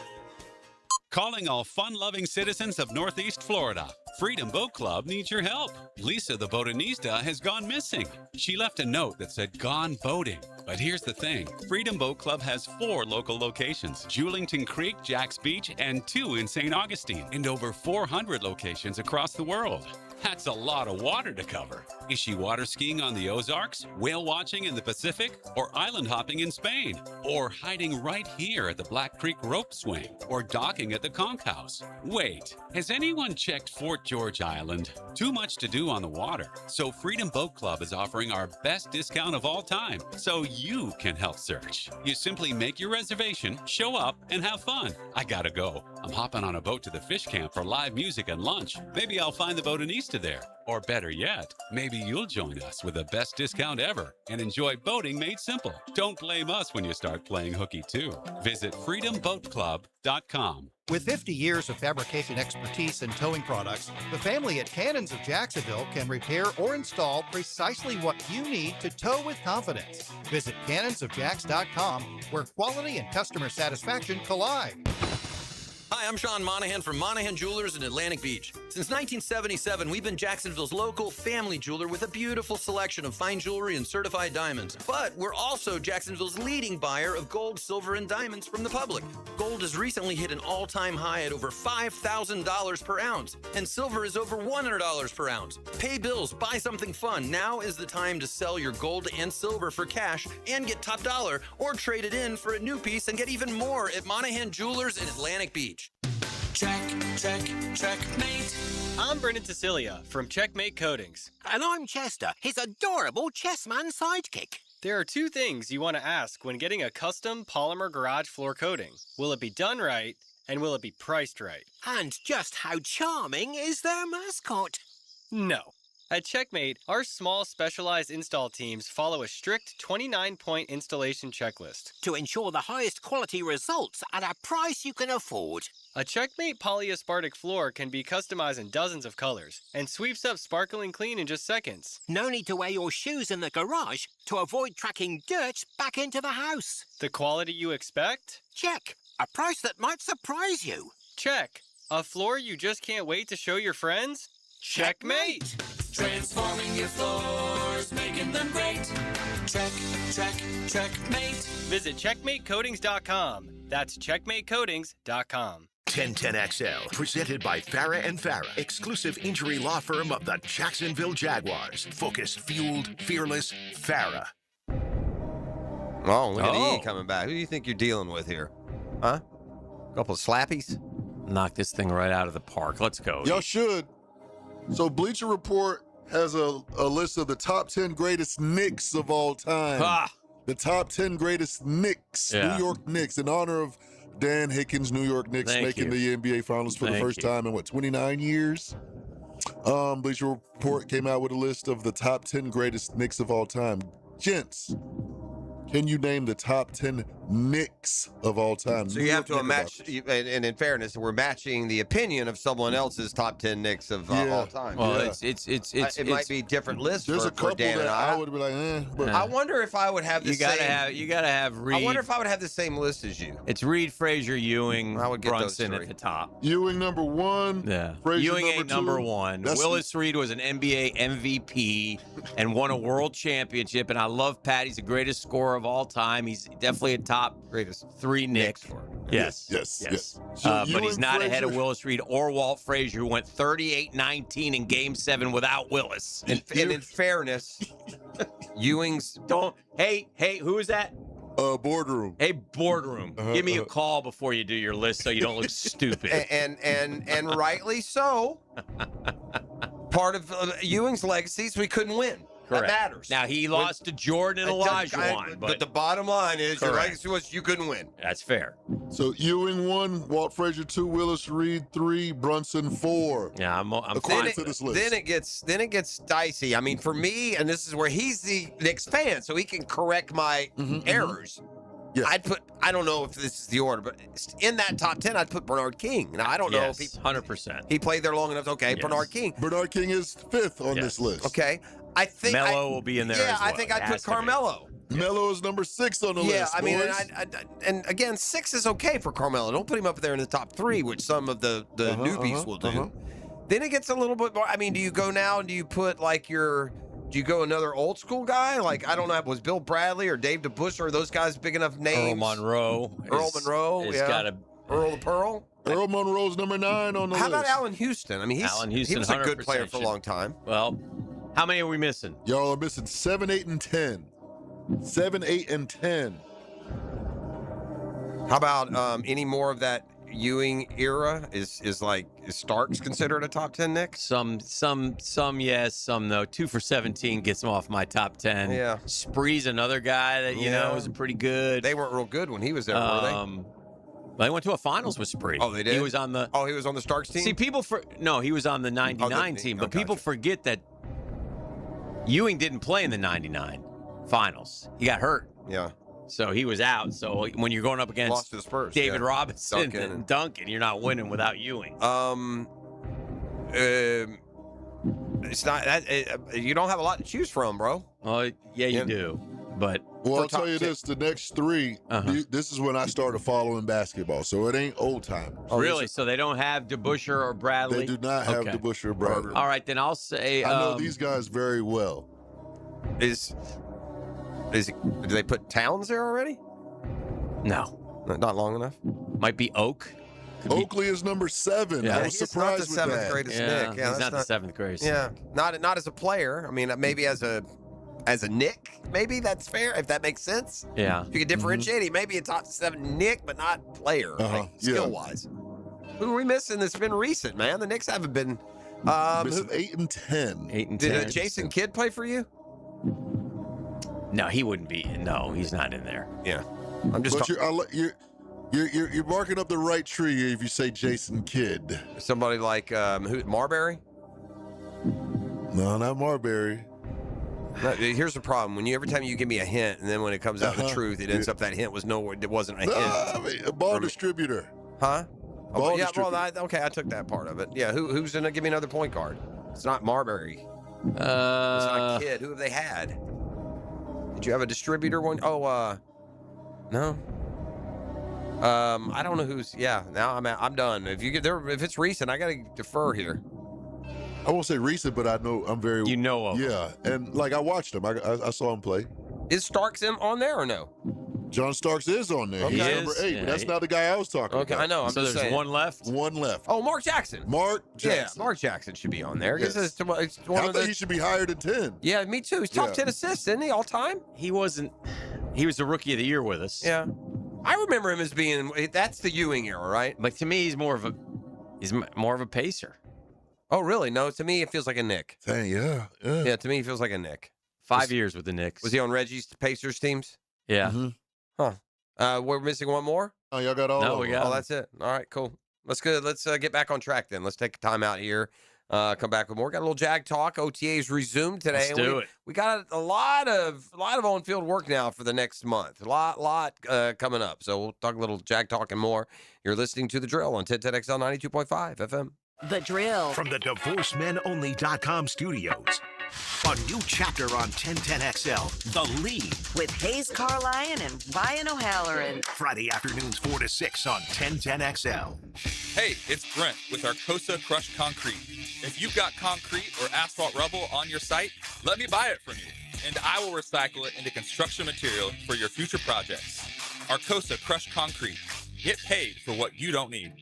Calling all fun-loving citizens of Northeast Florida. Freedom Boat Club needs your help. Lisa the botanista has gone missing. She left a note that said, "Gone boating." But here's the thing. Freedom Boat Club has 4 local locations, Julington Creek, Jax Beach, and 2 in St. Augustine, and over 400 locations across the world. That's a lot of water to cover. Is she water skiing on the Ozarks, whale watching in the Pacific, or island hopping in Spain? Or hiding right here at the Black Creek rope swing? Or docking at the Conch House? Wait, has anyone checked Fort George Island? Too much to do on the water. So Freedom Boat Club is offering our best discount of all time, so you can help search. You simply make your reservation, show up, and have fun. I gotta go. I'm hopping on a boat to the fish camp for live music and lunch. Maybe I'll find the botanista there. Or better yet, maybe you'll join us with the best discount ever and enjoy boating made simple. Don't blame us when you start playing hooky too. Visit freedomboatclub.com. With 50 years of fabrication expertise in towing products, the family at Cannons of Jacksonville can repair or install precisely what you need to tow with confidence. Visit cannonsofjacks.com, where quality and customer satisfaction collide. Hi, I'm Sean Monahan from Monahan Jewelers in Atlantic Beach. Since 1977, we've been Jacksonville's local family jeweler with a beautiful selection of fine jewelry and certified diamonds. But we're also Jacksonville's leading buyer of gold, silver, and diamonds from the public. Gold has recently hit an all-time high at over $5,000 per ounce, and silver is over $100 per ounce. Pay bills, buy something fun. Now is the time to sell your gold and silver for cash and get top dollar, or trade it in for a new piece and get even more at Monahan Jewelers in Atlantic Beach. Checkmate. I'm Brendan Ticilia from Checkmate Coatings. And I'm Chester, his adorable chessman sidekick. There are 2 things you want to ask when getting a custom polymer garage floor coating. Will it be done right, and will it be priced right? And just how charming is their mascot? No. At Checkmate, our small specialized install teams follow a strict 29-point installation checklist to ensure the highest quality results at a price you can afford. A Checkmate polyaspartic floor can be customized in dozens of colors and sweeps up sparkling clean in just seconds. No need to wear your shoes in the garage to avoid tracking dirt back into the house. The quality you expect? Check. A price that might surprise you. Check. A floor you just can't wait to show your friends? Checkmate! Transforming your floors, making them great. Checkmate. Visit checkmatecoatings.com. That's checkmatecoatings.com. 1010XL, presented by Farah and Farah, exclusive injury law firm of the Jacksonville Jaguars. Focused, fueled, fearless, Farah. Oh, look at E coming back. Who do you think you're dealing with here? Huh? Couple of slappies? Knock this thing right out of the park. Let's go. Y'all should. So Bleacher Report has a list of the top 10 greatest Knicks of all time. The top 10 greatest Knicks, New York Knicks, in honor of Dan Hickens' New York Knicks making the NBA Finals for the first time in, 29 years? Bleacher Report came out with a list of the top 10 greatest Knicks of all time. Gents, can you name the top 10 Knicks of all time. So New you have York to match, Knickerbockers. and in fairness, we're matching the opinion of someone else's top 10 Knicks of all time. Well, Yeah. It might be different lists There's for, a couple for Dan that and I would be like, but I wonder if I would have the You same. gotta have Reed. I wonder if I would have the same list as you. It's Reed, Frazier, Ewing, I would get those Brunson three. at the top. Ewing number 1. Yeah, Frazier Ewing ain't number two. 1. That's- Willis Reed was an NBA MVP and won a world championship. And I love Pat. He's the greatest scorer of all time. He's definitely a top greatest 3 Knicks. Yes. Yes. But Ewing, he's not ahead of Frazier- Willis Reed or Walt Frazier, who went 38-19 in Game 7 without Willis. And in fairness, Ewing's Hey, who is that? Boardroom. Hey, boardroom. Give me a call before you do your list so you don't look stupid. and rightly so. Part of Ewing's legacy is we couldn't win. Correct. That matters. Now, he lost to Jordan and Olajuwon, but the bottom line is your Correct. legacy was you couldn't win. That's fair. So Ewing 1, Walt Frazier 2, Willis Reed 3, Brunson 4. Yeah, I'm according to this list. Then it gets dicey. I mean, for me, and this is where he's the Knicks fan, so he can correct my errors. Yeah. I don't know if this is the order, but in that top 10, I'd put Bernard King. Now, I don't know if he 100%. He played there long enough. Okay, Yes. Bernard King. Bernard King is 5th on this list. Okay. I think Melo will be in there Yeah, as well. I think It I'd has put to be. Carmelo. Melo is number 6 on the list. Yeah, I mean, boys. and again, 6 is okay for Carmelo. Don't put him up there in the top 3, which some of the newbies will do. Then it gets a little bit more. I mean, do you go now and do you put like do you go another old school guy? Like, I don't know, was Bill Bradley or Dave DeBusch or those guys big enough names? Earl Monroe. Yeah. Got a Earl the Pearl. Earl Monroe's number 9 on the How list. about Allen Houston? I mean, Allen he Houston, was a good 100% player for a should- long time. Well, how many are we missing? Y'all are missing 7, 8, and 10. 7, 8, and 10. How about any more of that Ewing era? Is Starks considered a top 10 Knick? Some yes, some no. 2 for 17 gets him off my top 10. Yeah. Spree's another guy that you know is pretty good. They weren't real good when he was there, were they? They went to a finals with Spree. Oh, they did? He was on the he was on the Starks team? See, he was on the 99 team, but people forget that Ewing didn't play in the 99 finals. He got hurt. Yeah. So he was out. So when you're going up against Lost to the Spurs, David yeah. Robinson Duncan and Duncan, you're not winning without Ewing. It's not that you don't have a lot to choose from, bro. Well, yeah, you do. But Well, I'll top tell you 10. this: the next 3, this is when I started following basketball, so it ain't old timers. Really? So they don't have DeBuscher or Bradley? They do not have DeBuscher or Bradley. All right, then I'll say. I know these guys very well. Do they put Towns there already? No. Not long enough? Might be Oak. Oakley is number 7. Yeah. I was He's not surprised the with seventh that. greatest Yeah, Knick. Yeah, he's that's not the 7th greatest. Yeah, not as a player. I mean, maybe as a Knick, maybe that's fair if that makes sense. Yeah. If you could differentiate, he may be a top 7 Knick, but not player, like, skill wise. Who are we missing that's been recent, man? The Knicks haven't been. Missing 8 and 10. 8 and 10. Did Jason Kidd play for you? No, he wouldn't be. No, he's not in there. Yeah, I'm just. But you're barking up the right tree if you say Jason Kidd. Somebody like who? Marbury? No, not Marbury. Here's the problem: every time you give me a hint, and then when it comes out the truth, it ends up that hint was nowhere. It wasn't a hint. I mean, a ball distributor. Huh? Ball yeah. distributor. Well, I took that part of it. Yeah. Who's gonna give me another point guard? It's not Marbury. It's not Kidd. Who have they had? Did you have a distributor one? Oh, no. I don't know who's. Yeah. Now I'm done. If it's recent, I gotta defer here. I won't say recent, but I know I'm very. You know of him. Yeah, and like I watched him. I saw him play. Is Starks on there or no? John Starks is on there. Okay. He's He number is, 8, yeah, but that's he- not the guy I was talking Okay, about. I know. I'm So just there's saying. one left. One left. Oh, Mark Jackson. Mark Yeah, Jackson. Mark Jackson should be on there. Yes. It's one I of think the. he should be higher than 10. Yeah, me too. He's top Yeah. 10 assists, isn't he? All time. He wasn't. He was the rookie of the year with us. Yeah. I remember him as being. That's the Ewing era, right? But to me, he's more of a pacer. Oh, really? No, to me, it feels like a Knick. Dang, yeah. Yeah, to me, it feels like a Knick. 5 years with the Knicks. Was he on Reggie's Pacers teams? Yeah. Mhm. We're missing one more? Oh, y'all got all No, of we them. got Oh, that's it. All right, cool. Let's get back on track then. Let's take a time out here. Come back with more. Got a little Jag talk. OTAs resumed today. Let's do it. We got a lot of on-field work now for the next month. A lot coming up. So we'll talk a little Jag talk and more. You're listening to The Drill on 1010XL 92.5 FM. The Drill. From the DivorceMenOnly.com studios. A new chapter on 1010XL, The Lead. With Hayes Carlyon and Ryan O'Halloran. Friday afternoons 4 to 6 on 1010XL. Hey, it's Brent with Arcosa Crushed Concrete. If you've got concrete or asphalt rubble on your site, let me buy it from you, and I will recycle it into construction material for your future projects. Arcosa Crushed Concrete. Get paid for what you don't need.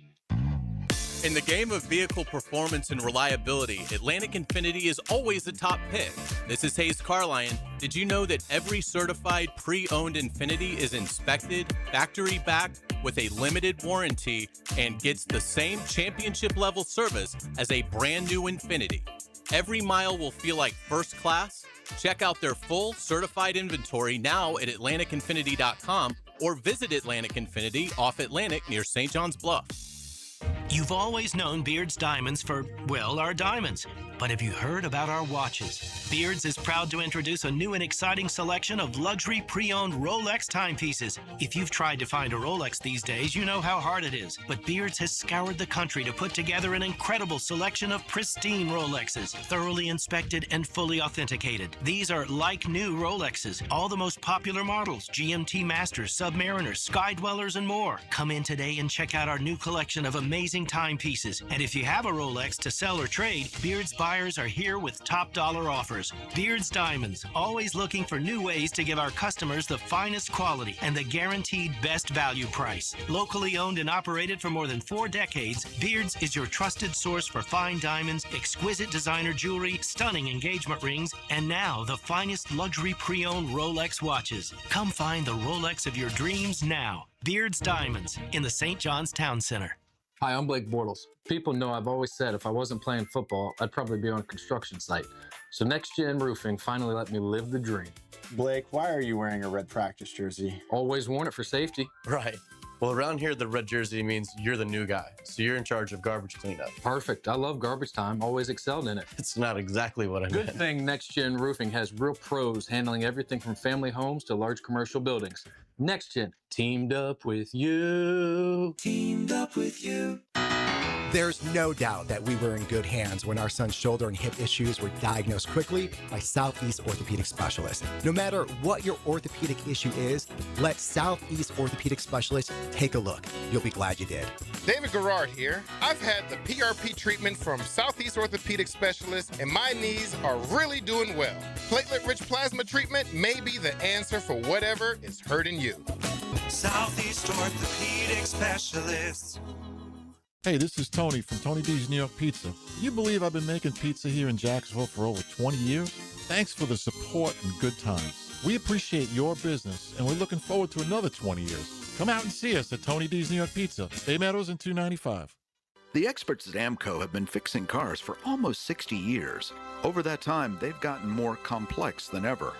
In the game of vehicle performance and reliability, Atlantic Infinity is always the top pick. This is Hayes Carlyon. Did you know that every certified pre-owned Infinity is inspected, factory backed, with a limited warranty, and gets the same championship level service as a brand new Infinity? Every mile will feel like first class. Check out their full certified inventory now at AtlanticInfinity.com or visit Atlantic Infinity off Atlantic near St. John's Bluff. You've always known Beard's Diamonds for, well, our diamonds. But have you heard about our watches? Beard's is proud to introduce a new and exciting selection of luxury pre-owned Rolex timepieces. If you've tried to find a Rolex these days, you know how hard it is. But Beard's has scoured the country to put together an incredible selection of pristine Rolexes, thoroughly inspected and fully authenticated. These are like new Rolexes, all the most popular models, GMT Masters, Submariners, Sky Dwellers, and more. Come in today and check out our new collection of amazing timepieces. And if you have a Rolex to sell or trade, Beard's buyers are here with top dollar offers. Beard's Diamonds, always looking for new ways to give our customers the finest quality and the guaranteed best value price. Locally owned and operated for more than 4 decades, Beard's is your trusted source for fine diamonds, exquisite designer jewelry, stunning engagement rings, and now the finest luxury pre-owned Rolex watches. Come find the Rolex of your dreams now. Beard's Diamonds in the St. John's Town Center. Hi, I'm Blake Bortles. People know I've always said if I wasn't playing football, I'd probably be on a construction site. So Next Gen Roofing finally let me live the dream. Blake, why are you wearing a red practice jersey? Always worn it for safety. Right. Well, around here, the red jersey means you're the new guy. So you're in charge of garbage cleanup. Perfect. I love garbage time. Always excelled in it. It's not exactly what I meant. Good thing Next Gen Roofing has real pros handling everything from family homes to large commercial buildings. Next Gen, teamed up with you. Teamed up with you. There's no doubt that we were in good hands when our son's shoulder and hip issues were diagnosed quickly by Southeast Orthopedic Specialists. No matter what your orthopedic issue is, let Southeast Orthopedic Specialists take a look. You'll be glad you did. David Garrard here. I've had the PRP treatment from Southeast Orthopedic Specialists, and my knees are really doing well. Platelet-rich plasma treatment may be the answer for whatever is hurting you. Southeast Orthopedic Specialists. Hey, this is Tony from Tony D's New York Pizza. You believe I've been making pizza here in Jacksonville for over 20 years? Thanks for the support and good times. We appreciate your business, and we're looking forward to another 20 years. Come out and see us at Tony D's New York Pizza, Bay Meadows and 295. The experts at AMCO have been fixing cars for almost 60 years. Over that time, they've gotten more complex than ever.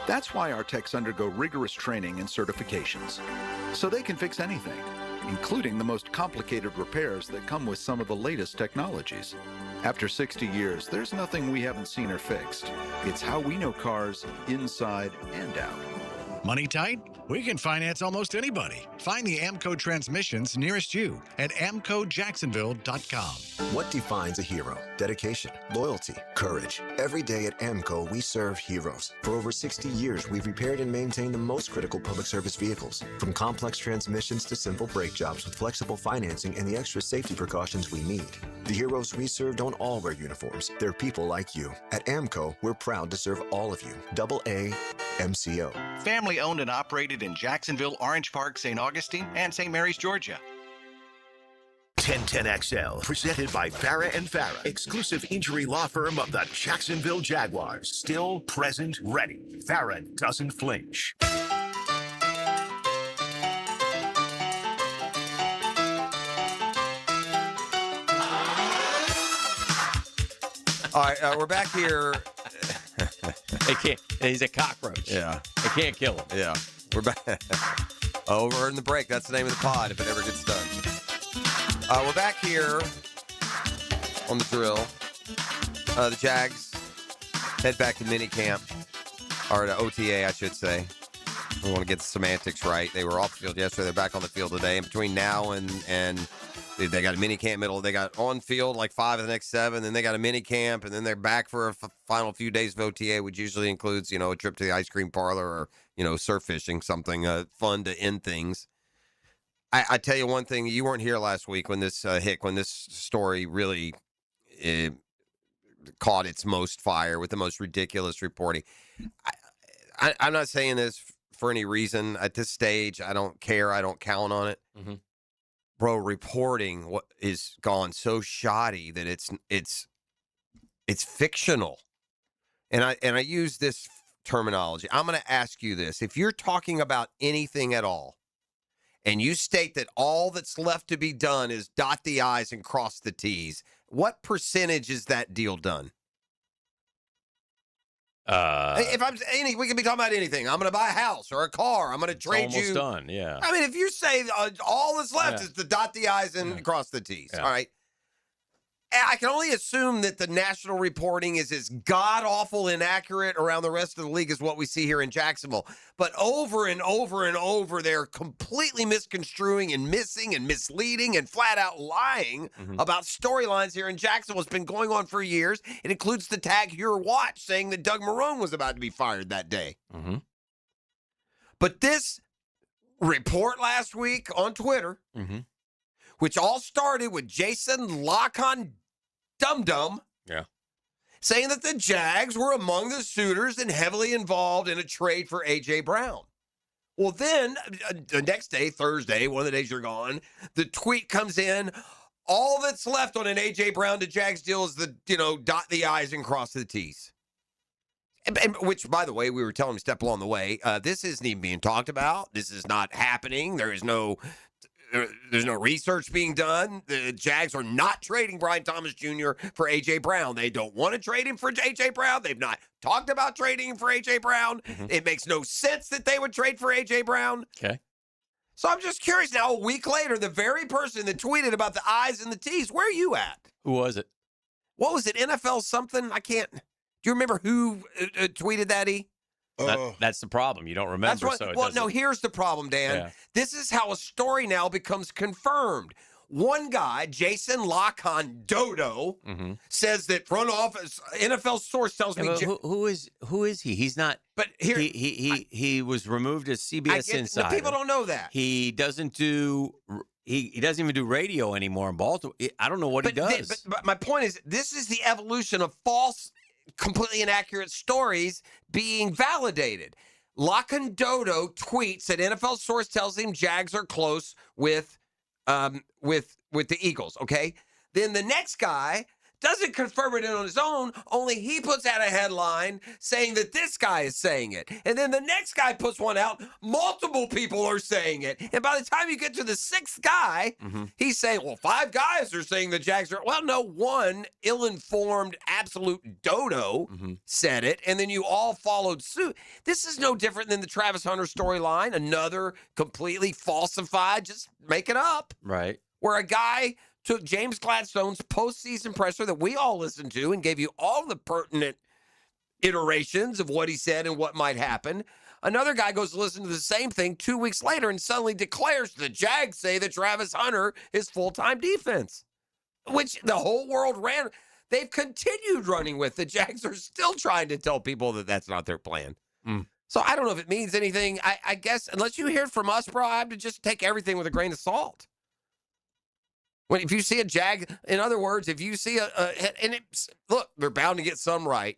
That's why our techs undergo rigorous training and certifications, so they can fix anything, including the most complicated repairs that come with some of the latest technologies. After 60 years, there's nothing we haven't seen or fixed. It's how we know cars inside and out. Money tight? We can finance almost anybody. Find the AMCO transmissions nearest you at AMCOJacksonville.com. What defines a hero? Dedication, loyalty, courage. Every day at AMCO, we serve heroes. For over 60 years, we've repaired and maintained the most critical public service vehicles. From complex transmissions to simple brake jobs with flexible financing and the extra safety precautions we need. The heroes we serve don't all wear uniforms. They're people like you. At AMCO, we're proud to serve all of you. AA MCO. Family owned and operated in Jacksonville, Orange Park, St. Augustine, and St. Mary's, Georgia. 1010XL, presented by Farah and Farah, exclusive injury law firm of the Jacksonville Jaguars. Still, present, ready. Farah doesn't flinch. All right, we're back here. They can't. He's a cockroach. Yeah. They can't kill him. Yeah. We're back. Over in the break. That's the name of the pod if it ever gets done. We're back here on The Drill. The Jags head back to minicamp, or to OTA, I should say. We want to get the semantics right. They were off the field yesterday. They're back on the field today. And between now and they got a minicamp middle. They got on field like 5 of the next 7. Then they got a minicamp, and then they're back for a final few days of OTA, which usually includes, a trip to the ice cream parlor or, surf fishing, something fun to end things. I tell you one thing. You weren't here last week when this when this story really caught its most fire with the most ridiculous reporting. I'm not saying this for any reason at this stage. I don't care. I don't count on it. Mm-hmm. Bro, reporting what is gone so shoddy that it's fictional. And I use this terminology. I'm going to ask you this. If you're talking about anything at all, and you state that all that's left to be done is dot the I's and cross the T's, what percentage is that deal done? If we can be talking about anything. I'm going to buy a house or a car. I'm going to trade you. Almost done, yeah. I mean, if you say all that's left is to dot the I's and cross the T's, all right? I can only assume that the national reporting is as god-awful inaccurate around the rest of the league as what we see here in Jacksonville. But over and over and over, they're completely misconstruing and missing and misleading and flat-out lying about storylines here in Jacksonville. It's been going on for years. It includes the tag Your Watch saying that Doug Marrone was about to be fired that day. Mm-hmm. But this report last week on Twitter, which all started with Jason Lockon Dum-Dum saying that the Jags were among the suitors and heavily involved in a trade for A.J. Brown. Well, then, the next day, Thursday, one of the days you're gone, the tweet comes in, all that's left on an A.J. Brown to Jags deal is the, dot the I's and cross the T's. And which, by the way, we were telling him step along the way, this isn't even being talked about. This is not happening. There's no research being done. The Jags are not trading Brian Thomas Jr. for A.J. Brown. They don't want to trade him for A.J. Brown. They've not talked about trading him for A.J. Brown. It makes no sense that they would trade for A.J. Brown. Okay. So I'm just curious now, a week later, the very person that tweeted about the I's and the T's, where are you at? Who was it? What was it, NFL something? I can't. Do you remember who tweeted that, E? That's the problem. You don't remember. No, here's the problem, Dan. Yeah. This is how a story now becomes confirmed. One guy, Jason Lockon Dodo, says that front office NFL source tells me. Who is he? He's not. But here he was removed as CBS Insider. People don't know that he doesn't do. He doesn't even do radio anymore in Baltimore. I don't know what he does. But my point is, this is the evolution of false, completely inaccurate stories being validated. Lockon Dodo tweets that NFL source tells him Jags are close with the Eagles, okay? Then the next guy doesn't confirm it on his own, only he puts out a headline saying that this guy is saying it. And then the next guy puts one out, multiple people are saying it. And by the time you get to the sixth guy, he's saying, well, 5 guys are saying the Jags are, well, no, one ill-informed absolute dodo said it, and then you all followed suit. This is no different than the Travis Hunter storyline, another completely falsified, just make it up. Right. Where a guy took James Gladstone's postseason presser that we all listened to and gave you all the pertinent iterations of what he said and what might happen. Another guy goes to listen to the same thing 2 weeks later and suddenly declares the Jags say that Travis Hunter is full-time defense, which the whole world ran. They've continued running with. The Jags are still trying to tell people that that's not their plan. So I don't know if it means anything. I guess unless you hear it from us, bro, I have to just take everything with a grain of salt. If you see a Jag, in other words, if you see look, they're bound to get some right,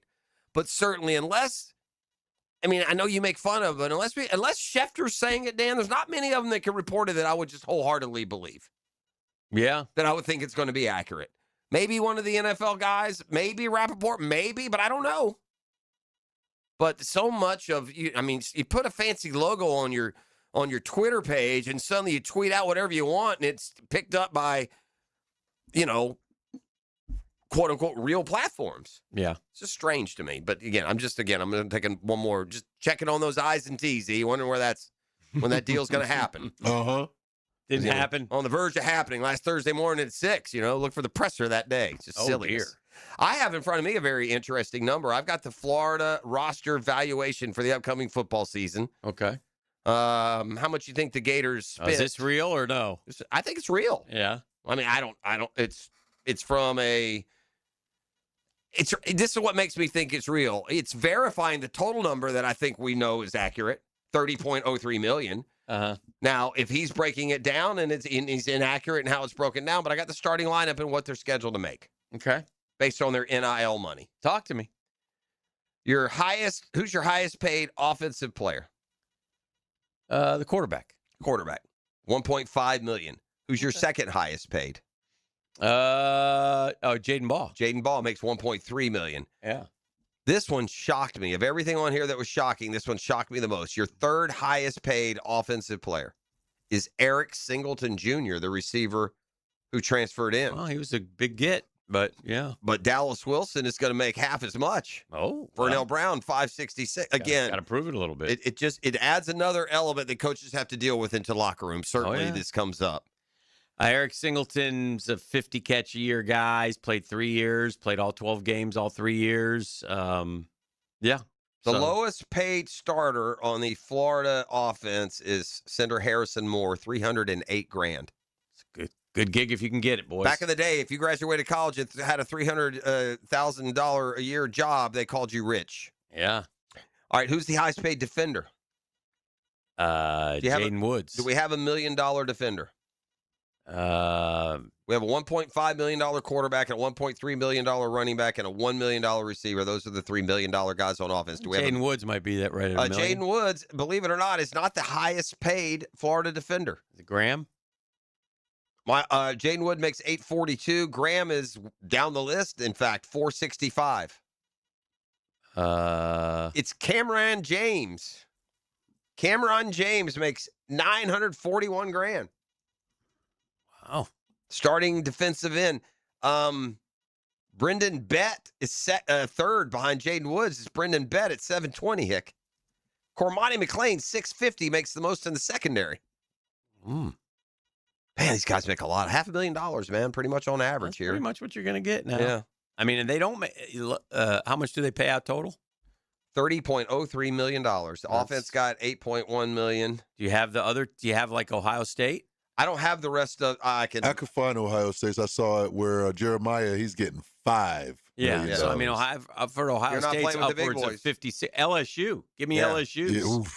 but certainly unless, I know you make fun of it, unless Schefter's saying it, Dan, there's not many of them that can report it that I would just wholeheartedly believe. Yeah. That I would think it's going to be accurate. Maybe one of the NFL guys, maybe Rappaport, maybe, but I don't know. But so much of you, you put a fancy logo on your Twitter page and suddenly you tweet out whatever you want and it's picked up by, quote unquote real platforms. Yeah. It's just strange to me. But again, I'm taking one more, just checking on those I's and T's. Wondering when that deal's going to happen. Didn't happen. On the verge of happening last Thursday morning at 6, look for the presser that day. It's just silly. I have in front of me a very interesting number. I've got the Florida roster valuation for the upcoming football season. Okay. How much you think the Gators spent? Is this real or no? I think it's real. Yeah. I mean, I don't. It's from a. This is what makes me think it's real. It's verifying the total number that I think we know is accurate, $30.03 million. Now, if he's breaking it down and he's inaccurate in how it's broken down, but I got the starting lineup and what they're scheduled to make. Okay. Based on their NIL money. Talk to me. Who's your highest paid offensive player? The quarterback. Quarterback. $1.5 million. Who's your second highest paid? Jaden Ball. Jaden Ball makes $1.3 million. Yeah. This one shocked me. Of everything on here that was shocking, this one shocked me the most. Your third highest paid offensive player is Eric Singleton Jr., the receiver who transferred in. Well, he was a big get, but yeah. But Dallas Wilson is going to make half as much. Oh. Vernell Brown, $566. Again, got to prove it a little bit. It adds another element that coaches have to deal with into locker room. Certainly this comes up. Eric Singleton's a 50-catch-a-year guy. He's played 3 years, played all 12 games all 3 years. Yeah. The lowest paid starter on the Florida offense is Senator Harrison Moore, $308,000. It's a good gig if you can get it, boys. Back in the day, if you graduated college and had a $300,000 a year job, they called you rich. Yeah. All right, who's the highest paid defender? Jaden Woods. Do we have $1 million defender? We have a $1.5 million quarterback, and a $1.3 million running back, and a $1 million receiver. Those are the $3 million guys on offense. Do we Jaden Woods might be that right at $1 million. Jaden Woods, believe it or not, is not the highest paid Florida defender. Is it Graham? Jaden Wood makes $842. Graham is down the list. In fact, $465. It's Cameron James. Cameron James makes $941,000. Wow. Starting defensive end. Brendan Bett is third behind Jaden Woods. It's Brendan Bett at $720, Hick. Cormani McClain, $650, makes the most in the secondary. Man, these guys make a lot. $500,000, man, pretty much on average. That's here. pretty much what you're going to get now. Yeah. I mean, and they don't make, how much do they pay out total? $30.03 million. The offense got $8.1 million. Do you have like Ohio State? I don't have the rest of. I could find Ohio State. I saw it where Jeremiah, he's getting $5 million. So I mean, I've heard Ohio State's upwards of 56. LSU, give me LSU.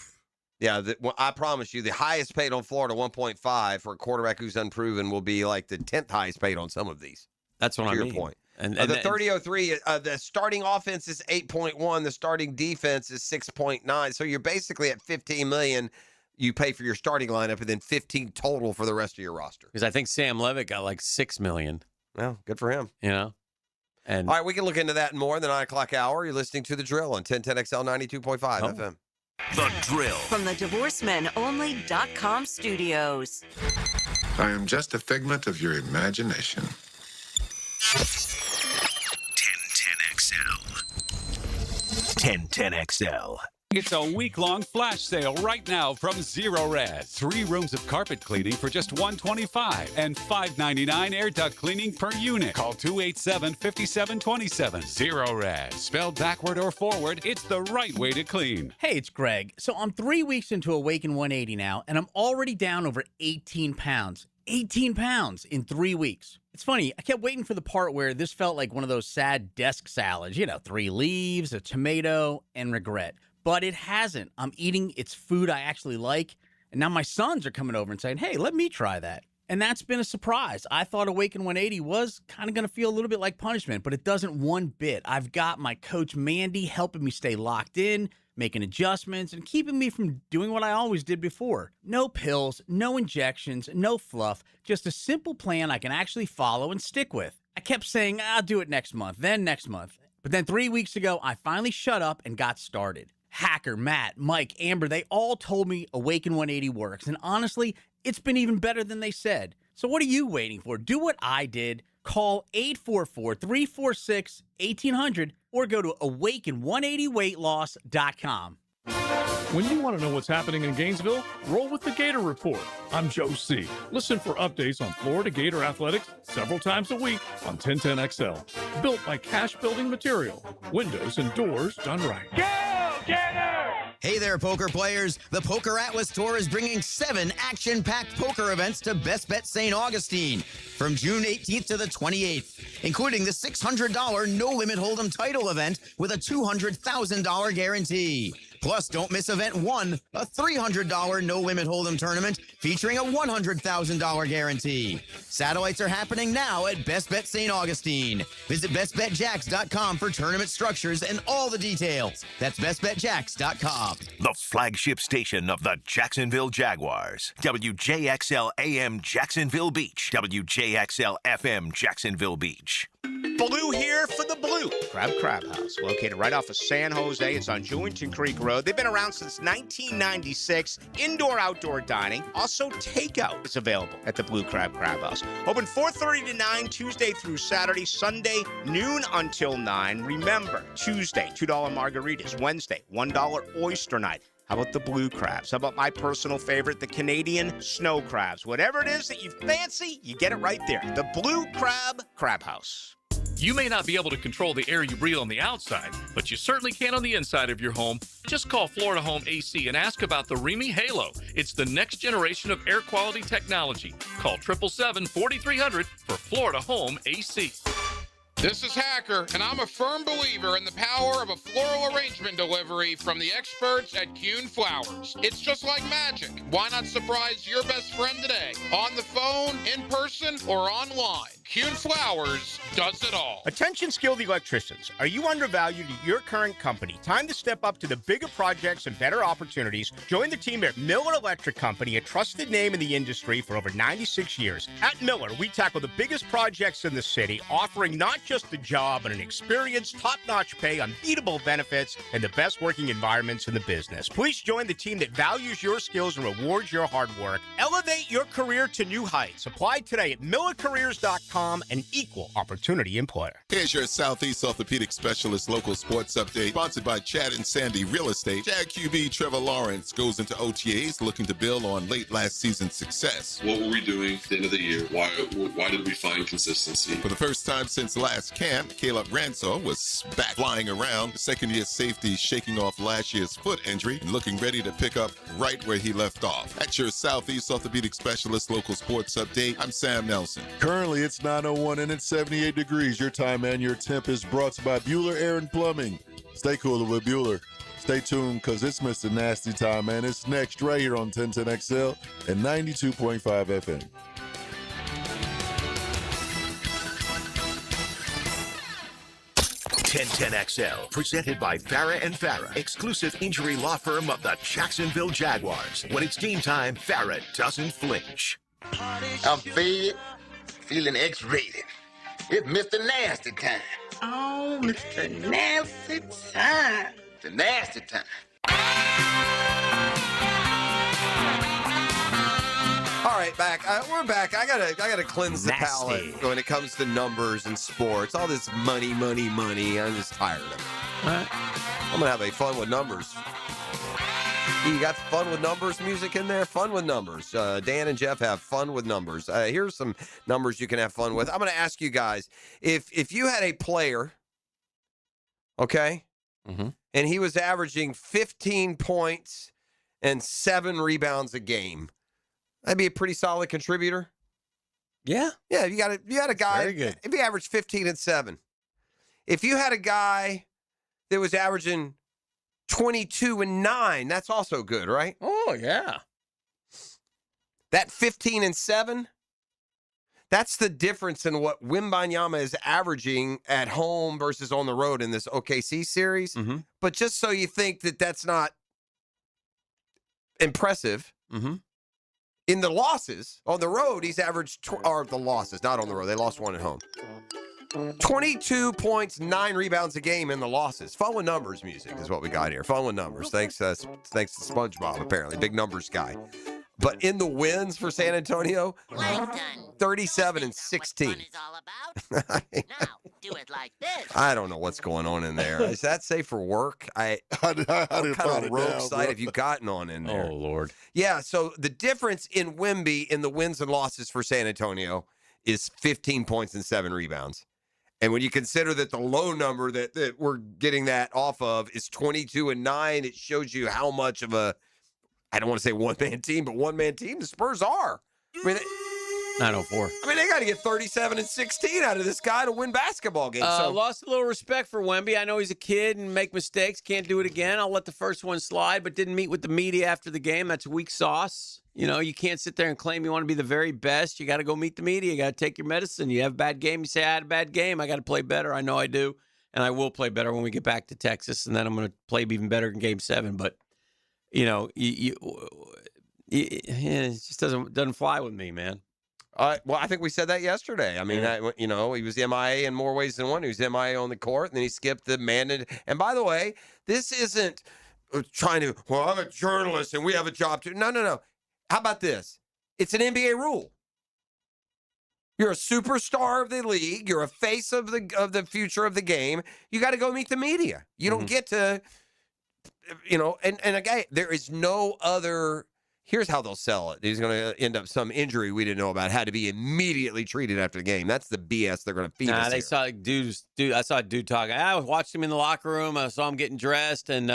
I promise you, the highest paid on Florida, 1.5 for a quarterback who's unproven, will be like the 10th highest paid on some of these. That's what I mean. To your point. And the 3003, the starting offense is 8.1. The starting defense is 6.9. So you're basically at $15 million. You pay for your starting lineup, and then 15 total for the rest of your roster. Because I think Sam Levitt got like $6 million. Well, good for him. You know? And all right, we can look into that and more in the 9 o'clock hour. You're listening to The Drill on 1010XL 92.5 FM. The Drill. From the DivorceMenOnly.com studios. I am just a figment of your imagination. 1010XL. 1010XL. It's a week-long flash sale right now from Zero Res. 3 rooms of carpet cleaning for just $125 and $599 air duct cleaning per unit. Call 287-5727. Zero Res. Spelled backward or forward, it's the right way to clean. Hey, it's Greg. So I'm 3 weeks into Awaken 180 now, and I'm already down over 18 pounds. 18 pounds in 3 weeks. It's funny, I kept waiting for the part where this felt like one of those sad desk salads. 3 leaves, a tomato, and regret. But it hasn't. I'm eating its food I actually like. And now my sons are coming over and saying, hey, let me try that. And that's been a surprise. I thought Awaken 180 was kind of going to feel a little bit like punishment, but it doesn't one bit. I've got my coach Mandy helping me stay locked in, making adjustments, and keeping me from doing what I always did before. No pills, no injections, no fluff, just a simple plan I can actually follow and stick with. I kept saying, I'll do it next month, then next month. But then 3 weeks ago, I finally shut up and got started. Hacker, Matt, Mike, Amber, they all told me Awaken 180 works. And honestly, it's been even better than they said. So what are you waiting for? Do what I did. Call 844-346-1800 or go to awaken180weightloss.com. When you want to know what's happening in Gainesville, roll with the Gator Report. I'm Joe C. Listen for updates on Florida Gator athletics several times a week on 1010XL. Built by Cash Building Material. Windows and doors done right. Go, Gator! Hey there, poker players. The Poker Atlas Tour is bringing 7 action-packed poker events to Best Bet St. Augustine from June 18th to the 28th, including the $600 no-limit hold'em title event with a $200,000 guarantee. Plus, don't miss Event 1, a $300 no-limit hold'em tournament featuring a $100,000 guarantee. Satellites are happening now at Best Bet St. Augustine. Visit bestbetjacks.com for tournament structures and all the details. That's bestbetjacks.com. The flagship station of the Jacksonville Jaguars. WJXL AM Jacksonville Beach. WJXL FM Jacksonville Beach. Blue here for the Blue Crab House, located right off of San Jose. It's on Jewington Creek Road. They've been around since 1996. Indoor-outdoor dining. Also, takeout is available at the Blue Crab House. Open 4:30 to 9, Tuesday through Saturday. Sunday, noon until 9. Remember, Tuesday, $2 margaritas. Wednesday, $1 oyster night. How about the blue crabs? How about my personal favorite, the Canadian snow crabs? Whatever it is that you fancy, you get it right there. The Blue Crab House. You may not be able to control the air you breathe on the outside, but you certainly can on the inside of your home. Just call Florida Home AC and ask about the Remy Halo. It's the next generation of air quality technology. Call 777-4300 for Florida Home AC. This is Hacker, and I'm a firm believer in the power of a floral arrangement delivery from the experts at Kuhn Flowers. It's just like magic. Why not surprise your best friend today? On the phone, in person, or online? Kuhn Flowers does it all. Attention skilled electricians. Are you undervalued at your current company? Time to step up to the bigger projects and better opportunities. Join the team at Miller Electric Company, a trusted name in the industry for over 96 years. At Miller, we tackle the biggest projects in the city, offering not just the job, but an experienced, top-notch pay, unbeatable benefits, and the best working environments in the business. Please join the team that values your skills and rewards your hard work. Elevate your career to new heights. Apply today at millercareers.com, an equal opportunity employer. Here's your Southeast Orthopedic Specialist local sports update, sponsored by Chad and Sandy Real Estate. Jag QB Trevor Lawrence goes into OTAs looking to build on late last season's success. What were we doing at the end of the year? Why did we find consistency? For the first time since last camp, Caleb Ransaw was back flying around. The second-year safety shaking off last year's foot injury and looking ready to pick up right where he left off. At your Southeast Orthopedic Specialist local sports update, I'm Sam Nelson. Currently, it's 9:01 and it's 78 degrees. Your time and your temp is brought to you by Bueller Air and Plumbing. Stay cooler with Bueller. Stay tuned because it's Mr. Nasty Time, man. It's next right here on 1010XL and 92.5 FM. XL, presented by Farah and Farah, exclusive injury law firm of the Jacksonville Jaguars. When it's game time, Farah doesn't flinch. I'm fed, feeling X-rated. It's Mr. Nasty Time. Oh, Mr. Nasty Time. The Nasty Time. All right, back. We're back. I gotta cleanse the palate when it comes to numbers and sports. All this money. I'm just tired of it. I'm gonna have fun with numbers. You got fun with numbers music in there? Fun with numbers. Dan and Jeff have fun with numbers. Here's some numbers you can have fun with. I'm gonna ask you guys if you had a player, okay, and he was averaging 15 points and 7 rebounds a game. That'd be a pretty solid contributor. Yeah. Yeah, you had a guy. Very good. If he averaged 15 and 7. If you had a guy that was averaging 22 and 9, that's also good, right? Oh, yeah. That 15 and 7, that's the difference in what Wembanyama is averaging at home versus on the road in this OKC series. But just so you think that that's not impressive, in the losses, on the road, he's averaged, or the losses, not on the road. They lost one at home. 22 points, 9 rebounds a game in the losses. Fun with numbers music is what we got here. Fun with numbers. Thanks to SpongeBob, apparently. Big numbers guy. But in the wins for San Antonio, 37 and 16. Do it like this. I don't know what's going on in there. Is that safe for work? What kind of rogue site have you gotten on in there? Oh, Lord. Yeah, so the difference in Wemby in the wins and losses for San Antonio is 15 points and 7 rebounds. And when you consider that the low number that we're getting that off of is 22 and 9, it shows you how much of a, I don't want to say one-man team, but one-man team the Spurs are. I mean, 904. I mean, they got to get 37 and 16 out of this guy to win basketball games. Lost a little respect for Wemby. I know he's a kid and make mistakes. Can't do it again. I'll let the first one slide, but didn't meet with the media after the game. That's weak sauce. You know, you can't sit there and claim you want to be the very best. You got to go meet the media. You got to take your medicine. You have a bad game. You say, I had a bad game. I got to play better. I know I do. And I will play better when we get back to Texas. And then I'm going to play even better in Game 7. But, you know, it just doesn't fly with me, man. Well, I think we said that yesterday. I mean, he was MIA in more ways than one. He was MIA on the court, and then he skipped the man. And by the way, this isn't trying to, well, I'm a journalist, and we have a job too. No. How about this? It's an NBA rule. You're a superstar of the league. You're a face of the future of the game. You got to go meet the media. You don't get to, and again, there is no other. Here's how they'll sell it. He's going to end up some injury we didn't know about. Had to be immediately treated after the game. That's the BS they're going to feed us. They saw dude. I saw a dude talking. I watched him in the locker room. I saw him getting dressed, and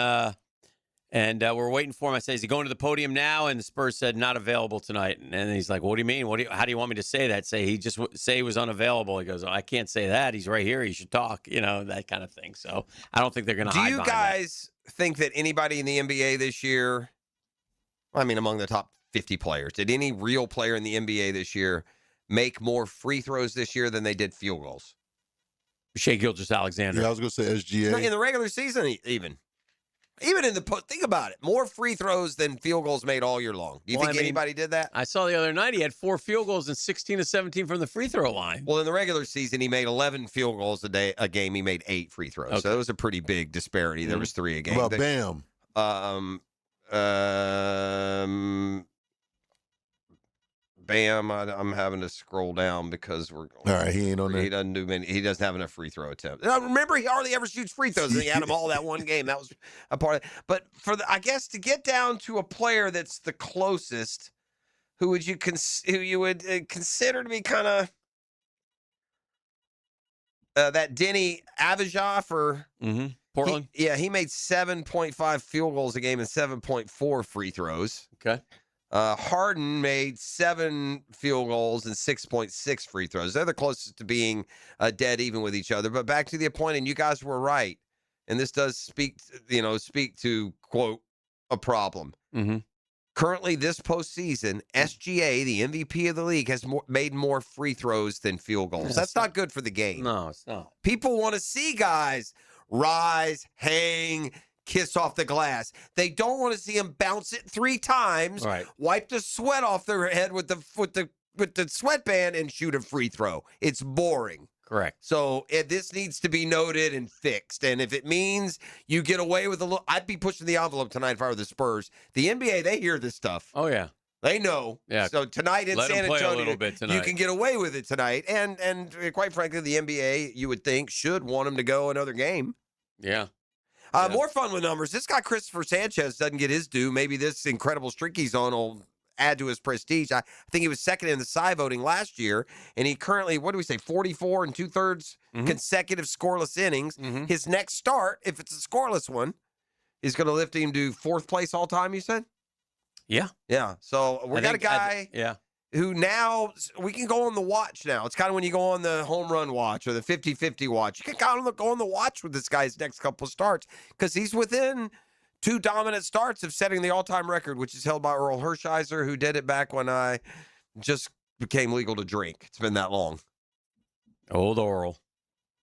we're waiting for him. I said, "Is he going to the podium now?" And the Spurs said, "Not available tonight." And he's like, "What do you mean? How do you want me to say that? Say he was unavailable." He goes, "I can't say that. He's right here. He should talk." That kind of thing. So I don't think they're going to. Do you guys think that anybody in the NBA this year? I mean, among the top 50 players, did any real player in the NBA this year make more free throws this year than they did field goals? Shai Gilgeous-Alexander. Yeah, I was going to say SGA. In the regular season, even in the think about it, more free throws than field goals made all year long. Do you think anybody did that? I saw the other night he had 4 field goals and 16 to 17 from the free throw line. Well, in the regular season, he made 11 field goals a game. He made 8 free throws. Okay. So that was a pretty big disparity. There was 3 a game. Well, Bam. Bam, I'm having to scroll down because we're all right. He ain't on there. He doesn't do many. He doesn't have enough free throw attempts. Now, remember, he hardly ever shoots free throws. And he had them all that one game. That was a part of it. But I guess to get down to a player that's the closest, who would you consider to be kind of that Denny Avdija for Portland? He made 7.5 field goals a game and 7.4 free throws. Okay. Harden made 7 field goals and 6.6 free throws. They're the closest to being dead even with each other. But back to the point, and you guys were right. And this does speak to, quote, a problem. Mm-hmm. Currently, this postseason, SGA, the MVP of the league, has made more free throws than field goals. That's not good for the game. No, it's not. People want to see guys rise, hang, kiss off the glass. They don't want to see them bounce it 3 times, wipe the sweat off their head with the sweatband, and shoot a free throw. It's boring. Correct. So this needs to be noted and fixed. And if it means you get away with a little, I'd be pushing the envelope tonight if I were the Spurs. The NBA, they hear this stuff. Oh yeah. They know. Yeah. So tonight in San Antonio, a little bit tonight. You can get away with it tonight. And quite frankly, the NBA, you would think, should want them to go another game. Yeah. More fun with numbers. This guy, Christopher Sanchez, doesn't get his due. Maybe this incredible streak he's on will add to his prestige. I think he was second in the Cy voting last year, and he currently, 44 and 2/3 consecutive scoreless innings. His next start, if it's a scoreless one, is going to lift him to 4th place all time, you said? Yeah. Yeah. So we got a guy who now we can go on the watch now. It's kind of when you go on the home run watch or the 50-50 watch. You can kind of go on the watch with this guy's next couple of starts because he's within 2 dominant starts of setting the all-time record, which is held by Earl Hershiser, who did it back when I just became legal to drink. It's been that long. Old Earl.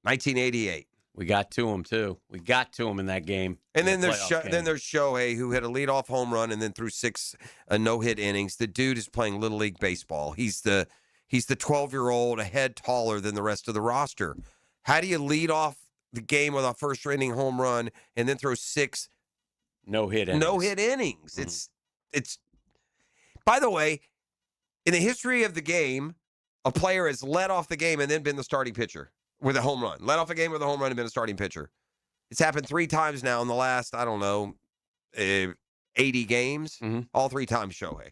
1988. We got to him, too. We got to him in that game. And then there's Shohei, who hit a leadoff home run and then threw 6 no-hit innings. The dude is playing Little League Baseball. He's the 12-year-old, a head taller than the rest of the roster. How do you lead off the game with a first-inning home run and then throw 6 no-hit innings? No-hit innings. It's By the way, in the history of the game, a player has led off the game and then been the starting pitcher with a home run. Led off a game with a home run and been a starting pitcher. It's happened 3 times now in the last, 80 games. All 3 times Shohei.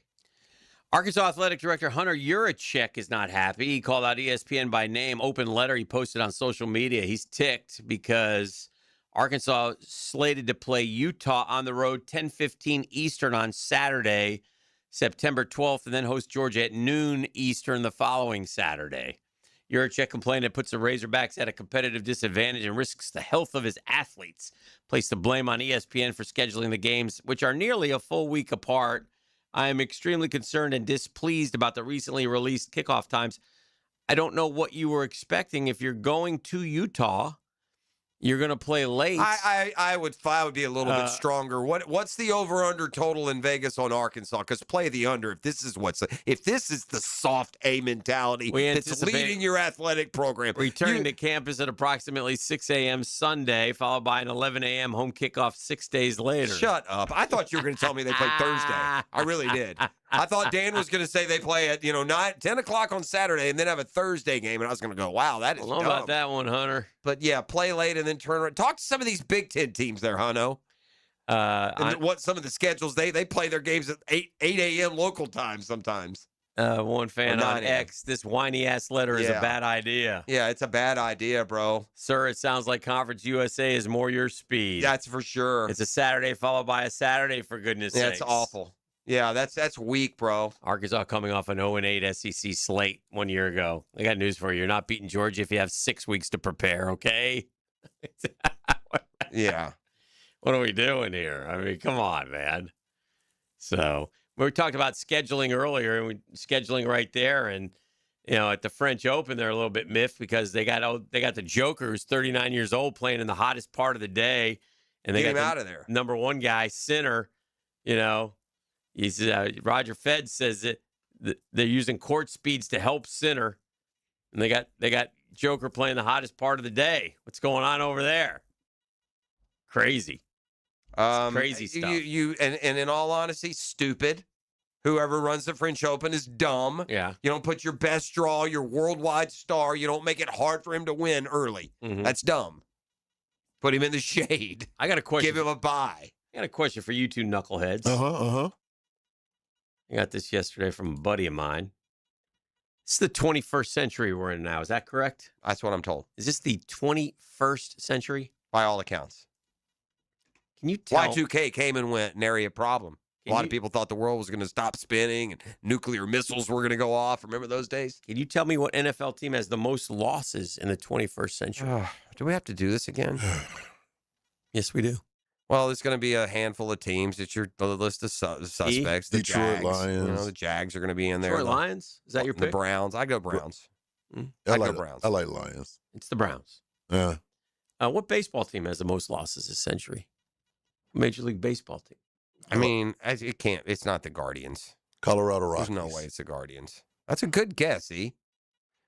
Arkansas Athletic Director Hunter Yurachek is not happy. He called out ESPN by name. Open letter he posted on social media. He's ticked because Arkansas slated to play Utah on the road 10:15 Eastern on Saturday, September 12th, and then host Georgia at noon Eastern the following Saturday. Yurachek complained it puts the Razorbacks at a competitive disadvantage and risks the health of his athletes. Placed the blame on ESPN for scheduling the games, which are nearly a full week apart. I am extremely concerned and displeased about the recently released kickoff times. I don't know what you were expecting. If you're going to Utah, you're going to play late. I would be a little bit stronger. What's the over/under total in Vegas on Arkansas? Because play the under. If this is the soft A mentality that's leading your athletic program. Returning to campus at approximately 6 a.m. Sunday, followed by an 11 a.m. home kickoff 6 days later. Shut up. I thought you were going to tell me they played Thursday. I really did. I thought Dan was going to say they play at 10 o'clock on Saturday and then have a Thursday game, and I was going to go, wow, that is I don't know about that one, Hunter. But yeah, play late and then turn around. Talk to some of these Big Ten teams there, Hunno. What some of the schedules they play their games at 8 a.m. local time sometimes. One fan on X, this whiny ass letter is a bad idea. Yeah, it's a bad idea, bro. Sir, it sounds like Conference USA is more your speed. That's for sure. It's a Saturday followed by a Saturday, for goodness sakes. That's awful. Yeah, that's weak, bro. Arkansas coming off an 0-8 SEC slate 1 year ago. I got news for you. You're not beating Georgia if you have 6 weeks to prepare, okay? Yeah. What are we doing here? I mean, come on, man. So we talked about scheduling earlier, and scheduling right there. And, at the French Open, they're a little bit miffed because they got the Joker, who's 39 years old, playing in the hottest part of the day. And they Get got him out of there. Number 1 guy, Sinner, He's Roger Fed says that they're using court speeds to help Sinner, and they got Joker playing the hottest part of the day. What's going on over there? Crazy, crazy stuff. And in all honesty, stupid. Whoever runs the French Open is dumb. Yeah, you don't put your best draw, your worldwide star. You don't make it hard for him to win early. Mm-hmm. That's dumb. Put him in the shade. I got a question. Give him a bye. I got a question for you two knuckleheads. I got this yesterday from a buddy of mine. It's the 21st century we're in now. Is that correct? That's what I'm told. Is this the 21st century? By all accounts. Can you tell? Y2K came and went, nary a problem. A lot of people thought the world was going to stop spinning and nuclear missiles were going to go off. Remember those days? Can you tell me what NFL team has the most losses in the 21st century? Do we have to do this again? Yes, we do. Well, there's going to be a handful of teams. It's the list of suspects. The Detroit Jags. Lions. The Jags are going to be in there. Detroit Lions? Is that your pick? The Browns. I go Browns. I go Browns. I like Lions. It's the Browns. Yeah. What baseball team has the most losses this century? Major League Baseball team. I mean, it can't. It's not the Guardians. Colorado Rockies. There's no way it's the Guardians. That's a good guess, E.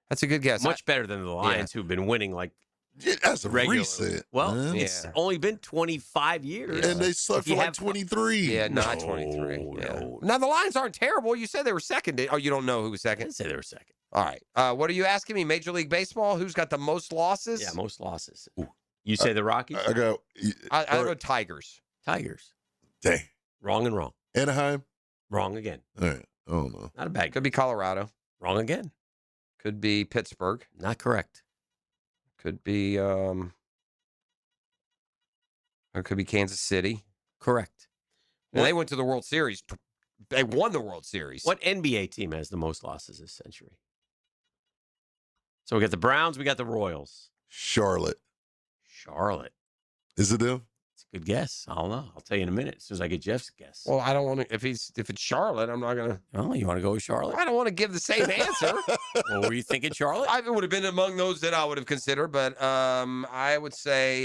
That's a good guess. Much better than the Lions, who've been winning like that's a regular. recent. Well, it's only been 25 years. And they suck for like 23. Yeah, not 23. No. Now, the Lions aren't terrible. You said they were second. Oh, you don't know who was second? I didn't say they were second. All right. What are you asking me? Major League Baseball? Who's got the most losses? Yeah, most losses. Ooh. You say the Rockies? I go Tigers. Tigers. Dang. Wrong and wrong. Anaheim? Wrong again. All right. I don't know. Not a bad. Could be Colorado. Wrong again. Could be Pittsburgh. Not correct. Could be it could be Kansas City. Correct. And they went to the World Series. They won the World Series. What NBA team has the most losses this century? So we got the Browns, we got the Royals. Charlotte. Is it them? It's a good guess. I don't know. I'll tell you in a minute as soon as I get Jeff's guess. Well, I don't want to. If it's Charlotte, I'm not gonna. Oh, you want to go with Charlotte? I don't want to give the same answer. Well, were you thinking Charlotte? I would have been among those that I would have considered, but I would say,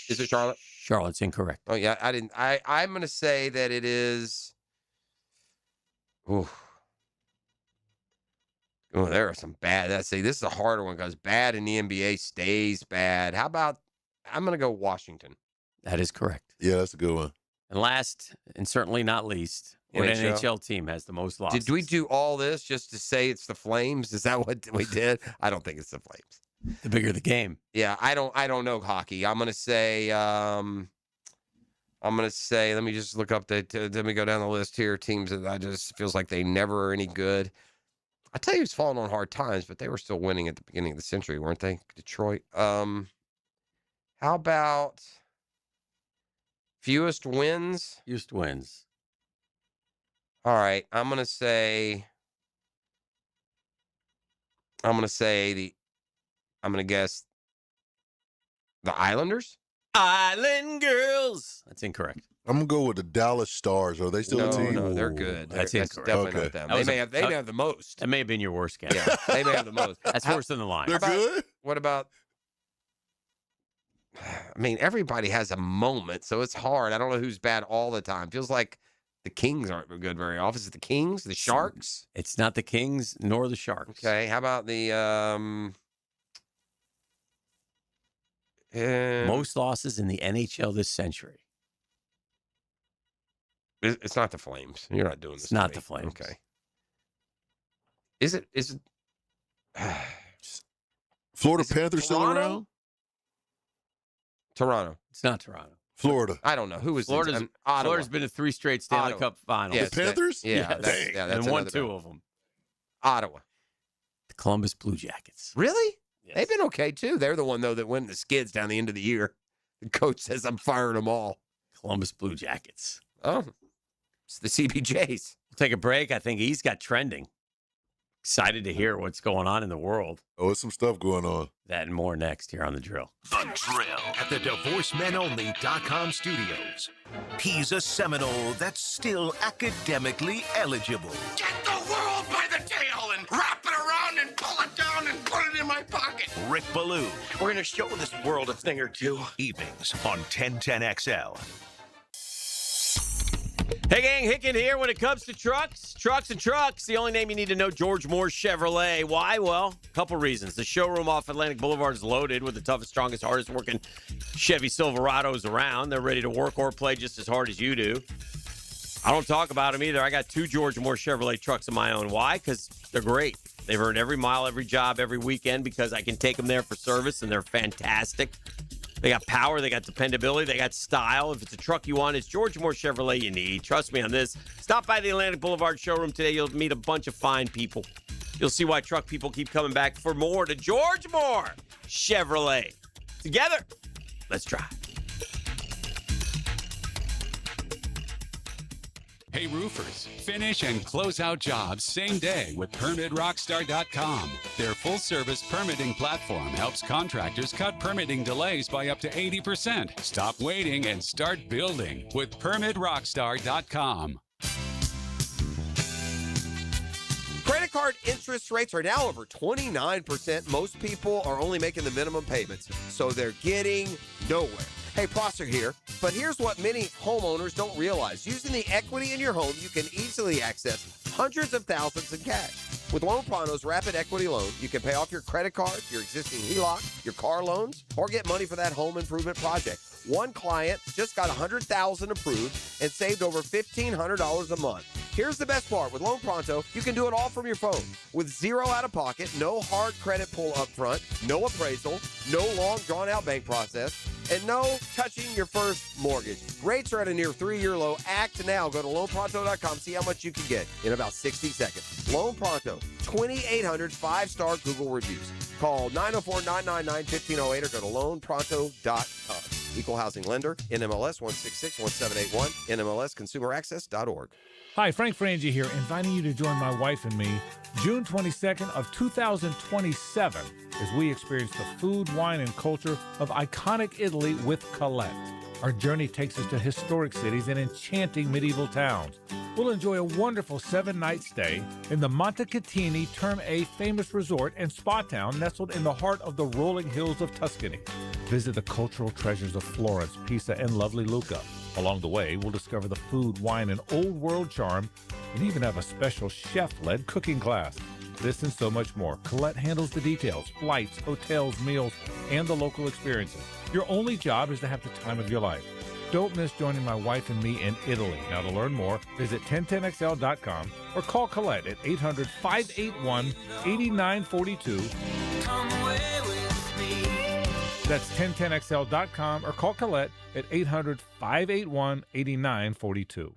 is it Charlotte? Charlotte's incorrect. Oh yeah, I didn't. I'm going to say that it is. Oh, there are some bad. This is a harder one because bad in the NBA stays bad. How about? I'm going to go Washington. That is correct. Yeah, that's a good one. And last, and certainly not least, What NHL team has the most losses? Did we do all this just to say it's the Flames? Is that what we did? I don't think it's the Flames. The bigger the game. Yeah, I don't know hockey. I'm gonna say. Let me just look up let me go down the list here. Teams that I just feels like they never are any good. I tell you, it's fallen on hard times, but they were still winning at the beginning of the century, weren't they? Detroit. How about fewest wins? Fewest wins. All right, I'm gonna guess the Islanders. Island Girls. That's incorrect. I'm gonna go with the Dallas Stars. Are they still a team? No, they're good. That's incorrect. Definitely not them. They may have the most. That may have been your worst guess. Yeah, they may have the most. That's worse than the Lions. They're good? What about? I mean, everybody has a moment, so it's hard. I don't know who's bad all the time. Feels like the Kings aren't good very often. Is it the Kings? The Sharks? It's not the Kings nor the Sharks. Okay. How about the most losses in the NHL this century? It's not the Flames. You're not doing this. It's not the Flames. Okay. Is it? Florida Is it Panthers still Toronto? around? Toronto. It's not Toronto. Florida. I don't know. Who is Florida's, this? Ottawa. Florida's been to 3 straight Stanley Ottawa. Cup finals. Yes, The Panthers? Yeah, Yes. that's and won another 2 bad. of them. Ottawa. The Columbus Blue Jackets. Really? Yes. They've been okay too. They're the one though that went in the skids down the end of the year. The coach says I'm firing them all. Columbus Blue Jackets. Oh, it's the CBJs. We'll take a break. I think he's got trending. Excited to hear what's going on in the world. Oh, there's some stuff going on. That and more next here on The Drill. The Drill at the DivorceMenOnly.com studios. He's a Seminole that's still academically eligible. Get the world by the tail and wrap it around and pull it down and put it in my pocket. Rick Ballou. We're going to show this world a thing or two. Evenings on 1010XL. Hey, gang, Hicken here. When it comes to trucks, the only name you need to know, George Moore Chevrolet. Why? Well, a couple reasons. The showroom off Atlantic Boulevard is loaded with the toughest, strongest, hardest working Chevy Silverados around. They're ready to work or play just as hard as you do. I don't talk about them either. I got 2 George Moore Chevrolet trucks of my own. Why? Because they're great. They've earned every mile, every job, every weekend because I can take them there for service, and they're fantastic. They got power, they got dependability, they got style. If it's a truck you want, it's George Moore Chevrolet you need. Trust me on this. Stop by the Atlantic Boulevard showroom today. You'll meet a bunch of fine people. You'll see why truck people keep coming back for more to George Moore Chevrolet. Together, let's drive. Hey roofers, finish and close out jobs same day with PermitRockstar.com. Their full-service permitting platform helps contractors cut permitting delays by up to 80%. Stop waiting and start building with PermitRockstar.com. Credit card interest rates are now over 29%. Most people are only making the minimum payments, so they're getting nowhere. Hey, Prosser here, but here's what many homeowners don't realize. Using the equity in your home, you can easily access hundreds of thousands in cash. With Loan Pronto's Rapid Equity Loan, you can pay off your credit cards, your existing HELOC, your car loans, or get money for that home improvement project. One client just got $100,000 approved and saved over $1,500 a month. Here's the best part. With Loan Pronto, you can do it all from your phone. With zero out-of-pocket, no hard credit pull up front, no appraisal, no long drawn-out bank process, and no touching your first mortgage. Rates are at a near 3-year low. Act now. Go to loanpronto.com. See how much you can get in about 60 seconds. Loan Pronto, 2,800 5-star Google reviews. Call 904-999-1508 or go to loanpronto.com. Equal housing lender, NMLS 1661781, NMLSconsumeraccess.org. Hi, Frank Frangie here, inviting you to join my wife and me June 22nd of 2027 as we experience the food, wine, and culture of iconic Italy with Colette. Our journey takes us to historic cities and enchanting medieval towns. We'll enjoy a wonderful 7-night stay in the Montecatini Term A famous resort and spa town nestled in the heart of the rolling hills of Tuscany. Visit the cultural treasures of Florence, Pisa, and lovely Lucca. Along the way, we'll discover the food, wine, and old world charm, and even have a special chef-led cooking class. This and so much more. Colette handles the details, flights, hotels, meals, and the local experiences. Your only job is to have the time of your life. Don't miss joining my wife and me in Italy. Now, to learn more, visit 1010XL.com or call Colette at 800-581-8942. That's 1010XL.com or call Colette at 800-581-8942.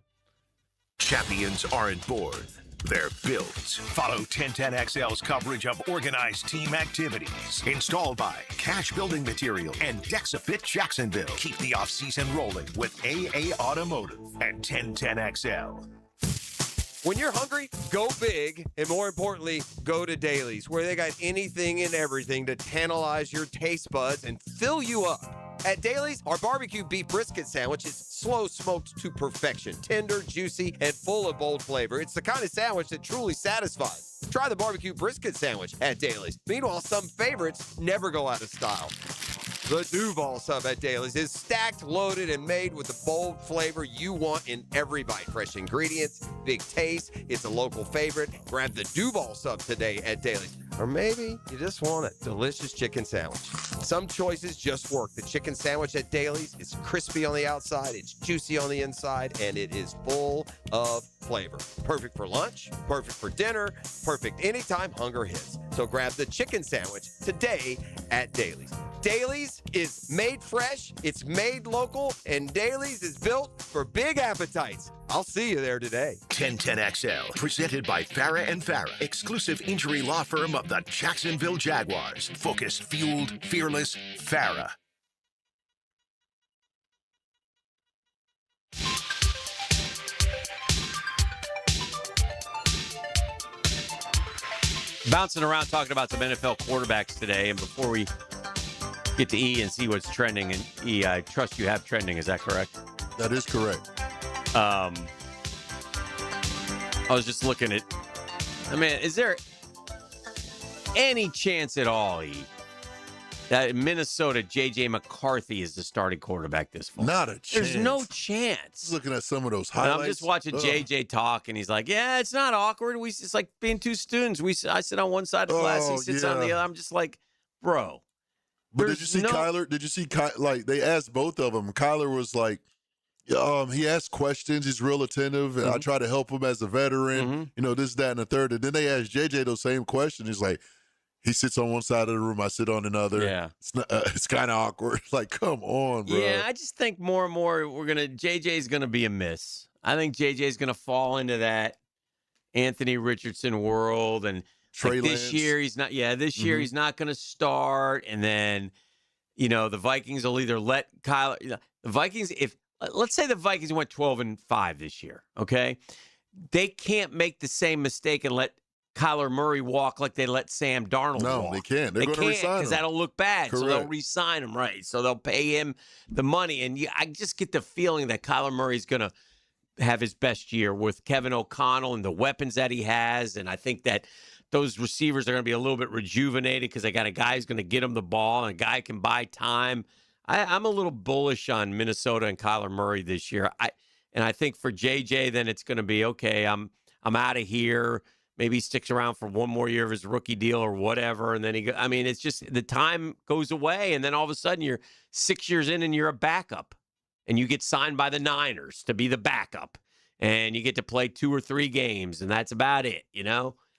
Champions aren't born. They're built. Follow 1010XL's coverage of organized team activities. Installed by Cash Building Material and Dexafit Jacksonville. Keep the offseason rolling with AA Automotive and 1010XL. When you're hungry, go big, and more importantly, go to Dailies, where they got anything and everything to tantalize your taste buds and fill you up. At Dailies, our barbecue beef brisket sandwich is slow smoked to perfection, tender, juicy, and full of bold flavor. It's the kind of sandwich that truly satisfies. Try the barbecue brisket sandwich at Dailies. Meanwhile, some favorites never go out of style. The Duval sub at Dailies is stacked, loaded, and made with the bold flavor you want in every bite. Fresh ingredients, big taste. It's a local favorite. Grab the Duval sub today at Dailies. Or maybe you just want a delicious chicken sandwich. Some choices just work. The chicken sandwich at Dailies is crispy on the outside, it's juicy on the inside, and it is full of flavor. Perfect for lunch, perfect for dinner, perfect anytime hunger hits. So grab the chicken sandwich today at Dailies. Dailies is made fresh, it's made local, and Dailies is built for big appetites. I'll see you there today. 1010XL, presented by Farah and Farah, exclusive injury law firm of the Jacksonville Jaguars. Focused, fueled, fearless, Farah. Bouncing around talking about some NFL quarterbacks today, and before we get to E and see what's trending, and E, I trust you have trending, is that correct? That is correct. I was just looking at, is there any chance at all, E, that Minnesota J.J. McCarthy is the starting quarterback this fall? Not a chance. There's no chance. Just looking at some of those And highlights. I'm just watching J.J. talk, and he's like, yeah, it's not awkward. It's like being two students. I sit on one side of the class, he sits on the other. I'm just like, bro. But did you see Kyler? Did you see like they asked both of them? Kyler was like, he asked questions. He's real attentive, and I try to help him as a veteran. You know, this, that, and the third. And then they asked JJ those same questions. He's like, he sits on one side of the room, I sit on another. Yeah, it's kind of awkward. Like, come on, bro. Yeah, I just think more and more JJ's gonna be a miss. I think JJ's gonna fall into that Anthony Richardson world, and Trey like this year he's not. Yeah, this year he's not gonna start, and then the Vikings will either let Kyler. The Vikings, if let's say the Vikings went 12-5 this year, okay, they can't make the same mistake and let Kyler Murray walk like they let Sam Darnold walk. No, they can't. They're going to resign him. Because that'll look bad. Correct. So they'll re-sign him, right? So they'll pay him the money. And I just get the feeling that Kyler Murray's going to have his best year with Kevin O'Connell and the weapons that he has. And I think that those receivers are going to be a little bit rejuvenated because they got a guy who's going to get him the ball and a guy can buy time. I'm a little bullish on Minnesota and Kyler Murray this year. I think for JJ, then it's going to be, okay, I'm out of here. Maybe he sticks around for one more year of his rookie deal or whatever. And then it's just the time goes away. And then all of a sudden you're 6 years in and you're a backup. And you get signed by the Niners to be the backup. And you get to play 2 or 3 games. And that's about it,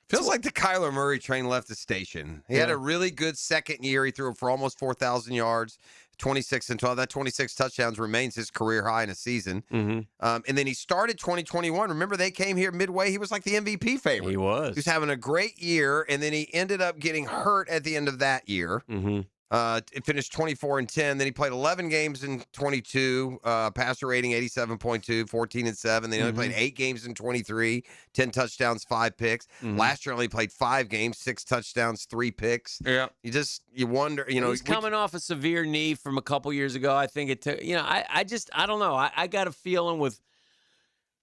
Feels like the Kyler Murray train left the station. He had a really good second year. He threw for almost 4,000 yards, 26 and 12. That 26 touchdowns remains his career high in a season. And then he started 2021. Remember, they came here midway. He was like the MVP favorite. He was. He was having a great year, and then he ended up getting hurt at the end of that year. It finished 24-10. Then he played 11 games in 22, passer rating 87.2, 14-7. Then he only played 8 games in 23, 10 touchdowns, 5 picks. Last year only played 5 games, 6 touchdowns, 3 picks. Yeah. You wonder, He's coming off a severe knee from a couple years ago. I think it took, I don't know. I got a feeling with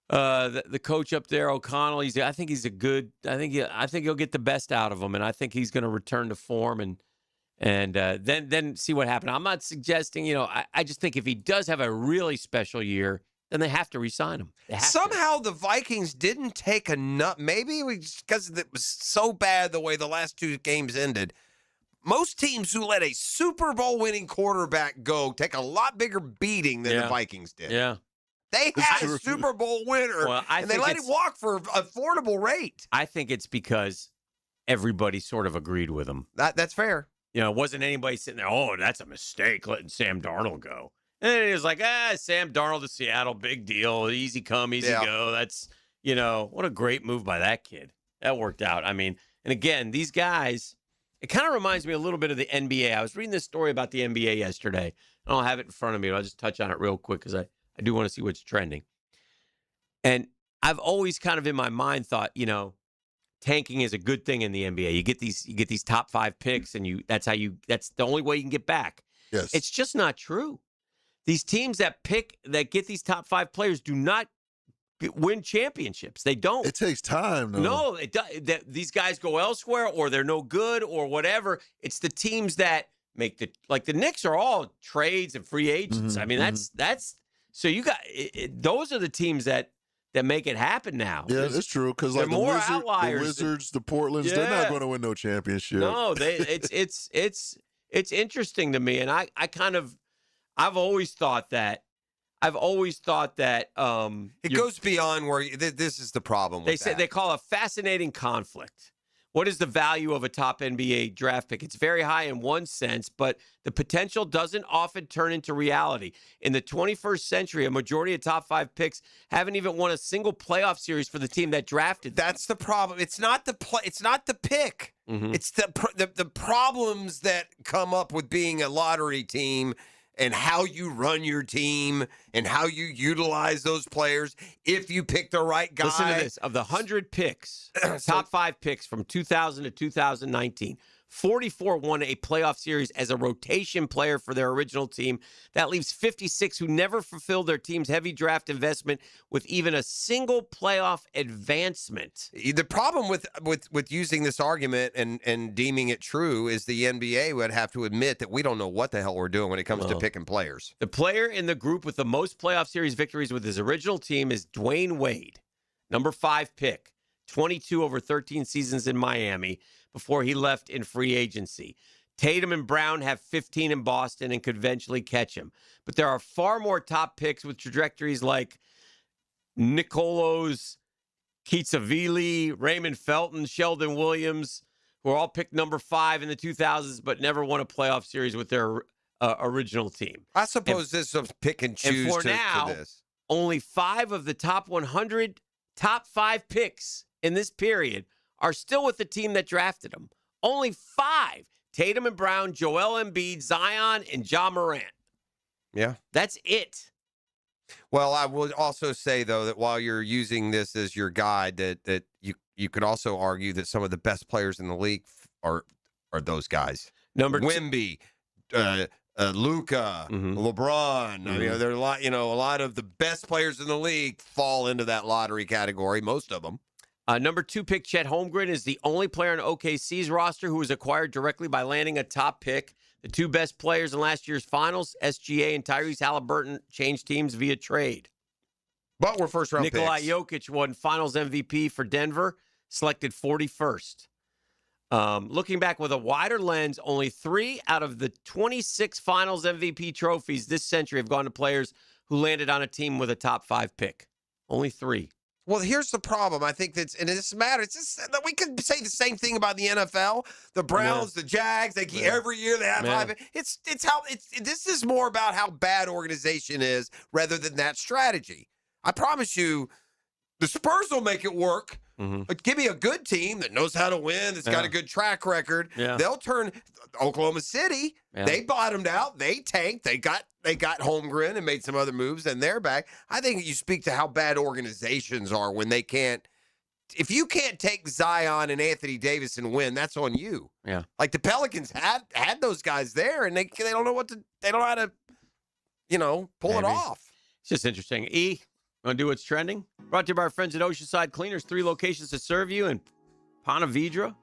the coach up there, O'Connell. I think he's a good, I think he'll get the best out of him. And I think he's going to return to form and then see what happened. I'm not suggesting, I just think if he does have a really special year, then they have to re-sign him. Somehow the Vikings didn't take enough. Maybe because it was so bad the way the last 2 games ended. most teams who let a Super Bowl winning quarterback go take a lot bigger beating than the Vikings did. Yeah. They had a Super Bowl winner, and they let him walk for an affordable rate. I think it's because everybody sort of agreed with him. That's fair. You know, it wasn't anybody sitting there, oh, that's a mistake letting Sam Darnold go. And then it was like, Sam Darnold to Seattle, big deal. Easy come, easy go. That's, what a great move by that kid. That worked out. I mean, and again, these guys, it kind of reminds me a little bit of the NBA. I was reading this story about the NBA yesterday. I don't have it in front of me, but I'll just touch on it real quick because I do want to see what's trending. And I've always kind of in my mind thought, tanking is a good thing in the NBA. You get these top 5 picks, and that's the only way you can get back. Yes. It's just not true. These teams that get these top 5 players do not win championships. They don't. It takes time, though. No, it does. These guys go elsewhere, or they're no good, or whatever. It's the teams that make the Knicks are all trades and free agents. I mean, that's so you got those are the teams that make it happen now. Yeah, it's true because like the Wizards, the Portlands, they're not going to win no championship. No, it's interesting to me, and I've always thought that. It goes beyond where this is the problem. They call a fascinating conflict. What is the value of a top NBA draft pick? It's very high in one sense, but the potential doesn't often turn into reality. In the 21st century, a majority of top 5 picks haven't even won a single playoff series for the team that drafted them. That's the problem. It's not the It's not the pick. It's the problems that come up with being a lottery team, and how you run your team and how you utilize those players if you pick the right guy. Listen to this. Of the 100 picks, top 5 picks from 2000 to 2019, 44 won a playoff series as a rotation player for their original team. That leaves 56 who never fulfilled their team's heavy draft investment with even a single playoff advancement. The problem with using this argument and deeming it true is the NBA would have to admit that we don't know what the hell we're doing when it comes to picking players. The player in the group with the most playoff series victories with his original team is Dwayne Wade, number 5 pick, 22 over 13 seasons in Miami before he left in free agency. Tatum and Brown have 15 in Boston and could eventually catch him. But there are far more top picks with trajectories like Nicolos Kitsavili, Raymond Felton, Sheldon Williams, who are all picked number 5 in the 2000s but never won a playoff series with their original team. I suppose this is pick and choose for this. Only 5 of the top 100 top 5 picks in this period are still with the team that drafted them. Only 5. Tatum and Brown, Joel Embiid, Zion, and Ja Morant. Yeah. That's it. Well, I would also say, though, that while you're using this as your guide, that you could also argue that some of the best players in the league are those guys. Number Wemby, Luka, LeBron. I mean, there are a lot of the best players in the league fall into that lottery category, most of them. Number 2 pick, Chet Holmgren, is the only player on OKC's roster who was acquired directly by landing a top pick. The 2 best players in last year's finals, SGA and Tyrese Halliburton, changed teams via trade. But we're first-round picks. Nikola Jokic won finals MVP for Denver, selected 41st. Looking back with a wider lens, only 3 out of the 26 finals MVP trophies this century have gone to players who landed on a team with a top 5 pick. Only 3. Well, here's the problem. I think that's, and it doesn't matter. It's just that we could say the same thing about the NFL. The Browns, the Jags, they keep every year they have 5. This is more about how bad organization is rather than that strategy. I promise you, the Spurs will make it work. But give me a good team that knows how to win, that's got a good track record. They'll turn Oklahoma City. They bottomed out. They tanked. They got Holmgren and made some other moves, and they're back. I think you speak to how bad organizations are when they can't. If you can't take Zion and Anthony Davis and win, that's on you. Yeah, like the Pelicans had those guys there, and they don't know they don't know how to, pull it off. It's just interesting. Want to do what's trending? Brought to you by our friends at Oceanside Cleaners. 3 locations to serve you in Ponte Vedra.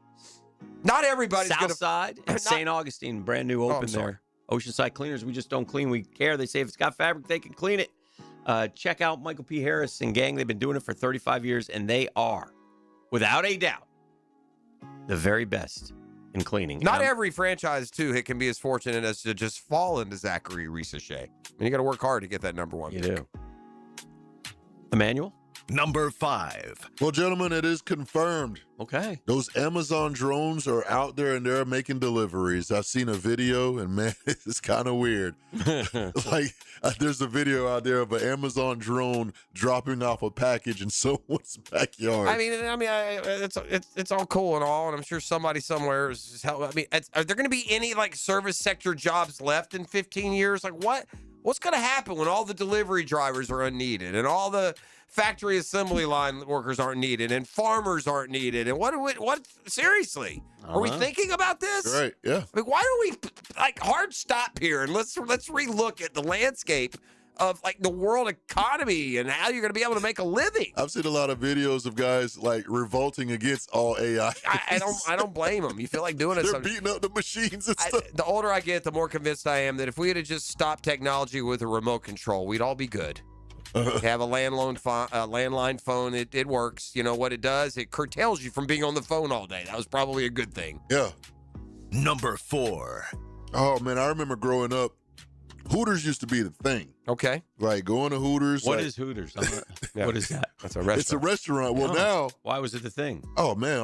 Not everybody's Southside and St. Augustine. Brand new open there. Oceanside Cleaners. We just don't clean. We care. They say if it's got fabric, they can clean it. Check out Michael P. Harris and gang. They've been doing it for 35 years, and they are, without a doubt, the very best in cleaning. Not every franchise, too, it can be as fortunate as to just fall into Zachary Ricochet. I mean, you got to work hard to get that number 1 You pick. do. Emmanuel? Number 5. Well, gentlemen, it is confirmed. Okay. Those Amazon drones are out there and they're making deliveries. I've seen a video and man, it's kind of weird. There's a video out there of an Amazon drone dropping off a package in someone's backyard. It's all cool and all, and I'm sure somebody somewhere is just helping. I mean, are there going to be any like service sector jobs left in 15 years? Like what's going to happen when all the delivery drivers are unneeded and all the factory assembly line workers aren't needed and farmers aren't needed? And what seriously? Are we thinking about this? Right, yeah. I mean, why don't we hard stop here and let's relook at the landscape of like the world economy and how you're going to be able to make a living. I've seen a lot of videos of guys like revolting against all AI. I don't blame them. You feel like doing it. They're beating up the machines and stuff. The older I get, the more convinced I am that if we had just stopped technology with a remote control, we'd all be good. Have a landline phone. It works. You know what it does? It curtails you from being on the phone all day. That was probably a good thing. Yeah. Number 4. Oh, man, I remember growing up, Hooters used to be the thing. Okay. Like going to Hooters. What is Hooters? What is that? That's a restaurant. It's a restaurant. Well, now. Why was it the thing? Oh, man,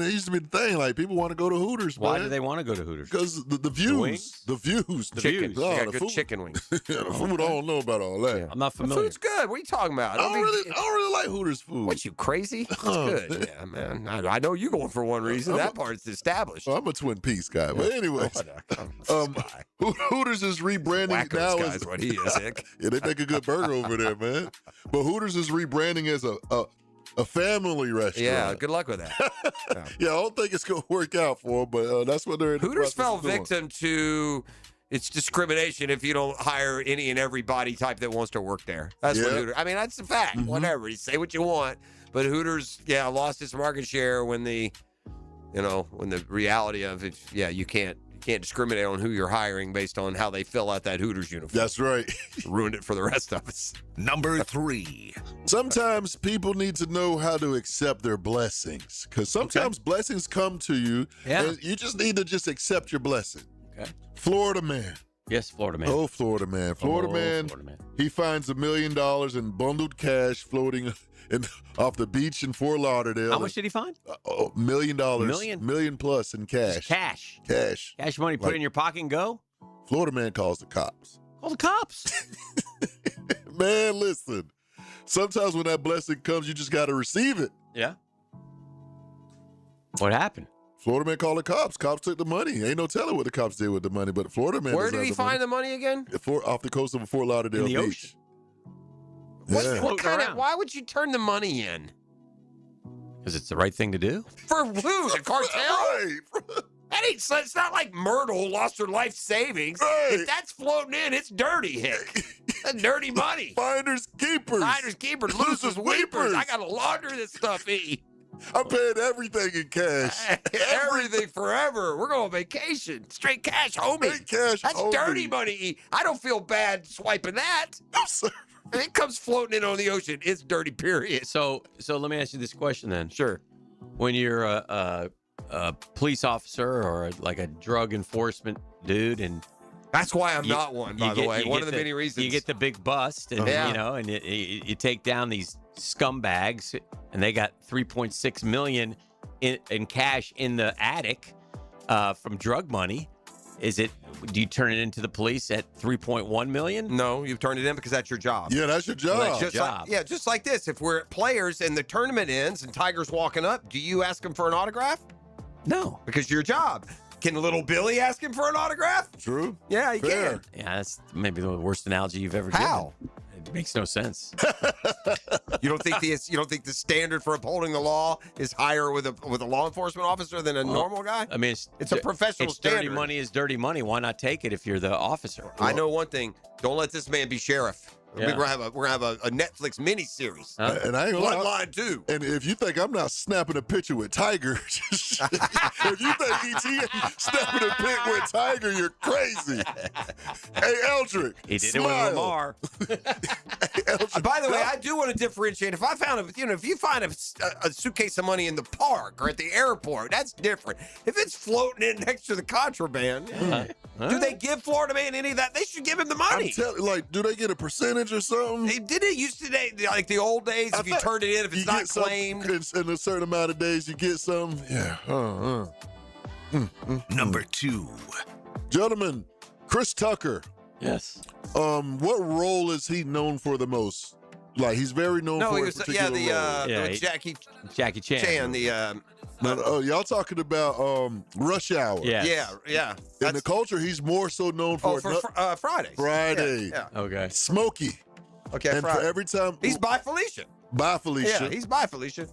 it used to be the thing. Like people want to go to Hooters. Why man. do they want to go to Hooters? Because the views. The views. The chicken. Oh, They got the good food. chicken wings. Yeah, the food, I don't know about all that. Yeah. I'm not The familiar. food's good. What are you talking about? I don't really like Hooters food. What, you crazy? It's Oh, good. Yeah, man. I know you going for one reason. That part's established. I'm a Twin Peaks guy. But anyways, Hooters is rebranding Wacko's now guy's what he is, Hick. Yeah, they make a good burger over there, man. But Hooters is rebranding as a family restaurant. Yeah, good luck with that. Yeah, I don't think it's going to work out for them, but that's what they're in the Hooters process fell of doing. victim to its discrimination if you don't hire any and every body type that wants to work there. That's what Yeah. Hooters. I mean, that's a fact. Whatever. You say what you want, but Hooters, lost its market share when the reality of it. Yeah, you can't discriminate on who you're hiring based on how they fill out that Hooters uniform. That's right. Ruined it for the rest of us. Number 3. Sometimes people need to know how to accept their blessings because sometimes blessings come to you and you just need to just accept your blessing. Okay. Florida man. Yes, Florida man. Oh, Florida man. Florida man. He finds $1 million in bundled cash floating off the beach in Fort Lauderdale. How much did he find? $1 million. Million plus in cash. Cash. Cash money. Put it in your pocket and go. Florida man calls the cops. Call the cops. Man, listen. Sometimes when that blessing comes, you just got to receive it. Yeah. What happened? Florida man called the cops. Cops took the money. Ain't no telling what the cops did with the money, but Florida man. Where did he find the money again? Off the coast of Fort Lauderdale In the Beach. ocean. What kind of? Why would you turn the money in? Because it's the right thing to do. For who? The cartel? That ain't. It's not like Myrtle lost her life savings. If that's floating in, it's dirty, Hick. That's dirty money. Finders keepers. Finders keepers. Losers weepers. I gotta launder this stuff, E. I'm paying everything in cash. Everything forever. We're going on vacation. Straight cash, homie. Straight cash, That's homie. dirty money, E. I don't feel bad swiping that. No, sir. If it comes floating in on the ocean, it's dirty, period. So let me ask you this question then. Sure. When you're a police officer or like a drug enforcement dude, and that's why I'm not one, by the way. One of the many reasons. You get the big bust, and and you take down these scumbags, and they got $3.6 million in cash in the attic from drug money. Do you turn it into the police at $3.1 million? No, you've turned it in because that's your job. Yeah, that's your job. Well, that's your job. Just like this. If we're players and the tournament ends and Tiger's walking up, do you ask him for an autograph? No. Because your job. Can little Billy ask him for an autograph? True. Yeah, he can. Yeah, that's maybe the worst analogy you've ever How? given. It makes no sense. You don't think the standard for upholding the law is higher with a law enforcement officer than a normal guy? I mean, it's a professional standard. Dirty money is dirty money. Why not take it if you're the officer? I know one thing. Don't let this man be sheriff. Yeah. We're gonna have a Netflix miniseries. And I ain't gonna lie. Bloodline 2. And if you think I'm not snapping a picture with Tiger, if you think E.T. ain't snapping a pic with Tiger, you're crazy. Hey, Eldrick. He did smile. it with Lamar. By the way, I do want to differentiate. If I found if you find a suitcase of money in the park or at the airport, that's different. If it's floating in next to the contraband, do they give Florida Man any of that? They should give him the money. Do they get a percentage or something? Did it used to like the old days? If you turn it in, if it's not claimed, in a certain amount of days, you get some. Yeah. Number 2. Gentlemen, Chris Tucker. Yes. What role is he known for the most? Like, he's very known for a particular role. Jackie Chan. Y'all talking about Rush Hour? Yes. Yeah. In the culture, he's more so known for Fridays. Friday. Yeah. Okay. Smokey. Okay. And Friday. for every time he's by Felicia. By Felicia. Yeah, he's by Felicia.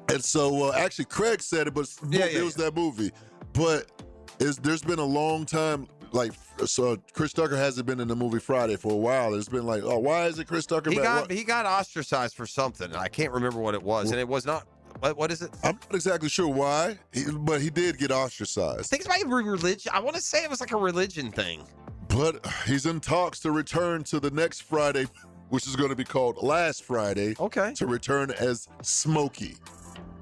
And so actually, Craig said it, but it was that movie. But there's been a long time. Like, so Chris Tucker hasn't been in the movie Friday for a while. It's been like, why isn't Chris Tucker back? He got ostracized for something. I can't remember what it was, and it was not. What is it? I'm not exactly sure why, but he did get ostracized. I think it's about religion. I want to say it was like a religion thing. But he's in talks to return to the next Friday, which is going to be called Last Friday. Okay. To return as Smokey.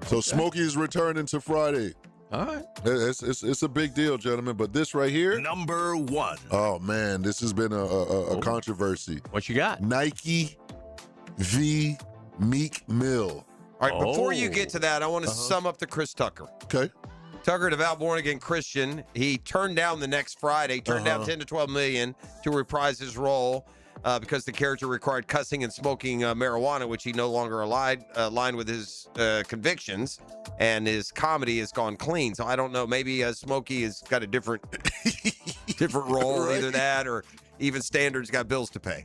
So Smokey is returning to Friday. All right. It's a big deal, gentlemen. But this right here. Number 1. Oh, man. This has been a controversy. What you got? Nike v. Meek Mill. All right, before you get to that, I want to sum up the Chris Tucker. Okay. Tucker, devout born-again Christian. He turned down the next Friday, turned down $10 to $12 million to reprise his role because the character required cussing and smoking marijuana, which he no longer aligned with his convictions, and his comedy has gone clean. So I don't know. Maybe Smokey has got a different role, right? Either that or even Standard's got bills to pay.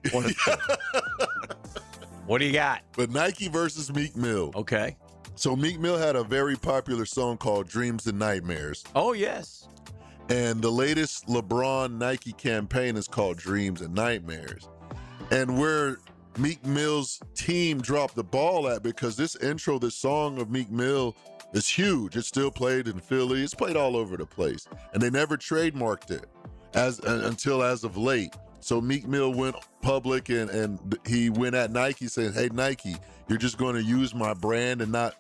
What do you got? But Nike versus Meek Mill. Okay. So Meek Mill had a very popular song called Dreams and Nightmares. Oh, yes. And the latest LeBron Nike campaign is called Dreams and Nightmares. And where Meek Mill's team dropped the ball at, because this song of Meek Mill is huge. It's still played in Philly. It's played all over the place. And they never trademarked it until as of late. So Meek Mill went public and he went at Nike saying, hey, Nike, you're just going to use my brand and not,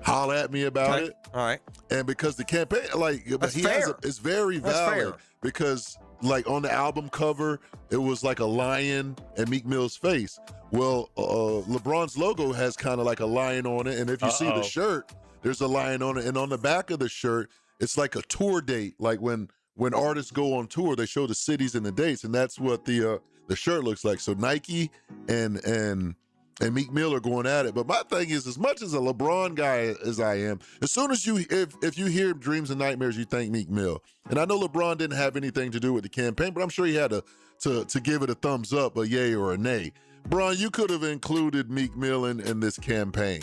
holler at me about it. All right. And because the campaign, it's very valid because on the album cover, it was like a lion and Meek Mill's face. Well, LeBron's logo has kind of like a lion on it. And if you see the shirt, there's a lion on it. And on the back of the shirt, it's like a tour date. Like when artists go on tour, they show the cities and the dates, and that's what the shirt looks like. So Nike and Meek Mill are going at it. But my thing is, as much as a LeBron guy as I am, as soon as if you hear Dreams and Nightmares, you think Meek Mill. And I know LeBron didn't have anything to do with the campaign, but I'm sure he had to give it a thumbs up, a yay or a nay. Bron, you could have included Meek Mill in this campaign,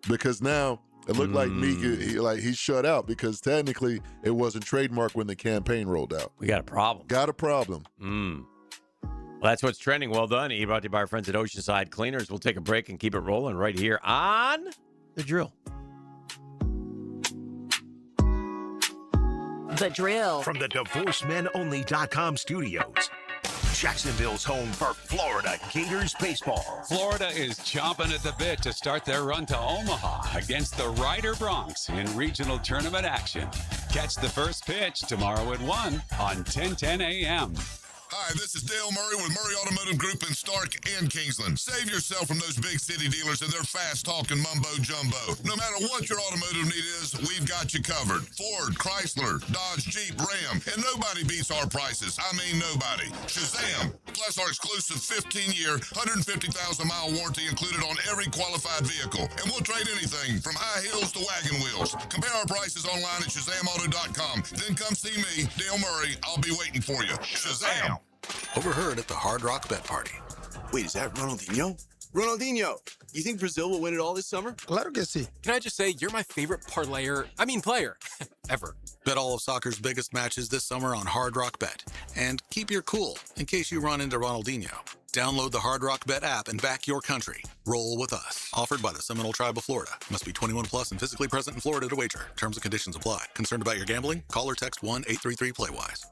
because now it looked like Meek, he's shut out because technically it wasn't trademarked when the campaign rolled out. We got a problem. Got a problem. Well, that's what's trending. Well done. Brought to you by our friends at Oceanside Cleaners. We'll take a break and keep it rolling right here on The Drill. The Drill. From the DivorceMenOnly.com studios. Jacksonville's home for Florida Gators baseball. Florida is chomping at the bit to start their run to Omaha against the Ryder Bronx in regional tournament action. Catch the first pitch tomorrow at 1 on 1010 a.m. Hi, this is Dale Murray with Murray Automotive Group in Stark and Kingsland. Save yourself from those big city dealers and their fast-talking mumbo-jumbo. No matter what your automotive need is, we've got you covered. Ford, Chrysler, Dodge, Jeep, Ram, and nobody beats our prices. I mean nobody. Shazam! Plus our exclusive 15-year, 150,000-mile warranty included on every qualified vehicle. And we'll trade anything from high heels to wagon wheels. Compare our prices online at ShazamAuto.com. Then come see me, Dale Murray. I'll be waiting for you. Shazam! Overheard at the Hard Rock Bet Party. Wait, is that Ronaldinho? Ronaldinho, you think Brazil will win it all this summer? Claro que sí. Can I just say, you're my favorite player ever. Bet all of soccer's biggest matches this summer on Hard Rock Bet. And keep your cool in case you run into Ronaldinho. Download the Hard Rock Bet app and back your country. Roll with us. Offered by the Seminole Tribe of Florida. Must be 21 plus and physically present in Florida to wager. Terms and conditions apply. Concerned about your gambling? Call or text 1-833-PLAY-WISE.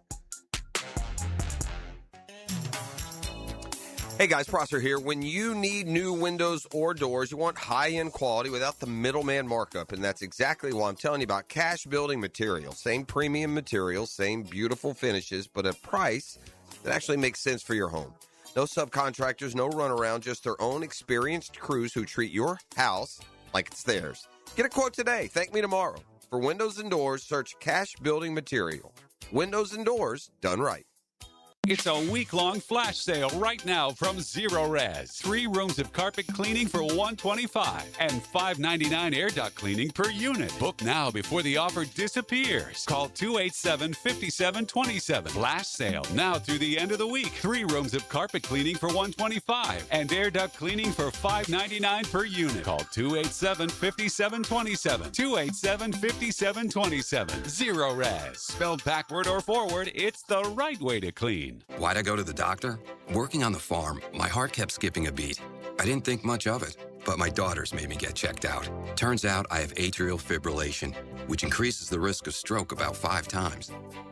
Hey guys, Prosser here. When you need new windows or doors, you want high-end quality without the middleman markup, and that's exactly why I'm telling you about Cash Building Materials. Same premium materials, same beautiful finishes, but a price that actually makes sense for your home. No subcontractors, no runaround, just their own experienced crews who treat your house like it's theirs. Get a quote today. Thank me tomorrow. For windows and doors, search Cash Building Material. Windows and doors done right. It's a week-long flash sale right now from Zero Res. 3 rooms of carpet cleaning for $125 and $5.99 air duct cleaning per unit. Book now before the offer disappears. Call 287-5727. Flash sale now through the end of the week. 3 rooms of carpet cleaning for $125 and air duct cleaning for $5.99 per unit. Call 287-5727. 287-5727. Zero Res. Spelled backward or forward, it's the right way to clean. Why'd I go to the doctor? Working on the farm, my heart kept skipping a beat. I didn't think much of it, but my daughters made me get checked out. Turns out I have atrial fibrillation, which increases the risk of stroke about 5 times.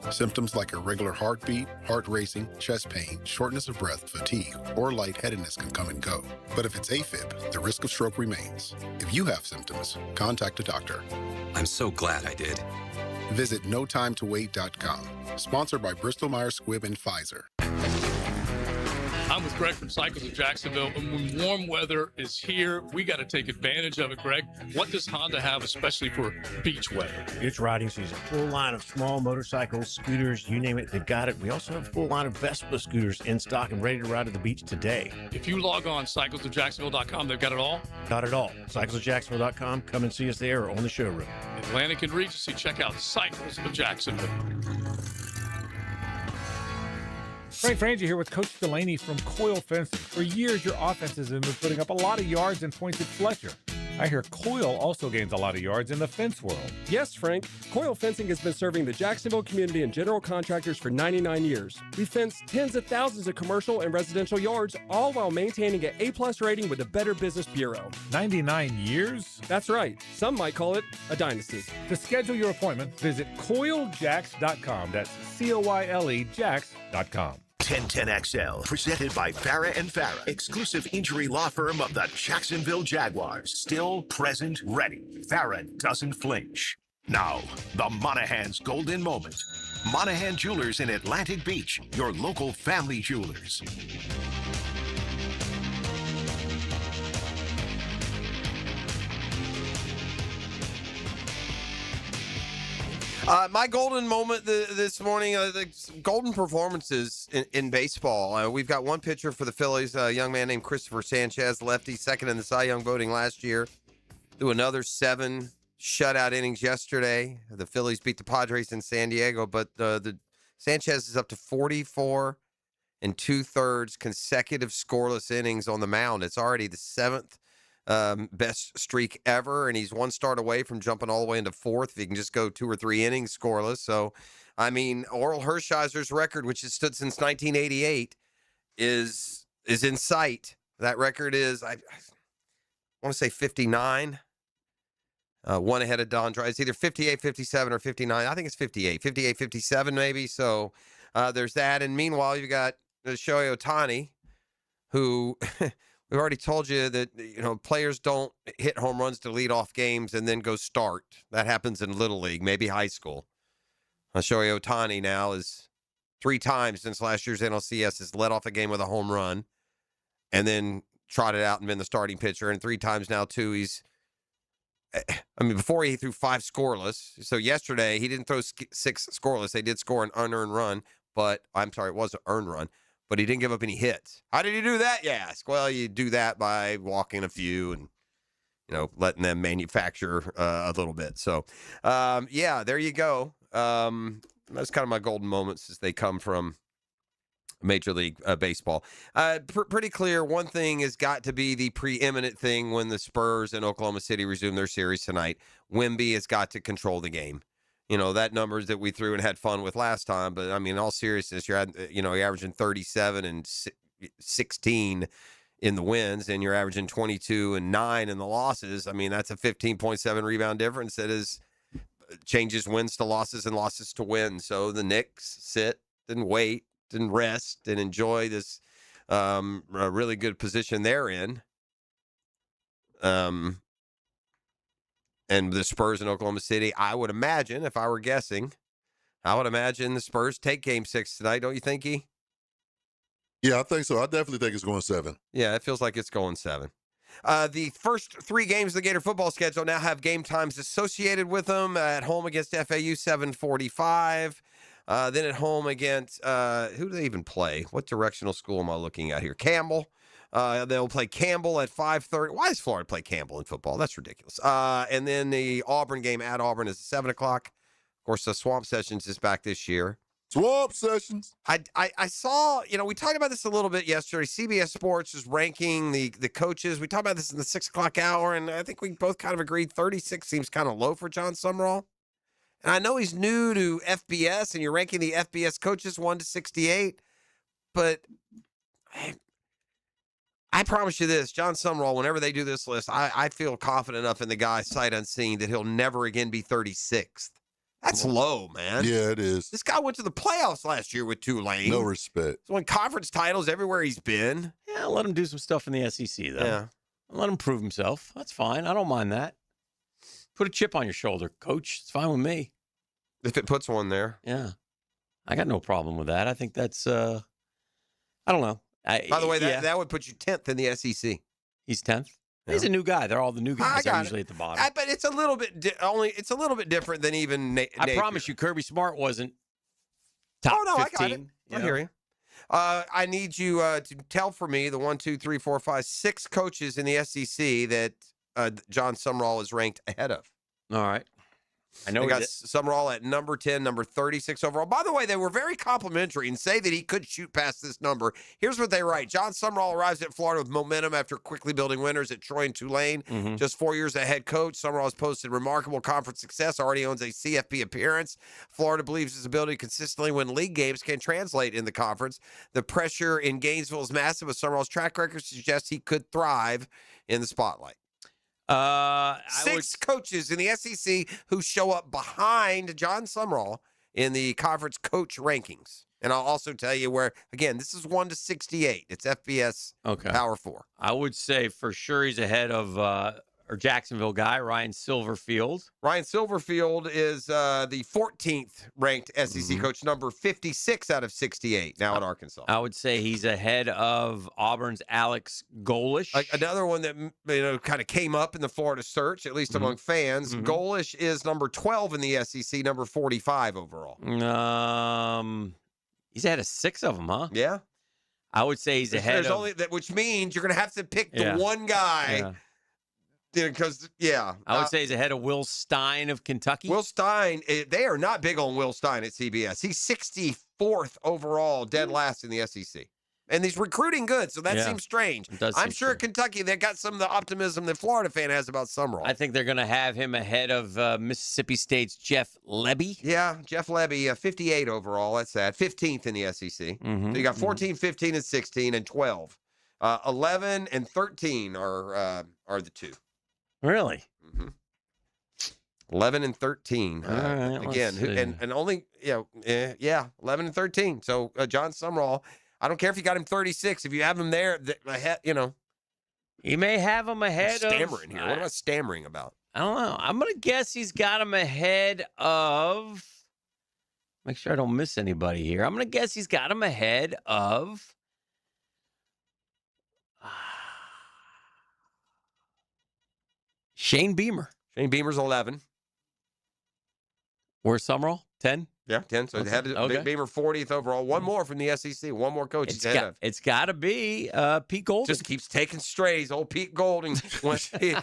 Symptoms like irregular heartbeat, heart racing, chest pain, shortness of breath, fatigue, or lightheadedness can come and go. But if it's AFib, the risk of stroke remains. If you have symptoms, contact a doctor. I'm so glad I did. Visit notimetowait.com. Sponsored by Bristol-Myers Squibb and Pfizer. I'm with Greg from Cycles of Jacksonville. And when warm weather is here, we got to take advantage of it, Greg. What does Honda have, especially for beach weather? It's riding season. Full line of small motorcycles, scooters, you name it, they've got it. We also have a full line of Vespa scooters in stock and ready to ride to the beach today. If you log on cyclesofjacksonville.com, they've got it all? Got it all. Cyclesofjacksonville.com. Come and see us there or on the showroom. Atlantic and Regency, check out Cycles of Jacksonville. Frank Frangie here with Coach Delaney from Coyle Fencing. For years, your offenses have been putting up a lot of yards and points at Fletcher. I hear Coyle also gains a lot of yards in the fence world. Yes, Frank. Coyle Fencing has been serving the Jacksonville community and general contractors for 99 years. We fence tens of thousands of commercial and residential yards, all while maintaining an A+ rating with the Better Business Bureau. 99 years? That's right. Some might call it a dynasty. To schedule your appointment, visit CoyleJacks.com. That's COYLE Jacks.com. 1010XL, presented by Farah and Farah, exclusive injury law firm of the Jacksonville Jaguars. Still present, ready. Farah doesn't flinch. Now, the Monahan's golden moment. Monahan Jewelers in Atlantic Beach, your local family jewelers. My golden moment this morning, the golden performances in baseball. We've got one pitcher for the Phillies, a young man named Christopher Sanchez, lefty, second in the Cy Young voting last year. Threw another 7 shutout innings yesterday. The Phillies beat the Padres in San Diego, but the Sanchez is up to 44 2/3 consecutive scoreless innings on the mound. It's already the 7th best streak ever, and he's 1 start away from jumping all the way into 4th if he can just go 2 or 3 innings scoreless. So, I mean, Oral Hershiser's record, which has stood since 1988, is in sight. That record is, I want to say 59. 1 ahead of Don Dry. It's either 58, 57, or 59. I think it's 58. 58, 57 maybe. So there's that. And meanwhile, you've got Shohei Ohtani, who we've already told you that, players don't hit home runs to lead off games and then go start. That happens in Little League, maybe high school. Shohei Ohtani now is 3 times since last year's NLCS has led off a game with a home run and then trotted out and been the starting pitcher. And 3 times now, too, before he threw 5 scoreless. So yesterday, he didn't throw 6 scoreless. They did score an unearned run, it was an earned run. But he didn't give up any hits. How did he do that, you ask? Well, you do that by walking a few and, letting them manufacture a little bit. So, there you go. That's kind of my golden moments as they come from Major League Baseball. Pretty clear, one thing has got to be the preeminent thing when the Spurs and Oklahoma City resume their series tonight. Wemby has got to control the game. That numbers that we threw and had fun with last time. But, in all seriousness, you're averaging 37 and 16 in the wins, and you're averaging 22 and 9 in the losses. That's a 15.7 rebound difference that changes wins to losses and losses to wins. So the Knicks sit and wait and rest and enjoy this A really good position they're in. And the Spurs in Oklahoma City, I would imagine, if I were guessing, the Spurs take Game 6 tonight. Don't you think, E? Yeah, I think so. I definitely think it's going 7. Yeah, it feels like it's going 7. The first 3 games of the Gator football schedule now have game times associated with them. At home against FAU, 7:45. Then at home against, who do they even play? What directional school am I looking at here? Campbell. They'll play Campbell at 5:30. Why does Florida play Campbell in football? That's ridiculous. And then the Auburn game at Auburn is 7 o'clock. Of course, the Swamp Sessions is back this year. Swamp Sessions. I saw, we talked about this a little bit yesterday. CBS Sports is ranking the coaches. We talked about this in the 6 o'clock hour, and I think we both kind of agreed 36 seems kind of low for John Sumrall. And I know he's new to FBS, and you're ranking the FBS coaches 1 to 68, but I promise you this, John Sumrall, whenever they do this list, I feel confident enough in the guy sight unseen that he'll never again be 36th. That's low, man. Yeah, it is. This guy went to the playoffs last year with Tulane. No respect. He's won conference titles everywhere he's been. Yeah, let him do some stuff in the SEC, though. Yeah. Let him prove himself. That's fine. I don't mind that. Put a chip on your shoulder, coach. It's fine with me. If it puts one there. Yeah. I got no problem with that. I think that's, I don't know. By the way, that would put you 10th in the SEC. He's 10th? Yeah. He's a new guy. They're all the new guys are usually at the bottom. But it's a little bit it's a little bit different than even I promise you, Kirby Smart wasn't top 15. I got it. I hear you. I need you to tell for me the 1, 2, 3, 4, 5, 6 coaches in the SEC that John Sumrall is ranked ahead of. All right. I know we got Sumrall at number 10, number 36 overall. By the way, they were very complimentary and say that he could shoot past this number. Here's what they write. John Sumrall arrives at Florida with momentum after quickly building winners at Troy and Tulane. Mm-hmm. Just 4 years as head coach, Sumrall has posted remarkable conference success, already owns a CFP appearance. Florida believes his ability to consistently win league games can translate in the conference. The pressure in Gainesville is massive, but Sumrall's track record suggests he could thrive in the spotlight. 6 coaches in the SEC who show up behind John Sumrall in the conference coach rankings. And I'll also tell you where, again, this is 1 to 68. It's FBS Power 4. I would say for sure he's ahead of our Jacksonville guy, Ryan Silverfield. Ryan Silverfield is the 14th ranked SEC coach, number 56 out of 68 now at Arkansas. I would say he's ahead of Auburn's Alex Golish. Another one that kind of came up in the Florida search, at least among fans. Golish is number 12 in the SEC, number 45 overall. He's ahead of 6 of them, huh? Yeah. I would say he's ahead of... which means you're going to have to pick the one guy... Yeah. Because, I would say he's ahead of Will Stein of Kentucky. Will Stein, they are not big on Will Stein at CBS. He's 64th overall, dead last in the SEC. And he's recruiting good, so that seems strange. I'm sure at Kentucky they got some of the optimism that Florida fan has about Sumrall. I think they're going to have him ahead of Mississippi State's Jeff Lebby. Yeah, Jeff Lebby, 58 overall. That's that. 15th in the SEC. So you got 14, 15, and 16, and 12. 11 and 13 are the 2. Really? 11 and 13. All right, again, and only 11 and 13. So John Sumrall, I don't care if you got him 36. If you have him there, ahead, he may have him ahead stammering here. What am I stammering about? I don't know. I'm gonna guess he's got him ahead of. Make sure I don't miss anybody here. I'm gonna guess he's got him ahead of. Shane Beamer. Shane Beamer's 11. Where's Sumrall? 10? Yeah, 10. So had Beamer 40th overall. One more from the SEC. One more coach. It's got to be Pete Golding. Just keeps taking strays. Old Pete Golding. He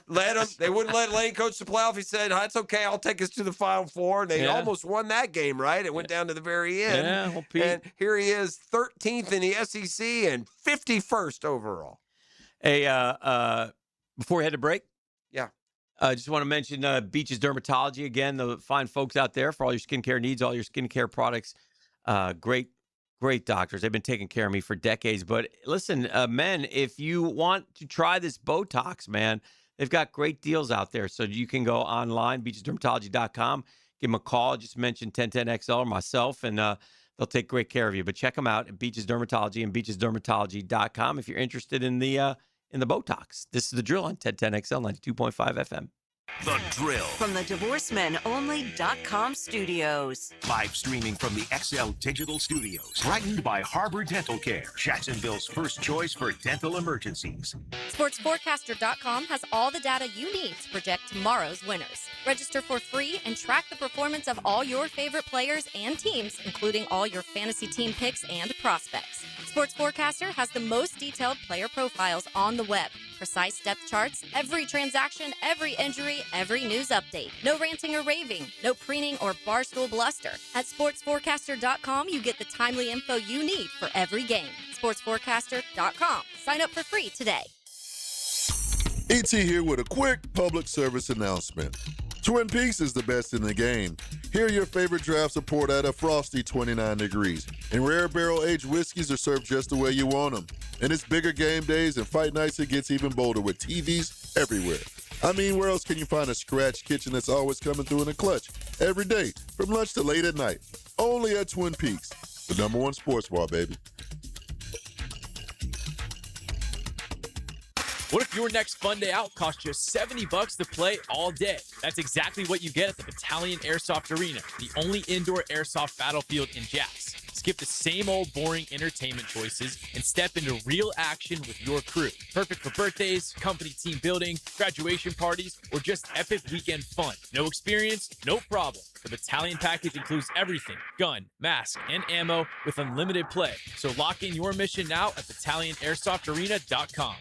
let him. They wouldn't let Lane coach the playoff. He said, "That's okay. I'll take us to the Final Four." And they almost won that game, right? It went down to the very end. Yeah, well, Pete. And here he is, 13th in the SEC and 51st overall. Hey, before we head to break. Yeah. I just want to mention Beaches Dermatology again, the fine folks out there for all your skincare needs, all your skincare products. Great doctors. They've been taking care of me for decades. But listen, men, if you want to try this Botox, man, they've got great deals out there. So you can go online, beachesdermatology.com, give them a call. Just mention 1010XL or myself, and They'll take great care of you. But check them out at Beaches Dermatology and beachesdermatology.com if you're interested in the Botox. This is The Drill on 1010XL 92.5 FM. The Drill. From the DivorceMenOnly.com studios. Live streaming from the XL Digital Studios. Brightened by Harbor Dental Care, Jacksonville's first choice for dental emergencies. SportsForecaster.com has all the data you need to project tomorrow's winners. Register for free and track the performance of all your favorite players and teams, including all your fantasy team picks and prospects. Sports Forecaster has the most detailed player profiles on the web. Precise depth charts, every transaction, every injury, every news update. No ranting or raving, no preening or barstool bluster. At sportsforecaster.com, you get the timely info you need for every game. Sportsforecaster.com. Sign up for free today. ET here with a quick public service announcement. Twin Peaks is the best in the game. Here, your favorite drafts are poured at a frosty 29 degrees, and rare barrel-aged whiskeys are served just the way you want them. And it's bigger game days and fight nights, it gets even bolder with TVs everywhere. I mean, where else can you find a scratch kitchen that's always coming through in a clutch? Every day, from lunch to late at night. Only at Twin Peaks, the #1 sports bar, baby. What if your next fun day out costs just $70 to play all day? That's exactly what you get at the Battalion Airsoft Arena, the only indoor airsoft battlefield in Jax. Skip the same old boring entertainment choices and step into real action with your crew. Perfect for birthdays, company team building, graduation parties, or just epic weekend fun. No experience, no problem. The Battalion package includes everything: gun, mask, and ammo with unlimited play. So lock in your mission now at BattalionAirsoftArena.com.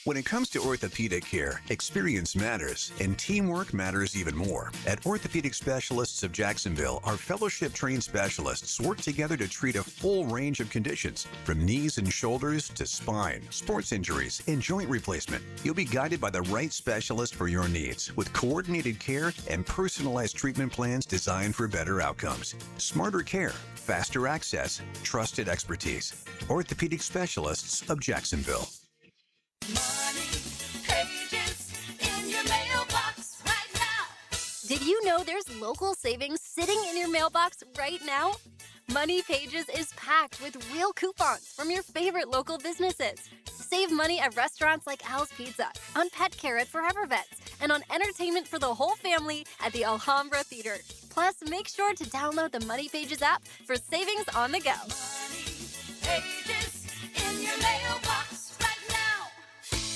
When it comes to orthopedic care, experience matters, and teamwork matters even more. At Orthopedic Specialists of Jacksonville, our fellowship-trained specialists work together to treat a full range of conditions, from knees and shoulders to spine, sports injuries, and joint replacement. You'll be guided by the right specialist for your needs, with coordinated care and personalized treatment plans designed for better outcomes. Smarter care, faster access, trusted expertise. Orthopedic Specialists of Jacksonville. Did you know there's local savings sitting in your mailbox right now? Money Pages is packed with real coupons from your favorite local businesses. Save money at restaurants like Al's Pizza, on pet care at Forever Vets, and on entertainment for the whole family at the Alhambra Theater. Plus, make sure to download the Money Pages app for savings on the go. Money Pages in your mailbox right now.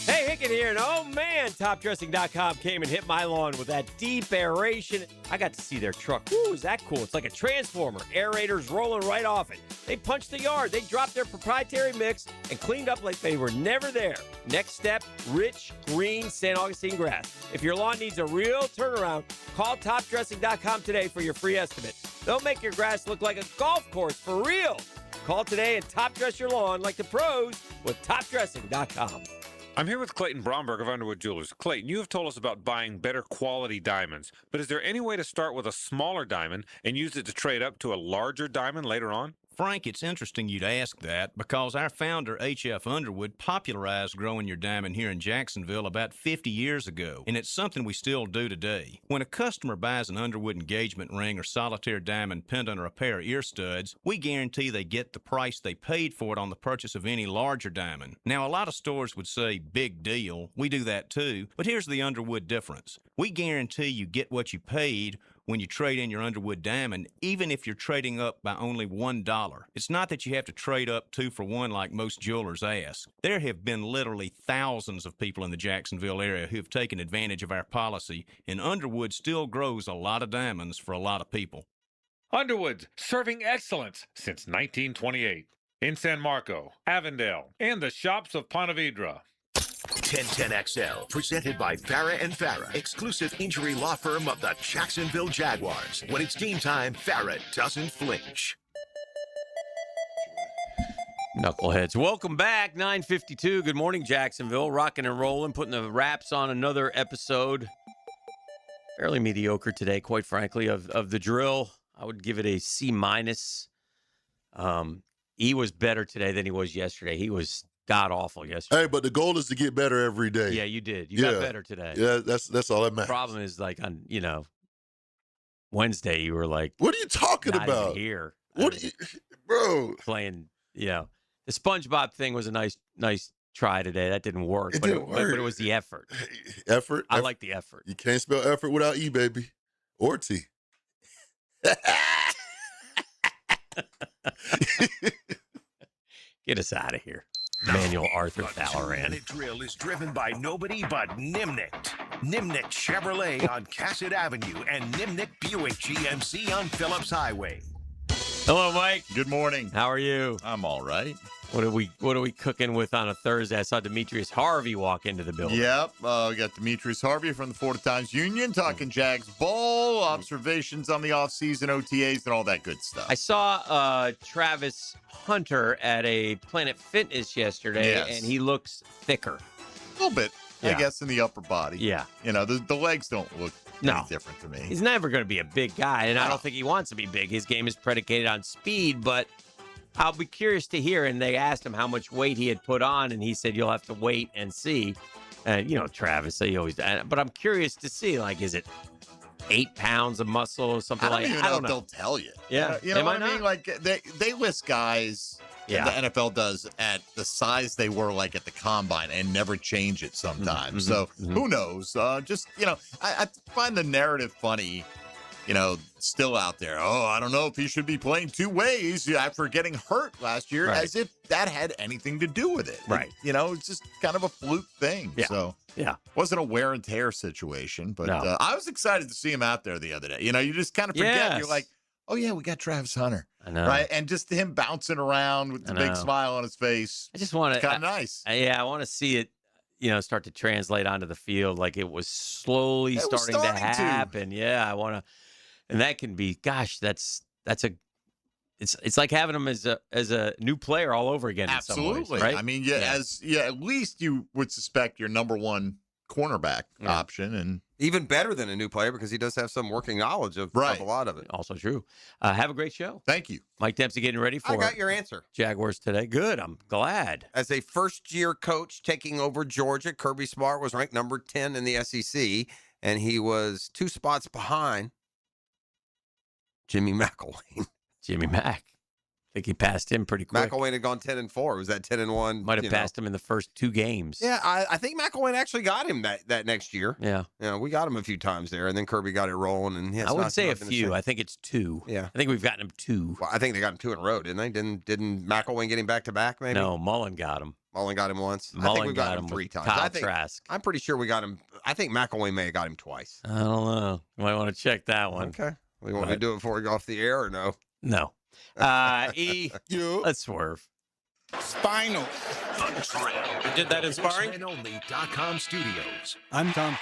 Hey, Hickett here, and oh man, TopDressing.com came and hit my lawn with that deep aeration. I got to see their truck. Ooh, is that cool? It's like a transformer. Aerators rolling right off it. They punched the yard. They dropped their proprietary mix and cleaned up like they were never there. Next step, rich, green St. Augustine grass. If your lawn needs a real turnaround, call TopDressing.com today for your free estimate. They'll make your grass look like a golf course for real. Call today and top dress your lawn like the pros with TopDressing.com. I'm here with Clayton Bromberg of Underwood Jewelers. Clayton, you have told us about buying better quality diamonds, but is there any way to start with a smaller diamond and use it to trade up to a larger diamond later on? Frank, it's interesting you'd ask that because our founder, H.F. Underwood, popularized growing your diamond here in Jacksonville about 50 years ago, and it's something we still do today. When a customer buys an Underwood engagement ring or solitaire diamond pendant or a pair of ear studs, we guarantee they get the price they paid for it on the purchase of any larger diamond. Now, a lot of stores would say, big deal. We do that too, but here's the Underwood difference. We guarantee you get what you paid when you trade in your Underwood diamond, even if you're trading up by only $1. It's not that you have to trade up 2 for 1 like most jewelers ask. There have been literally thousands of people in the Jacksonville area who have taken advantage of our policy, and Underwood still grows a lot of diamonds for a lot of people. Underwood, serving excellence since 1928. In San Marco, Avondale, and the shops of Ponte Vedra. 1010XL, presented by Farah and Farah, exclusive injury law firm of the Jacksonville Jaguars. When it's game time, Farah doesn't flinch. Knuckleheads, welcome back. 9:52. Good morning, Jacksonville. Rocking and rolling, putting the wraps on another episode. Fairly mediocre today, quite frankly, of the drill. I would give it a C-. He was better today than he was yesterday. He was god-awful yesterday. Hey, but the goal is to get better every day. Yeah, you did. You got better today. Yeah, that's all that matters. The problem is, like, on Wednesday, you were like, what are you talking not about? Even here. What, bro? Playing, the SpongeBob thing was a nice try today. That didn't work. It but didn't work. But it was the effort. Effort. I like the effort. You can't spell effort without E, baby, or T. Get us out of here. Manuel Arthur Fowler. Minute drill is driven by nobody but Nimnicht. Nimnicht Chevrolet on Cassett Avenue and Nimnicht Buick GMC on Phillips Highway. Hello, Mike. Good morning. How are you? I'm all right. What are we cooking with on a Thursday? I saw Demetrius Harvey walk into the building. Yep. We got Demetrius Harvey from the Florida Times-Union talking Jags Bowl, observations on the offseason OTAs, and all that good stuff. I saw Travis Hunter at a Planet Fitness yesterday, and he looks thicker. A little bit, I guess, in the upper body. Yeah. The legs don't look any different to me. He's never going to be a big guy, and I don't think he wants to be big. His game is predicated on speed, but I'll be curious to hear. And they asked him how much weight he had put on, and he said, you'll have to wait and see. Travis, he always, but I'm curious to see, is it 8 pounds of muscle or something like that? I don't know if they'll tell you. Yeah. You know what I mean? They list guys, the NFL does, at the size they were at the combine and never change it sometimes. So who knows? I find the narrative funny. Still out there. Oh, I don't know if he should be playing two ways after getting hurt last year, as if that had anything to do with it. Right. It's just kind of a fluke thing. Yeah. So, yeah. Wasn't a wear and tear situation, but No. I was excited to see him out there the other day. You just kind of forget. Yes. You're like, oh, yeah, we got Travis Hunter. I know. Right. And just him bouncing around with the I big know. smile on his face. I just want to. Kind of nice. I want to see it, start to translate onto the field like it was slowly It was starting to starting to. happen. Yeah, I want to. And that can be, gosh, it's like having him as a new player all over again. Absolutely. In some ways, right? I mean, at least you would suspect your number one cornerback option, and even better than a new player because he does have some working knowledge of a lot of it. Also true. Have a great show. Thank you. Mike Dempsey getting ready for I got your answer. Jaguars today. Good. I'm glad. As a first-year coach taking over Georgia, Kirby Smart was ranked number 10 in the SEC, and he was 2 spots behind Jimmy McElwain. Jimmy Mack. I think he passed him pretty quick. McElwain had gone 10-4. Was that 10-1? Might have passed him in the first 2 games. Yeah, I think McElwain actually got him that next year. Yeah. We got him a few times there, and then Kirby got it rolling. And I wouldn't say a few. I think it's 2. Yeah. I think we've gotten him 2. Well, I think they got him 2 in a row, didn't they? Didn't McElwain get him back-to-back, maybe? No, Mullen got him. Mullen got him once. I Mullen think we got got him him 3 with times. Kyle Trask. I'm pretty sure we got him. I think McElwain may have got him twice. I don't know. You might want to check that one. Okay. We want me to do it before we go off the air or no? No. Let's swerve. Spinal. You did that in sparring? SportsmanOnly.com studios. I'm Tom